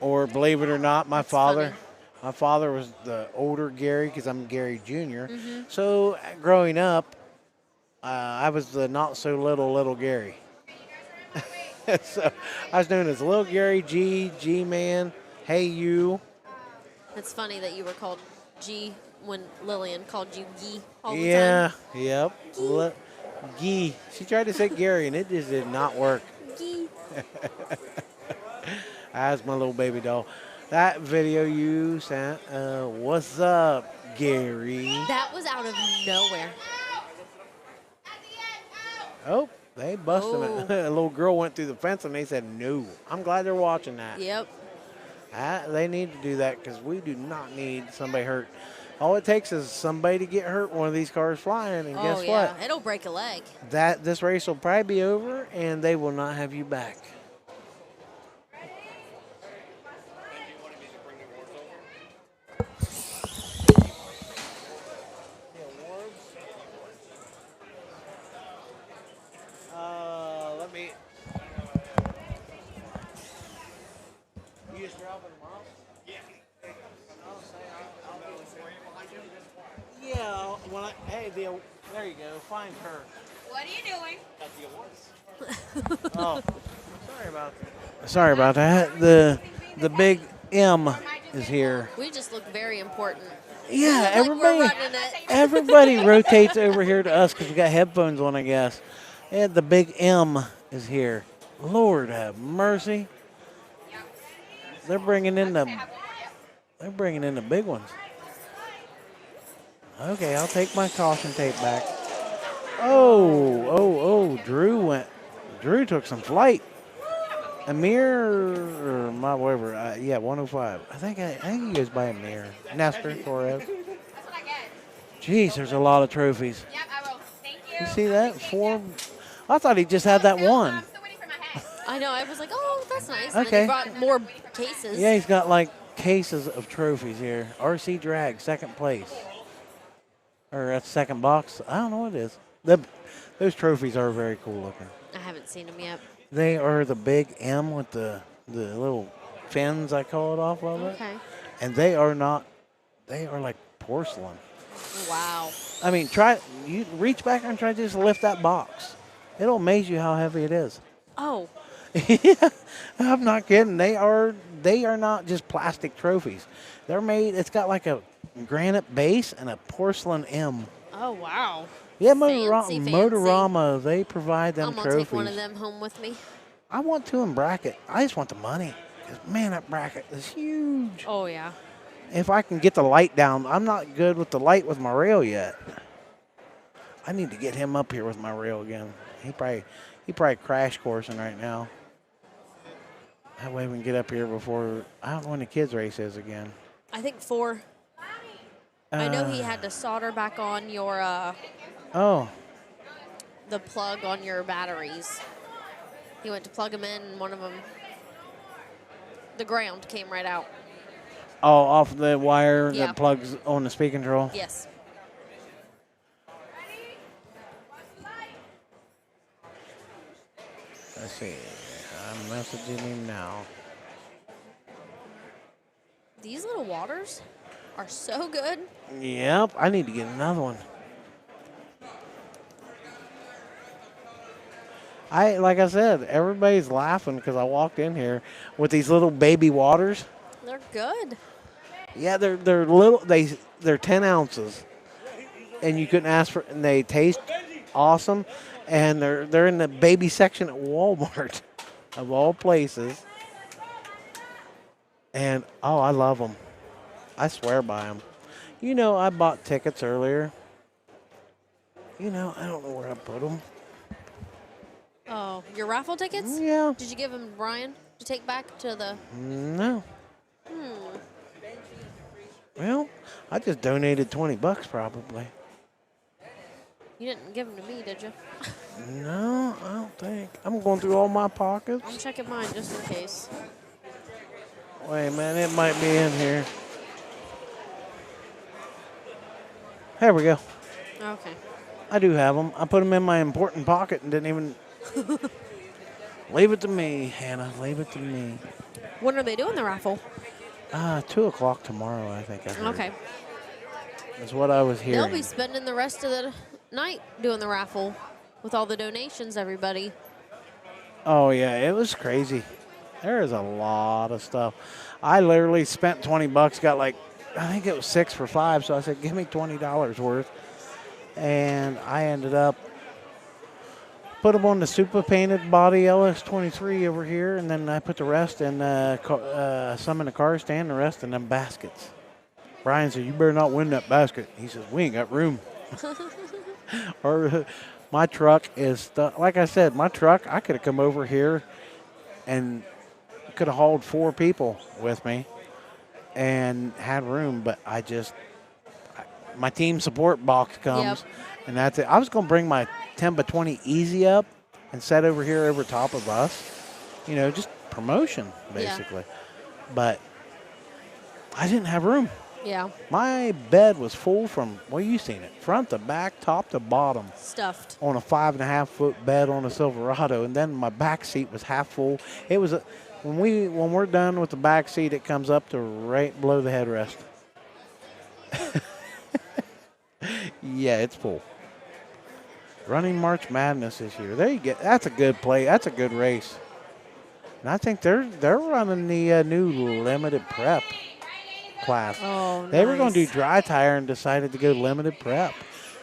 or believe it or not, my father. funny. My father was the older Gary because I'm Gary Jr. So growing up, I was the not so little Gary. So I was known as Little Gary, G-Man, Hey You. It's funny that you were called G when Lillian called you Gee all the Yeah, time. yep. Gee. She tried to say Gary, and it just did not work. Gee. That's my little baby doll. That video you sent, what's up, Gary? That was out of nowhere. Oh, they busted Oh. it. A little girl went through the fence, and they said no. I'm glad they're watching that. Yep. They need to do that because we do not need somebody hurt. All it takes is somebody to get hurt one of these cars flying, and guess yeah. what? It'll break a leg. This race will probably be over, and they will not have you back. Let me. You just dropping them off? Yeah. There you go. Find her. What are you doing? Oh, sorry about that. The big M is here. We just look very important. Yeah, Like we're running it. everybody rotates over here to us because we got headphones on, I guess. And the big M is here. Lord have mercy. They're bringing in the big ones. Okay, I'll take my caution tape back. Oh, Drew took some flight. Amir, or my whatever, 105. I think he goes by Amir. Nestor Torres. That's what I get. Jeez, there's a lot of trophies. Yep, I will. Thank you. You see that? I thought he just had that one. I'm still waiting for my hat. I know. I was like, oh, that's nice. And Okay. then he brought more cases. Yeah, he's got like cases of trophies here. RC Drag, second place. Or that's second box. I don't know what it is. Those trophies are very cool looking. I haven't seen him yet. They are the big M with the little fins, I call it, off of it. Okay. And they are like porcelain. Wow. I mean, you reach back and try to just lift that box. It'll amaze you how heavy it is. Oh. Yeah, I'm not kidding. They are not just plastic trophies. They're made, it's got like a granite base and a porcelain M. Oh, wow. Yeah, Fancy. Motorama, they provide them I'm going trophies. to take one of them home with me. I want to in bracket. I just want the money. 'Cause, man, that bracket is huge. Oh, yeah. If I can get the light down, I'm not good with the light with my rail yet. I need to get him up here with my rail again. He probably crash coursing right now. That way we can get up here before, I don't know when the kids race is again. I think 4. I know he had to solder back on your the plug on your batteries. He went to plug them in, and one of them, the ground came right out. Oh, off the wire Yeah. that plugs on the speed control? Yes. Let's see. I'm messaging him now. These little waters are so good. Yep, I need to get another one. Like I said, everybody's laughing because I walked in here with these little baby waters. They're good. Yeah, they're little. They're 10 ounces, and you couldn't ask for. And they taste awesome, and they're in the baby section at Walmart, of all places. And oh, I love them. I swear by them. You know, I bought tickets earlier. You know, I don't know where I put them. Oh, your raffle tickets? Yeah. Did you give them to Brian to take back to the? No. Well, I just donated $20 probably. You didn't give them to me, did you? No, I don't think. I'm going through all my pockets. I'm checking mine just in case. Wait a minute, it might be in here. There we go. Okay. I do have them. I put them in my important pocket and didn't even. Leave it to me, Hannah. Leave it to me. When are they doing the raffle? 2 o'clock tomorrow, I think. I heard. Okay. That's what I was hearing. They'll be spending the rest of the night doing the raffle with all the donations, everybody. Oh, yeah, it was crazy. There is a lot of stuff. I literally spent $20, got like, I think it was 6 for 5, so I said, give me $20 worth. And I ended up put them on the super painted body LS23 over here, and then I put the rest in some in the car stand, the rest in them baskets. Brian said, you better not win that basket. He says, we ain't got room. Or my truck is, like I said, my truck, I could have come over here and could have hauled 4 people with me and had room, but my team support box comes, and that's it. I was going to bring my 10 by 20 easy up and set over here over top of us. You know, just promotion, basically. Yeah. But I didn't have room. Yeah. My bed was full from, well, you seen it, front to back, top to bottom. Stuffed. On a 5.5-foot bed on a Silverado, and then my back seat was half full. It was when we're done with the back seat, it comes up to right below the headrest. Yeah, it's full. Running March Madness this year. There you go. That's a good play. That's a good race. And I think they're running the new limited prep class. Oh, they were going to do dry tire and decided to go limited prep.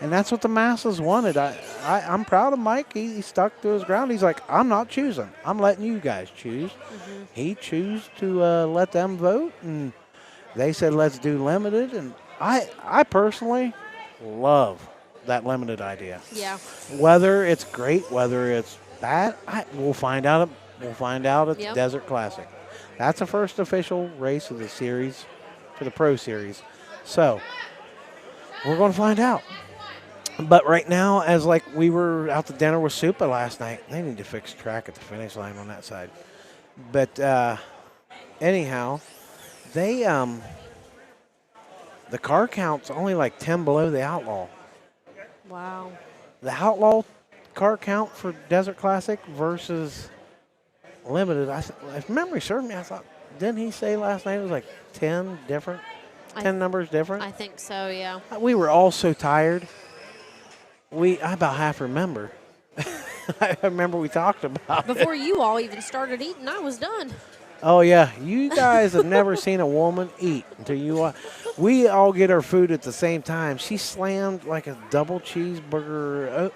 And that's what the masses wanted. I'm proud of Mike. He stuck to his ground. He's like, I'm not choosing. I'm letting you guys choose. Mm-hmm. He chose to let them vote, and they said, let's do limited. And I personally love that limited idea. Yeah. Whether it's great, whether it's bad, we'll find out. We'll find out at the Desert Classic. That's the first official race of the series for the Pro Series. So we're going to find out. But right now, as like we were out to dinner with Supa last night, they need to fix track at the finish line on that side. But anyhow, they the car count's only like 10 below the Outlaw. Wow. The Outlaw car count for Desert Classic versus Limited, if memory serves me, I thought, didn't he say last night it was like 10 different, 10 numbers different? I think so, yeah. We were all so tired. I about half remember. I remember we talked about it. Before you all even started eating, I was done. Oh, yeah. You guys have never seen a woman eat until you we all get our food at the same time. She slammed like a double cheeseburger.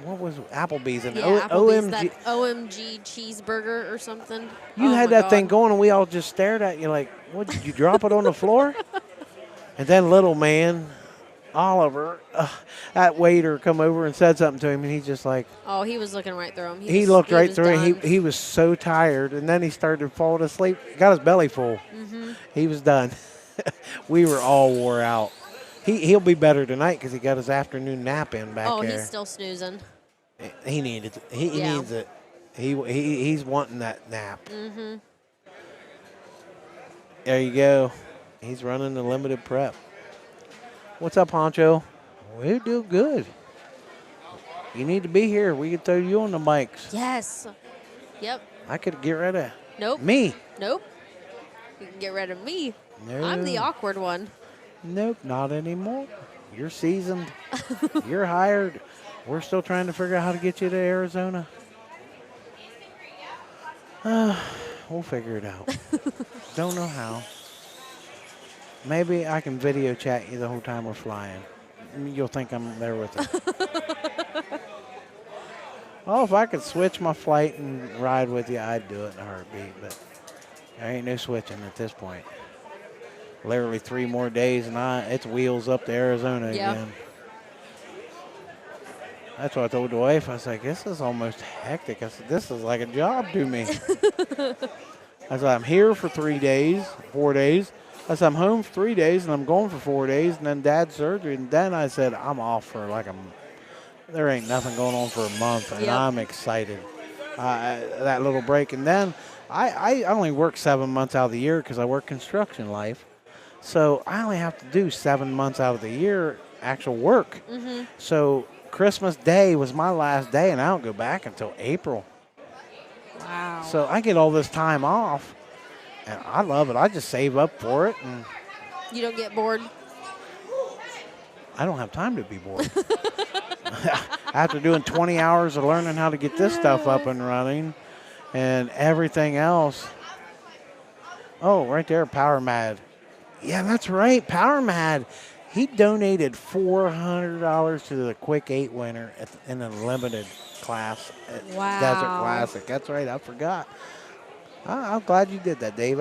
What was it? Applebee's? And Applebee's, that OMG cheeseburger or something. You had that thing going, and we all just stared at you like, what, did you drop it on the floor? And then little man, Oliver, that waiter come over and said something to him, and he's just like. Oh, he was looking right through him. He looked right through him. He was so tired, and then he started falling asleep. Got his belly full. Mm-hmm. He was done. We were all wore out. He'll be better tonight because he got his afternoon nap in back there. Oh, he's still snoozing. He needed it. He needs it. He's wanting that nap. Mm-hmm. There you go. He's running the limited prep. What's up, Honcho? We do good. You need to be here. We could throw you on the mics. Yes. Yep. I could get rid of me. Nope. You can get rid of me. No. I'm the awkward one. Nope, not anymore. You're seasoned. You're hired. We're still trying to figure out how to get you to Arizona. We'll figure it out. Don't know how. Maybe I can video chat you the whole time we're flying. You'll think I'm there with her. Oh, if I could switch my flight and ride with you, I'd do it in a heartbeat. But there ain't no switching at this point. Literally 3 more days, and it's wheels up to Arizona again. That's what I told the wife. I was like, this is almost hectic. I said, this is like a job to me. I said, I'm here for 3 days, 4 days. I said, I'm home for 3 days, and I'm going for 4 days, and then Dad's surgery. And then I said, I'm off for like there ain't nothing going on for a month, and I'm excited. That little break. And then I only work 7 months out of the year because I work construction life. So I only have to do 7 months out of the year actual work. Mm-hmm. So Christmas Day was my last day, and I don't go back until April. Wow. So I get all this time off, and I love it. I just save up for it. And You don't get bored? I don't have time to be bored. After doing 20 hours of learning how to get this stuff up and running and everything else. Oh, right there, Power Mad. Yeah, that's right, Power Mad. He donated $400 to the Quick 8 winner in a limited class at Desert Classic. That's right, I forgot. I'm glad you did that, Dave.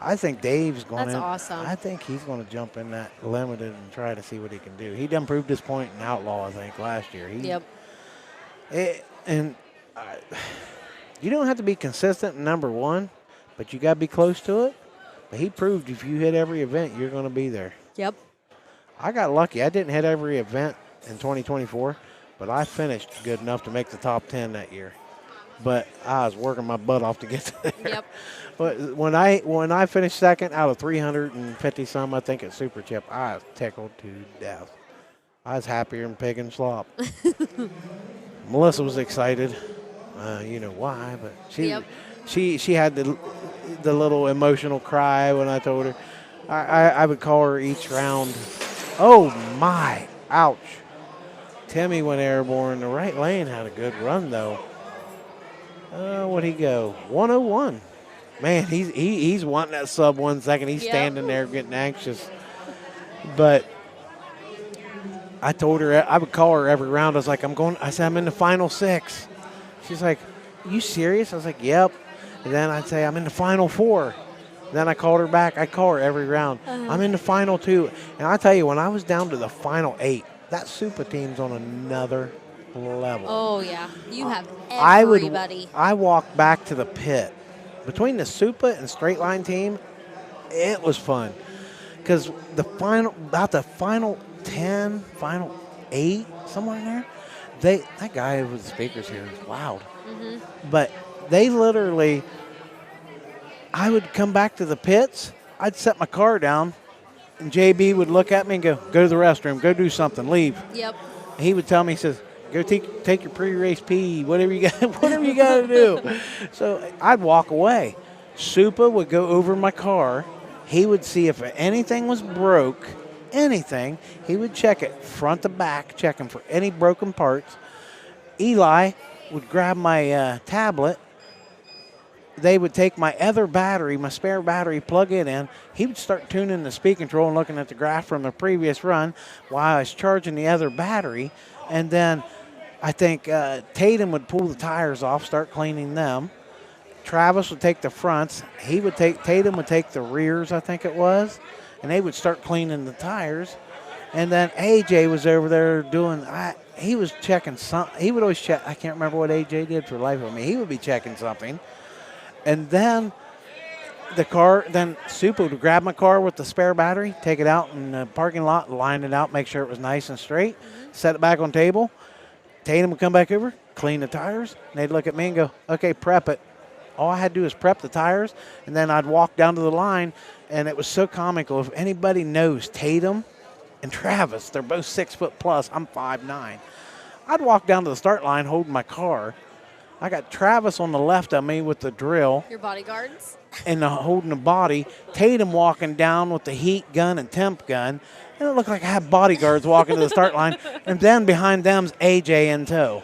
I think Dave's going to. That's awesome. I think he's going to jump in that limited and try to see what he can do. He done proved his point in Outlaw, I think, last year. Yep. You don't have to be consistent in number 1, but you got to be close to it. But he proved if you hit every event, you're going to be there. Yep. I got lucky. I didn't hit every event in 2024, but I finished good enough to make the top 10 that year. But I was working my butt off to get there. Yep. But when I finished second out of 350 some, I think at Super Chip, I was tickled to death. I was happier than pig and slop. Melissa was excited. You know why, but she had the little emotional cry when I told her. I would call her each round. Oh my! Ouch! Timmy went airborne. The right lane had a good run though. What'd he go? 101. Man, he's wanting that sub 1 second. He's standing there getting anxious. But I told her I would call her every round. I was like, I said I'm in the final 6. She's like, you serious? I was like, yep. And then I'd say I'm in the final 4. Then I called her back. I call her every round. I'm in the final 2. And I tell you, when I was down to the final 8, that Super team's on another level. Oh, yeah. You have everybody. I walked back to the pit. Between the Super and Straight Line team, it was fun. Because about the final 10, final 8, somewhere in there, that guy with the speakers here is loud. Mm-hmm. But they literally, I would come back to the pits, I'd set my car down, and JB would look at me and go to the restroom, go do something, leave. Yep. And he would tell me, he says, go take your pre-race pee, whatever you got to do. So I'd walk away. Supa would go over my car. He would see if anything was broke, anything. He would check it front to back, checking for any broken parts. Eli would grab my tablet. They would take my other battery, my spare battery, plug it in. He would start tuning the speed control and looking at the graph from the previous run while I was charging the other battery. And then I think Tatum would pull the tires off, start cleaning them. Travis would take the fronts. Tatum would take the rears, I think it was, and they would start cleaning the tires. And then AJ was over there doing. He was checking something. He would always check. I can't remember what AJ did for the life of me. He would be checking something, and then Supa would grab my car with the spare battery, take it out in the parking lot, line it out, make sure it was nice and straight, set it back on table. Tatum would come back over, clean the tires, and they'd look at me and go, okay, prep it. All I had to do was prep the tires, and then I'd walk down to the line, and it was so comical. If anybody knows Tatum and Travis, they're both 6 foot plus. I'm 5'9". I'd walk down to the start line holding my car. I got Travis on the left of me with the drill. Your bodyguards? And holding the body. Tatum walking down with the heat gun and temp gun. And it looked like I had bodyguards walking to the start line. And then behind them's AJ in tow.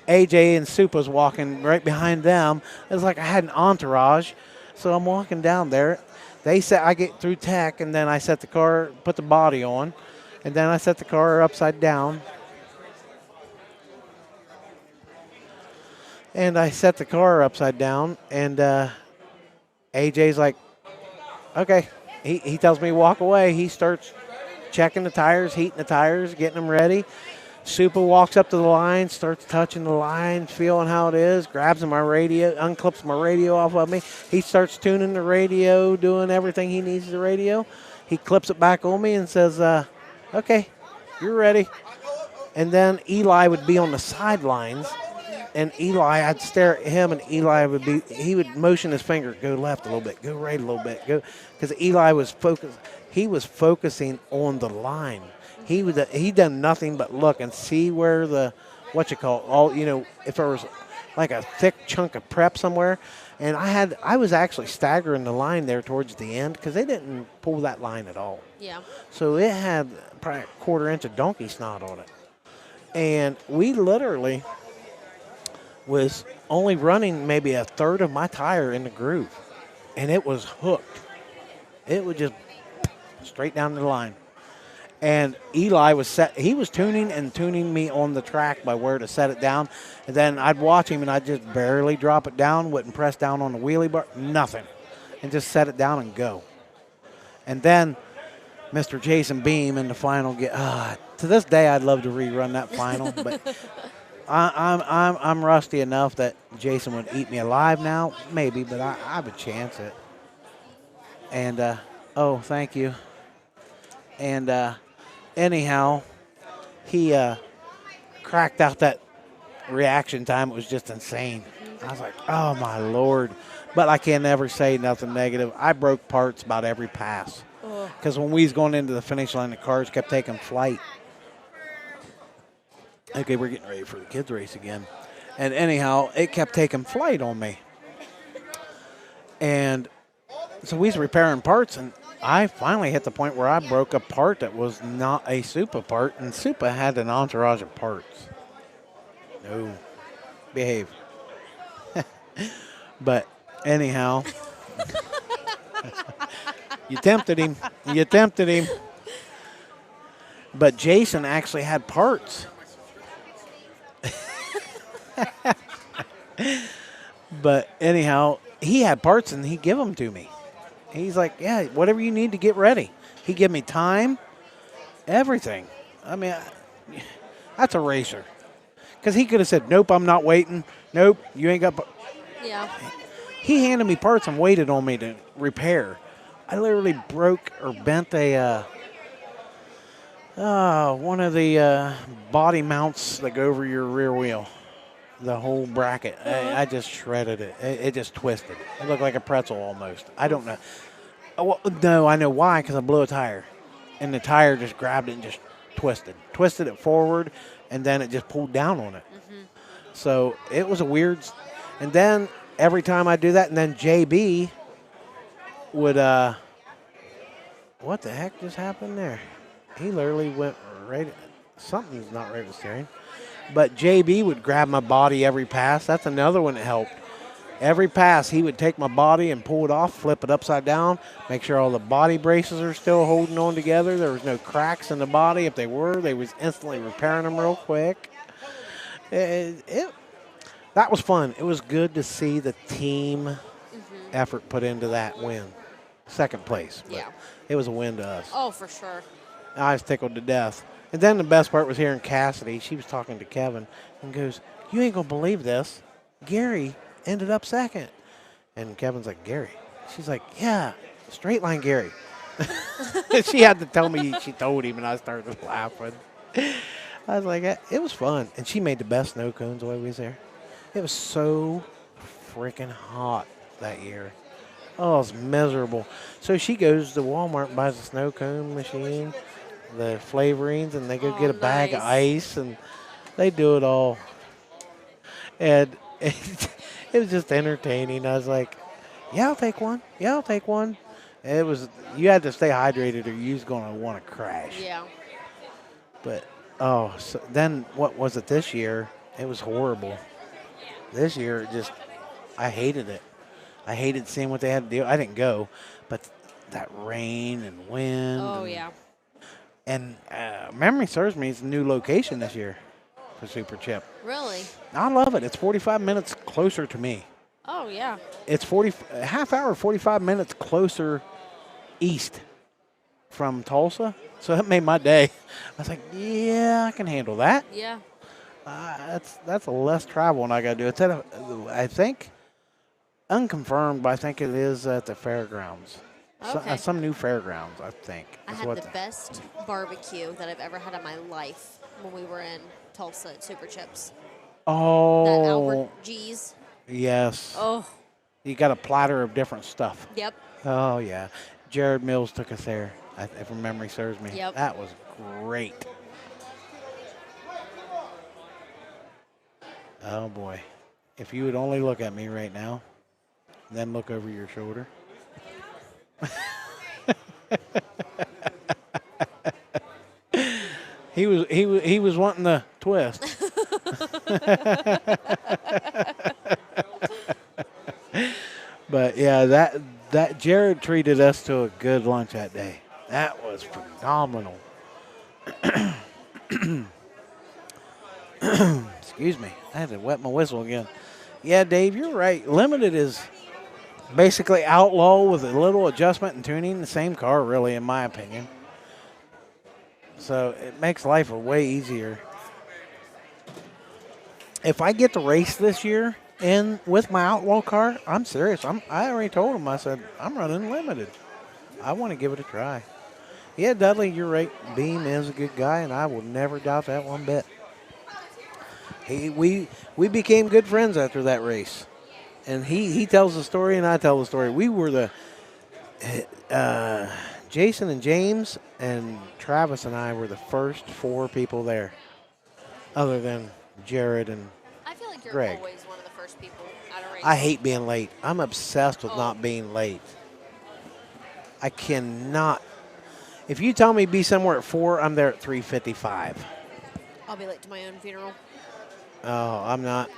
AJ and Soup was walking right behind them. It was like I had an entourage. So I'm walking down there. They said I get through tech, and then I set the car, put the body on, and then I set the car upside down. And I set the car upside down, and AJ's like, okay. He tells me to walk away. He starts checking the tires, heating the tires, getting them ready. Supa walks up to the line, starts touching the line, feeling how it is, grabs my radio, unclips my radio off of me. He starts tuning the radio, doing everything he needs to the radio. He clips it back on me and says, okay, you're ready. And then Eli would be on the sidelines, and Eli, I'd stare at him, and Eli he would motion his finger, go left a little bit, go right a little bit, go, because Eli was focused. He was focusing on the line. He done nothing but look and see where the, if there was like a thick chunk of prep somewhere. And I was actually staggering the line there towards the end because they didn't pull that line at all. Yeah. So it had probably a quarter inch of donkey snot on it. And we literally was only running maybe a third of my tire in the groove. And it was hooked. It would just straight down the line. And Eli he was tuning me on the track by where to set it down. And then I'd watch him and I'd just barely drop it down, wouldn't press down on the wheelie bar, nothing. And just set it down and go. And then Mr. Jason Beam in the final to this day I'd love to rerun that final, but I'm rusty enough that Jason would eat me alive now, maybe, but I would chance it. And thank you. And anyhow, he cracked out that reaction time. It was just insane. I was like, oh, my Lord. But I can't ever say nothing negative. I broke parts about every pass. Because when we was going into the finish line, the cars kept taking flight. Okay, we're getting ready for the kids' race again. And anyhow, it kept taking flight on me. And so we was repairing parts, and I finally hit the point where I broke a part that was not a Supa part, and Supa had an entourage of parts. No. Behave. But anyhow, you tempted him. You tempted him. But Jason actually had parts. But anyhow, he had parts and he'd give them to me. He's like, yeah, whatever you need to get ready. He give me time, everything. I mean, that's a racer. Because he could have said, nope, I'm not waiting. Nope, you ain't got. Yeah. He handed me parts and waited on me to repair. I literally broke or bent one of the body mounts that go over your rear wheel. The whole bracket. I just shredded it. It just twisted. It looked like a pretzel almost. I don't know. Well, no, I know why, because I blew a tire. And the tire just grabbed it and just twisted. Twisted it forward, and then it just pulled down on it. Mm-hmm. So it was a weird. And then every time I do that, and then JB would, what the heck just happened there? He literally went right, something's not right with steering. But JB would grab my body every pass. That's another one that helped. Every pass, he would take my body and pull it off, flip it upside down, make sure all the body braces are still holding on together. There was no cracks in the body. If they were, they was instantly repairing them real quick. That was fun. It was good to see the team effort put into that win. Second place. Yeah. It was a win to us. Oh, for sure. I was tickled to death. And then the best part was hearing Cassidy. She was talking to Kevin and goes, you ain't going to believe this. Gary ended up second. And Kevin's like, Gary? She's like, yeah, straight line Gary. She had to tell me she told him, and I started laughing. I was like, it was fun. And she made the best snow cones while we was there. It was so freaking hot that year. Oh, it was miserable. So she goes to Walmart and buys a snow cone machine, the flavorings, and they go get a bag of ice, and they do it all. And it was just entertaining. I was like, yeah, I'll take one. Yeah, I'll take one. And it was, you had to stay hydrated or you was going to want to crash. Yeah. But, so then what was it this year? It was horrible. This year, I hated it. I hated seeing what they had to do. I didn't go, but that rain and wind. Oh, yeah. And memory serves me, it's a new location this year for Super Chip. Really? I love it. It's 45 minutes closer to me. Oh, yeah. It's a half hour, 45 minutes closer east from Tulsa. So that made my day. I was like, yeah, I can handle that. Yeah. That's a less travel than I got to do. It's at I think, unconfirmed, but I think it is at the fairgrounds. Okay. Some new fairgrounds, I think. I had the best barbecue that I've ever had in my life when we were in Tulsa at Super Chips. Oh. That Albert G's. Yes. Oh. You got a platter of different stuff. Yep. Oh, yeah. Jared Mills took us there, if memory serves me. Yep. That was great. Oh, boy. If you would only look at me right now, then look over your shoulder. He was wanting the twist. But yeah, that Jared treated us to a good lunch that day. That was phenomenal. Excuse me, I had to wet my whistle again. Yeah, Dave, you're right. Limited is basically outlaw with a little adjustment and tuning. The same car, really, in my opinion. So it makes life a way easier. If I get to race this year with my outlaw car, I'm serious. I already told him. I said I'm running limited. I want to give it a try. Yeah, Dudley, you're right. Beam is a good guy, and I will never doubt that one bit. We became good friends after that race. And he tells the story and I tell the story. We were the Jason and James and Travis and I were the first 4 people there, other than Jared and I feel like you're Greg. always one of the first people at a race. I hate being late. I'm obsessed with not being late. I cannot. If you tell me be somewhere at 4, I'm there at 3:55. I'll be late to my own funeral. Oh, I'm not.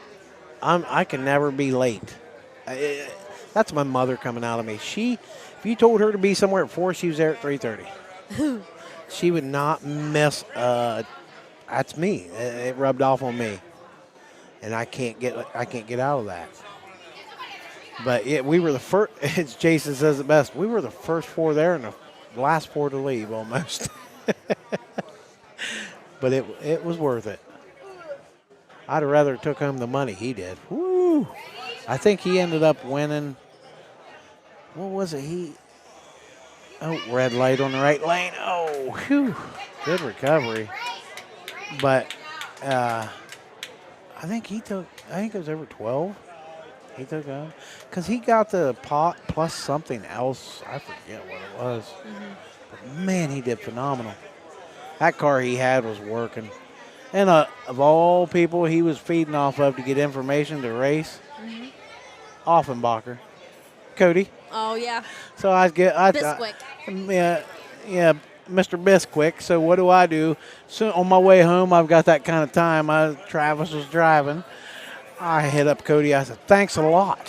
I can never be late. That's my mother coming out of me. If you told her to be somewhere at 4, she was there at 3:30. She would not miss. That's me. It rubbed off on me, and I can't get out of that. But yeah, we were the first. As Jason says it best, we were the first 4 there and the last 4 to leave almost. But it was worth it. I'd have rather took home the money he did. Woo! I think he ended up winning. What was it? Red light on the right lane. Oh, whew. Good recovery. But I think it was over 12. He took home. Because he got the pot plus something else. I forget what it was. Mm-hmm. But man, he did phenomenal. That car he had was working. And of all people he was feeding off of to get information to race, Offenbacher, Cody. Oh, yeah. So Bisquick. Yeah, Mr. Bisquick. So what do? So on my way home, I've got that kind of time. Travis was driving. I hit up Cody. I said, thanks a lot.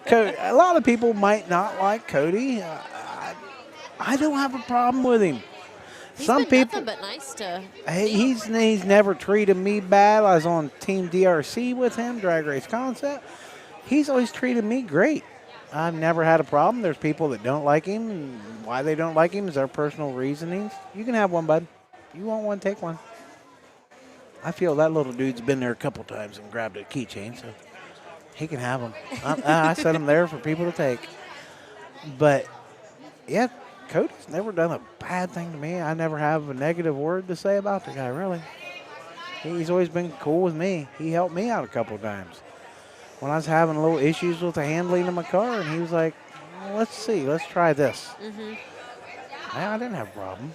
Cody, a lot of people might not like Cody. I don't have a problem with him. Some been people, nothing but nice to. He's never treated me bad. I was on Team DRC with him, Drag Race Concept. He's always treated me great. I've never had a problem. There's people that don't like him, and why they don't like him is their personal reasonings. You can have one, bud. You want one, take one. I feel that little dude's been there a couple times and grabbed a keychain, so he can have them. I set them there for people to take. But, yeah, Cody's never done a bad thing to me. I never have a negative word to say about the guy, really. He's always been cool with me. He helped me out a couple of times. When I was having little issues with the handling of my car, and he was like, well, let's see, let's try this. I didn't have a problem.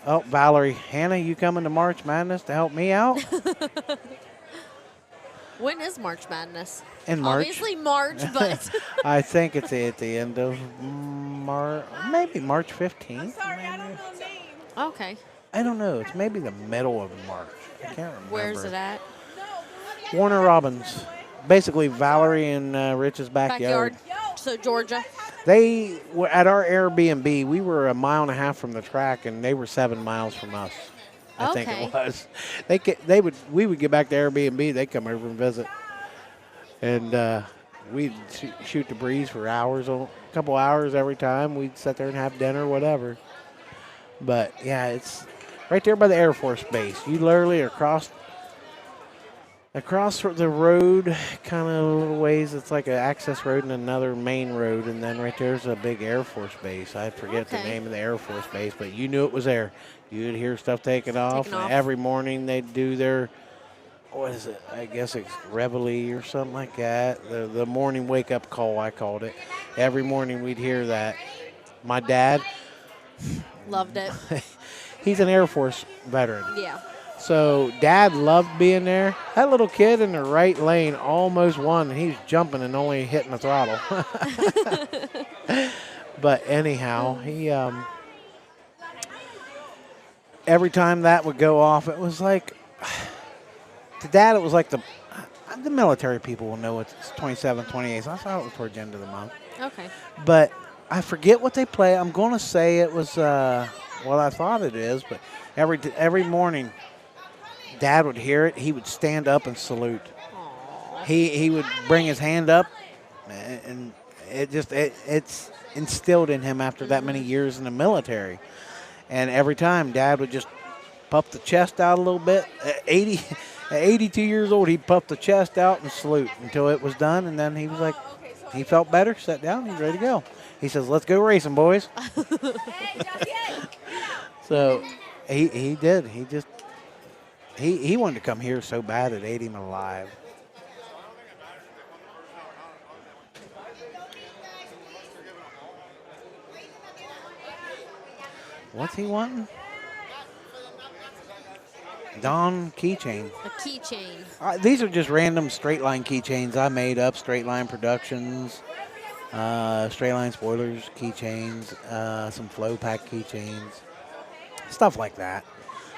Oh, Valerie, Hannah, you coming to March Madness to help me out? When is March Madness? In March. Obviously March, but. I think it's at the end of March, maybe March 15th. Sorry, I don't know names. Okay. I don't know. It's maybe the middle of March. I can't remember. Where's it at? Warner Robins. Basically, Valerie and Rich's backyard. So Georgia. They were at our Airbnb. We were a mile and a half from the track, and they were 7 miles from us. I think Okay. it was. We would get back to Airbnb. They'd come over and visit, and we'd shoot the breeze for hours, a couple hours every time. We'd sit there and have dinner, whatever. But yeah, it's right there by the Air Force Base. You literally are across the road, kind of a little ways. It's like an access road and another main road, and then right there's a big Air Force Base. I forget the Okay. name of the Air Force Base, but you knew it was there. You'd hear stuff taking off. Taking off. And every morning they'd do their, what is it? I guess it's reveille or something like that. The morning wake-up call, I called it. Every morning we'd hear that. My dad, Loved it. he's an Air Force veteran. Yeah. So Dad loved being there. That little kid in the right lane almost won. He's jumping and only hitting the throttle. But anyhow, he every time that would go off, it was like to Dad. It was like the military people will know it's 27, 28. So I thought it was towards the end of the month. Okay. But I forget what they play. I'm going to say it was well, I thought it is, but every morning. Dad would hear it. He would stand up and salute. He would bring his hand up, and it's instilled in him after that many years in the military. And every time, Dad would just puff the chest out a little bit. At 82 years old, he'd puff the chest out and salute until it was done. And then he was like, he felt better, sat down, he's ready to go. He says, "Let's go racing, boys." So he did. He wanted to come here so bad it ate him alive. What's he wanting? Dawn keychain. A keychain. These are just random straight line keychains I made up. Straight line productions, straight line spoilers keychains, some flow pack keychains, stuff like that.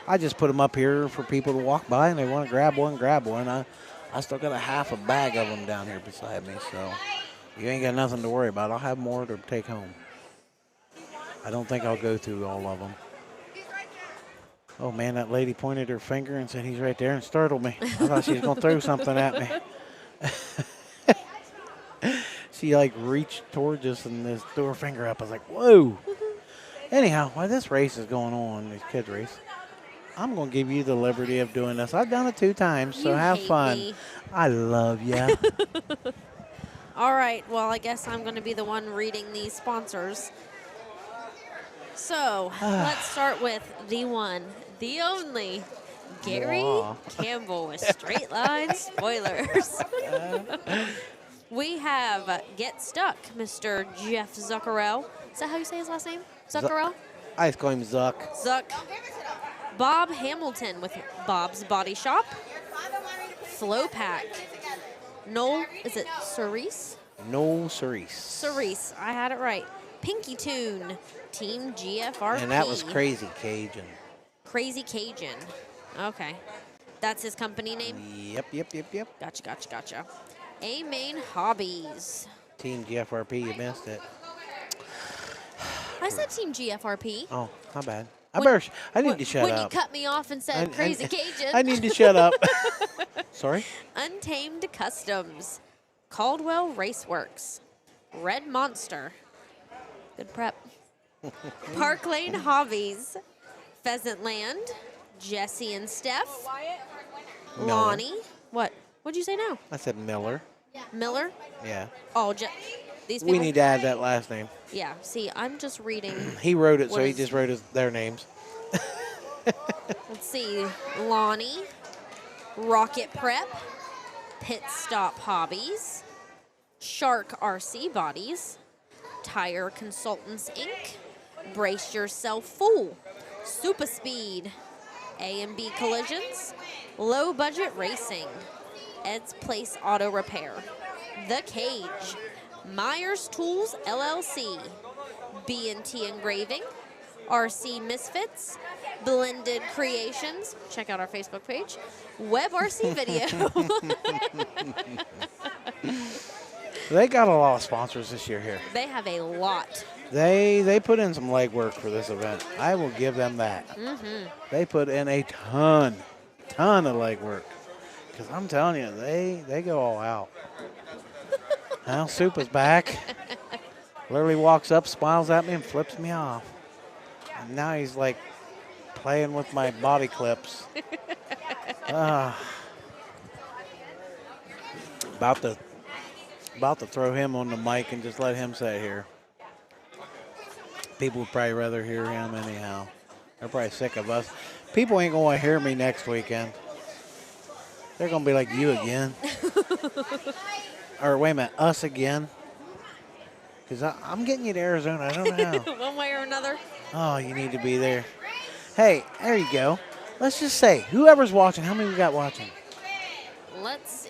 I just put them up here for people to walk by, and they want to grab one. I still got a half a bag of them down here beside me, so you ain't got nothing to worry about. I'll have more to take home. I don't think I'll go through all of them. Oh, man, that lady pointed her finger and said he's right there and startled me. I thought she was going to throw something at me. She, like, reached towards us and just threw her finger up. I was like, whoa. Anyhow, while this race is going on, this kids race, I'm going to give you the liberty of doing this. I've done it 2 times, so You have hate fun. me. I love you. All right. Well, I guess I'm going to be the one reading these sponsors. So let's start with the one, the only, Gary Wow. Campbell with Straight Line Spoilers. We have Get Stuck, Mr. Jeff Zuccarell. Is that how you say his last name? Zuccarell? I just call him Zuck. Zuck. Bob Hamilton with Bob's Body Shop. Flow Pack. Noel, is it Cerise? No Cerise. Cerise, I had it right. Pinky Tune, Team GFRP. And that was Crazy Cajun. Crazy Cajun. Okay. That's his company name? Yep. Gotcha. A Main Hobbies. Team GFRP, you missed it. I said Team GFRP. Oh, my bad. When- I need to shut when up. you cut me off and said Crazy Cajun. I need to shut up. Sorry? Untamed Customs. Caldwell Raceworks. Red Monster. Good prep. Park Lane Hobbies. Pheasant Land. Jesse and Steph. Miller. Lonnie. What? What'd you say now? I said Miller. Miller? Yeah. Oh, these people? We need to add that last name. Yeah. See, I'm just reading. He wrote it, What so he is- just wrote their names. Let's see. Lonnie. Rocket Prep. Pit Stop Hobbies. Shark RC Bodies. Tire Consultants Inc. Brace Yourself Fool. Super Speed. A&B Collisions. Low Budget Racing. Ed's Place Auto Repair. The Cage. Myers Tools LLC. B&T Engraving. RC Misfits. Blended Creations. Check out our Facebook page. Web RC Video. They got a lot of sponsors this year here. They have a lot. They put in some legwork for this event. I will give them that. They put in a ton of legwork. Because I'm telling you, they go all out. Now Soup is back. Literally walks up, smiles at me, and flips me off. And now he's like playing with my body clips. About to throw him on the mic and just let him sit here. People would probably rather hear him anyhow. They're probably sick of us. People ain't going to hear me next weekend. They're going to be like, you again. Or wait a minute, us again. Because I'm getting you to Arizona. I don't know. One way or another. Oh, you need to be there. Hey, there you go. Let's just say, whoever's watching, how many we got watching? Let's see.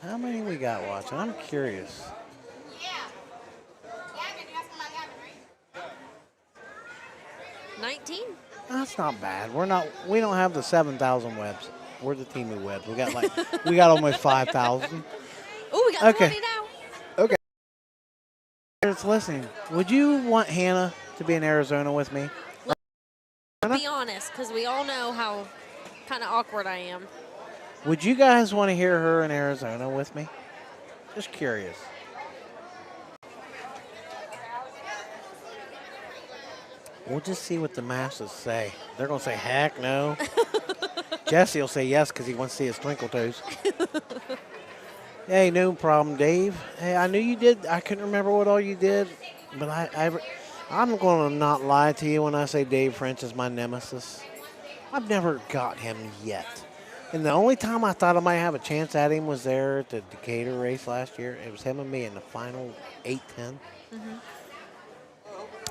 How many we got watching? I'm curious. 19. That's not bad. We don't have the 7,000 webs. We're the team of webs. We got almost 5,000. Oh, we got Okay. 20 now. Okay. It's listening. Would you want Hannah to be in Arizona with me? Be honest, because we all know how kind of awkward I am. Would you guys want to hear her in Arizona with me? Just curious. We'll just see what the masses say. They're going to say, heck no. Jesse will say yes because he wants to see his twinkle toes. Hey, no problem, Dave. Hey, I knew you did. I couldn't remember what all you did, but I'm going to not lie to you when I say Dave French is my nemesis. I've never got him yet. And the only time I thought I might have a chance at him was there at the Decatur race last year. It was him and me in the final 8-10.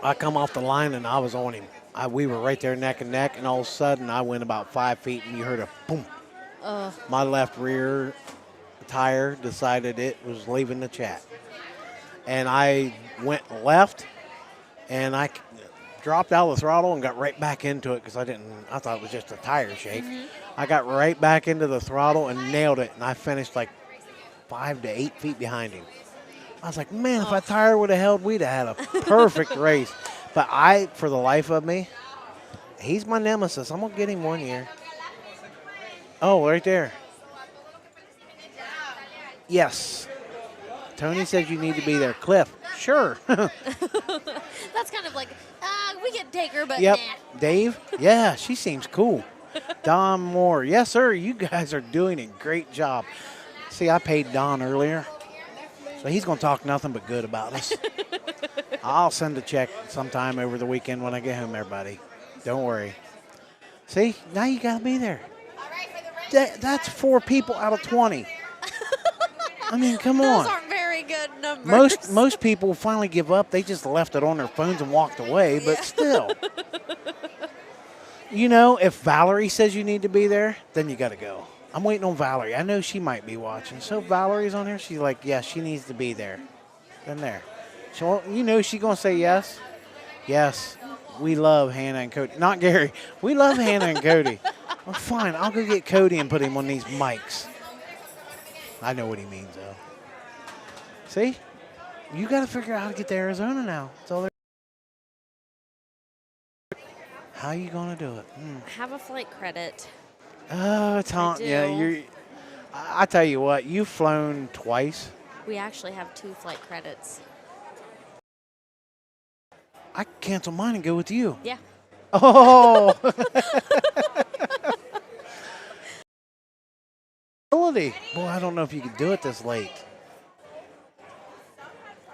I come off the line and I was on him. We were right there neck and neck, and all of a sudden I went about 5 feet and you heard a boom. My left rear tire decided it was leaving the chat. And I went left and I dropped out of the throttle and got right back into it because I thought it was just a tire shake. I got right back into the throttle and nailed it, and I finished like 5 to 8 feet behind him. I was like, man, if that tire would have held, we'd have had a perfect race. But for the life of me, he's my nemesis. I'm going to get him one year. Oh, right there. Yes. Tony says you need to be there. Cliff, sure. That's kind of like, we can take her, but Yep. nah. Dave, yeah, she seems cool. Don Moore, yes, sir. You guys are doing a great job. See, I paid Don earlier, so he's going to talk nothing but good about us. I'll send a check sometime over the weekend when I get home, everybody. Don't worry. See, now you got to be there. That's 4 people out of 20. I mean, come on. Those aren't very good numbers. Most people finally give up. They just left it on their phones and walked away, but still. You know, if Valerie says you need to be there, then you got to go. I'm waiting on Valerie. I know she might be watching. So if Valerie's on here, she's like, yeah, she needs to be there. Then there. So, you know she's going to say yes? Yes. We love Hannah and Cody. Not Gary. We love Hannah and Cody. Well, fine. I'll go get Cody and put him on these mics. I know what he means, though. See? You got to figure out how to get to Arizona now. That's all there. How you going to do it? Have a flight credit. Oh, Tom. Yeah, I tell you what, you've flown twice. We actually have 2 flight credits. I cancel mine and go with you. Yeah. Oh. Boy, I don't know if you could do it this late.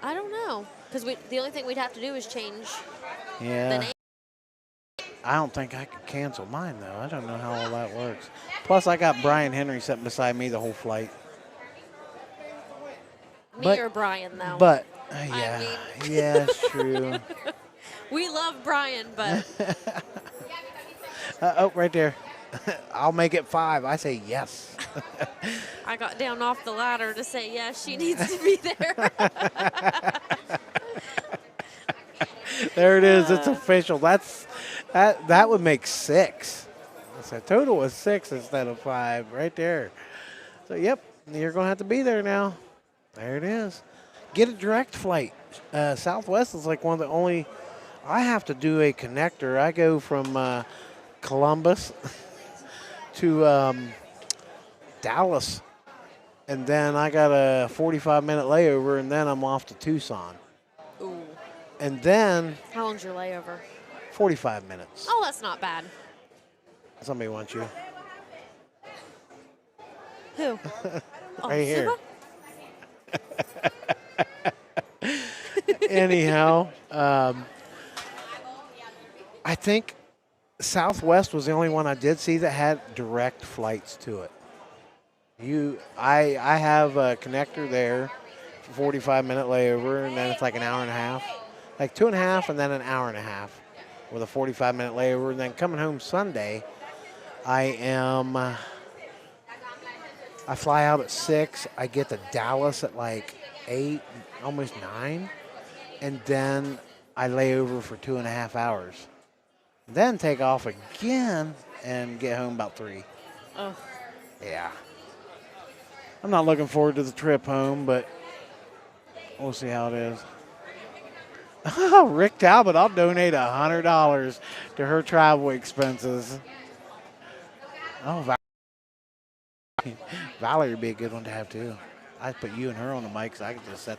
I don't know. Because the only thing we'd have to do is change the Yeah. name. I don't think I could cancel mine, though. I don't know how all that works. Plus, I got Brian Henry sitting beside me the whole flight. Me or Brian, though. But, I yeah. mean- Yeah, it's true. We love Brian, but Oh, right there. I'll make it 5. I say yes. I got down off the ladder to say, yes, she needs to be there. There it is. It's official. That would make 6. So total was 6 instead of 5 right there. So, yep, you're going to have to be there now. There it is. Get a direct flight. Southwest is like one of the only. I have to do a connector. I go from Columbus to Dallas, and then I got a 45-minute layover, and then I'm off to Tucson. Ooh. And then How long's your layover? 45 minutes. Oh, that's not bad. Somebody wants you. Who? Oh, Right here. Suba? Anyhow, I think Southwest was the only one I did see that had direct flights to it. I have a connector there, 45-minute layover, and then it's like an hour and a half, like 2.5, and then an hour and a half with a 45-minute layover. And then coming home Sunday, I fly out at 6. I get to Dallas at like 8, almost 9, and then I lay over for 2.5 hours. Then take off again and get home about 3. Oh. Yeah. I'm not looking forward to the trip home, but we'll see how it is. Rick Talbot, I'll donate $100 to her travel expenses. Oh, Valerie would be a good one to have, too. I'd put you and her on the mic so I could just set.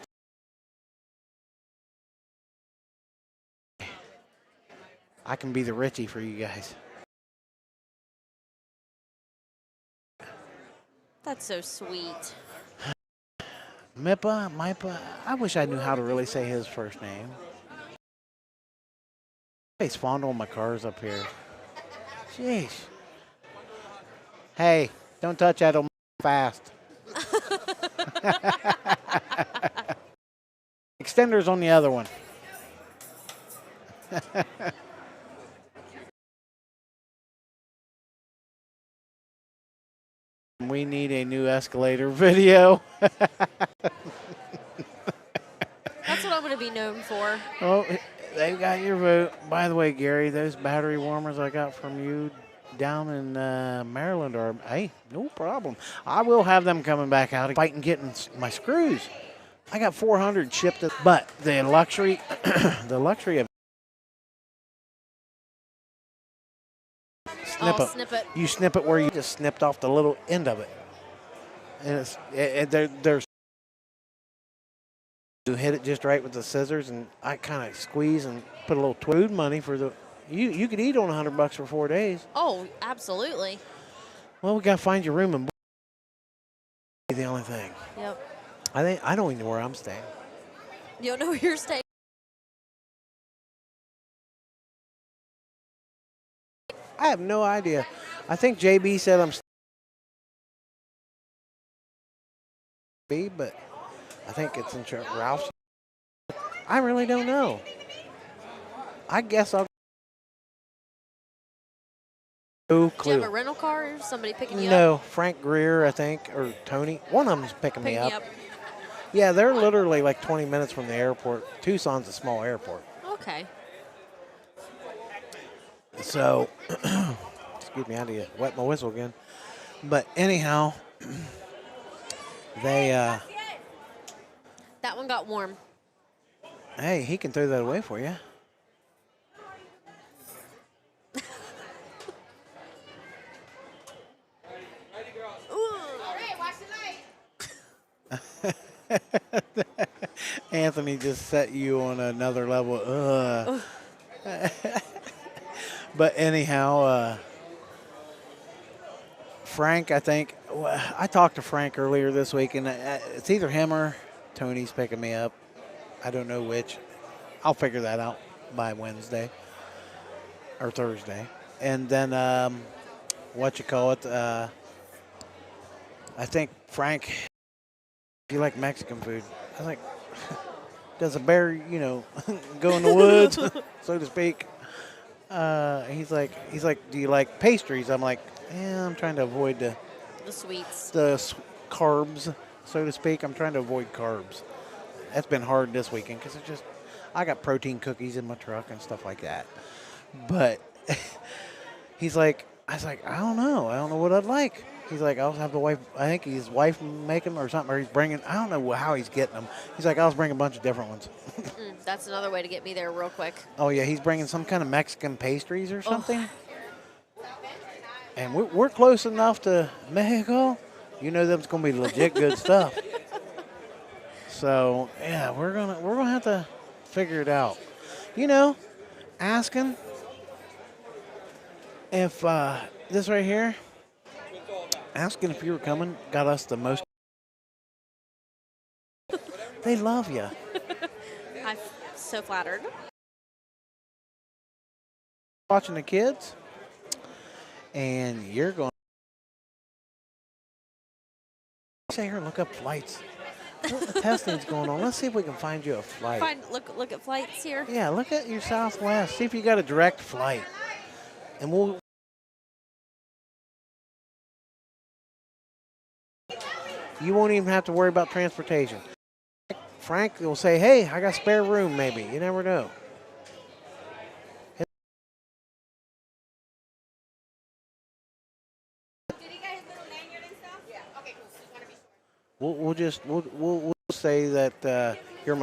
I can be the Richie for you guys. That's so sweet. Mipa, I wish I knew how to really say his first name. He's fondling my cars up here. Jeez. Hey, don't touch that old fast. Extender's on the other one. We need a new escalator video. That's what I'm going to be known for. Oh, they got your vote. By the way, Gary, those battery warmers I got from you down in Maryland are, hey, no problem. I will have them coming back out, fighting getting my screws. I got 400 shipped, but the luxury, the luxury of Snip it. You snip it where you just snipped off the little end of it. And there's you hit it just right with the scissors, and I kind of squeeze and put a little food money for the. You could eat on $100 for 4 days. Oh, absolutely. Well, we got to find your room and the only thing. Yep. I don't even know where I'm staying. You don't know where you're staying? I have no idea. I think JB said I'm but I think it's in Ralph's. I really don't know. I guess I'll. No Do you have clue. a rental car or somebody picking you up? No, Frank Greer, I think, or Tony. One of them's picking me Picking you up. up. Yeah, they're literally like 20 minutes from the airport. Tucson's a small airport. Okay. So, excuse me, I need to wet my whistle again. But anyhow, they, That one got warm. hey, he can throw that away for you. Anthony just set you on another level. But anyhow, Frank, I think, I talked to Frank earlier this week, and it's either him or Tony's picking me up. I don't know which. I'll figure that out by Wednesday or Thursday. And then, I think Frank, you like Mexican food. I was like, does a bear, go in the woods, so to speak? He's like, do you like pastries? I'm like, yeah, I'm trying to avoid The sweets. carbs, so to speak. I'm trying to avoid carbs. That's been hard this weekend because I got protein cookies in my truck and stuff like that. But He's like, I was like, I don't know. I don't know what I'd like. He's like, I'll have the wife. I think his wife make them or something, or he's bringing. I don't know how he's getting them. He's like, I'll just bring a bunch of different ones. That's another way to get me there real quick. Oh yeah, he's bringing some kind of Mexican pastries or something. And we're close enough to Mexico. You know that's gonna be legit good stuff. So yeah, we're gonna have to figure it out. You know, asking if this right here, asking if you were coming, got us the most. They love you. I'm so flattered. Watching the kids, and you're going. Say here, look up flights. The testing's going on. Let's see if we can find you a flight. Look at flights here. Yeah, look at your Southwest. See if you got a direct flight, and we'll. You won't even have to worry about transportation. Frank will say, "Hey, I got spare room. Maybe you never know." We'll say that you're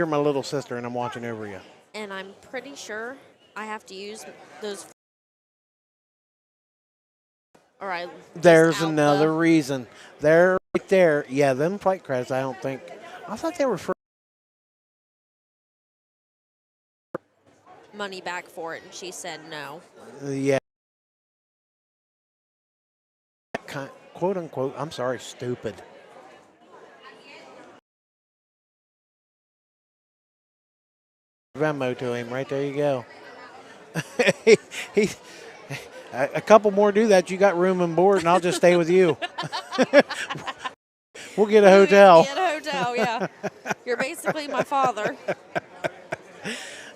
my little sister and I'm watching over you. And I'm pretty sure I have to use those. Or I. There's another reason. They're right there. Yeah, them flight credits. I don't think. I thought they were for money back for it, and she said no. Yeah. Quote unquote. I'm sorry, stupid. Venmo to him. Right there you go. he a couple more do that. You got room and board, and I'll just stay with you. We'll get a hotel. Get a hotel, yeah. You're basically my father.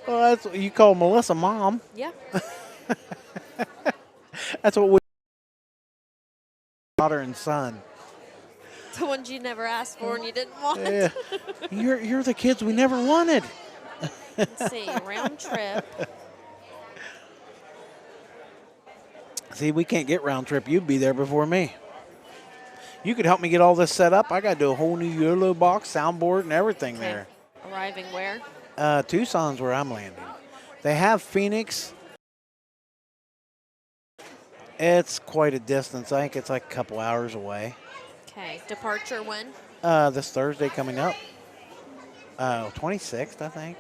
Well, that's what you call Melissa mom. Yeah. That's what we daughter and son. The ones you never asked for and you didn't want. Yeah. You're the kids we never wanted. Let's see, round trip. See, we can't get round trip. You'd be there before me. You could help me get all this set up. I got to do a whole new YOLO box, soundboard, and everything there. Arriving where? Tucson's where I'm landing. They have Phoenix. It's quite a distance. I think it's like a couple hours away. Okay. Departure when? This Thursday coming up. 26th, I think.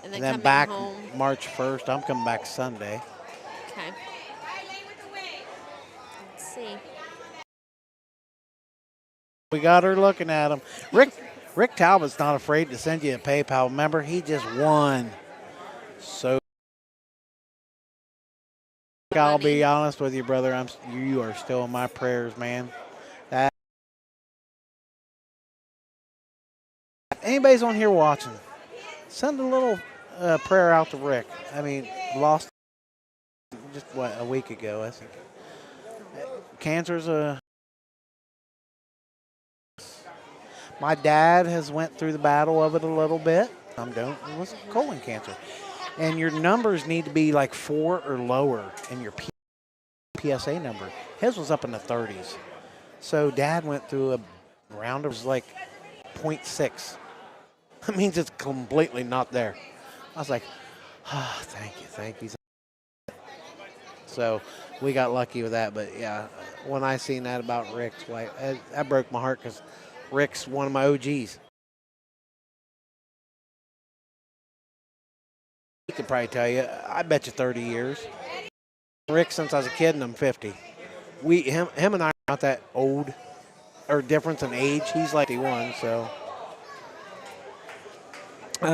And then coming back home. March 1st. I'm coming back Sunday. Okay. Let's see. We got her looking at him. Rick Talbot's not afraid to send you a PayPal. Remember, he just won. So I'll be honest with you, brother. You are still in my prayers, man. Anybody's on here watching, send a little prayer out to Rick. I mean, lost just a week ago, I think. Cancer's my dad has went through the battle of it a little bit. It was colon cancer. And your numbers need to be like 4 or lower in your PSA number. His was up in the 30s. So Dad went through a round of like 0.6. That means it's completely not there. I was like, thank you. So we got lucky with that. But yeah, when I seen that about Rick's wife, that broke my heart because Rick's one of my OGs. He could probably tell you, I bet you 30 years. Rick since I was a kid and I'm 50. Him and I are not that old or difference in age. He's like 51, so.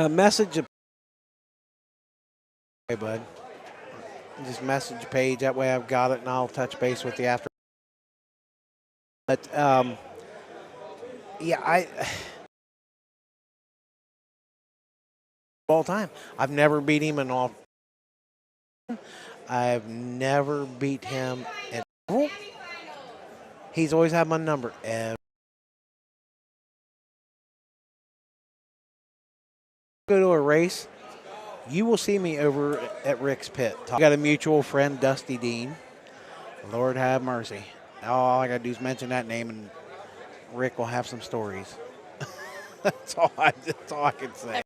Message. Hey, bud. Just message page. That way I've got it and I'll touch base with you after. But, yeah, all time. I've never beat him in all. I've never beat him in. He's always had my number. Go to a race, you will see me over at Rick's Pit. I got a mutual friend, Dusty Dean. Lord have mercy. All I got to do is mention that name, and Rick will have some stories. That's all I can say.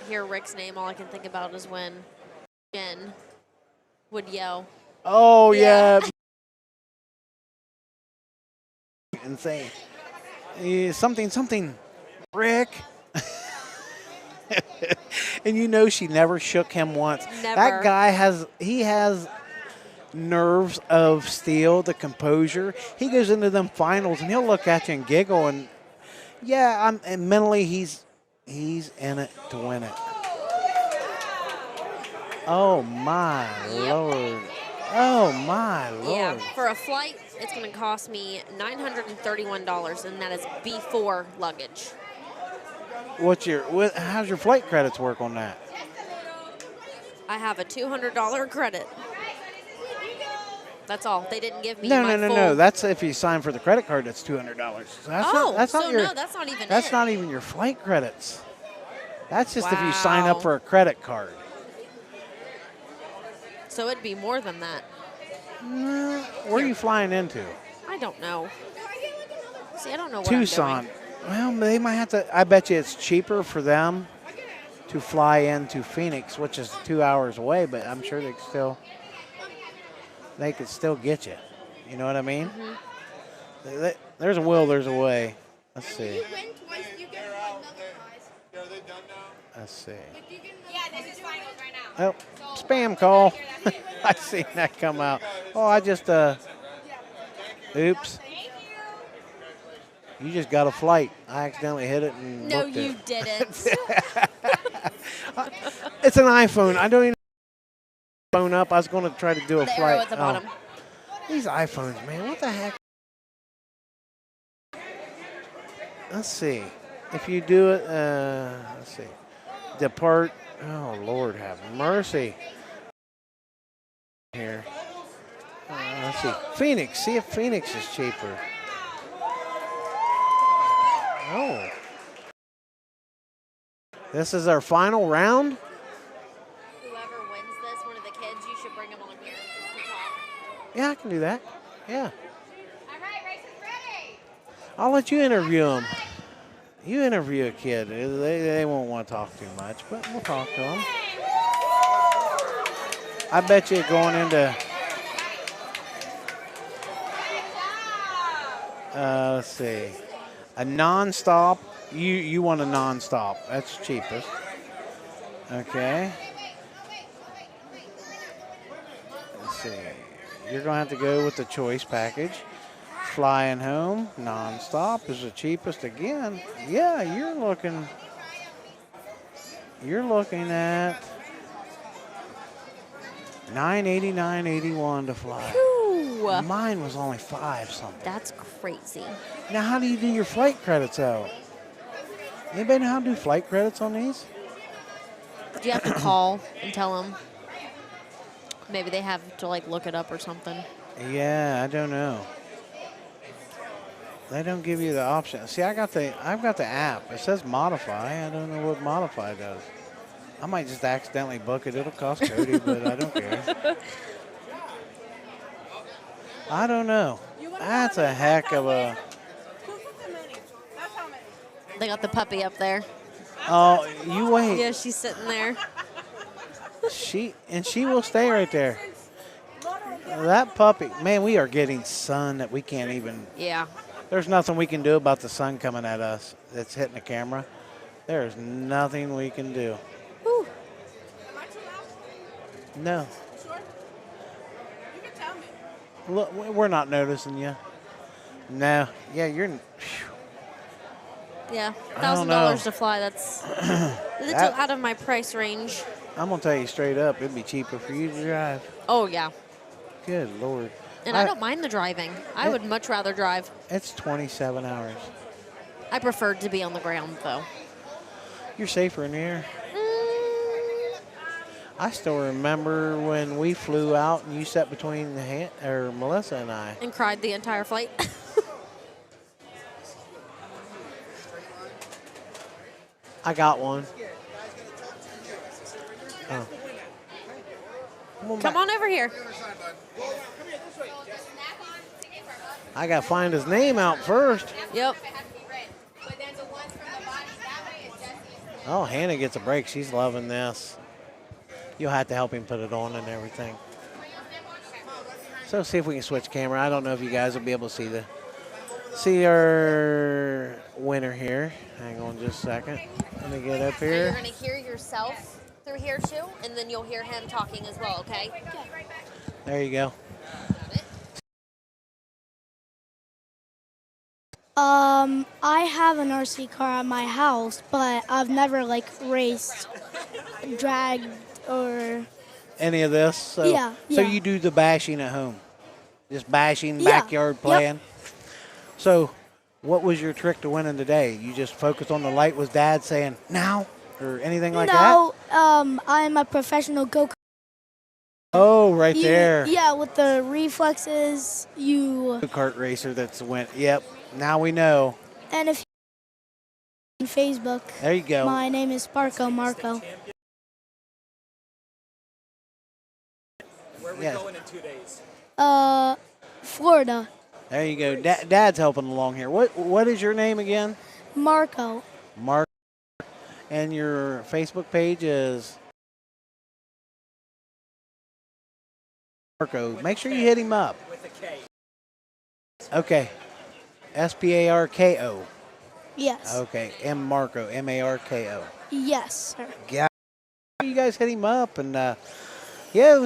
Hear Rick's name, all I can think about is when Jen would yell. Oh, Yeah. yeah. And say, something, Rick. And you know she never shook him once. Never. That guy has nerves of steel, the composure. He goes into them finals and he'll look at you and giggle, and yeah, and mentally he's in it to win it. Oh my Lord. Oh my Lord. Yeah, for a flight, it's going to cost me $931, and that is before luggage. How's your flight credits work on that? I have a $200 credit. That's all. They didn't give me No. full. That's if you sign for the credit card. That's $200. So that's not even That's it. not even your flight credits. That's just if you Wow. sign up for a credit card. So it'd be more than that. Where are you flying into? I don't know. See, I don't know what Tucson. I'm doing. Well, they might have to. I bet you it's cheaper for them to fly into Phoenix, which is 2 hours away. But I'm sure they could still get you. You know what I mean? Mm-hmm. There's a will, there's a way. Let's see. You win twice, you get another prize. Let's see. Yeah, this is finals right now. Oh, spam call. I seen that come out. Oh, I just oops. You just got a flight. I accidentally hit it and No, booked you it. didn't. It's an iPhone. I don't even phone up. I was going to try to do a The flight. arrow at the bottom. These iPhones, man. What the heck? Let's see. If you do it, let's see. Depart. Oh, Lord have mercy. Here. Let's see. Phoenix. See if Phoenix is cheaper. Oh. This is our final round. Whoever wins this, one of the kids, you should bring them on here to talk. Yeah, I can do that. Yeah. All right, race is ready. I'll let you interview them. You interview a kid. They won't want to talk too much, but we'll talk to them. I bet you going into, let's see, a nonstop. You want a nonstop. That's cheapest. Okay. Let's see. You're going to have to go with the choice package. Flying home, nonstop is the cheapest again. Yeah, you're looking at $989.81 to fly. Ooh, Mine was only $5 something. that's crazy. Now, how do you do your flight credits out? Anybody know how to do flight credits on these? Do you have to call and tell them? Maybe they have to like look it up or something. Yeah, I don't know. They don't give you the option. See, I've got the app. It says modify. I don't know what modify does. I might just accidentally book it. It'll cost Cody, but I don't care. I don't know. That's a heck of a. They got the puppy up there. Oh, you wait. Yeah, she's sitting there. She will stay right there. That puppy, man, we are getting sun that we can't even. Yeah. There's nothing we can do about the sun coming at us that's hitting the camera. There's nothing we can do. Whew. No. Sure. You can tell me. Look, we're not noticing you. No. Yeah, you're. Phew. Yeah, I don't know. $1,000 to fly. That's a little out of my price range. I'm gonna tell you straight up, it'd be cheaper for you to drive. Oh yeah, Good Lord. and I don't mind the driving. I would much rather drive. It's 27 hours. I prefer to be on the ground though. You're safer in the air. I still remember when we flew out and you sat between Melissa and I. And cried the entire flight. I got one. Come on over here. I got to find his name out first. Yep. Oh, Hannah gets a break. She's loving this. You'll have to help him put it on and everything. So see if we can switch camera. I don't know if you guys will be able to see our winner here. Hang on just a second. Let me get up So you're here. going to hear yourself through here too, and then you'll hear him talking as well, okay? There you go. I have an RC car at my house, but I've never like raced, dragged, or Any of this? So, Yeah, So yeah. you do the bashing at home? Just bashing, Yeah, backyard yep. playing? So what was your trick to winning today? You just focused on the light? Was Dad saying, now? Or anything like that? no. I'm a professional go-kart. Oh, right there. Yeah, with the reflexes, Kart racer that's went, yep, now we know. and if you on Facebook, There you go. my name is Sparko Marco. Where are we Yes. going in 2 days? Florida, There you go. Dad's helping along here. What is your name again? Marco. Mark. And your Facebook page is Marco. Make sure you hit him up. With a K. Okay. Sparko. Yes. Okay. M Marco. Marko. Yes, sir. Yeah. You guys hit him up, and yeah,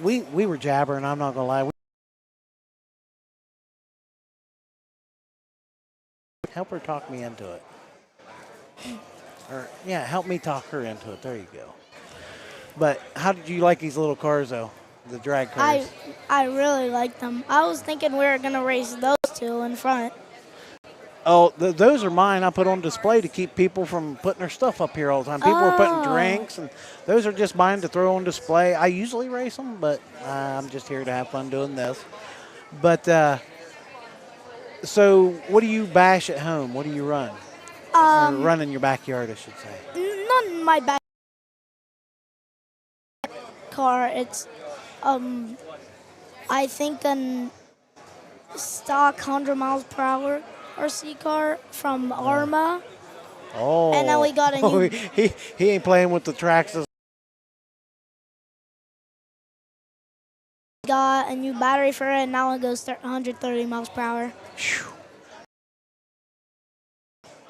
we were jabbering. I'm not gonna lie. Help her talk me into it. Or yeah, help me talk her into it. There you go. But how did you like these little cars though? The drag cars. I really like them. I was thinking we were gonna race those two in front. Oh, those are mine. I put on display to keep people from putting their stuff up here all the time. People are putting Oh. drinks, and those are just mine to throw on display. I usually race them, but I'm just here to have fun doing this. But so, what do you bash at home? What do you run? Or run in your backyard, I should say. Not in my back car. It's I think a stock 100 miles per hour RC car from Arma. Oh, And then we got a new- he ain't playing with the tracks. Got a new battery for it, and now it goes 130 miles per hour.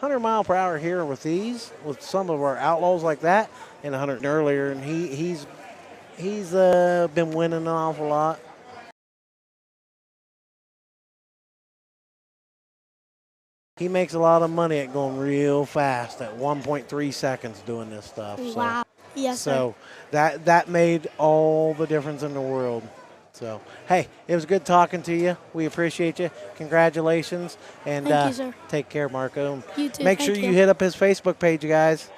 100 mile per hour here with these, with some of our outlaws like that, and 100 earlier, and he's been winning an awful lot. He makes a lot of money at going real fast at 1.3 seconds doing this stuff. Wow. Yes, So that made all the difference in the world. So, hey, it was good talking to you. We appreciate you. Congratulations. And Thank you, sir. take care, Marco. You too. Make Thank sure you you. hit up his Facebook page, you guys.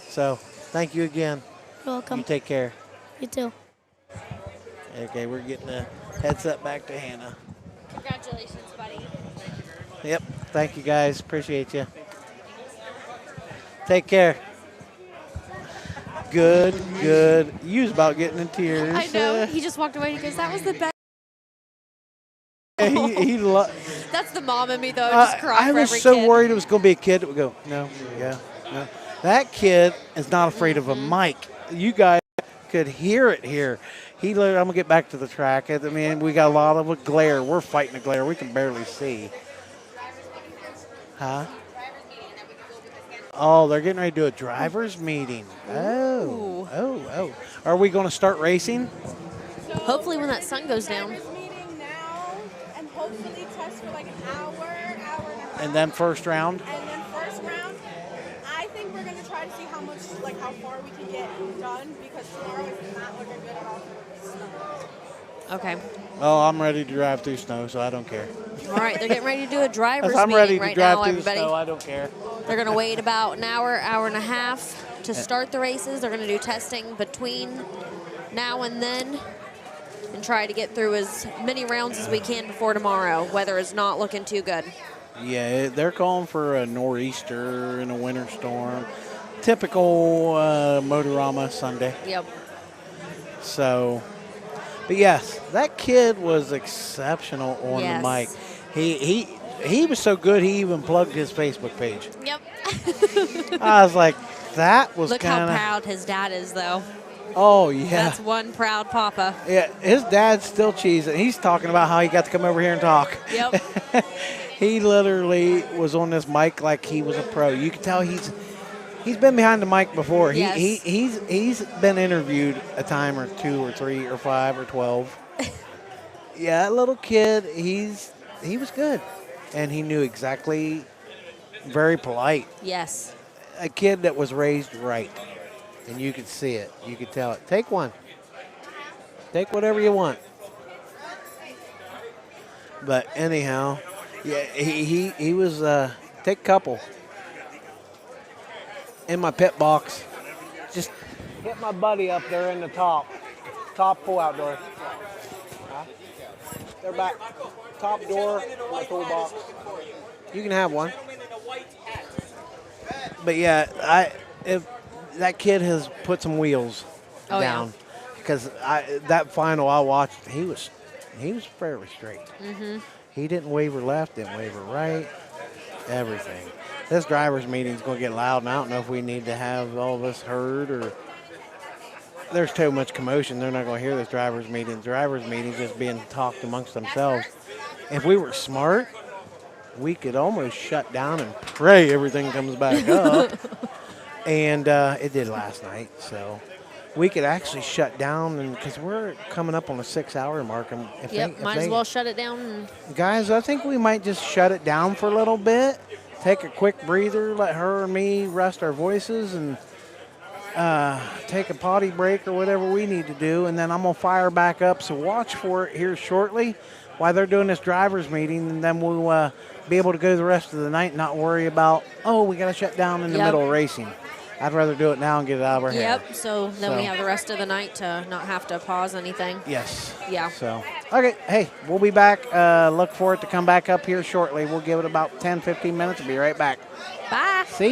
So, thank you again. You're welcome. You take care. You too. Okay, we're getting a headset back to Hannah. Congratulations, buddy. Yep. Thank you, guys. Appreciate you. Take care. Good. You was about getting in tears. I know. He just walked away. He goes, "That was the best." he That's the mom in me, though. Just cry I for was every so kid. worried it was going to be a kid that would go, no. That kid is not afraid of a mic. You guys could hear it here. I'm going to get back to the track. I mean, we got a lot of a glare. We're fighting a glare. We can barely see. Huh? Oh, they're getting ready to do a driver's meeting. Oh. Are we going to start racing? Hopefully, when that sun goes down. Drivers meeting now, and hopefully test for like an hour and a half. And then first round? And then first round, I think we're gonna try to see how far we can get done, because tomorrow is not looking good at all for snow. Okay. Oh, I'm ready to drive through snow, so I don't care. All right. They're getting ready to do a driver's I'm meeting ready to right drive now, through everybody. the snow. I don't care. They're going to wait about an hour and a half to start the races. They're going to do testing between now and then and try to get through as many rounds as we can before tomorrow. Weather is not looking too good. Yeah, they're calling for a nor'easter and a winter storm. typical Motorama Sunday. Yep. So, but yes, that kid was exceptional on Yes. the mic. He was so good he even plugged his Facebook page. Yep. I was like, that was Look how kind of. proud his dad is, though. Oh yeah. That's one proud papa. Yeah, his dad's still cheesing. He's talking about how he got to come over here and talk. Yep. He literally was on this mic like he was a pro. You can tell he's been behind the mic before. Yes. He's been interviewed a time or 2 or 3 or 5 or 12. Yeah, that little kid, he was good, and he knew exactly. Very polite. Yes. A kid that was raised right, and you could see it. You could tell it. Take one. Take whatever you want. But anyhow, yeah, he was take a couple in my pit box. Just hit my buddy up there in the top pull out door. Huh? They're back. Top door, my toolbox. You can have one. But yeah, if that kid has put some wheels down, because that final I watched, he was fairly straight. Mm-hmm. He didn't waver left, didn't waver right, everything. This drivers' meeting's going to get loud, and I don't know if we need to have all of us heard or there's too much commotion. They're not going to hear this drivers' meeting. Drivers' meeting just being talked amongst themselves. If we were smart, we could almost shut down and pray everything comes back up. And it did last night, so we could actually shut down, and because we're coming up on a 6-hour mark. And Might as well shut it down. Guys, I think we might just shut it down for a little bit, take a quick breather, let her and me rest our voices, and take a potty break or whatever we need to do, and then I'm going to fire back up. So watch for it here shortly while they're doing this drivers meeting, and then we'll be able to go the rest of the night and not worry about, we got to shut down in the middle of racing. I'd rather do it now and get it out of our hair. Yep, so then we have the rest of the night to not have to pause anything. Yes. Yeah. So, okay, hey, we'll be back. Look for it to come back up here shortly. We'll give it about 10, 15 minutes and be right back. Bye. See